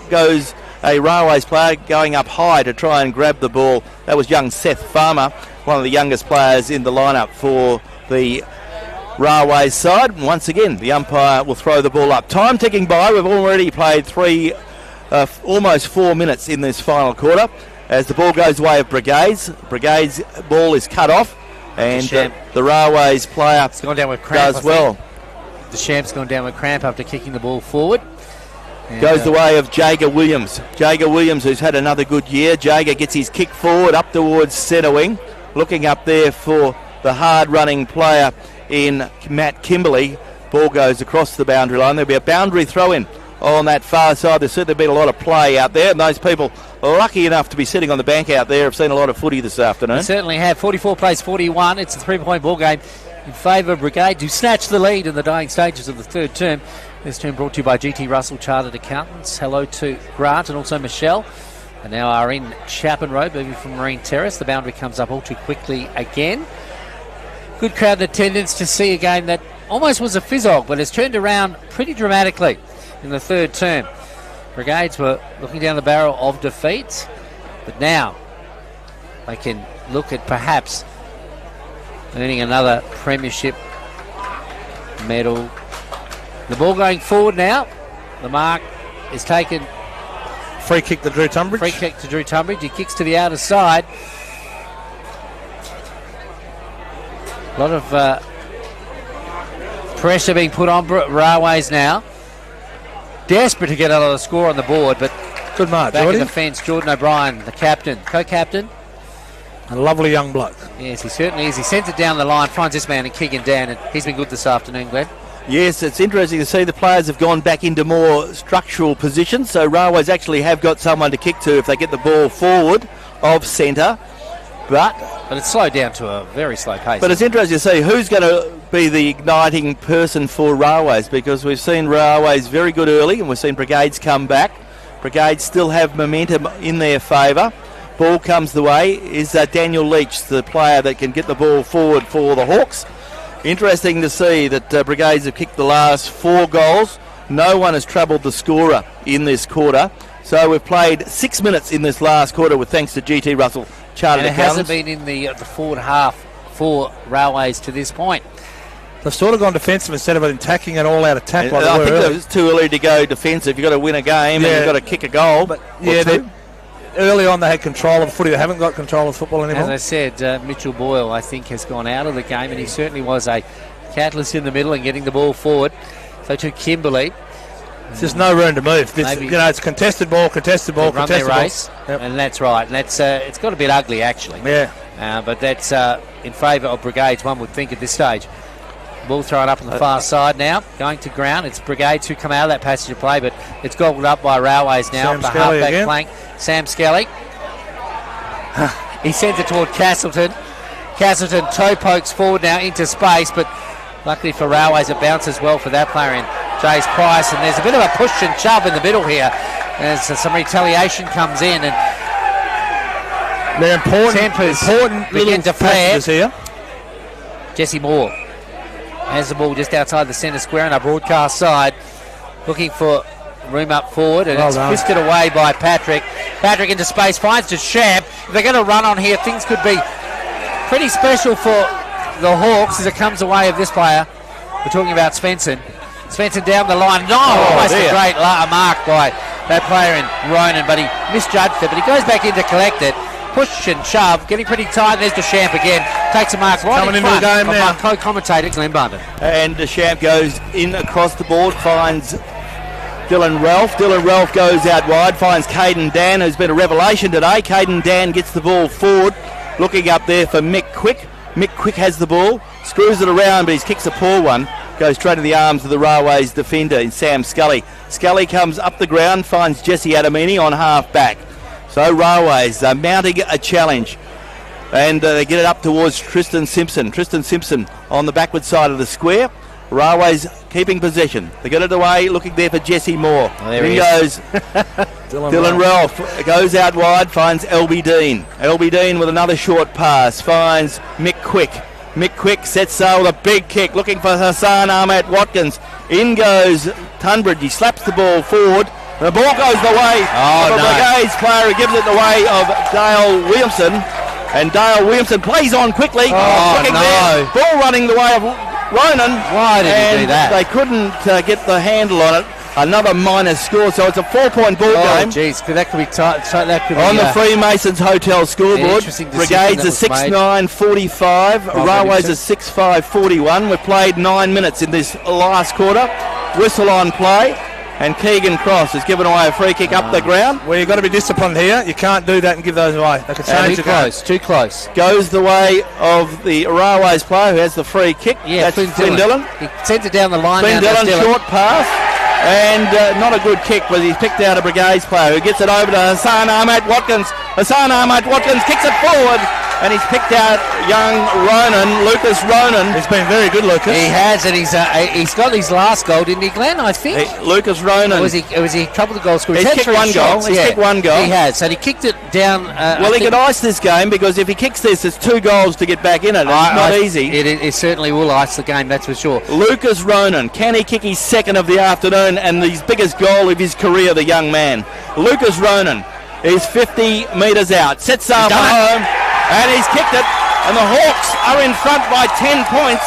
Goes a Railways player going up high to try and grab the ball. That was young Seth Farmer, one of the youngest players in the lineup for the Railways side. And once again, the umpire will throw the ball up. Time ticking by. We've already played almost 4 minutes in this final quarter. As the ball goes the way of Brigades. Brigades' ball is cut off, and the Railways player does well. Deschamps gone down with cramp after kicking the ball forward. And goes the way of Jager Williams. Jager Williams, who's had another good year. Jager gets his kick forward up towards centre wing. Looking up there for the hard-running player in Matt Kimberley. Ball goes across the boundary line. There'll be a boundary throw-in on that far side. There's certainly been a lot of play out there, and those people lucky enough to be sitting on the bank out there have seen a lot of footy this afternoon. They certainly have. 44 plays 41. It's a 3-point ball game in favour of Brigade, who snatched the lead in the dying stages of the third term. This term brought to you by GT Russell Chartered Accountants. Hello to Grant and also Michelle. And now are in Chapman Road, moving from Marine Terrace. The boundary comes up all too quickly again. Good crowd in attendance to see a game that almost was a fizzog, but has turned around pretty dramatically in the third term. Brigades were looking down the barrel of defeat, but now they can look at perhaps earning another premiership medal. The ball going forward now. The mark is taken Free kick to Drew Tunbridge. Free kick to Drew Tunbridge. He kicks to the outer side. A lot of pressure being put on Railways now. Desperate to get another score on the board, but good mark, back Jordy. in the fence, Jordan O'Brien, the captain, co-captain. A lovely young bloke. Yes, he certainly is. He sends it down the line, finds this man in Keegan Dan, and he's been good this afternoon, Glenn. Yes, it's interesting to see the players have gone back into more structural positions, so Railways actually have got someone to kick to if they get the ball forward of centre. But it's slowed down to a very slow pace. But it's interesting to see who's going to be the igniting person for Railways, because we've seen Railways very good early and we've seen Brigades come back. Brigades still have momentum in their favour. Ball comes the way. Is Daniel Leach the player that can get the ball forward for the Hawks? Interesting to see that Brigades have kicked the last 4 goals. No one has troubled the scorer in this quarter. So we've played 6 minutes in this last quarter with thanks to GT Russell Chartered And it Accountants. hasn't been in the forward half for Railways to this point. They've sort of gone defensive instead of attacking an all-out attack like I they were think early. it's too early to go defensive. You've got to win a game and you've got to kick a goal. But early on they had control of footy. They haven't got control of football anymore. As I said, Mitchell Boyle, I think, has gone out of the game, and he certainly was a catalyst in the middle and getting the ball forward. So to Kimberley. There's just no room to move. It's contested ball, run their ball. race, and that's right. And that's it's got a bit ugly, actually. Yeah. But that's in favour of Brigades, one would think, at this stage. Ball thrown up on the far side now, going to ground. It's Brigades who come out of that passage of play, but it's gobbled up by Railways now. Sam The Skelly halfback again. flank, Sam Skelly. He sends it toward Castleton. Castleton toe pokes forward now into space, but luckily for Railways it bounces well for that player in Jace Price, and there's a bit of a push and shove in the middle here as some retaliation comes in, and they're important begin to flare here. Jesse Moore has the ball just outside the centre square on our broadcast side, looking for room up forward, and it's fisted away by Patrick. Patrick into space, finds Deschamps. If they're going to run on here, things could be pretty special for the Hawks as it comes away of this player. We're talking about Svensson. Svensson down the line. Almost a great mark by that player in Ronan, but he misjudged it. But he goes back in to collect it. Push and shove, getting pretty tight. There's Deschamps again. Takes a mark right Coming in into front the game of now. our co-commentator Glenn Bunton. And Deschamps goes in across the board, finds Dylan Ralph. Dylan Ralph goes out wide, finds Caden Dan, who's been a revelation today. Caden Dan gets the ball forward, looking up there for Mick Quick. Mick Quick has the ball, screws it around, but he kicks a poor one. Goes straight to the arms of the Railways defender in Sam Scully. Scully comes up the ground, finds Jesse Adamini on half back. So Railways are mounting a challenge. And they get it up towards Tristan Simpson. Tristan Simpson on the backward side of the square. Railways keeping possession. They get it away, looking there for Jesse Moore. There he goes Dylan Ralph. Goes out wide, finds LB Dean. LB Dean with another short pass, finds Mick Quick. Mick Quick sets sail with a big kick, looking for Hassan Ahmed Watkins. In goes Tunbridge. He slaps the ball forward. The ball goes the way of a Brigades player who gives it the way of Dale Williamson. And Dale Williamson plays on quickly. There. Ball running the way of Ronan. Why did he do that? They couldn't get the handle on it. Another minus score, so it's a 4-point ball game. Oh, jeez, that could be tight. That could be on the Freemasons Hotel scoreboard. Brigades are 6-9-45. Railways are 6-5-41. We've played 9 minutes in this last quarter. Whistle on play. And Keegan Cross has given away a free kick up the ground. Well, you've got to be disciplined here. You can't do that and give those away. They could change too close. Goes the way of the Railways player who has the free kick. Yeah, that's Flynn Dillon. He sends it down the line. Flynn Dillon, short pass. And not a good kick, but he's picked out a Brigades player who gets it over to Hassan Ahmed Watkins. Hassan Ahmed Watkins kicks it forward. And he's picked out young Ronan, Lucas Ronan. He's been very good, Lucas. He has, and he's got his last goal, didn't he, Glenn? I think. Lucas Ronan. Or was he trouble the goal scorer? He's kicked one goal. He's kicked one goal. He has. So he kicked it down. Well, he could ice this game because if he kicks this, it's 2 goals to get back in it. It's not easy. It certainly will ice the game, that's for sure. Lucas Ronan. Can he kick his second of the afternoon and his biggest goal of his career, the young man? Lucas Ronan is 50 metres out. Sets sail for home. And he's kicked it. And the Hawks are in front by 10 points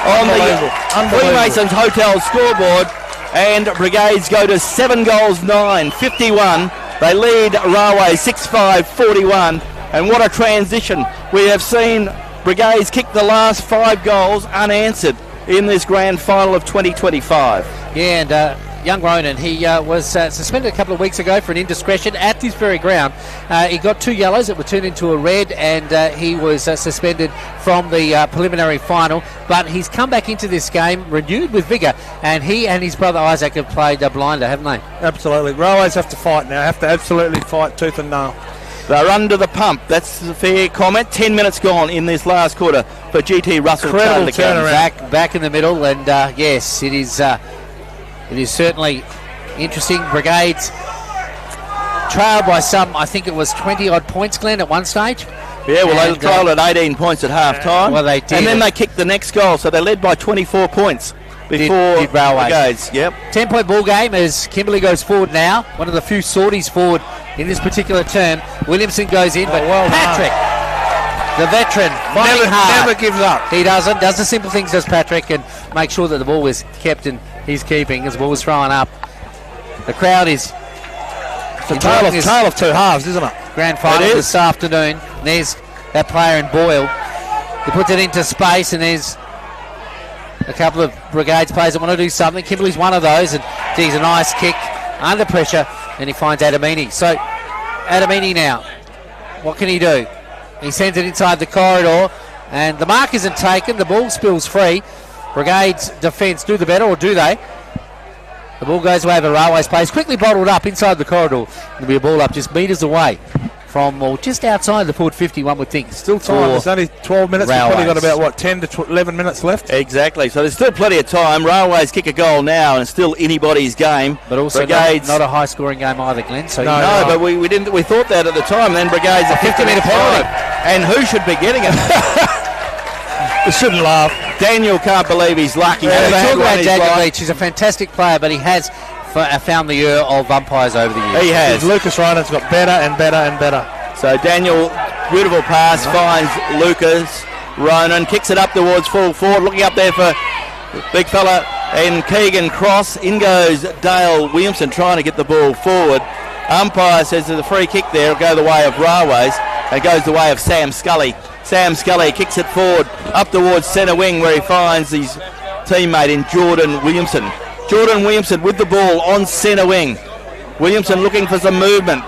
on the Freemasons Hotel scoreboard. And Brigades go to 7 goals 9, 51 They lead Railway 6-5-41, and what a transition. We have seen Brigades kick the last 5 goals unanswered in this grand final of 2025. Yeah, and young Ronan, he was suspended a couple of weeks ago for an indiscretion at this very ground. He got 2 yellows that were turned into a red, and he was suspended from the preliminary final. But he's come back into this game renewed with vigour, and he and his brother Isaac have played blinder, haven't they? Absolutely. Railways have to fight now, have to absolutely fight tooth and nail. They're under the pump. That's a fair comment. 10 minutes gone in this last quarter for GT Russell. Incredible turnaround. Back in the middle, and yes, it is certainly interesting. Brigades trailed by some, I think it was 20-odd points, Glenn, at one stage. Yeah, well, they trailed at 18 points at half-time. Well, they did. And then they kicked the next goal, so they led by 24 points before did Railways. Brigades. Yep. 10-point ball game as Kimberley goes forward now. One of the few sorties forward in this particular term. Williamson goes in, but Patrick, the veteran, fighting hard. Never gives up. He doesn't. Does the simple things, does Patrick, and make sure that the ball is kept in his keeping as the ball is thrown up. The crowd is... It's a tale of two halves, isn't it? Grand final this afternoon. And there's that player in Boyle. He puts it into space, and there's a couple of Brigades players that want to do something. Kimberley's one of those, and he's a nice kick under pressure, and he finds Adamini. So Adamini now, what can he do? He sends it inside the corridor, and the mark isn't taken. The ball spills free. Brigades defence do the better, or do they? The ball goes away over Railways place, quickly bottled up inside the corridor. There'll be a ball up just metres away from, or just outside the forward 50, one would think. Still time, there's only 12 minutes. We've probably got about, 10 to 11 minutes left? Exactly, so there's still plenty of time. Railways kick a goal now, and it's still anybody's game. But also Brigades, not a high-scoring game either, Glenn. So no, but we didn't. We thought that at the time. And then Brigades a 50-metre penalty, and who should be getting it? We shouldn't laugh. Daniel can't believe he's lucky. Yeah, talk about Daniel Leach. He's a fantastic player, but he has found the ear of umpires over the years. He has. Lucas Ronan's got better and better and better. So Daniel, beautiful pass, finds Lucas. Ronan kicks it up towards full forward, looking up there for big fella and Keegan Cross. In goes Dale Williamson trying to get the ball forward. Umpire says there's a free kick there. It'll go the way of Railways. It goes the way of Sam Scully. Sam Scully kicks it forward up towards centre wing where he finds his teammate in Jordan Williamson. Jordan Williamson with the ball on centre wing. Williamson looking for some movement.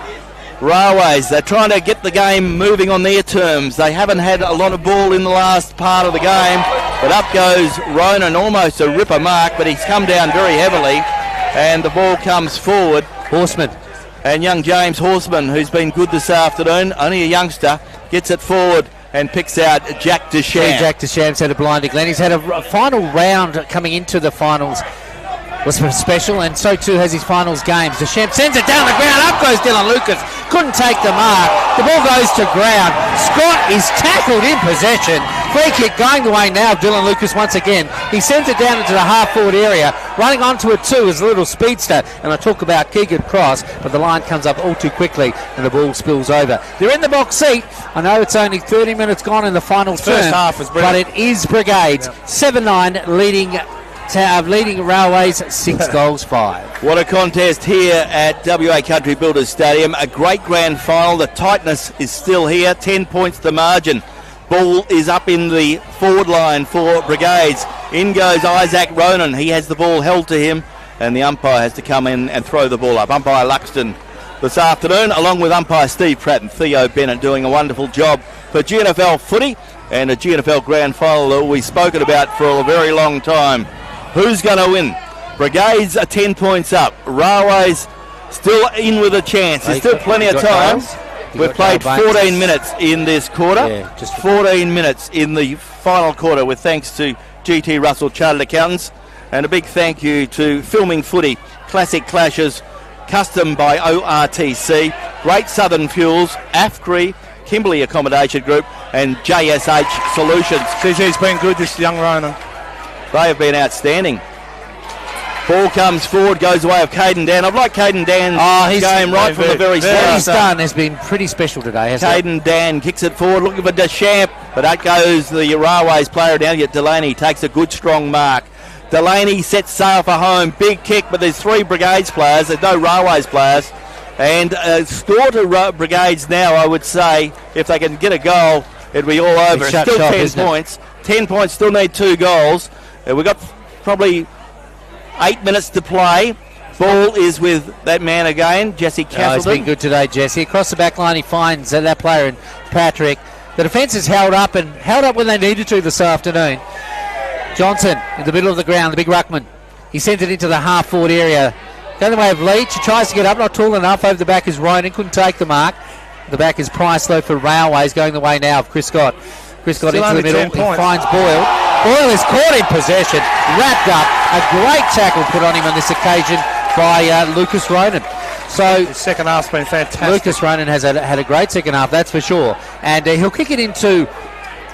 Railways, they're trying to get the game moving on their terms. They haven't had a lot of ball in the last part of the game, but up goes Ronan, almost a ripper mark, but he's come down very heavily, and the ball comes forward. Horseman. And young James Horseman, who's been good this afternoon, only a youngster, gets it forward and picks out Jack Deschamps. Jack Deschamps had a blinder, Glenn. He's had a final round coming into the finals. Was special, and so too has his finals games. Deschamps sends it down the ground. Up goes Dylan Lucas. Couldn't take the mark. The ball goes to ground. Scott is tackled in possession. Free kick going the way now of Dylan Lucas once again. He sends it down into the half-forward area. Running onto it too is a little speedster. And I talk about Keegan Cross, but the line comes up all too quickly and the ball spills over. They're in the box seat. I know it's only 30 minutes gone in the final term, first half was brilliant, but it is Brigades. 7-9 leading Railways 6-5. What a contest here at WA Country Builders Stadium. A great grand final. The tightness is still here. 10 points the margin. Ball is up in the forward line for Brigades. In goes Isaac Ronan. He has the ball held to him, and the umpire has to come in and throw the ball up. Umpire Luxton this afternoon, along with umpire Steve Pratt and Theo Bennett, doing a wonderful job for GNFL footy and a GNFL grand final that we've spoken about for a very long time. Who's going to win? Brigades are 10 points up. Railways still in with a chance. There's still plenty of time. We've played 14 minutes in this quarter. Yeah, just 14 minutes in the final quarter, with thanks to GT Russell Chartered Accountants. And a big thank you to Filming Footy, Classic Clashes, custom by ORTC, Great Southern Fuels, AFCRI, Kimberley Accommodation Group, and JSH Solutions. CG's been good, this young Ronan. They have been outstanding. Ball comes forward, goes away of Caden Dan. I've liked Caden Dan's game right from the very start. What he's done has been pretty special today, hasn't it? Caden Dan kicks it forward, looking for Deschamps, but out goes the Railways player down. Yet Delaney takes a good strong mark. Delaney sets sail for home. Big kick, but there's 3 Brigades players. There's no Railways players. And score to Brigades now, I would say, if they can get a goal, it'll be all over. It's still 10 points. 10 points, still need 2 goals. We've got probably 8 minutes to play. Ball is with that man again, Jesse Castleton. He's been good today, Jesse. Across the back line, he finds that player in Patrick. The defence is held up when they needed to this afternoon. Johnson in the middle of the ground, the big ruckman. He sent it into the half-forward area. Going the way of Leach. He tries to get up, not tall enough. Over the back is Ronan, couldn't take the mark. The back is Price, though, for Railways. Going the way now of Chris Scott. Chris Scott into the middle. He finds Boyle. Boyle is caught in possession, wrapped up. A great tackle put on him on this occasion by Lucas Ronan. So the second half's been fantastic. Lucas Ronan has had a great second half, that's for sure. And he'll kick it into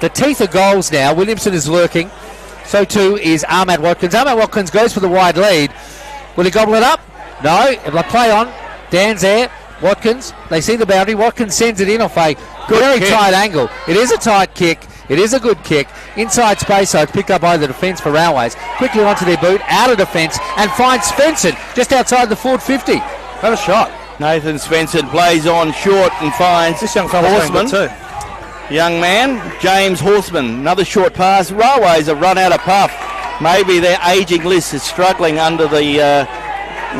the teeth of goals now. Williamson is lurking. So too is Ahmad Watkins. Ahmad Watkins goes for the wide lead. Will he gobble it up? No. It'll play on. Dan's there. Watkins. They see the boundary. Watkins sends it in off a very tight angle. It is a tight kick. It is a good kick. Inside space, so it's picked up by the defence for Railways. Quickly onto their boot, out of defence, and finds Svensson just outside the forward 50. What a shot. Nathan Svensson plays on short and finds this young fella Horseman. Too. Young man, James Horseman. Another short pass. Railways have run out of puff. Maybe their ageing list is struggling under the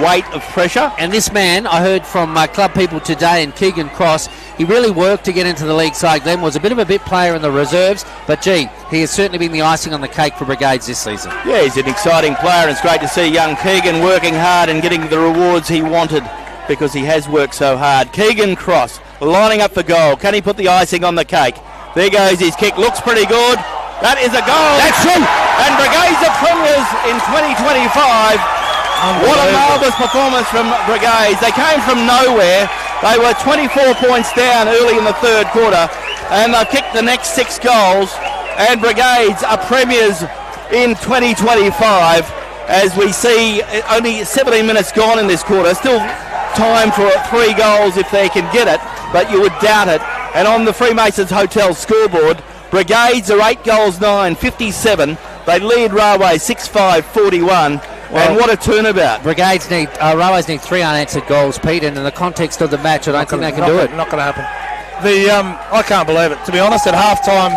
weight of pressure. And this man, I heard from club people today in Keegan Cross, he really worked to get into the league side. Glenn was a bit of a bit player in the reserves, but gee, he has certainly been the icing on the cake for Brigades this season. Yeah, he's an exciting player, and it's great to see young Keegan working hard and getting the rewards he wanted because he has worked so hard. Keegan Cross lining up for goal. Can he put the icing on the cake? There goes his kick. Looks pretty good. That is a goal. That's true. And Brigades are premiers in 2025. What a marvellous performance from Brigades. They came from nowhere. They were 24 points down early in the third quarter, and they've kicked the next 6 goals. And Brigades are premiers in 2025. As we see, only 17 minutes gone in this quarter. Still time for 3 goals if they can get it, but you would doubt it. And on the Freemasons Hotel scoreboard, Brigades are 8 goals 9, 57. They lead Railway 6-5, 41. Well, and what a turnabout. Brigades need, Railways need 3 unanswered goals, Pete, and in the context of the match, I don't think they can do it. Not going to happen. I can't believe it. To be honest, at half-time,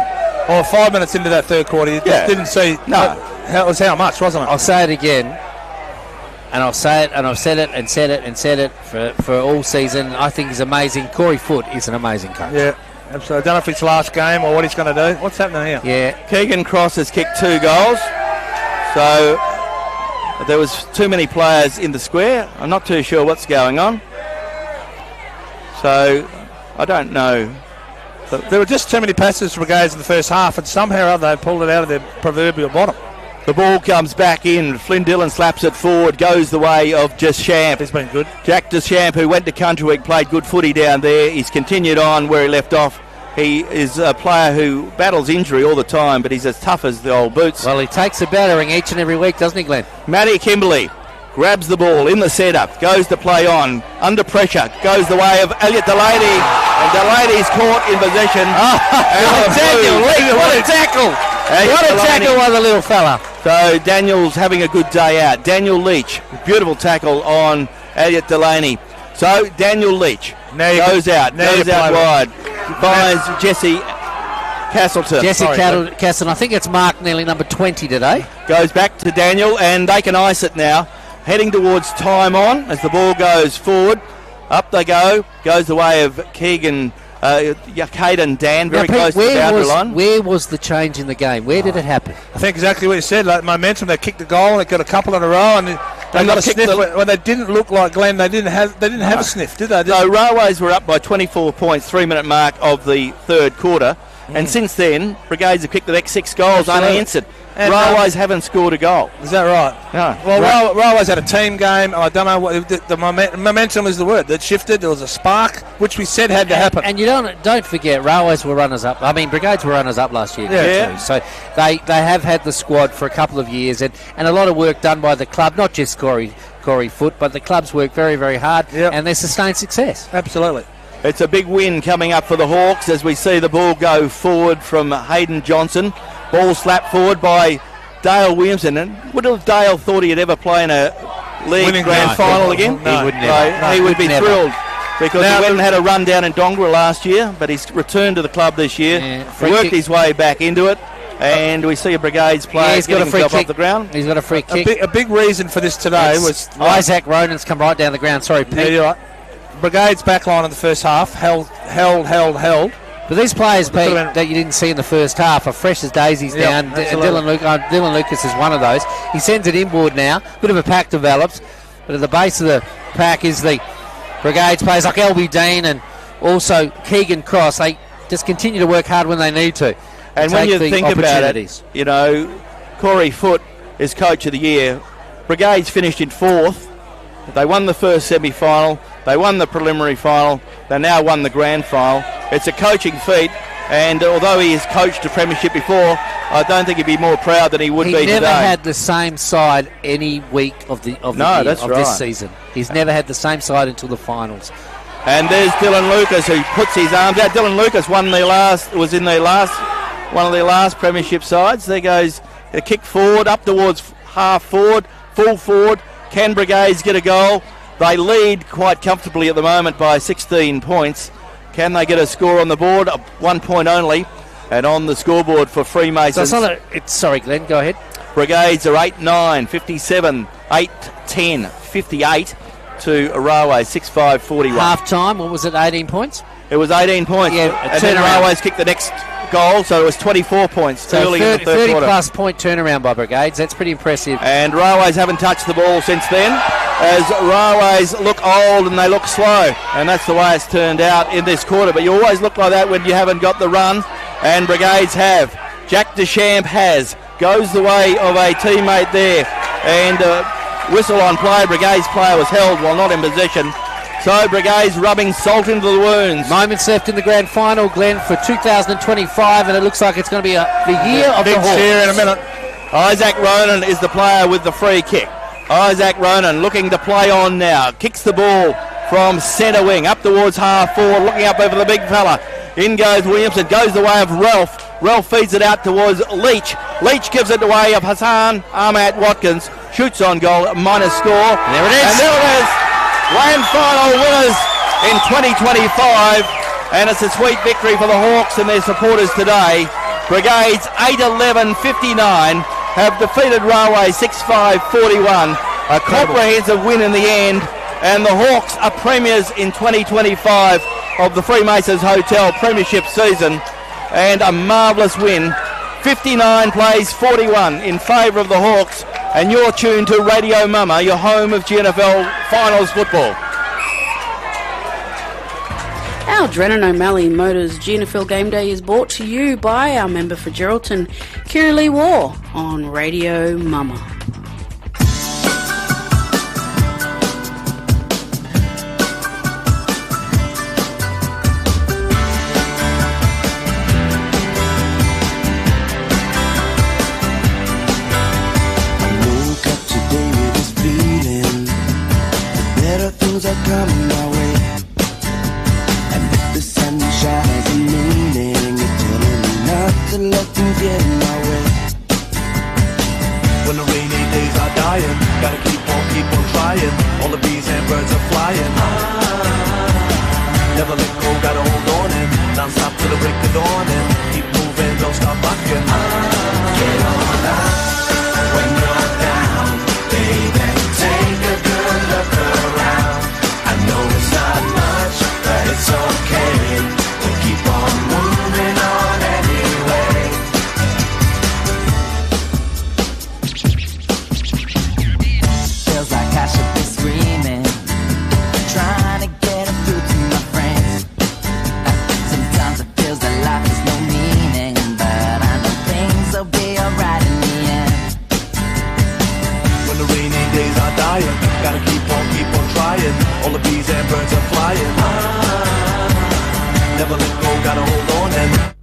or 5 minutes into that third quarter, you just didn't see. No. It was how much, wasn't it? I'll say it again, and I'll say it, and I've said it, and said it, and said it for all season. I think he's amazing. Corey Foote is an amazing coach. Yeah, absolutely. I don't know if it's last game or what he's going to do. What's happening here? Yeah. Keegan Cross has kicked 2 goals. So there was too many players in the square. I'm not too sure what's going on. So I don't know. There were just too many passes for Brigades in the first half, and somehow or other they pulled it out of their proverbial bottom. The ball comes back in. Flynn Dillon slaps it forward, goes the way of Deschamps. He's been good. Jack Deschamps, who went to Country Week, played good footy down there. He's continued on where he left off. He is a player who battles injury all the time, but he's as tough as the old boots. Well, he takes a battering each and every week, doesn't he, Glenn? Matty Kimberley grabs the ball in the setup, goes to play on, under pressure, goes the way of Elliot Delaney, and Delaney's caught in possession. Daniel Leach, what a tackle! What a tackle by the little fella. So Daniel's having a good day out. Daniel Leach, beautiful tackle on Elliot Delaney. So Daniel Leach goes out wide, finds Jesse Castleton. Castleton, I think it's marked nearly number 20 today. Goes back to Daniel, and they can ice it now. Heading towards time on as the ball goes forward. Up they go. Goes the way of Keegan, Caden Dan, very close to the boundary line. Where was the change in the game? Where did it happen? I think exactly what you said. Like momentum, they kicked the goal. They got a couple in a row, and they got a sniff. When they didn't look like Glenn, they didn't have a sniff, did they? No, Railways were up by 24 points, 3-minute mark of the third quarter. And since then, Brigades have kicked the next 6 goals unanswered. And Railways haven't scored a goal. Is that right? No. Well, Railways had a team game. I don't know what the momentum is the word that shifted. There was a spark, which we said had to happen. And you don't forget, Railways were runners up. I mean, Brigades were runners up last year too. So they have had the squad for a couple of years, and a lot of work done by the club, not just Corey Foote, but the club's worked very, very hard, and they sustained success. Absolutely. It's a big win coming up for the Hawks as we see the ball go forward from Hayden Johnson. Ball slapped forward by Dale Williamson. And would have Dale thought he'd ever play in a league grand final again? No, he would never. He would be thrilled. because he went and had a run down in Dongra last year, but he's returned to the club this year. Yeah, Worked his way back into it, and we see a Brigades player he's got getting a free himself kick off the ground. He's got a free kick. A big reason for this today was Isaac Ronan's come right down the ground. Sorry, Pete. Yeah, you're right. Brigades back line in the first half held. But these players, Pete, that you didn't see in the first half are fresh as daisies down. Dylan Lucas is one of those. He sends it inboard now. Bit of a pack develops, but at the base of the pack is the Brigades players like LB Dean and also Keegan Cross. They just continue to work hard when they need to. And when you think about it, you know, Corey Foote is Coach of the Year. Brigades finished in 4th. They won the first semi-final. They won the preliminary final. They now won the grand final. It's a coaching feat, and although he has coached a premiership before, I don't think he'd be more proud than he would be today. He never had the same side any week of this season. He's never had the same side until the finals. And there's Dylan Lucas who puts his arms out. Dylan Lucas was in one of their last premiership sides. There goes a kick forward, up towards half forward, full forward. Can Brigades get a goal? They lead quite comfortably at the moment by 16 points. Can they get a score on the board? 1 point only. And on the scoreboard for Freemasons. Sorry, Glenn, go ahead. Brigades are 8-9, 57, 8-10, 58 to Railway, 6-5, 41. Half time, what was it, 18 points? It was 18 points. Yeah, and then Railways kicked the next goal, so it was 24 points early in the third quarter. 30-plus point turnaround by Brigades. That's pretty impressive. And Railways haven't touched the ball since then, as Railways look old and they look slow. And that's the way it's turned out in this quarter. But you always look like that when you haven't got the run, and Brigades have. Jack Deschamps goes the way of a teammate there. And whistle on play. Brigades player was held while not in possession. So Brigades rubbing salt into the wounds. Moments left in the grand final, Glenn, for 2025, and it looks like it's going to be the year of the Hawks. Big cheer in a minute. Isaac Ronan is the player with the free kick. Isaac Ronan looking to play on now. Kicks the ball from centre wing up towards half forward, looking up over the big fella. In goes Williamson, goes the way of Ralph. Ralph feeds it out towards Leach. Leach gives it away of Hassan Ahmad Watkins. Shoots on goal, minus score. And there it is. And there it is. Grand final winners in 2025, and it's a sweet victory for the Hawks and their supporters today. Brigades 8-11-59 have defeated Railway 6-5, 41. A comprehensive win in the end, and the Hawks are premiers in 2025 of the Freemasons Hotel Premiership season, and a marvellous win. 59 plays 41 in favour of the Hawks, and you're tuned to Radio Mama, your home of GNFL Finals football. Our Drennan O'Malley Motors GNFL Game Day is brought to you by our member for Geraldton, Kira Lee War, on Radio Mama. Are coming my way, and if the sunshine has a meaning, it's telling me not to let them get in my way. When the rainy days are dying, gotta keep on trying. All the bees and birds are flying. Never let go, gotta hold on and non-stop till the break of dawn and keep moving, don't stop rocking. Get on up when you're down, baby. Take a good look around. It's not much, but it's okay. We'll keep on moving on anyway. Feels like I should be screaming, trying to get it through to my friends. Sometimes it feels that life has no meaning, but I know things will be alright in the end. When the rainy days are dying, gotta keep on trying. All the bees and birds are flying. Never let go, gotta hold on and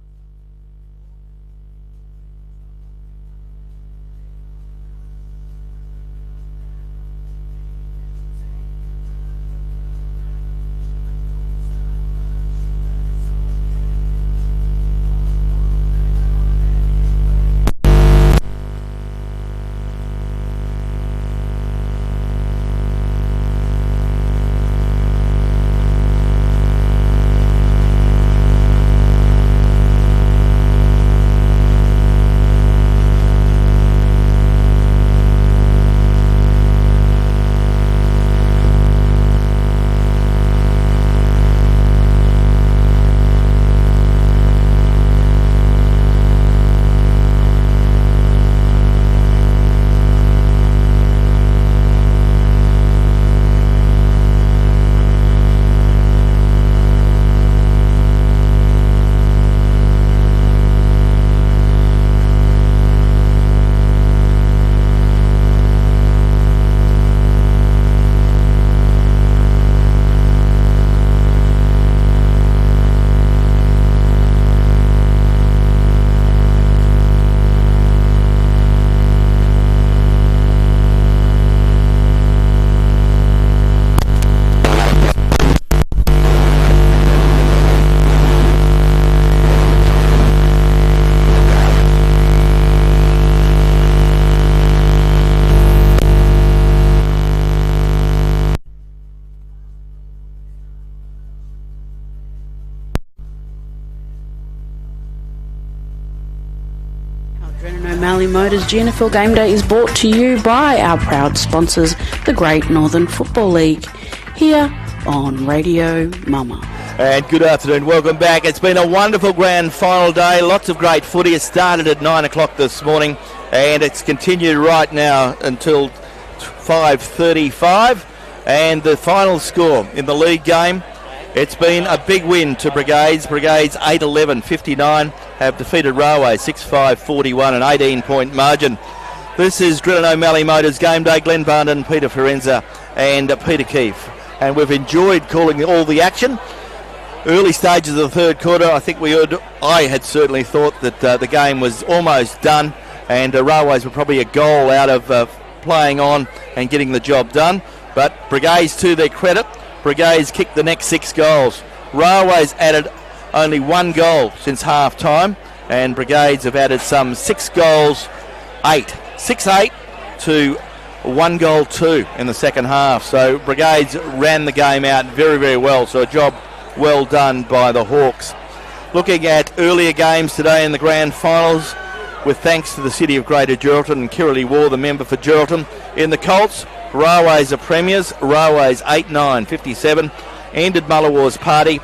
O'Malley Motors GNFL Game Day is brought to you by our proud sponsors, the Great Northern Football League, here on Radio Mama. And good afternoon, welcome back. It's been a wonderful grand final day, lots of great footy. It started at 9 o'clock this morning and it's continued right now until 5:35. And the final score in the league game, it's been a big win to Brigades. Brigades 8-11-59 have defeated Railway 6-5-41, an 18-point margin. This is Drilling O'Malley Motors Game Day. Glenn Barnden, Peter Firenza and Peter Keefe. And we've enjoyed calling all the action. Early stages of the third quarter, I had certainly thought that the game was almost done and Railways were probably a goal out of playing on and getting the job done. But Brigades, to their credit, Brigades kicked the next 6 goals. Railways added only 1 goal since half-time, and Brigades have added some 6 goals, 6-8 to 1 goal 2 in the second half. So Brigades ran the game out very, very well, so a job well done by the Hawks. Looking at earlier games today in the grand finals, with thanks to the City of Greater Geraldton and Kirralie War, the member for Geraldton. In the Colts, Railways are premiers. Railways 8-9-57 ended Mullewar's party.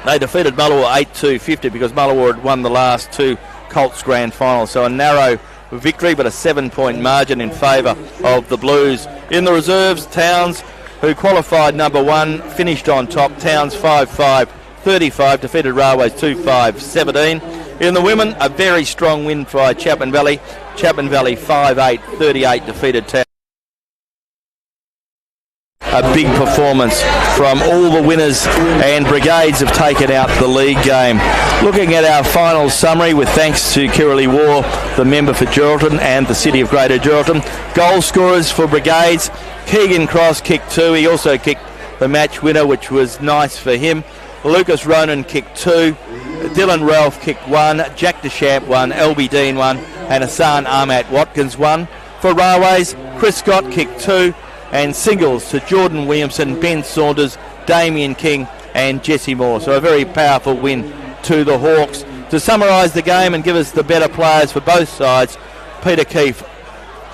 They defeated Mullawar 8-2-50 because Mullawar had won the last 2 Colts grand finals. So a narrow victory, but a 7-point margin in favour of the Blues. In the reserves, Towns, who qualified number 1, finished on top. Towns 5-5-35, defeated Railways 2-5-17. In the women, a very strong win by Chapman Valley. Chapman Valley 5-8-38 defeated Towns. A big performance from all the winners, and Brigades have taken out the league game. Looking at our final summary, with thanks to Kirralie War, the member for Geraldton, and the City of Greater Geraldton. Goal scorers for Brigades: Keegan Cross kicked 2. He also kicked the match winner, which was nice for him. Lucas Ronan kicked 2. Dylan Ralph kicked 1. Jack Deschamps 1. Elby Dean 1. And Hassan Ahmad Watkins 1. For Railways, Chris Scott kicked 2. And singles to Jordan Williamson, Ben Saunders, Damien King and Jesse Moore. So a very powerful win to the Hawks. To summarise the game and give us the better players for both sides, Peter Keefe,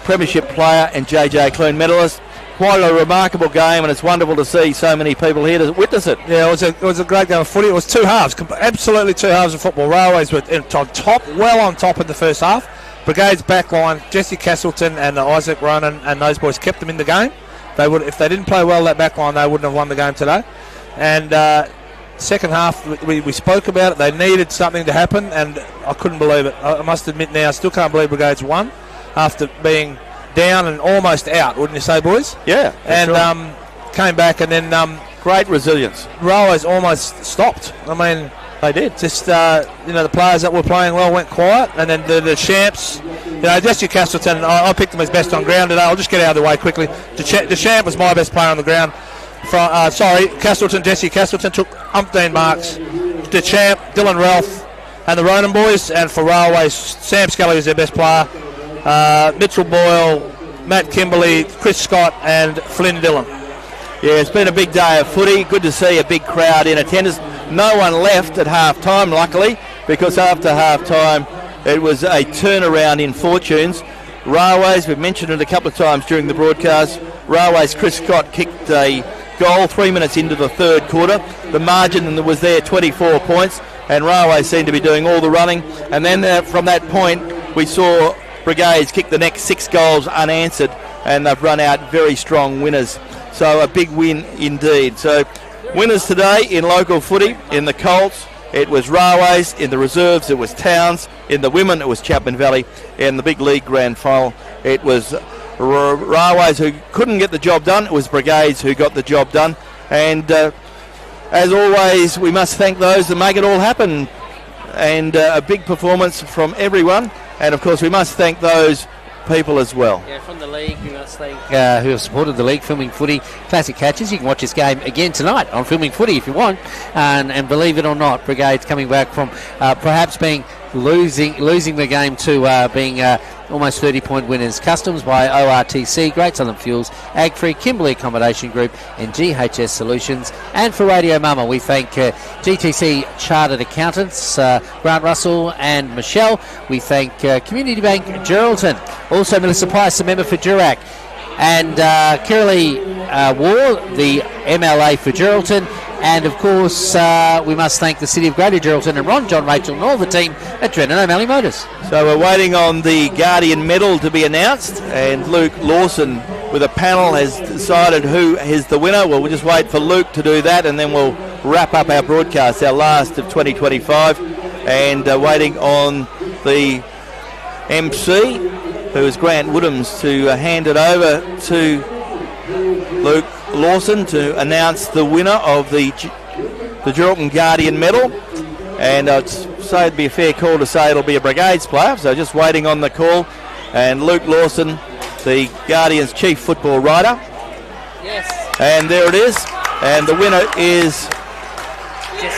Premiership player and JJ Clune medalist. Quite a remarkable game, and it's wonderful to see so many people here to witness it. Yeah, it was a great game of footy. It was 2 halves, absolutely 2 halves of football. Railways were well on top in the first half. Brigades backline, Jesse Castleton and Isaac Ronan and those boys kept them in the game. They would, if they didn't play well that backline, they wouldn't have won the game today. And second half, we spoke about it. They needed something to happen, and I couldn't believe it. I must admit now, I still can't believe Brigades won after being down and almost out, wouldn't you say, boys? Yeah. And right. Came back, and then great resilience. Railways almost stopped. I mean, they did. Just the players that were playing well went quiet, and then the champs. Jesse Castleton, I picked him as best on ground today. I'll just get out of the way quickly. Deschamps was my best player on the ground. Jesse Castleton took umpteen marks. Deschamps, Dylan Ralph, and the Ronan boys. And for Railways, Sam Scully was their best player. Mitchell Boyle, Matt Kimberley, Chris Scott, and Flynn Dillon. Yeah, it's been a big day of footy. Good to see a big crowd in attendance. No one left at half-time, luckily, because after half-time it was a turnaround in fortunes. Railways, we've mentioned it a couple of times during the broadcast, Railways, Chris Scott kicked a goal 3 minutes into the third quarter. The margin was there, 24 points, and Railways seemed to be doing all the running. And then from that point, we saw Brigades kick the next 6 goals unanswered, and they've run out very strong winners. So a big win indeed. So winners today in local footy, in the Colts, it was Railways. In the reserves, it was Towns. In the women, it was Chapman Valley. In the big league grand final, it was Railways who couldn't get the job done. It was Brigades who got the job done. And as always, we must thank those that make it all happen. And a big performance from everyone. And of course, we must thank those people as well. Yeah, from the league, we must thank who have supported the league, Filming Footy, Classic Catches. You can watch this game again tonight on Filming Footy if you want. And believe it or not, Brigades coming back from perhaps being losing the game to being almost 30-point winners. Customs by ORTC, Great Southern Fuels, Agfree, Kimberley Accommodation Group and GHS Solutions. And for Radio Mama, we thank GTC Chartered Accountants, Grant Russell and Michelle. We thank Community Bank Geraldton. Also Melissa Price, a member for Durack. And Kiralee War, the MLA for Geraldton. And, of course, we must thank the City of Greater Geraldton and Ron, John, Rachel and all the team at Drennan O'Malley Motors. So we're waiting on the Guardian Medal to be announced, and Luke Lawson with a panel has decided who is the winner. Well, we'll just wait for Luke to do that, and then we'll wrap up our broadcast, our last of 2025, and waiting on the MC, who is Grant Woodhams, to hand it over to Luke Lawson to announce the winner of the Geraldton Guardian Medal. And I'd say it'd be a fair call to say it'll be a Brigades player, so just waiting on the call. And Luke Lawson, the Guardians' chief football writer. Yes. And there it is. And the winner is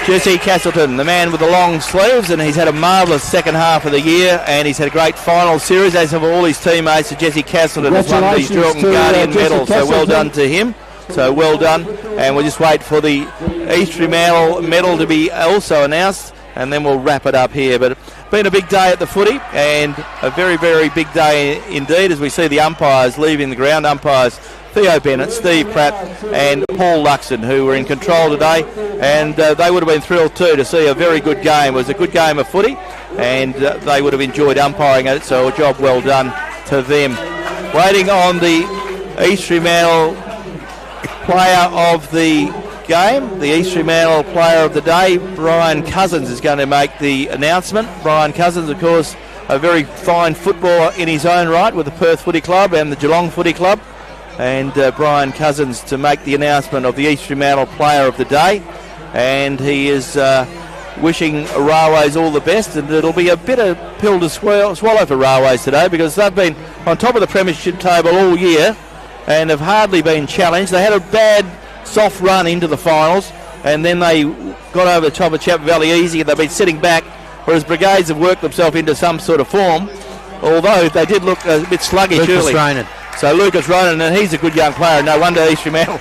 Jesse Castleton, the man with the long sleeves, and he's had a marvellous second half of the year, and he's had a great final series, as have all his teammates. So Jesse Castleton has won the Geraldton Guardian Medal, so well done to him. So well done, and we'll just wait for the Easterly medal to be also announced, and then we'll wrap it up here. But it's been a big day at the footy, and a very, very big day indeed, as we see the umpires leaving the ground. Umpires Theo Bennett, Steve Pratt and Paul Luxon, who were in control today, and they would have been thrilled too to see a very good game. It was a good game of footy, and they would have enjoyed umpiring it, so a job well done to them. Waiting on the Easterly Medal player of the game, the Easterly Medal player of the day, Brian Cousins, is going to make the announcement. Brian Cousins, of course, a very fine footballer in his own right with the Perth Footy Club and the Geelong Footy Club. And Brian Cousins to make the announcement of the Easterly Medal player of the day. And he is wishing Railways all the best, and it'll be a bitter pill to swallow for Railways today, because they've been on top of the premiership table all year and have hardly been challenged. They had a bad soft run into the finals, and then they got over the top of Chapel Valley easy, and they've been sitting back, whereas Brigades have worked themselves into some sort of form, although they did look a bit sluggish early. Ronan. So Lucas Ronan, and he's a good young player. No wonder Easterly Medal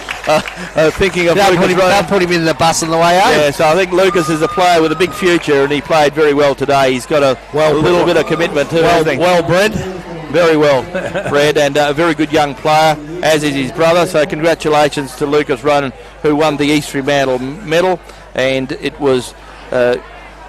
thinking of Lucas Ronan. They'll put him in the bus on the way home. Yeah, so I think Lucas is a player with a big future, and he played very well today. He's got a little bit of commitment too. Well bred. Very well bred, and a very good young player, as is his brother. So congratulations to Lucas Ronan, who won the Easterly Medal, and it was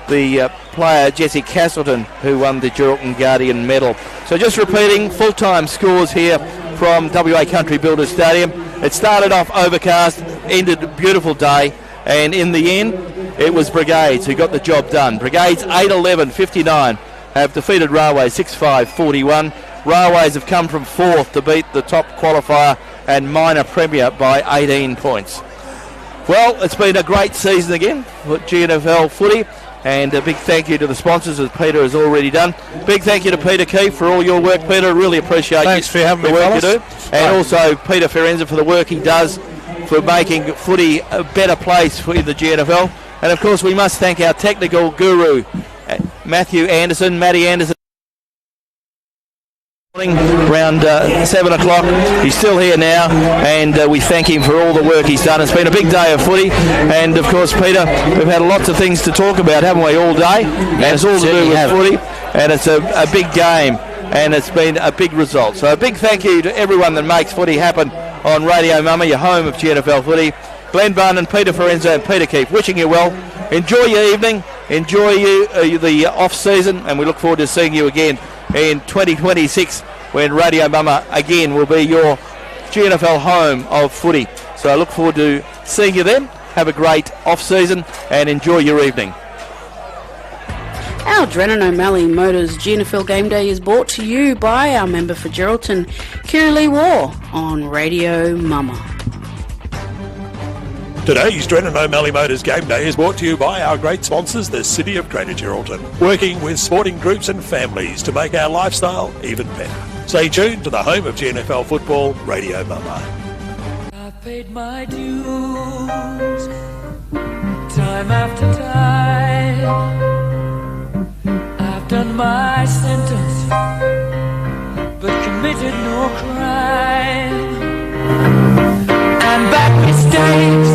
the player Jesse Castleton who won the Geraldton Guardian Medal. So just repeating, full-time scores here from WA Country Builders Stadium. It started off overcast, ended a beautiful day, and in the end it was Brigades who got the job done. Brigades 8-11-59 have defeated Railways 6-5-41. Railways have come from fourth to beat the top qualifier and minor premier by 18 points. Well, it's been a great season again for GNFL footy, and a big thank you to the sponsors, as Peter has already done. Big thank you to Peter Keefe for all your work, Peter. Really appreciate Thanks for having the me, work fellas. you do. And also Peter Ferenza for the work he does for making footy a better place for the GNFL. And of course we must thank our technical guru, Matty Anderson. Around 7 o'clock. He's still here now, and we thank him for all the work he's done. It's been a big day of footy, and of course, Peter, we've had lots of things to talk about, haven't we, all day? And it's all to do with footy, and it's a big game, and it's been a big result. So a big thank you to everyone that makes footy happen on Radio Mama, your home of GNFL footy. Glenn Barnon, Peter Ferenza and Peter Keefe, wishing you well. Enjoy your evening, enjoy the off-season, and we look forward to seeing you again in 2026, when Radio Mama again will be your GNFL home of footy. So I look forward to seeing you then. Have a great off-season and enjoy your evening. Our Drennan O'Malley Motors GNFL Game Day is brought to you by our member for Geraldton, Kiralee War, on Radio Mama. Today's Drennan O'Malley Motors Game Day is brought to you by our great sponsors, the City of Greater Geraldton, working with sporting groups and families to make our lifestyle even better. Stay tuned to the home of GNFL football, Radio Mama. I've paid my dues, time after time. I've done my sentence, and bad mistakes